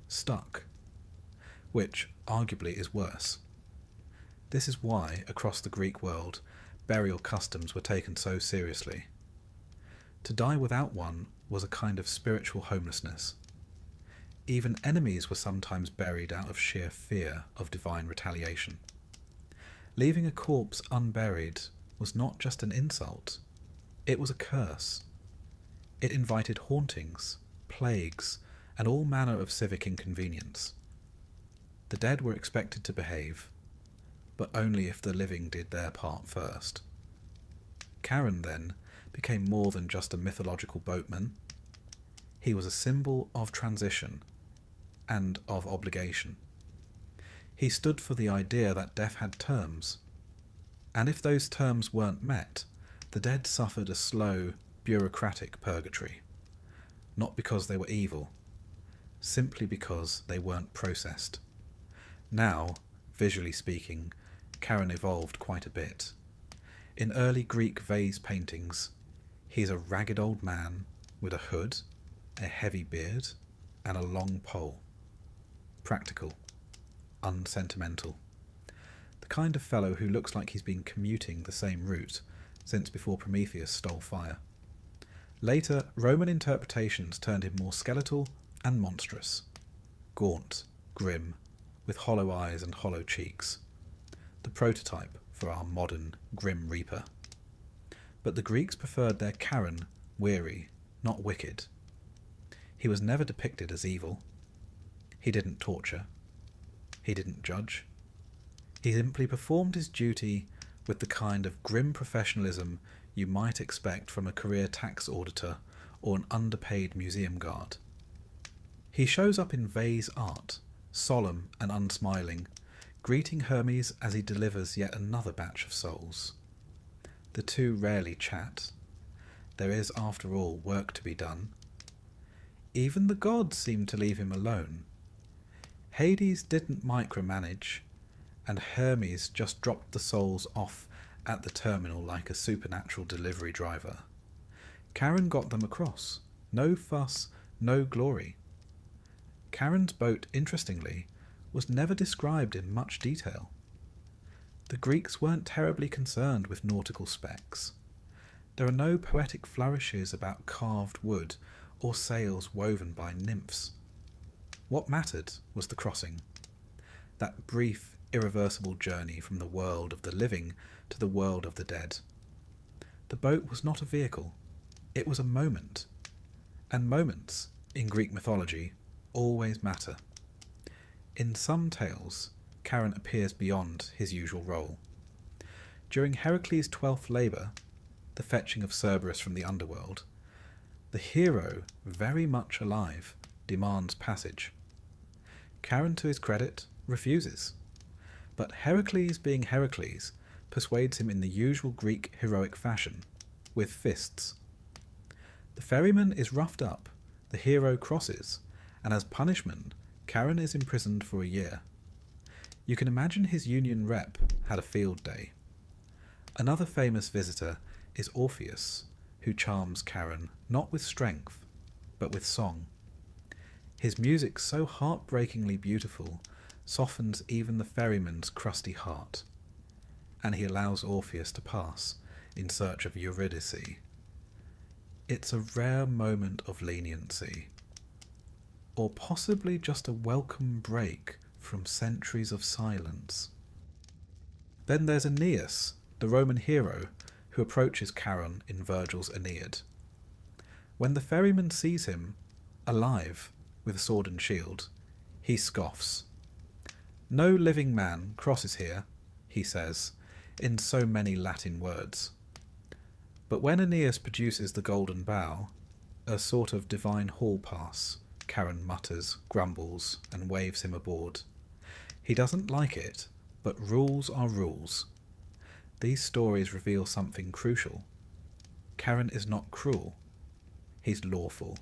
stuck. Which, arguably, is worse. This is why, across the Greek world, burial customs were taken so seriously. To die without one was a kind of spiritual homelessness. Even enemies were sometimes buried out of sheer fear of divine retaliation. Leaving a corpse unburied was not just an insult, it was a curse. It invited hauntings, plagues, and all manner of civic inconvenience. The dead were expected to behave, but only if the living did their part first. Charon, then, became more than just a mythological boatman. He was a symbol of transition and of obligation. He stood for the idea that death had terms, and if those terms weren't met, the dead suffered a slow, bureaucratic purgatory, not because they were evil, simply because they weren't processed. Now, visually speaking, Charon evolved quite a bit. In early Greek vase paintings, he's a ragged old man with a hood, a heavy beard, and a long pole. Practical, unsentimental. The kind of fellow who looks like he's been commuting the same route since before Prometheus stole fire. Later, Roman interpretations turned him more skeletal and monstrous. Gaunt, grim, with hollow eyes and hollow cheeks. The prototype for our modern Grim Reaper. But the Greeks preferred their Charon weary, not wicked. He was never depicted as evil. He didn't torture. He didn't judge. He simply performed his duty with the kind of grim professionalism you might expect from a career tax auditor or an underpaid museum guard. He shows up in vase art, solemn and unsmiling, greeting Hermes as he delivers yet another batch of souls. The two rarely chat. There is, after all, work to be done. Even the gods seem to leave him alone. Hades didn't micromanage, and Hermes just dropped the souls off at the terminal like a supernatural delivery driver. Charon got them across. No fuss, no glory. Charon's boat, interestingly, was never described in much detail. The Greeks weren't terribly concerned with nautical specs. There are no poetic flourishes about carved wood or sails woven by nymphs. What mattered was the crossing, that brief, irreversible journey from the world of the living to the world of the dead. The boat was not a vehicle, it was a moment. And moments, in Greek mythology, always matter. In some tales, Charon appears beyond his usual role. During Heracles' 12th labour, the fetching of Cerberus from the underworld, the hero, very much alive, demands passage. Charon, to his credit, refuses. But Heracles, being Heracles, persuades him in the usual Greek heroic fashion, with fists. The ferryman is roughed up, the hero crosses, and as punishment, Charon is imprisoned for a year. You can imagine his union rep had a field day. Another famous visitor is Orpheus, who charms Charon not with strength, but with song. His music, so heartbreakingly beautiful, softens even the ferryman's crusty heart, and he allows Orpheus to pass in search of Eurydice. It's a rare moment of leniency, or possibly just a welcome break from centuries of silence. Then there's Aeneas, the Roman hero, who approaches Charon in Virgil's Aeneid. When the ferryman sees him, alive, with a sword and shield, he scoffs. No living man crosses here, he says, in so many Latin words. But when Aeneas produces the golden bow, a sort of divine hall pass, Charon mutters, grumbles, and waves him aboard. He doesn't like it, but rules are rules. These stories reveal something crucial. Charon is not cruel. He's lawful.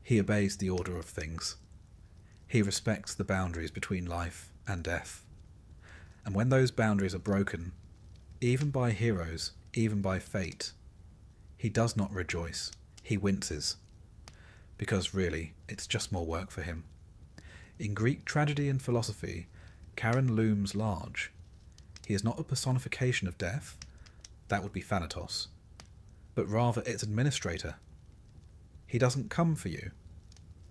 He obeys the order of things. He respects the boundaries between life and death. And when those boundaries are broken, even by heroes, even by fate, he does not rejoice. He winces. Because really, it's just more work for him. In Greek tragedy and philosophy, Charon looms large. He is not a personification of death, that would be Thanatos, but rather its administrator. He doesn't come for you.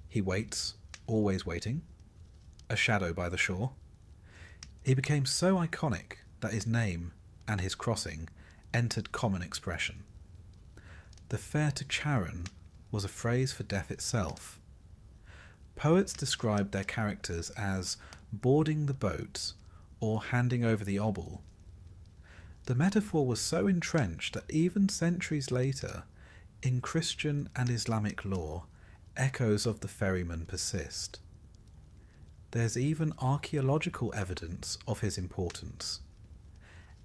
He waits, always waiting, a shadow by the shore. He became so iconic that his name and his crossing entered common expression. The fare to Charon was a phrase for death itself. Poets described their characters as boarding the boat or handing over the obol. The metaphor was so entrenched that even centuries later, in Christian and Islamic lore, echoes of the ferryman persist. There's even archaeological evidence of his importance.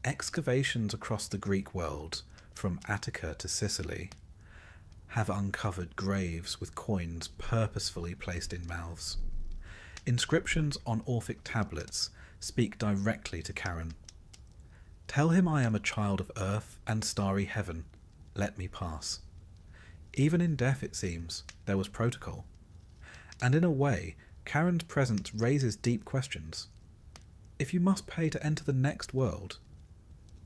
Excavations across the Greek world, from Attica to Sicily, have uncovered graves with coins purposefully placed in mouths. Inscriptions on Orphic tablets speak directly to Charon. Tell him I am a child of earth and starry heaven. Let me pass. Even in death, it seems, there was protocol. And in a way, Charon's presence raises deep questions. If you must pay to enter the next world,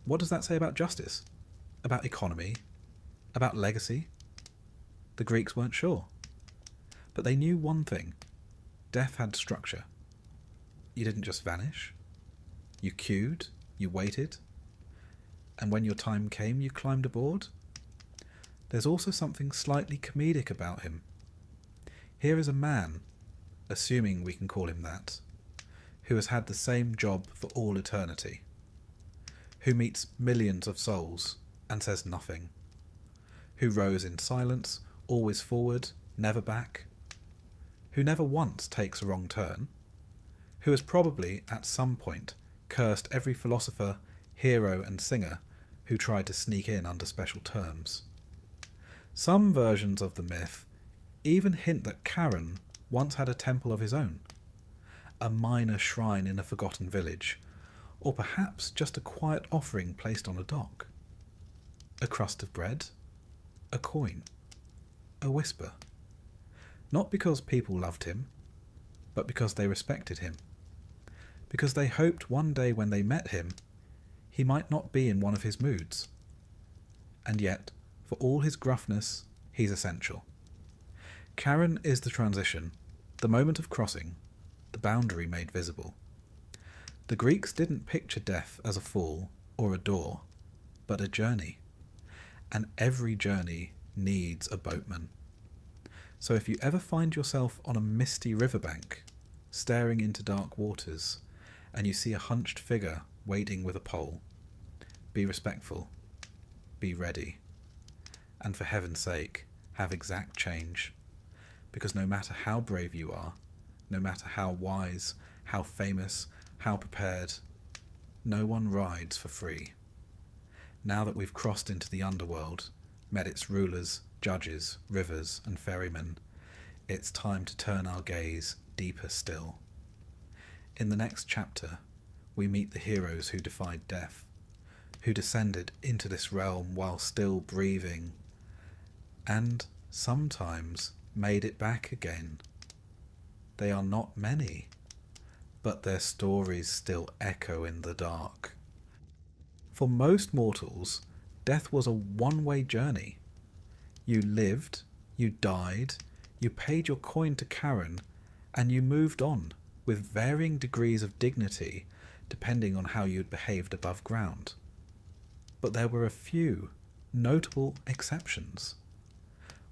what does that say about justice? About economy? About legacy? The Greeks weren't sure. But they knew one thing. Death had structure. You didn't just vanish. You queued, you waited, and when your time came, you climbed aboard. There's also something slightly comedic about him. Here is a man, assuming we can call him that, who has had the same job for all eternity, who meets millions of souls and says nothing, who rows in silence, always forward, never back, who never once takes a wrong turn, who has probably, at some point, cursed every philosopher, hero and singer who tried to sneak in under special terms. Some versions of the myth even hint that Charon once had a temple of his own, a minor shrine in a forgotten village, or perhaps just a quiet offering placed on a dock. A crust of bread, a coin, a whisper. Not because people loved him, but because they respected him. Because they hoped one day when they met him, he might not be in one of his moods. And yet, for all his gruffness, he's essential. Charon is the transition, the moment of crossing, the boundary made visible. The Greeks didn't picture death as a fall or a door, but a journey. And every journey needs a boatman. So if you ever find yourself on a misty riverbank, staring into dark waters, and you see a hunched figure waiting with a pole, be respectful, be ready, and for heaven's sake, have exact change, because no matter how brave you are, no matter how wise, how famous, how prepared, no one rides for free. Now that we've crossed into the underworld, met its rulers, judges, rivers, and ferrymen, it's time to turn our gaze deeper still. In the next chapter, we meet the heroes who defied death, who descended into this realm while still breathing, and sometimes made it back again. They are not many, but their stories still echo in the dark. For most mortals, death was a one-way journey. You lived, you died, you paid your coin to Charon, and you moved on, with varying degrees of dignity depending on how you'd behaved above ground. But there were a few notable exceptions.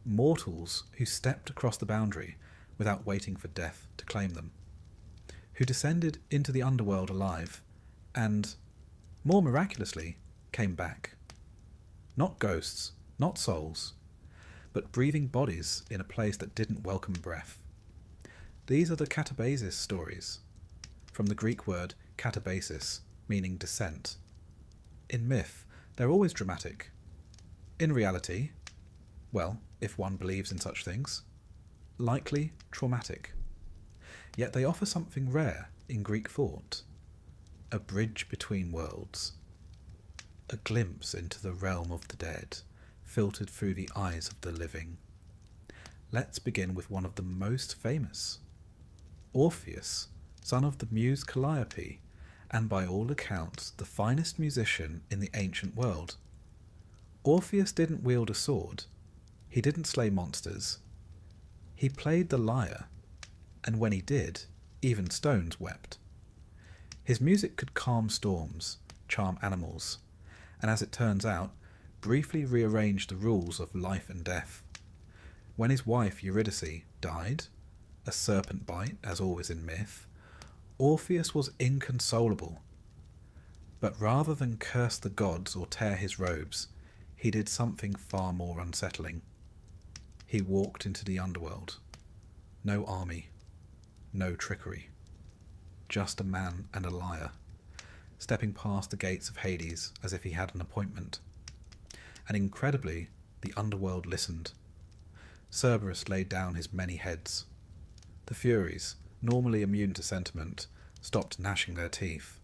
Mortals who stepped across the boundary without waiting for death to claim them, who descended into the underworld alive and, more miraculously, came back. Not ghosts, not souls, but breathing bodies in a place that didn't welcome breath. These are the katabasis stories, from the Greek word katabasis, meaning descent. In myth, they're always dramatic. In reality, well, if one believes in such things, likely traumatic. Yet they offer something rare in Greek thought: a bridge between worlds, a glimpse into the realm of the dead, filtered through the eyes of the living. Let's begin with one of the most famous. Orpheus, son of the muse Calliope, and by all accounts the finest musician in the ancient world. Orpheus didn't wield a sword, he didn't slay monsters, he played the lyre, and when he did, even stones wept. His music could calm storms, charm animals, and as it turns out, briefly rearrange the rules of life and death. When his wife Eurydice died, a serpent bite as always in myth, Orpheus was inconsolable But rather than curse the gods or tear his robes, he did something far more unsettling. He walked into the underworld. No army, no trickery. Just a man and a liar, stepping past the gates of Hades as if he had an appointment. And incredibly, the underworld listened. Cerberus laid down his many heads. The Furies, normally immune to sentiment, stopped gnashing their teeth.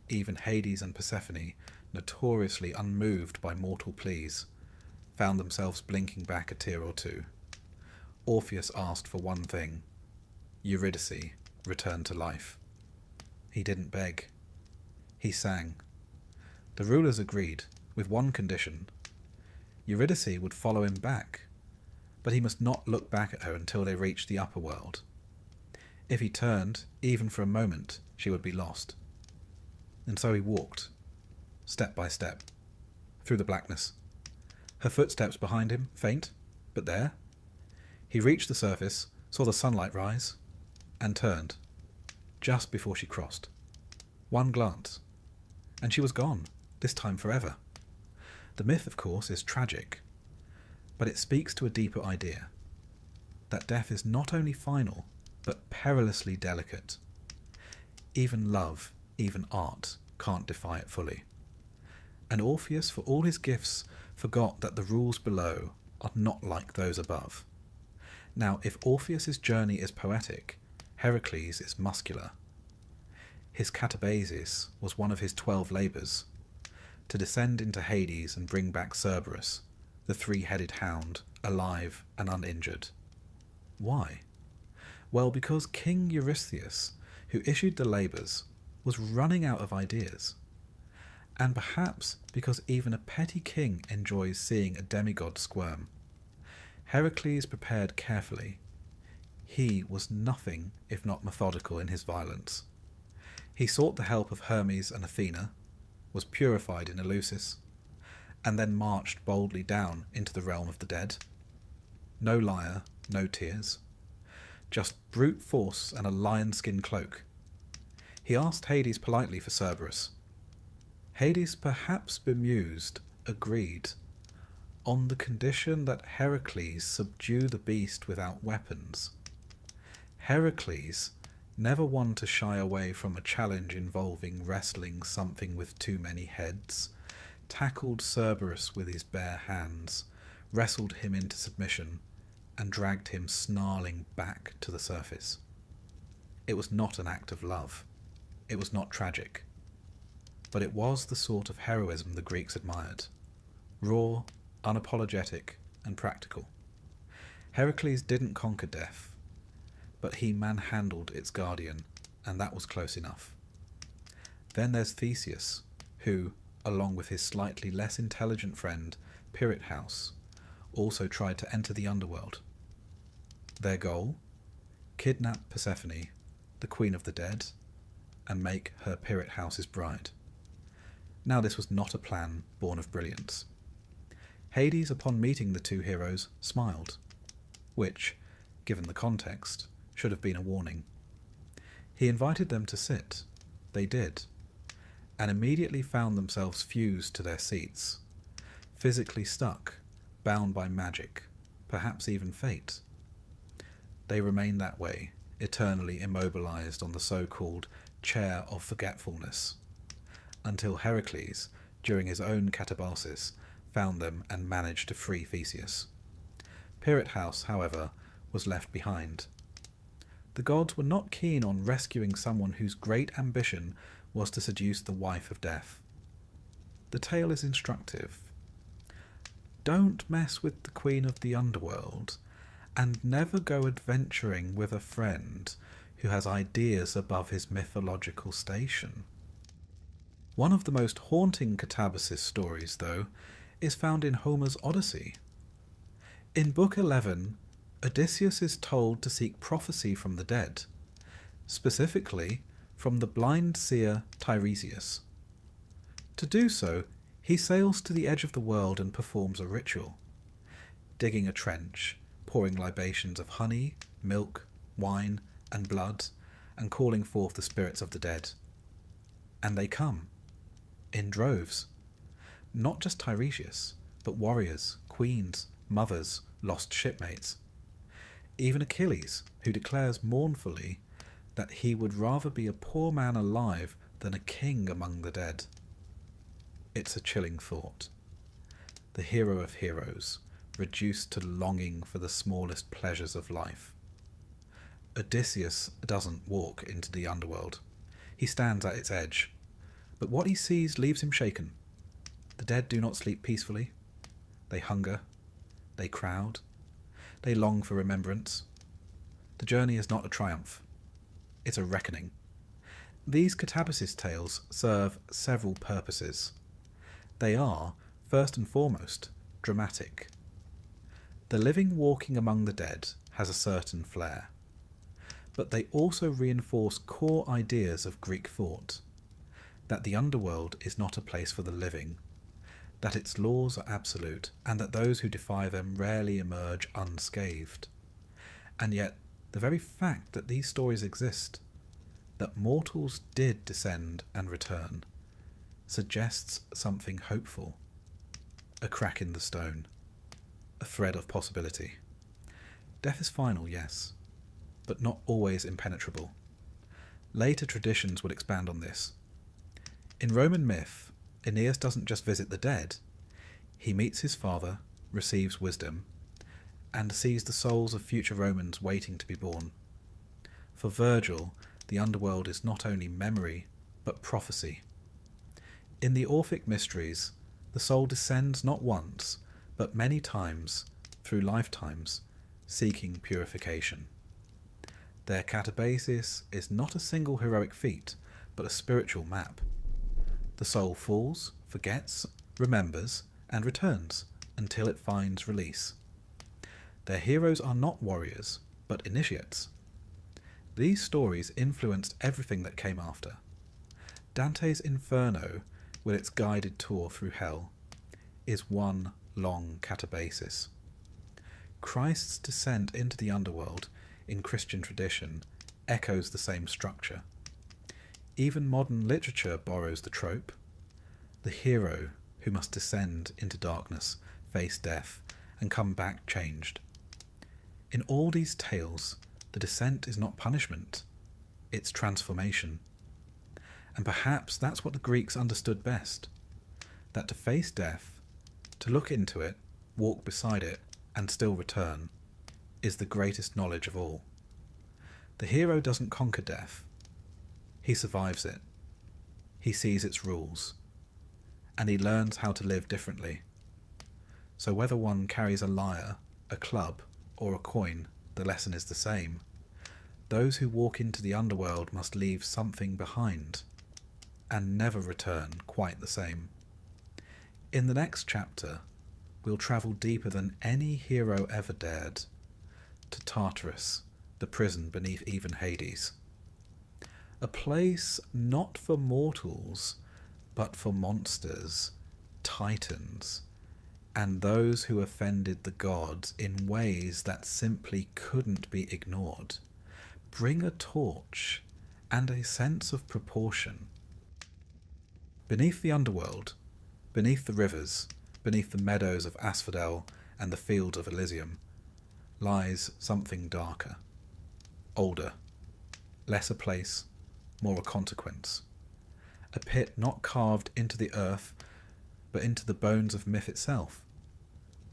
Even Hades and Persephone, notoriously unmoved by mortal pleas, found themselves blinking back a tear or two. Orpheus asked for one thing: Eurydice returned to life. He didn't beg. He sang. The rulers agreed, with one condition. Eurydice would follow him back, but he must not look back at her until they reached the upper world. If he turned, even for a moment, she would be lost. And so he walked, step by step, through the blackness. Her footsteps behind him, faint, but there. He reached the surface, saw the sunlight rise, and turned, just before she crossed. One glance, and she was gone, this time forever. The myth, of course, is tragic, but it speaks to a deeper idea, that death is not only final, but perilously delicate. Even love, even art, can't defy it fully. And Orpheus, for all his gifts, forgot that the rules below are not like those above. Now, if Orpheus's journey is poetic, Heracles is muscular. His catabasis was one of his 12 labours, to descend into Hades and bring back Cerberus, the three-headed hound, alive and uninjured. Why? Well, because King Eurystheus, who issued the labours, was running out of ideas. And perhaps because even a petty king enjoys seeing a demigod squirm. Heracles prepared carefully. He was nothing if not methodical in his violence. He sought the help of Hermes and Athena, was purified in Eleusis, and then marched boldly down into the realm of the dead. No lyre, no tears. Just brute force and a lion-skin cloak. He asked Hades politely for Cerberus. Hades, perhaps bemused, agreed, on the condition that Heracles subdue the beast without weapons. Heracles, never one to shy away from a challenge involving wrestling something with too many heads, tackled Cerberus with his bare hands, wrestled him into submission, and dragged him snarling back to the surface. It was not an act of love. It was not tragic. But it was the sort of heroism the Greeks admired. Raw, unapologetic, and practical. Heracles didn't conquer death, but he manhandled its guardian, and that was close enough. Then there's Theseus, who, along with his slightly less intelligent friend, Pirithous, also tried to enter the underworld. Their goal? Kidnap Persephone, the queen of the dead, and make her Pirithous' bride. Now this was not a plan born of brilliance. Hades, upon meeting the two heroes, smiled, which, given the context, should have been a warning. He invited them to sit. They did, and immediately found themselves fused to their seats, physically stuck, bound by magic, perhaps even fate. They remained that way, eternally immobilized on the so-called chair of forgetfulness, until Heracles, during his own catabasis, found them and managed to free Theseus. Pirithous, however, was left behind. The gods were not keen on rescuing someone whose great ambition was to seduce the wife of death. The tale is instructive. Don't mess with the queen of the underworld, and never go adventuring with a friend who has ideas above his mythological station. One of the most haunting catabasis stories, though, is found in Homer's Odyssey. In Book 11, Odysseus is told to seek prophecy from the dead, specifically from the blind seer Tiresias. To do so, he sails to the edge of the world and performs a ritual, digging a trench, pouring libations of honey, milk, wine, and blood, and calling forth the spirits of the dead. And they come, in droves. Not just Tiresias, but warriors, queens, mothers, lost shipmates. Even Achilles, who declares mournfully that he would rather be a poor man alive than a king among the dead. It's a chilling thought. The hero of heroes, reduced to longing for the smallest pleasures of life. Odysseus doesn't walk into the underworld. He stands at its edge, but what he sees leaves him shaken. The dead do not sleep peacefully. They hunger. They crowd. They long for remembrance. The journey is not a triumph. It's a reckoning. These catabasis tales serve several purposes. They are, first and foremost, dramatic. The living walking among the dead has a certain flair, but they also reinforce core ideas of Greek thought, that the underworld is not a place for the living, that its laws are absolute, and that those who defy them rarely emerge unscathed. And yet, the very fact that these stories exist, that mortals did descend and return, suggests something hopeful. A crack in the stone. A thread of possibility. Death is final, yes, but not always impenetrable. Later traditions would expand on this. In Roman myth, Aeneas doesn't just visit the dead. He meets his father, receives wisdom, and sees the souls of future Romans waiting to be born. For Virgil, the underworld is not only memory, but prophecy. In the Orphic mysteries, the soul descends not once, but many times, through lifetimes, seeking purification. Their catabasis is not a single heroic feat, but a spiritual map. The soul falls, forgets, remembers, and returns until it finds release. Their heroes are not warriors, but initiates. These stories influenced everything that came after. Dante's Inferno, with its guided tour through hell, is one long catabasis. Christ's descent into the underworld in Christian tradition echoes the same structure. Even modern literature borrows the trope. The hero who must descend into darkness, face death, and come back changed. In all these tales, the descent is not punishment, it's transformation. And perhaps that's what the Greeks understood best, that to face death, to look into it, walk beside it, and still return, is the greatest knowledge of all. The hero doesn't conquer death. He survives it. He sees its rules. And he learns how to live differently. So whether one carries a lyre, a club, or a coin, the lesson is the same. Those who walk into the underworld must leave something behind, and never return quite the same. In the next chapter, we'll travel deeper than any hero ever dared, to Tartarus, the prison beneath even Hades. A place not for mortals, but for monsters, titans, and those who offended the gods in ways that simply couldn't be ignored. Bring a torch and a sense of proportion. Beneath the underworld, beneath the rivers, beneath the meadows of asphodel and the fields of Elysium, lies something darker, older, less a place, more a consequence. A pit not carved into the earth, but into the bones of myth itself.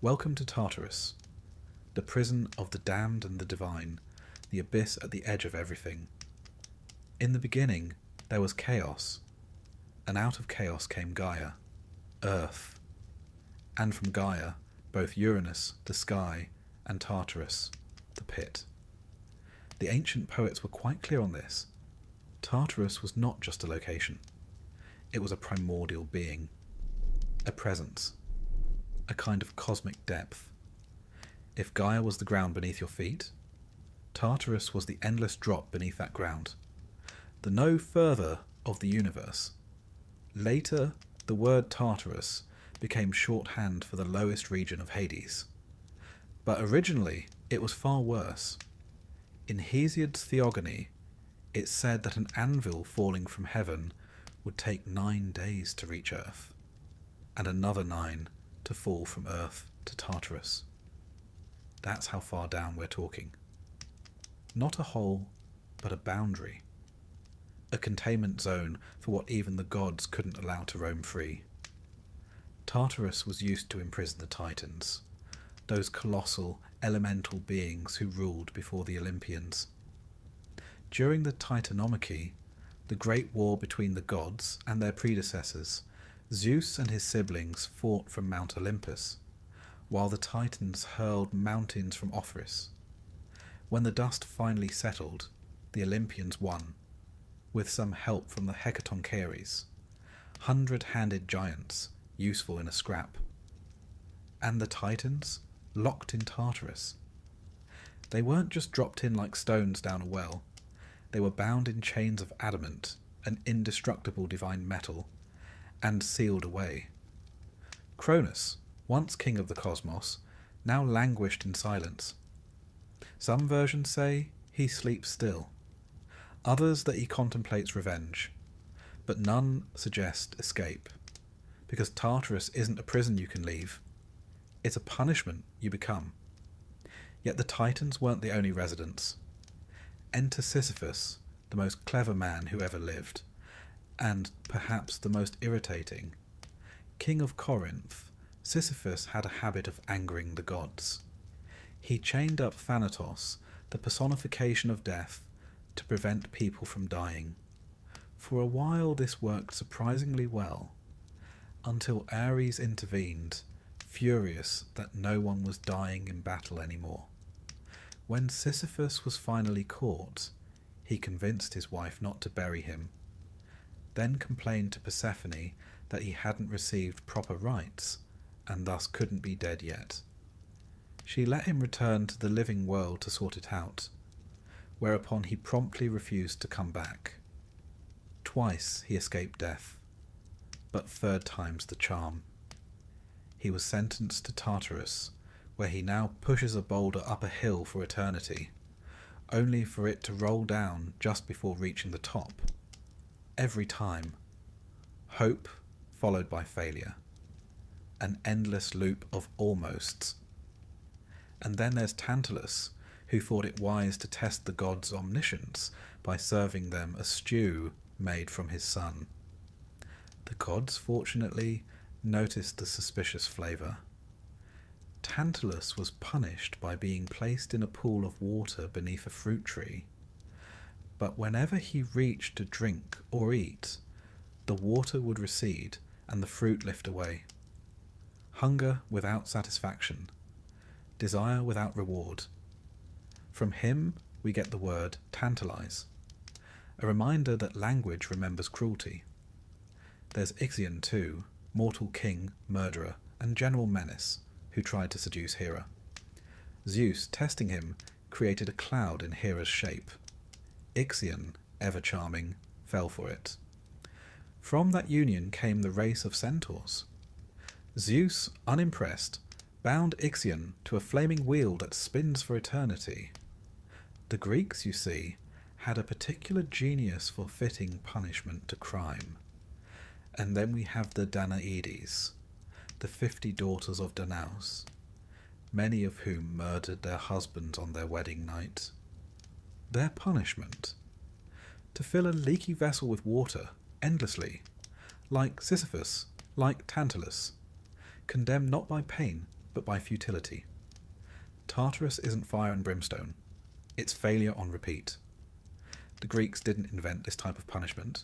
Welcome to Tartarus, the prison of the damned and the divine, the abyss at the edge of everything. In the beginning, there was chaos, and out of chaos came Gaia, Earth, and from Gaia, both Uranus, the sky, and Tartarus, the pit. The ancient poets were quite clear on this. Tartarus was not just a location. It was a primordial being, a presence, a kind of cosmic depth. If Gaia was the ground beneath your feet, Tartarus was the endless drop beneath that ground, the no further of the universe. Later, the word Tartarus became shorthand for the lowest region of Hades. But originally, it was far worse. In Hesiod's Theogony, it's said that an anvil falling from heaven would take 9 days to reach Earth, and another 9 to fall from Earth to Tartarus. That's how far down we're talking. Not a hole, but a boundary. A containment zone for what even the gods couldn't allow to roam free. Tartarus was used to imprison the Titans, those colossal, elemental beings who ruled before the Olympians. During the Titanomachy, the great war between the gods and their predecessors, Zeus and his siblings fought from Mount Olympus, while the Titans hurled mountains from Ophrys. When the dust finally settled, the Olympians won, with some help from the Hecatoncheires, 100-handed giants useful in a scrap. And the Titans, locked in Tartarus. They weren't just dropped in like stones down a well. They were bound in chains of adamant, an indestructible divine metal, and sealed away. Cronus, once king of the cosmos, now languished in silence. Some versions say he sleeps still, others that he contemplates revenge, but none suggest escape, because Tartarus isn't a prison you can leave, it's a punishment you become. Yet the Titans weren't the only residents. Enter Sisyphus, the most clever man who ever lived, and perhaps the most irritating. King of Corinth, Sisyphus had a habit of angering the gods. He chained up Thanatos, the personification of death, to prevent people from dying. For a while this worked surprisingly well, until Ares intervened, furious that no one was dying in battle anymore. When Sisyphus was finally caught, he convinced his wife not to bury him, then complained to Persephone that he hadn't received proper rites, and thus couldn't be dead yet. She let him return to the living world to sort it out, whereupon he promptly refused to come back. Twice he escaped death, but 3rd time's the charm. He was sentenced to Tartarus, where he now pushes a boulder up a hill for eternity, only for it to roll down just before reaching the top. Every time. Hope followed by failure. An endless loop of almosts. And then there's Tantalus, who thought it wise to test the gods' omniscience by serving them a stew made from his son. The gods, fortunately, noticed the suspicious flavour. Tantalus was punished by being placed in a pool of water beneath a fruit tree. But whenever he reached to drink or eat, the water would recede and the fruit lift away. Hunger without satisfaction. Desire without reward. From him we get the word tantalize, a reminder that language remembers cruelty. There's Ixion too, mortal king, murderer, and general menace, who tried to seduce Hera. Zeus, testing him, created a cloud in Hera's shape. Ixion, ever charming, fell for it. From that union came the race of centaurs. Zeus, unimpressed, bound Ixion to a flaming wheel that spins for eternity. The Greeks, you see, had a particular genius for fitting punishment to crime. And then we have the Danaïdes, the 50 daughters of Danaus, many of whom murdered their husbands on their wedding night. Their punishment? To fill a leaky vessel with water, endlessly, like Sisyphus, like Tantalus, condemned not by pain, but by futility. Tartarus isn't fire and brimstone. It's failure on repeat. The Greeks didn't invent this type of punishment.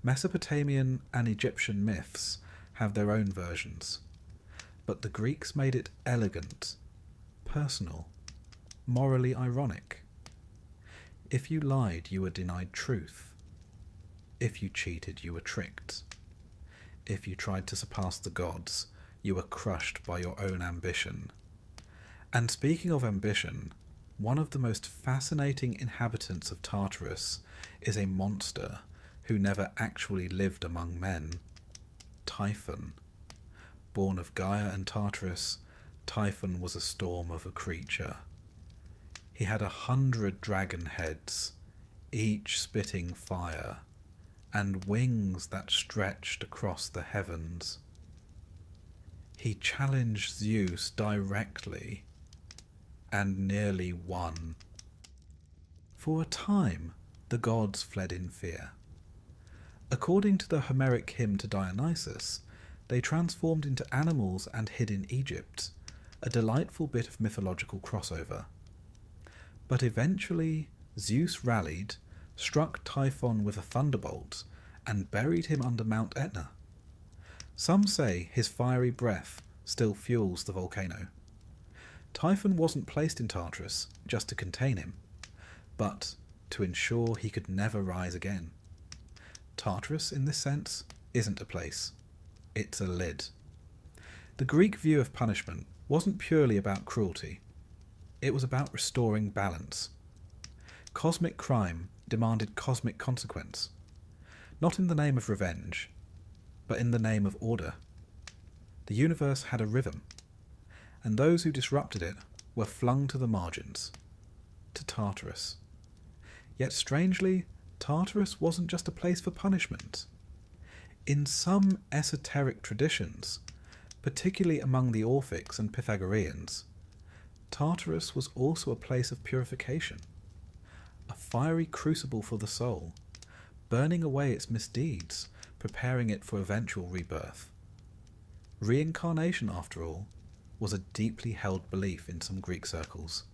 Mesopotamian and Egyptian myths have their own versions, but the Greeks made it elegant, personal, morally ironic. If you lied, you were denied truth. If you cheated, you were tricked. If you tried to surpass the gods, you were crushed by your own ambition. And speaking of ambition, one of the most fascinating inhabitants of Tartarus is a monster who never actually lived among men. Typhon. Born of Gaia and Tartarus, Typhon was a storm of a creature. He had 100 dragon heads, each spitting fire, and wings that stretched across the heavens. He challenged Zeus directly and nearly won. For a time, the gods fled in fear. According to the Homeric hymn to Dionysus, they transformed into animals and hid in Egypt, a delightful bit of mythological crossover. But eventually, Zeus rallied, struck Typhon with a thunderbolt, and buried him under Mount Etna. Some say his fiery breath still fuels the volcano. Typhon wasn't placed in Tartarus just to contain him, but to ensure he could never rise again. Tartarus, in this sense, isn't a place. It's a lid. The Greek view of punishment wasn't purely about cruelty. It was about restoring balance. Cosmic crime demanded cosmic consequence, not in the name of revenge, but in the name of order. The universe had a rhythm, and those who disrupted it were flung to the margins, to Tartarus. Yet strangely, Tartarus wasn't just a place for punishment. In some esoteric traditions, particularly among the Orphics and Pythagoreans, Tartarus was also a place of purification, a fiery crucible for the soul, burning away its misdeeds, preparing it for eventual rebirth. Reincarnation, after all, was a deeply held belief in some Greek circles.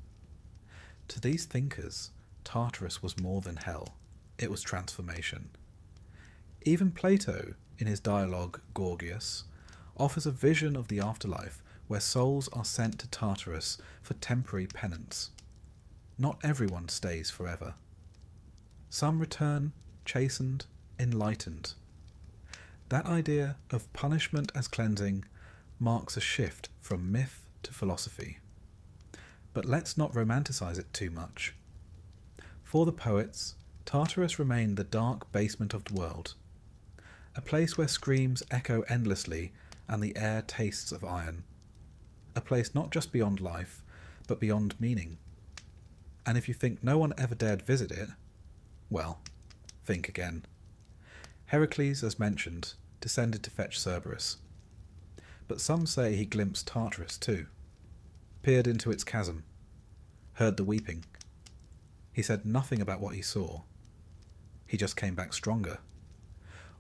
To these thinkers, Tartarus was more than hell. It was transformation. Even Plato, in his dialogue Gorgias, offers a vision of the afterlife where souls are sent to Tartarus for temporary penance. Not everyone stays forever. Some return chastened, enlightened. That idea of punishment as cleansing marks a shift from myth to philosophy. But let's not romanticize it too much. For the poets, Tartarus remained the dark basement of the world, a place where screams echo endlessly and the air tastes of iron, a place not just beyond life, but beyond meaning. And if you think no one ever dared visit it, well, think again. Heracles, as mentioned, descended to fetch Cerberus. But some say he glimpsed Tartarus too, peered into its chasm, heard the weeping. He said nothing about what he saw. He just came back stronger.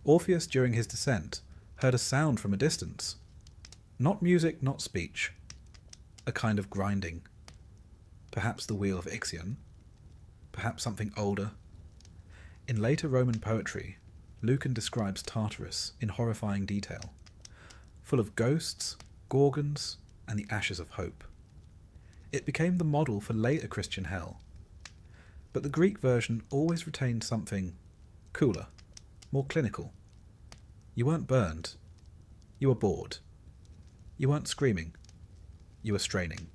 Orpheus, during his descent, heard a sound from a distance. Not music, not speech. A kind of grinding. Perhaps the wheel of Ixion. Perhaps something older. In later Roman poetry, Lucan describes Tartarus in horrifying detail, full of ghosts, gorgons, and the ashes of hope. It became the model for later Christian hell. But the Greek version always retained something cooler, more clinical. You weren't burned. You were bored. You weren't screaming. You were straining.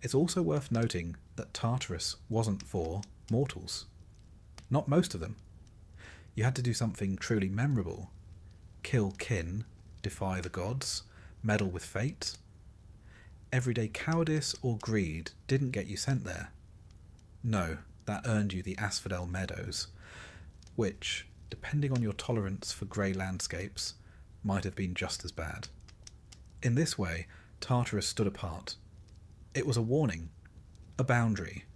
It's also worth noting that Tartarus wasn't for mortals. Not most of them. You had to do something truly memorable. Kill kin, defy the gods, meddle with fate. Everyday cowardice or greed didn't get you sent there. No, that earned you the Asphodel Meadows, which, depending on your tolerance for grey landscapes, might have been just as bad. In this way, Tartarus stood apart. It was a warning, a boundary,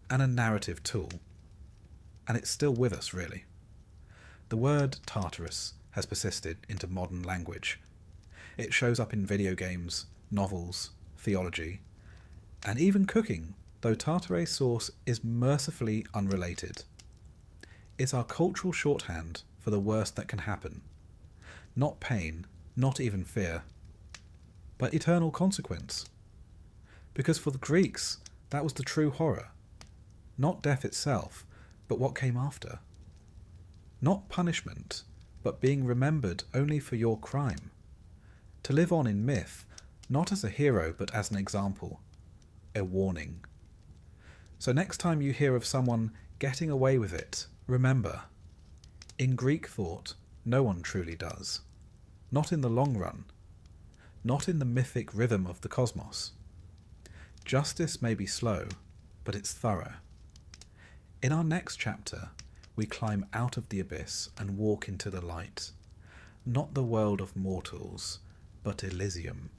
and a narrative tool. And it's still with us, really. The word Tartarus has persisted into modern language. It shows up in video games, novels, theology, and even cooking, though Tartare's source is mercifully unrelated. It's our cultural shorthand for the worst that can happen. Not pain, not even fear, but eternal consequence. Because for the Greeks, that was the true horror. Not death itself, but what came after. Not punishment, but being remembered only for your crime. To live on in myth, not as a hero, but as an example, a warning. So next time you hear of someone getting away with it, remember, in Greek thought, no one truly does. Not in the long run. Not in the mythic rhythm of the cosmos. Justice may be slow, but it's thorough. In our next chapter, we climb out of the abyss and walk into the light. Not the world of mortals, but Elysium,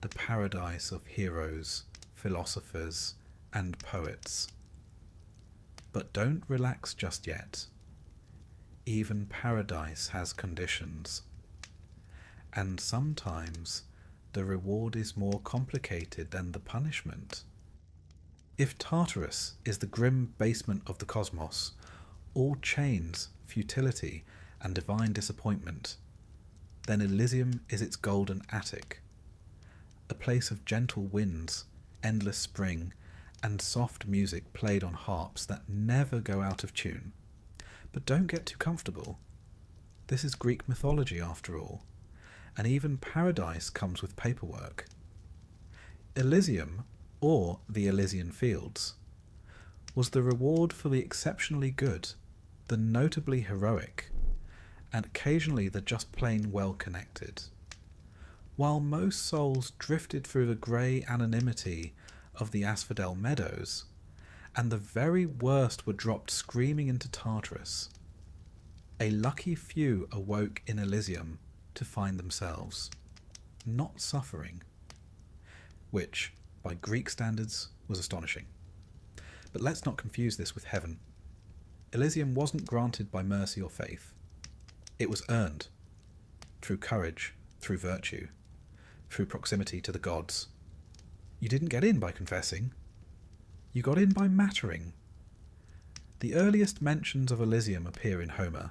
the paradise of heroes, philosophers, and poets. But don't relax just yet. Even paradise has conditions. And sometimes the reward is more complicated than the punishment. If Tartarus is the grim basement of the cosmos, all chains, futility, and divine disappointment, then Elysium is its golden attic, a place of gentle winds, endless spring, and soft music played on harps that never go out of tune. But don't get too comfortable. This is Greek mythology after all, and even paradise comes with paperwork. Elysium, or the Elysian Fields, was the reward for the exceptionally good, the notably heroic, and occasionally the just plain well-connected. While most souls drifted through the grey anonymity of the Asphodel Meadows, and the very worst were dropped screaming into Tartarus, a lucky few awoke in Elysium to find themselves not suffering, which, by Greek standards, was astonishing. But let's not confuse this with heaven. Elysium wasn't granted by mercy or faith. It was earned through courage, through virtue, through proximity to the gods. You didn't get in by confessing. You got in by mattering. The earliest mentions of Elysium appear in Homer.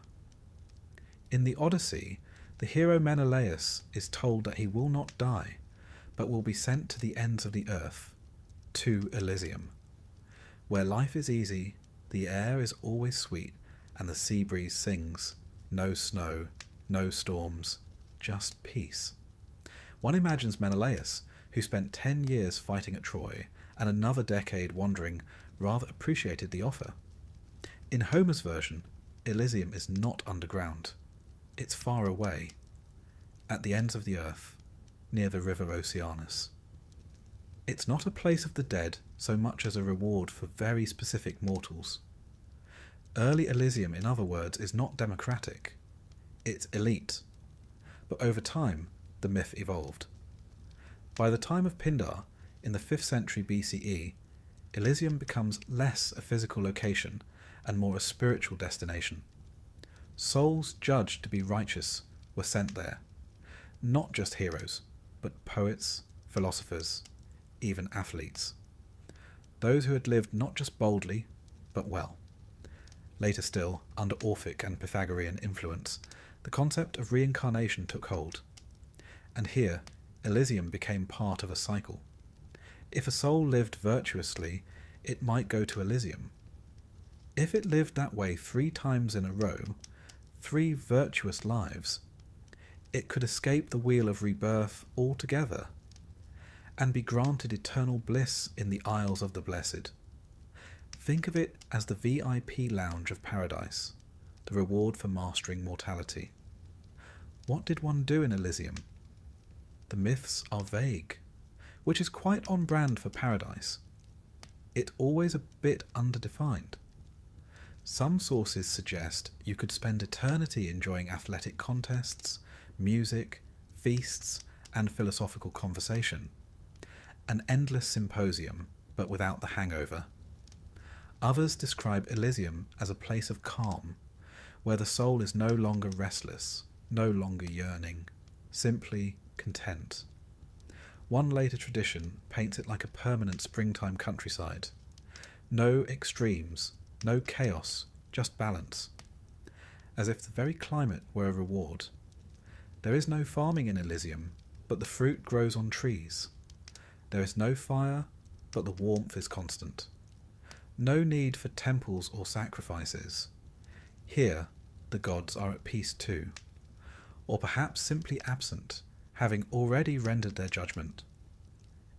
In the Odyssey, the hero Menelaus is told that he will not die, but will be sent to the ends of the earth, to Elysium, where life is easy, the air is always sweet, and the sea breeze sings. No snow, no storms, just peace. One imagines Menelaus, who spent 10 years fighting at Troy, and another decade wandering, rather appreciated the offer. In Homer's version, Elysium is not underground. It's far away, at the ends of the earth, near the river Oceanus. It's not a place of the dead so much as a reward for very specific mortals. Early Elysium, in other words, is not democratic. It's elite. But over time, the myth evolved. By the time of Pindar, in the 5th century BCE, Elysium becomes less a physical location and more a spiritual destination. Souls judged to be righteous were sent there. Not just heroes, but poets, philosophers, even athletes. Those who had lived not just boldly, but well. Later still, under Orphic and Pythagorean influence, the concept of reincarnation took hold. And here, Elysium became part of a cycle. If a soul lived virtuously, it might go to Elysium. If it lived that way 3 times in a row, 3 virtuous lives, it could escape the wheel of rebirth altogether, and be granted eternal bliss in the Isles of the Blessed. Think of it as the VIP lounge of paradise, the reward for mastering mortality. What did one do in Elysium? The myths are vague, which is quite on brand for paradise. It's always a bit underdefined. Some sources suggest you could spend eternity enjoying athletic contests, music, feasts, and philosophical conversation. An endless symposium, but without the hangover. Others describe Elysium as a place of calm, where the soul is no longer restless, no longer yearning, simply content. One later tradition paints it like a permanent springtime countryside. No extremes, no chaos, just balance. As if the very climate were a reward. There is no farming in Elysium, but the fruit grows on trees. There is no fire, but the warmth is constant. No need for temples or sacrifices. Here, the gods are at peace too, or perhaps simply absent, having already rendered their judgment.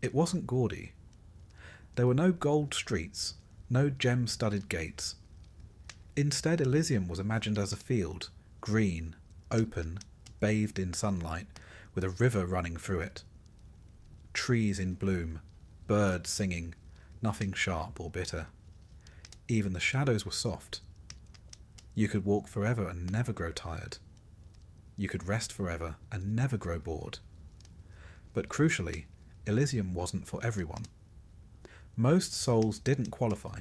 It wasn't gaudy. There were no gold streets, no gem-studded gates. Instead, Elysium was imagined as a field, green, open, bathed in sunlight, with a river running through it. Trees in bloom, birds singing, nothing sharp or bitter. Even the shadows were soft. You could walk forever and never grow tired. You could rest forever and never grow bored. But crucially, Elysium wasn't for everyone. Most souls didn't qualify.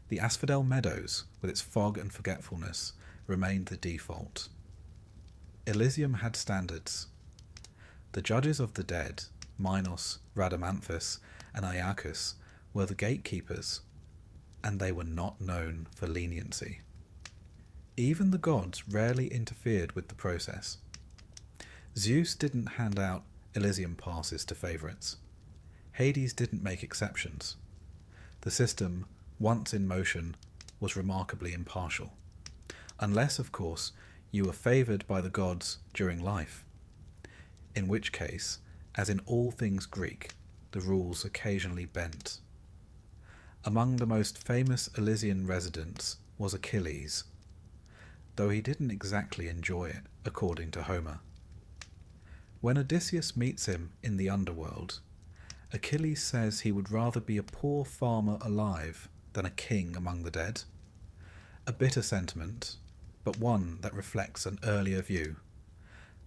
The Asphodel Meadows, with its fog and forgetfulness, remained the default. Elysium had standards. The judges of the dead, Minos, Rhadamanthus, and Iacchus, were the gatekeepers, and they were not known for leniency. Even the gods rarely interfered with the process. Zeus didn't hand out Elysium passes to favourites. Hades didn't make exceptions. The system, once in motion, was remarkably impartial. Unless, of course, you were favoured by the gods during life. In which case, as in all things Greek, the rules occasionally bent. Among the most famous Elysian residents was Achilles, though he didn't exactly enjoy it, according to Homer. When Odysseus meets him in the underworld, Achilles says he would rather be a poor farmer alive than a king among the dead. A bitter sentiment, but one that reflects an earlier view,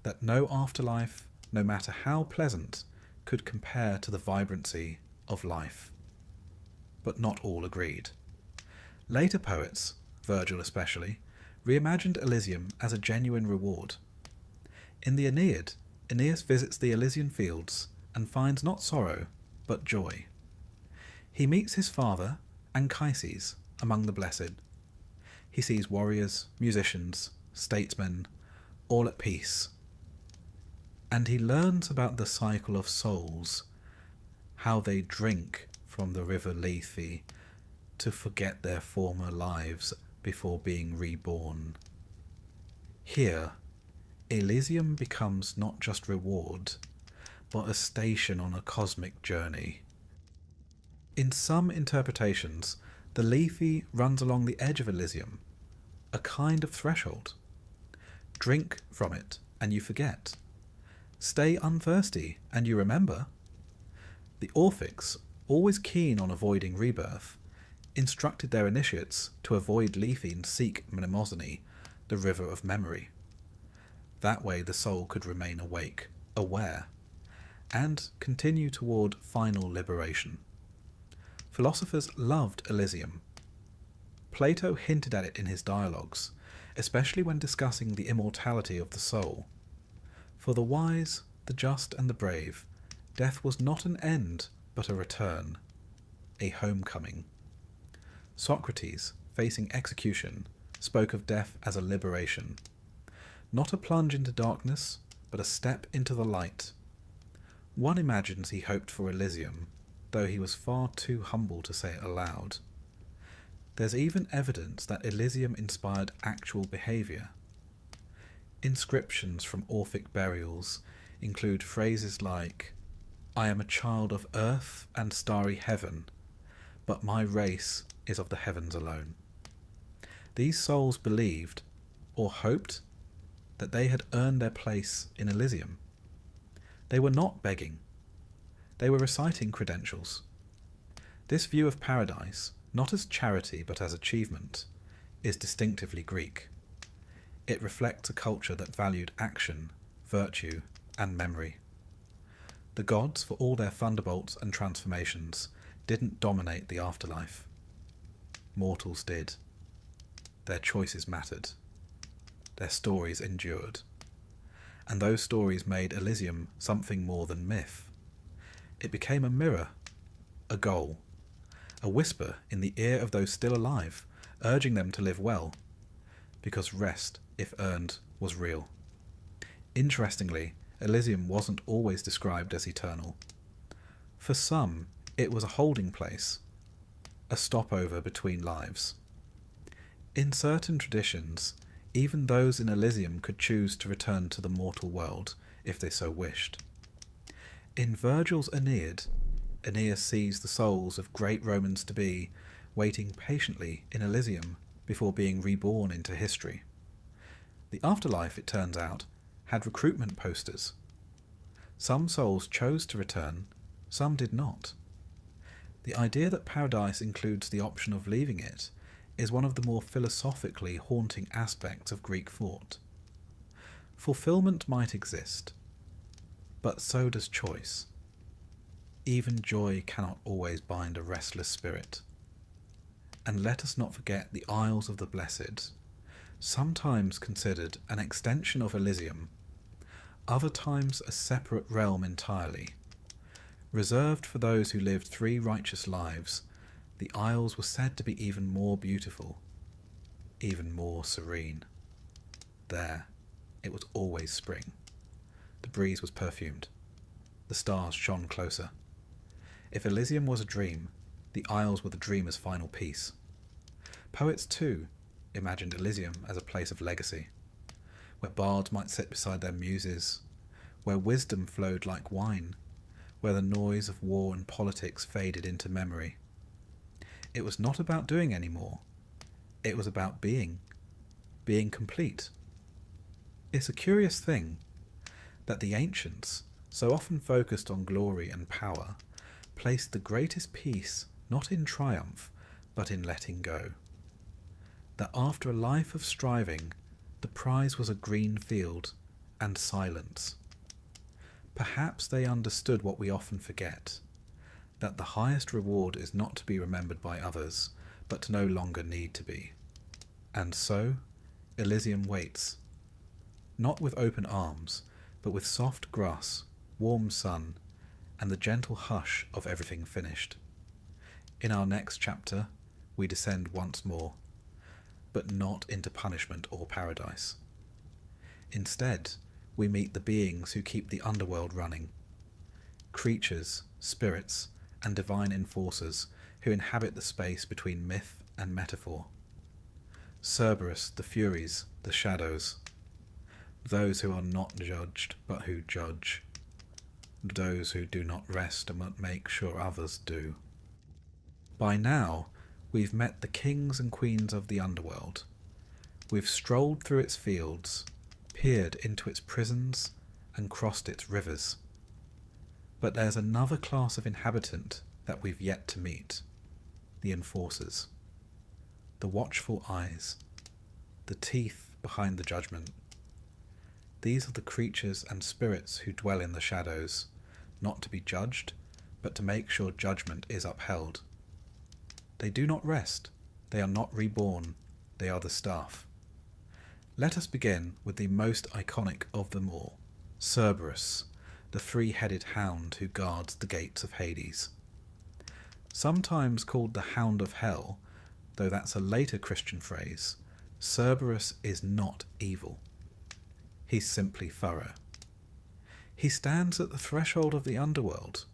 that no afterlife, no matter how pleasant, could compare to the vibrancy of life. But not all agreed. Later poets, Virgil especially, reimagined Elysium as a genuine reward. In the Aeneid, Aeneas visits the Elysian fields and finds not sorrow, but joy. He meets his father, Anchises, among the blessed. He sees warriors, musicians, statesmen, all at peace. And he learns about the cycle of souls, how they drink from the river Lethe to forget their former lives before being reborn. Here, Elysium becomes not just reward, but a station on a cosmic journey. In some interpretations, the Lethe runs along the edge of Elysium, a kind of threshold. Drink from it and you forget. Stay unthirsty and you remember. The Orphics, always keen on avoiding rebirth, instructed their initiates to avoid Lethe and seek Mnemosyne, the river of memory. That way the soul could remain awake, aware, and continue toward final liberation. Philosophers loved Elysium. Plato hinted at it in his dialogues, especially when discussing the immortality of the soul. For the wise, the just, and the brave, death was not an end, but a return, a homecoming. Socrates, facing execution, spoke of death as a liberation. Not a plunge into darkness, but a step into the light. One imagines he hoped for Elysium, though he was far too humble to say it aloud. There's even evidence that Elysium inspired actual behaviour. Inscriptions from Orphic burials include phrases like, "I am a child of earth and starry heaven, but my race is of the heavens alone." These souls believed, or hoped, that they had earned their place in Elysium. They were not begging. They were reciting credentials. This view of paradise, not as charity but as achievement, is distinctively Greek. It reflects a culture that valued action, virtue, and memory. The gods, for all their thunderbolts and transformations, didn't dominate the afterlife. Mortals did. Their choices mattered. Their stories endured. And those stories made Elysium something more than myth. It became a mirror, a goal, a whisper in the ear of those still alive, urging them to live well, because rest, if earned, was real. Interestingly, Elysium wasn't always described as eternal. For some, it was a holding place, a stopover between lives. In certain traditions, even those in Elysium could choose to return to the mortal world if they so wished. In Virgil's Aeneid, Aeneas sees the souls of great Romans-to-be waiting patiently in Elysium before being reborn into history. The afterlife, it turns out, had recruitment posters. Some souls chose to return, some did not. The idea that paradise includes the option of leaving it is one of the more philosophically haunting aspects of Greek thought. Fulfillment might exist, but so does choice. Even joy cannot always bind a restless spirit. And let us not forget the Isles of the Blessed, sometimes considered an extension of Elysium, other times a separate realm entirely. Reserved for those who lived 3 righteous lives, the Isles were said to be even more beautiful, even more serene. There, it was always spring. The breeze was perfumed. The stars shone closer. If Elysium was a dream, the Isles were the dreamer's final piece. Poets, too, imagined Elysium as a place of legacy, where bards might sit beside their muses, where wisdom flowed like wine, where the noise of war and politics faded into memory. It was not about doing any more. It was about being complete. It's a curious thing that the ancients, so often focused on glory and power, placed the greatest peace not in triumph, but in letting go. That after a life of striving, the prize was a green field and silence. Perhaps they understood what we often forget, that the highest reward is not to be remembered by others, but to no longer need to be. And so, Elysium waits, not with open arms, but with soft grass, warm sun, and the gentle hush of everything finished. In our next chapter, we descend once more, but not into punishment or paradise. Instead, we meet the beings who keep the underworld running. Creatures, spirits, and divine enforcers who inhabit the space between myth and metaphor. Cerberus, the Furies, the Shadows. Those who are not judged, but who judge. Those who do not rest and make sure others do. By now, we've met the kings and queens of the underworld. We've strolled through its fields, peered into its prisons, and crossed its rivers. But there's another class of inhabitant that we've yet to meet. The enforcers. The watchful eyes. The teeth behind the judgment. These are the creatures and spirits who dwell in the shadows, not to be judged, but to make sure judgment is upheld. They do not rest. They are not reborn. They are the staff. Let us begin with the most iconic of them all, Cerberus, the 3-headed hound who guards the gates of Hades. Sometimes called the Hound of Hell, though that's a later Christian phrase, Cerberus is not evil. He's simply thorough. He stands at the threshold of the underworld,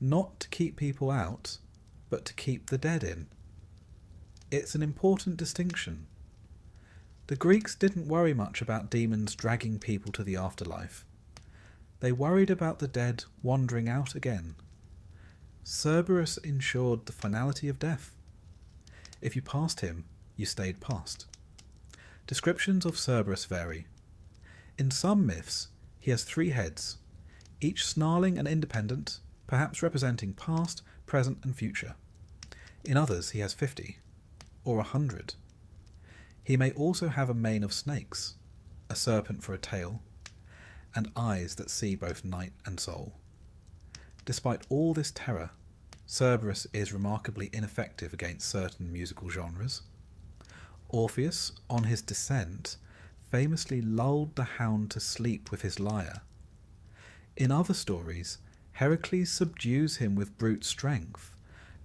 not to keep people out, but to keep the dead in. It's an important distinction. The Greeks didn't worry much about demons dragging people to the afterlife. They worried about the dead wandering out again. Cerberus ensured the finality of death. If you passed him, you stayed past. Descriptions of Cerberus vary. In some myths, he has 3 heads, each snarling and independent, perhaps representing past, present and future. In others he has 50, or 100. He may also have a mane of snakes, a serpent for a tail, and eyes that see both night and soul. Despite all this terror, Cerberus is remarkably ineffective against certain musical genres. Orpheus, on his descent, famously lulled the hound to sleep with his lyre. In other stories, Heracles subdues him with brute strength,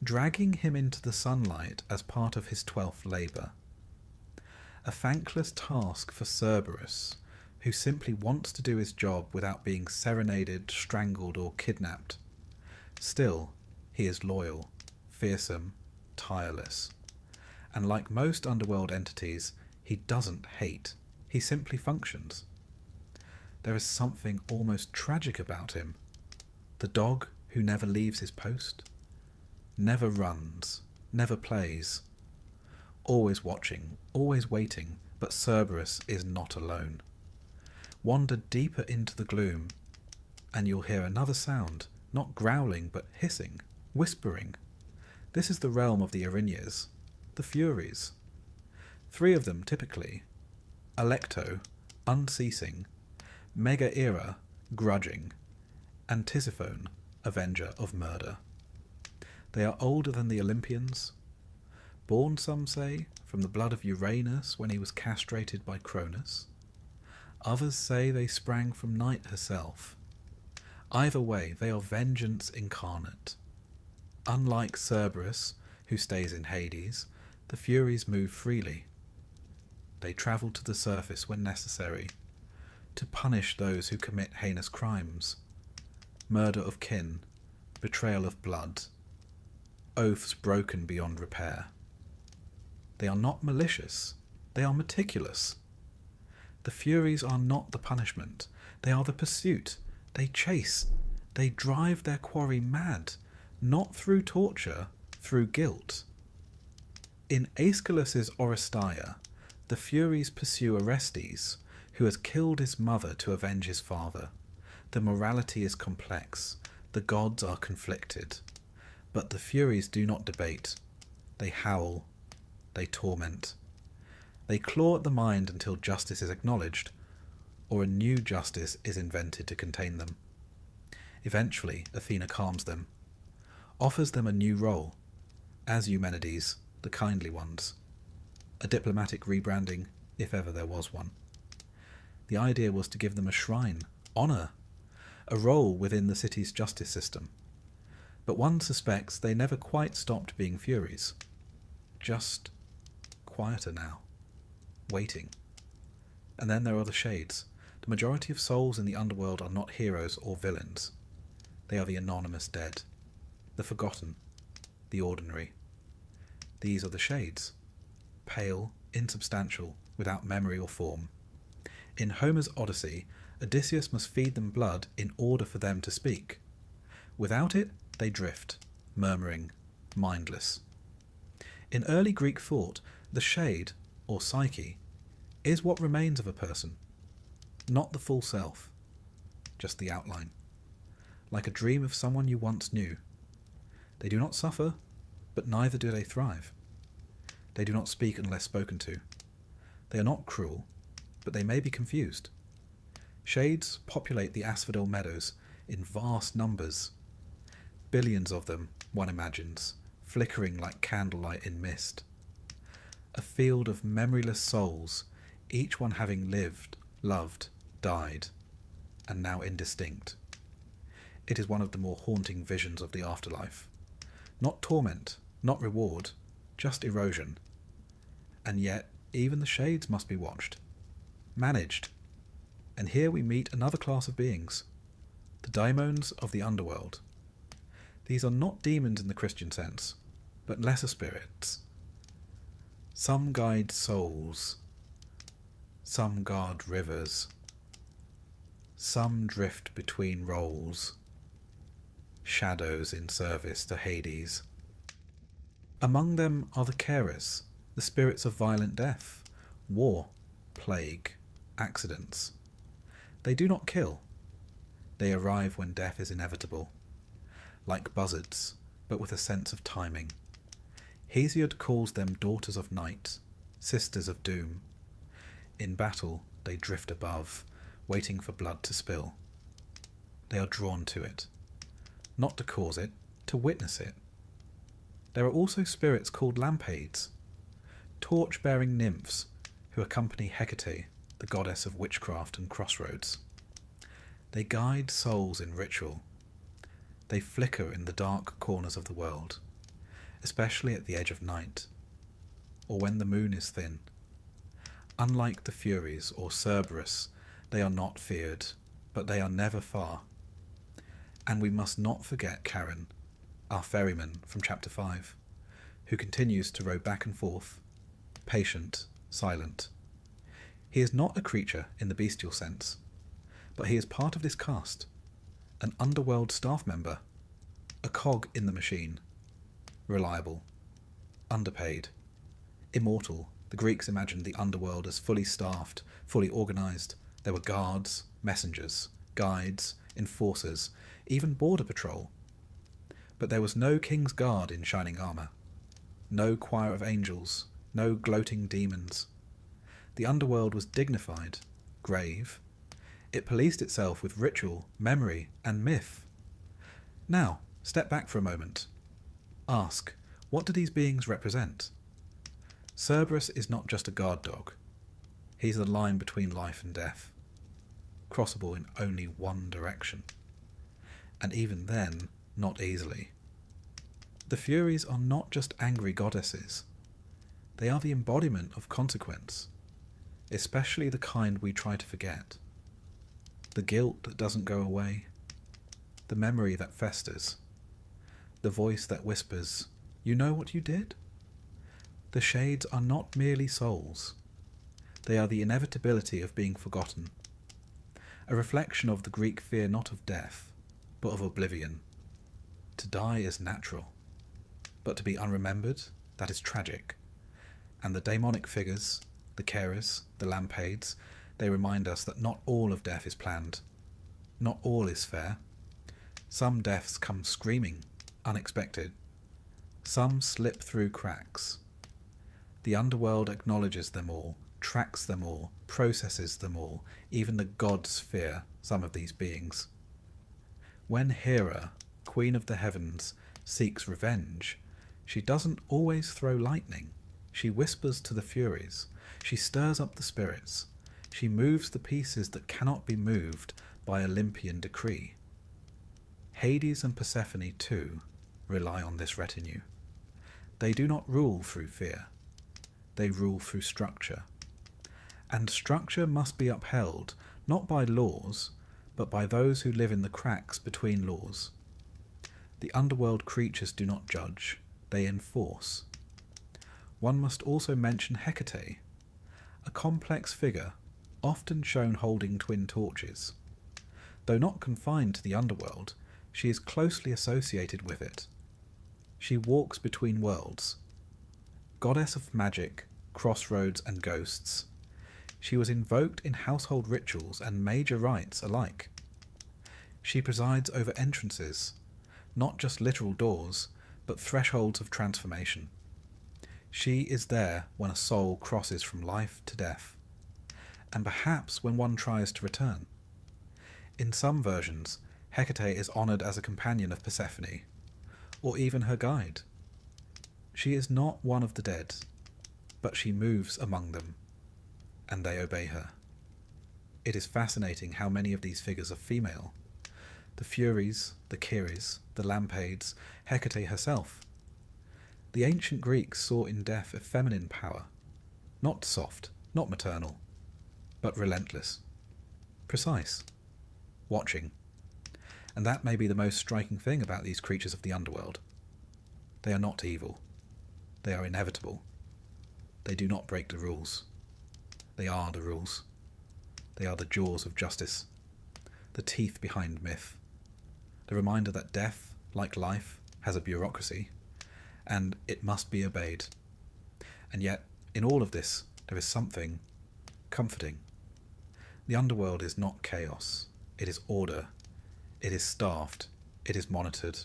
dragging him into the sunlight as part of his 12th labour. A thankless task for Cerberus, who simply wants to do his job without being serenaded, strangled or kidnapped. Still, he is loyal, fearsome, tireless. And like most underworld entities, he doesn't hate. He simply functions. There is something almost tragic about him. The dog who never leaves his post, never runs, never plays, always watching, always waiting, but Cerberus is not alone. Wander deeper into the gloom, and you'll hear another sound, not growling but hissing, whispering. This is the realm of the Erinyes, the Furies, Three of them typically: Alecto, unceasing; Megaera, grudging; and Tisiphone, avenger of murder. They are older than the Olympians, born, some say, from the blood of Uranus when he was castrated by Cronus. Others say they sprang from Night herself. Either way, they are vengeance incarnate. Unlike Cerberus, who stays in Hades, the Furies move freely. They travel to the surface when necessary, to punish those who commit heinous crimes: murder of kin, betrayal of blood, oaths broken beyond repair. They are not malicious, they are meticulous. The Furies are not the punishment, they are the pursuit. They chase, they drive their quarry mad, not through torture, through guilt. In Aeschylus's Oresteia, the Furies pursue Orestes, who has killed his mother to avenge his father. The morality is complex, the gods are conflicted. But the Furies do not debate. They howl, they torment. They claw at the mind until justice is acknowledged, or a new justice is invented to contain them. Eventually, Athena calms them, offers them a new role, as Eumenides, the kindly ones. A diplomatic rebranding, if ever there was one. The idea was to give them a shrine, honour, a role within the city's justice system. But one suspects they never quite stopped being Furies. Just quieter now, waiting. And then there are the Shades. The majority of souls in the underworld are not heroes or villains. They are the anonymous dead, the forgotten, the ordinary. These are the Shades, pale, insubstantial, without memory or form. In Homer's Odyssey, Odysseus must feed them blood in order for them to speak. Without it, they drift, murmuring, mindless. In early Greek thought, the shade, or psyche, is what remains of a person, not the full self, just the outline, like a dream of someone you once knew. They do not suffer, but neither do they thrive. They do not speak unless spoken to. They are not cruel, but they may be confused. Shades populate the asphodel meadows in vast numbers. Billions of them, one imagines, flickering like candlelight in mist. A field of memoryless souls, each one having lived, loved, died, and now indistinct. It is one of the more haunting visions of the afterlife. Not torment, not reward, just erosion. And yet, even the shades must be watched, managed. And here we meet another class of beings, the daimons of the underworld. These are not demons in the Christian sense, but lesser spirits. Some guide souls, some guard rivers, some drift between roles, shadows in service to Hades. Among them are the carers, the spirits of violent death, war, plague, accidents. They do not kill. They arrive when death is inevitable, like buzzards, but with a sense of timing. Hesiod calls them daughters of night, sisters of doom. In battle, they drift above, waiting for blood to spill. They are drawn to it, not to cause it, to witness it. There are also spirits called lampades, torch-bearing nymphs who accompany Hecate, the goddess of witchcraft and crossroads. They guide souls in ritual. They flicker in the dark corners of the world, especially at the edge of night, or when the moon is thin. Unlike the Furies or Cerberus, they are not feared, but they are never far. And we must not forget Charon, our ferryman from chapter 5, who continues to row back and forth, patient, silent. He is not a creature in the bestial sense, but he is part of this cast, an underworld staff member, a cog in the machine, reliable, underpaid, immortal. The Greeks imagined the underworld as fully staffed, fully organised. There were guards, messengers, guides, enforcers, even border patrol. But there was no king's guard in shining armour, no choir of angels, no gloating demons. The underworld was dignified, grave. It policed itself with ritual, memory, and myth. Now, step back for a moment. Ask, what do these beings represent? Cerberus is not just a guard dog. He's the line between life and death, crossable in only one direction, and even then, not easily. The Furies are not just angry goddesses. They are the embodiment of consequence, especially the kind we try to forget. The guilt that doesn't go away, the memory that festers, the voice that whispers, "You know what you did?" The shades are not merely souls. They are the inevitability of being forgotten, a reflection of the Greek fear not of death, but of oblivion. To die is natural, but to be unremembered, that is tragic. And the daemonic figures, the carers, the lampades, they remind us that not all of death is planned. Not all is fair. Some deaths come screaming, unexpected. Some slip through cracks. The underworld acknowledges them all, tracks them all, processes them all. Even the gods fear some of these beings. When Hera, Queen of the Heavens, seeks revenge, she doesn't always throw lightning. She whispers to the Furies. She stirs up the spirits. She moves the pieces that cannot be moved by Olympian decree. Hades and Persephone, too, rely on this retinue. They do not rule through fear. They rule through structure. And structure must be upheld, not by laws, but by those who live in the cracks between laws. The underworld creatures do not judge, they enforce. One must also mention Hecate, a complex figure, often shown holding twin torches. Though not confined to the underworld, she is closely associated with it. She walks between worlds. Goddess of magic, crossroads, and ghosts. She was invoked in household rituals and major rites alike. She presides over entrances, not just literal doors, but thresholds of transformation. She is there when a soul crosses from life to death, and perhaps when one tries to return. In some versions, Hecate is honoured as a companion of Persephone, or even her guide. She is not one of the dead, but she moves among them, and they obey her. It is fascinating how many of these figures are female. The Furies, the Kyries, the Lampades, Hecate herself. The ancient Greeks saw in death a feminine power, not soft, not maternal, but relentless, precise, watching. And that may be the most striking thing about these creatures of the underworld. They are not evil. They are inevitable. They do not break the rules. They are the rules. They are the jaws of justice, the teeth behind myth, the reminder that death, like life, has a bureaucracy, and it must be obeyed. And yet, in all of this, there is something comforting. The underworld is not chaos. It is order. It is staffed. It is monitored.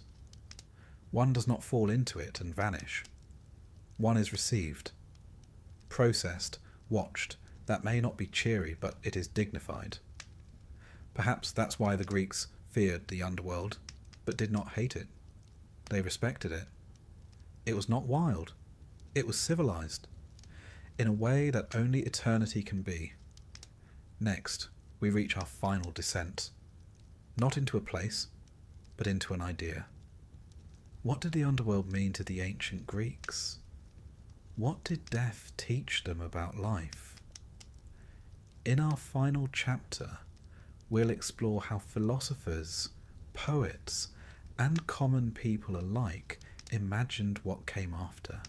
One does not fall into it and vanish. One is received, processed, watched. That may not be cheery, but it is dignified. Perhaps that's why the Greeks feared the underworld, but did not hate it. They respected it. It was not wild. It was civilized, in a way that only eternity can be. Next, we reach our final descent, not into a place, but into an idea. What did the underworld mean to the ancient Greeks? What did death teach them about life? In our final chapter, we'll explore how philosophers, poets, and common people alike imagined what came after,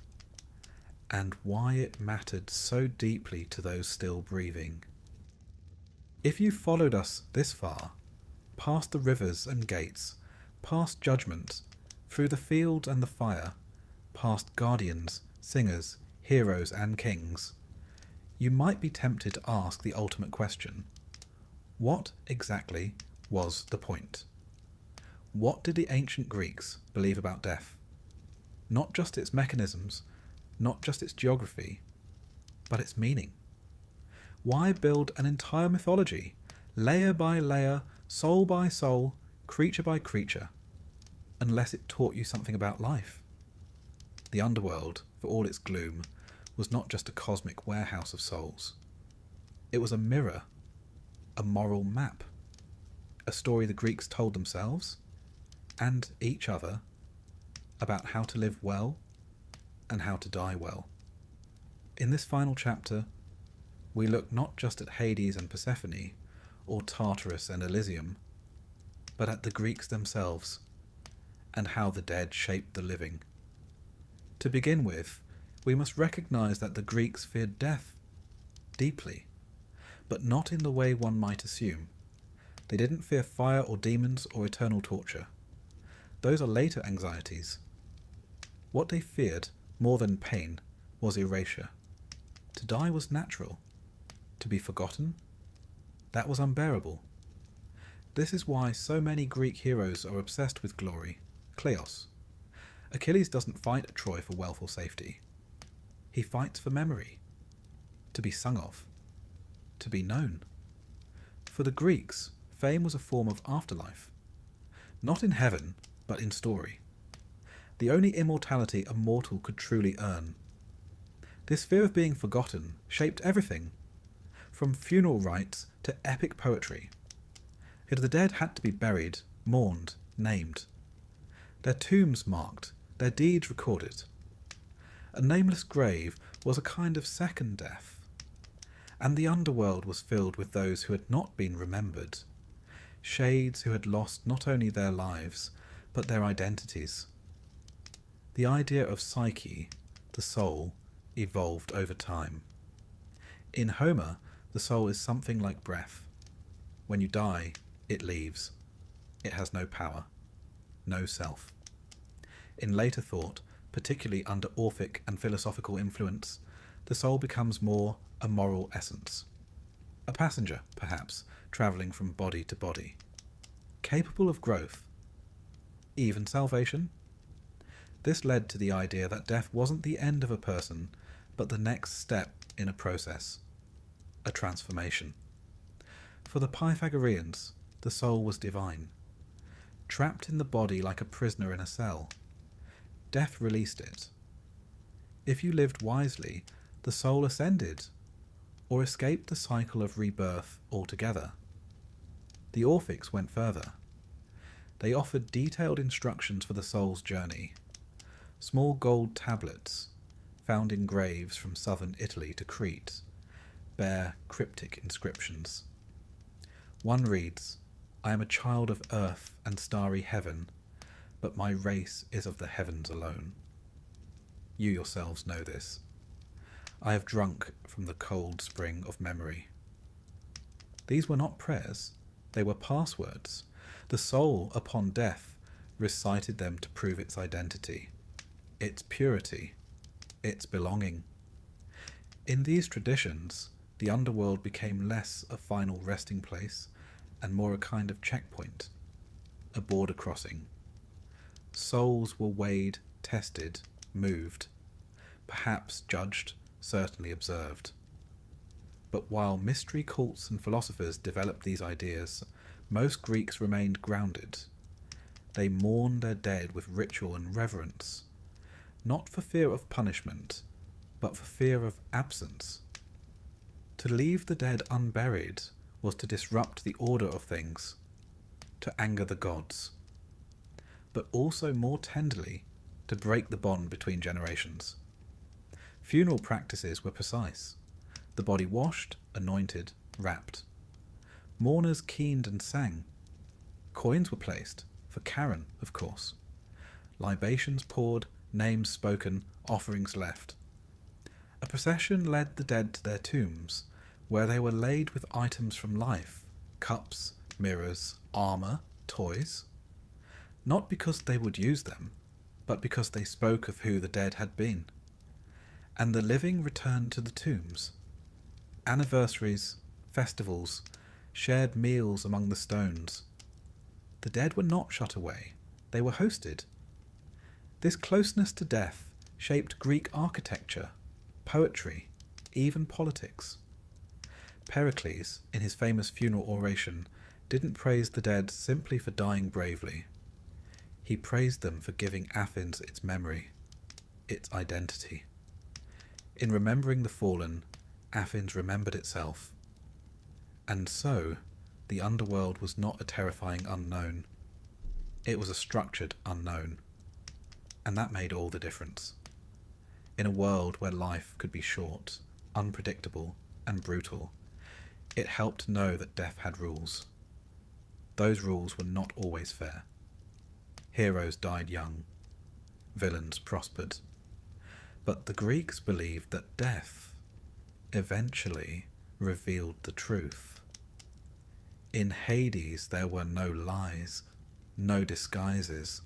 and why it mattered so deeply to those still breathing. If you followed us this far, past the rivers and gates, past judgment, through the field and the fire, past guardians, singers, heroes, and kings, you might be tempted to ask the ultimate question. What exactly was the point? What did the ancient Greeks believe about death? Not just its mechanisms, not just its geography, but its meaning. Why build an entire mythology, layer by layer, soul by soul, creature by creature, unless it taught you something about life? The underworld, for all its gloom, was not just a cosmic warehouse of souls. It was a mirror, a moral map, a story the Greeks told themselves and each other about how to live well and how to die well. In this final chapter, we look not just at Hades and Persephone, or Tartarus and Elysium, but at the Greeks themselves, and how the dead shaped the living. To begin with, we must recognize that the Greeks feared death deeply, but not in the way one might assume. They didn't fear fire or demons or eternal torture. Those are later anxieties. What they feared, more than pain, was erasure. To die was natural. To be forgotten? That was unbearable. This is why so many Greek heroes are obsessed with glory, kleos. Achilles doesn't fight at Troy for wealth or safety. He fights for memory, to be sung of, to be known. For the Greeks, fame was a form of afterlife. Not in heaven, but in story. The only immortality a mortal could truly earn. This fear of being forgotten shaped everything, from funeral rites to epic poetry. Yet the dead had to be buried, mourned, named. Their tombs marked, their deeds recorded. A nameless grave was a kind of second death, and the underworld was filled with those who had not been remembered, shades who had lost not only their lives, but their identities. The idea of psyche, the soul, evolved over time. In Homer, the soul is something like breath. When you die, it leaves. It has no power, no self. In later thought, particularly under Orphic and philosophical influence, the soul becomes more a moral essence. A passenger, perhaps, travelling from body to body. Capable of growth. Even salvation? This led to the idea that death wasn't the end of a person, but the next step in a process. A transformation. For the Pythagoreans, the soul was divine. Trapped in the body like a prisoner in a cell. Death released it. If you lived wisely, the soul ascended, or escaped the cycle of rebirth altogether. The Orphics went further. They offered detailed instructions for the soul's journey. Small gold tablets, found in graves from southern Italy to Crete, bear cryptic inscriptions. One reads, "I am a child of earth and starry heaven, but my race is of the heavens alone." You yourselves know this. I have drunk from the cold spring of memory. These were not prayers, they were passwords. The soul, upon death, recited them to prove its identity, its purity, its belonging. In these traditions, the underworld became less a final resting place and more a kind of checkpoint, a border crossing. Souls were weighed, tested, moved, perhaps judged, certainly observed. But while mystery cults and philosophers developed these ideas, most Greeks remained grounded. They mourned their dead with ritual and reverence, not for fear of punishment, but for fear of absence. To leave the dead unburied was to disrupt the order of things, to anger the gods, but also more tenderly to break the bond between generations. Funeral practices were precise. The body washed, anointed, wrapped. Mourners keened and sang. Coins were placed, for Charon, of course. Libations poured, names spoken, offerings left. A procession led the dead to their tombs, where they were laid with items from life, cups, mirrors, armour, toys. Not because they would use them, but because they spoke of who the dead had been. And the living returned to the tombs. Anniversaries, festivals, shared meals among the stones. The dead were not shut away, they were hosted. This closeness to death shaped Greek architecture, poetry, even politics. Pericles, in his famous funeral oration, didn't praise the dead simply for dying bravely. He praised them for giving Athens its memory, its identity. In remembering the fallen, Athens remembered itself. And so, the underworld was not a terrifying unknown. It was a structured unknown. And that made all the difference. In a world where life could be short, unpredictable, and brutal, it helped to know that death had rules. Those rules were not always fair. Heroes died young. Villains prospered. But the Greeks believed that death eventually revealed the truth. In Hades there were no lies, no disguises,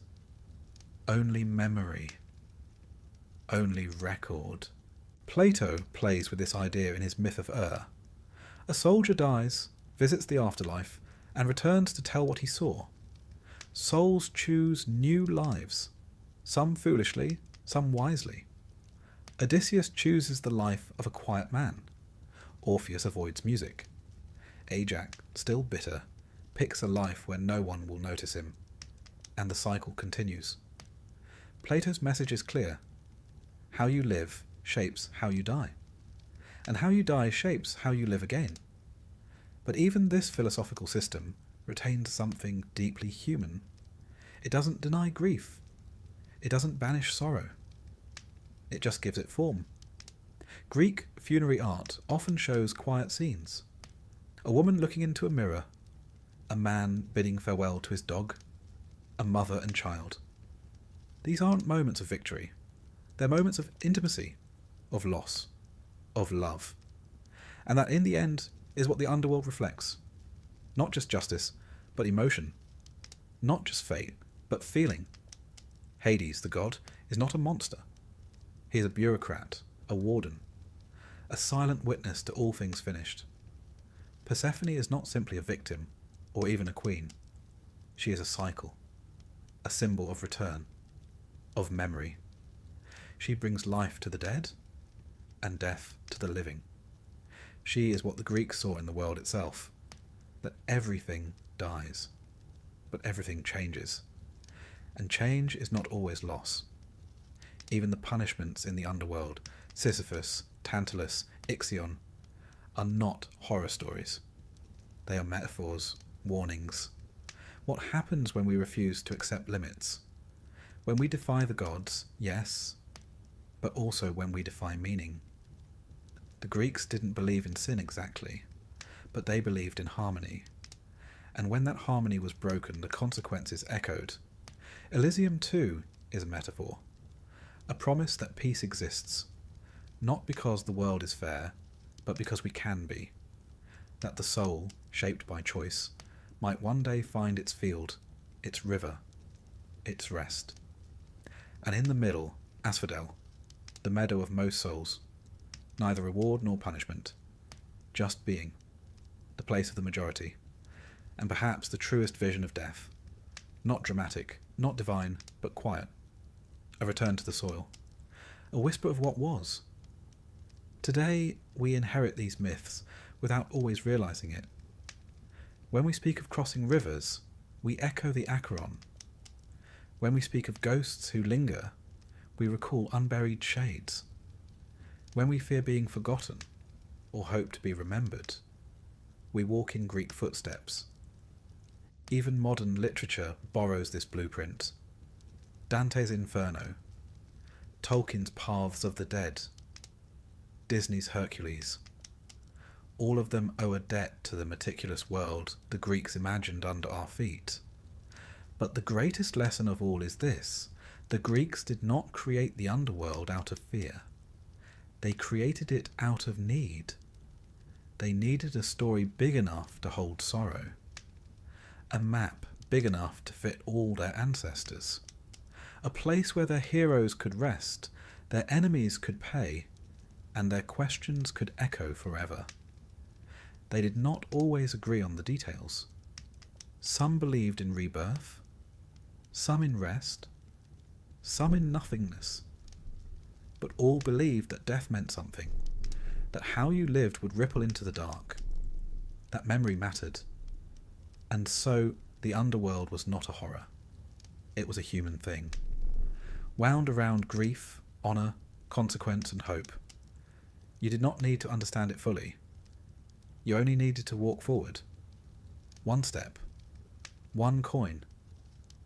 only memory, only record. Plato plays with this idea in his Myth of A soldier dies, visits the afterlife, and returns to tell what he saw. Souls choose new lives, some foolishly, some wisely. Odysseus chooses the life of a quiet man. Orpheus avoids music. Ajax, still bitter, picks a life where no one will notice him. And the cycle continues. Plato's message is clear. How you live shapes how you die. And how you die shapes how you live again. But even this philosophical system retains something deeply human. It doesn't deny grief. It doesn't banish sorrow. It just gives it form. Greek funerary art often shows quiet scenes. A woman looking into a mirror, a man bidding farewell to his dog, a mother and child. These aren't moments of victory. They're moments of intimacy, of loss, of love. And that in the end is what the underworld reflects. Not just justice, but emotion. Not just fate, but feeling. Hades, the god, is not a monster. He is a bureaucrat, a warden, a silent witness to all things finished. Persephone is not simply a victim, or even a queen. She is a cycle, a symbol of return, of memory. She brings life to the dead, and death to the living. She is what the Greeks saw in the world itself, that everything dies, but everything changes. And change is not always loss. Even the punishments in the underworld, Sisyphus, Tantalus, Ixion, are not horror stories. They are metaphors, warnings. What happens when we refuse to accept limits? When we defy the gods, yes, but also when we defy meaning. The Greeks didn't believe in sin exactly, but they believed in harmony. And when that harmony was broken, the consequences echoed. Elysium too is a metaphor. A promise that peace exists, not because the world is fair, but because we can be. That the soul, shaped by choice, might one day find its field, its river, its rest. And in the middle, asphodel, the meadow of most souls, neither reward nor punishment, just being, the place of the majority, and perhaps the truest vision of death. Not dramatic, not divine, but quiet. A return to the soil. A whisper of what was. Today, we inherit these myths without always realizing it. When we speak of crossing rivers, we echo the Acheron. When we speak of ghosts who linger, we recall unburied shades. When we fear being forgotten, or hope to be remembered, we walk in Greek footsteps. Even modern literature borrows this blueprint. Dante's Inferno, Tolkien's Paths of the Dead, Disney's Hercules. All of them owe a debt to the meticulous world the Greeks imagined under our feet. But the greatest lesson of all is this: the Greeks did not create the underworld out of fear. They created it out of need. They needed a story big enough to hold sorrow. A map big enough to fit all their ancestors. A place where their heroes could rest, their enemies could pay, and their questions could echo forever. They did not always agree on the details. Some believed in rebirth, some in rest, some in nothingness. But all believed that death meant something. that how you lived would ripple into the dark, that memory mattered. And so the underworld was not a horror. It was a human thing, wound around grief, honour, consequence and hope. You did not need to understand it fully. You only needed to walk forward. One step, one coin,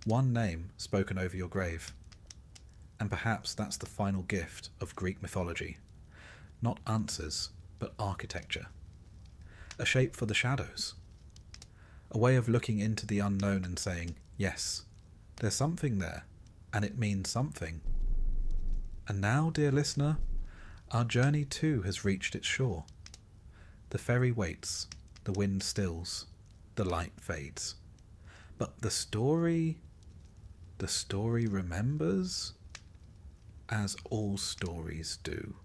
one name spoken over your grave. And perhaps that's the final gift of Greek mythology. Not answers, but architecture. A shape for the shadows. A way of looking into the unknown and saying, yes, there's something there, and it means something. And now, dear listener, our journey too has reached its shore. The ferry waits, the wind stills, the light fades. But the story remembers, as all stories do.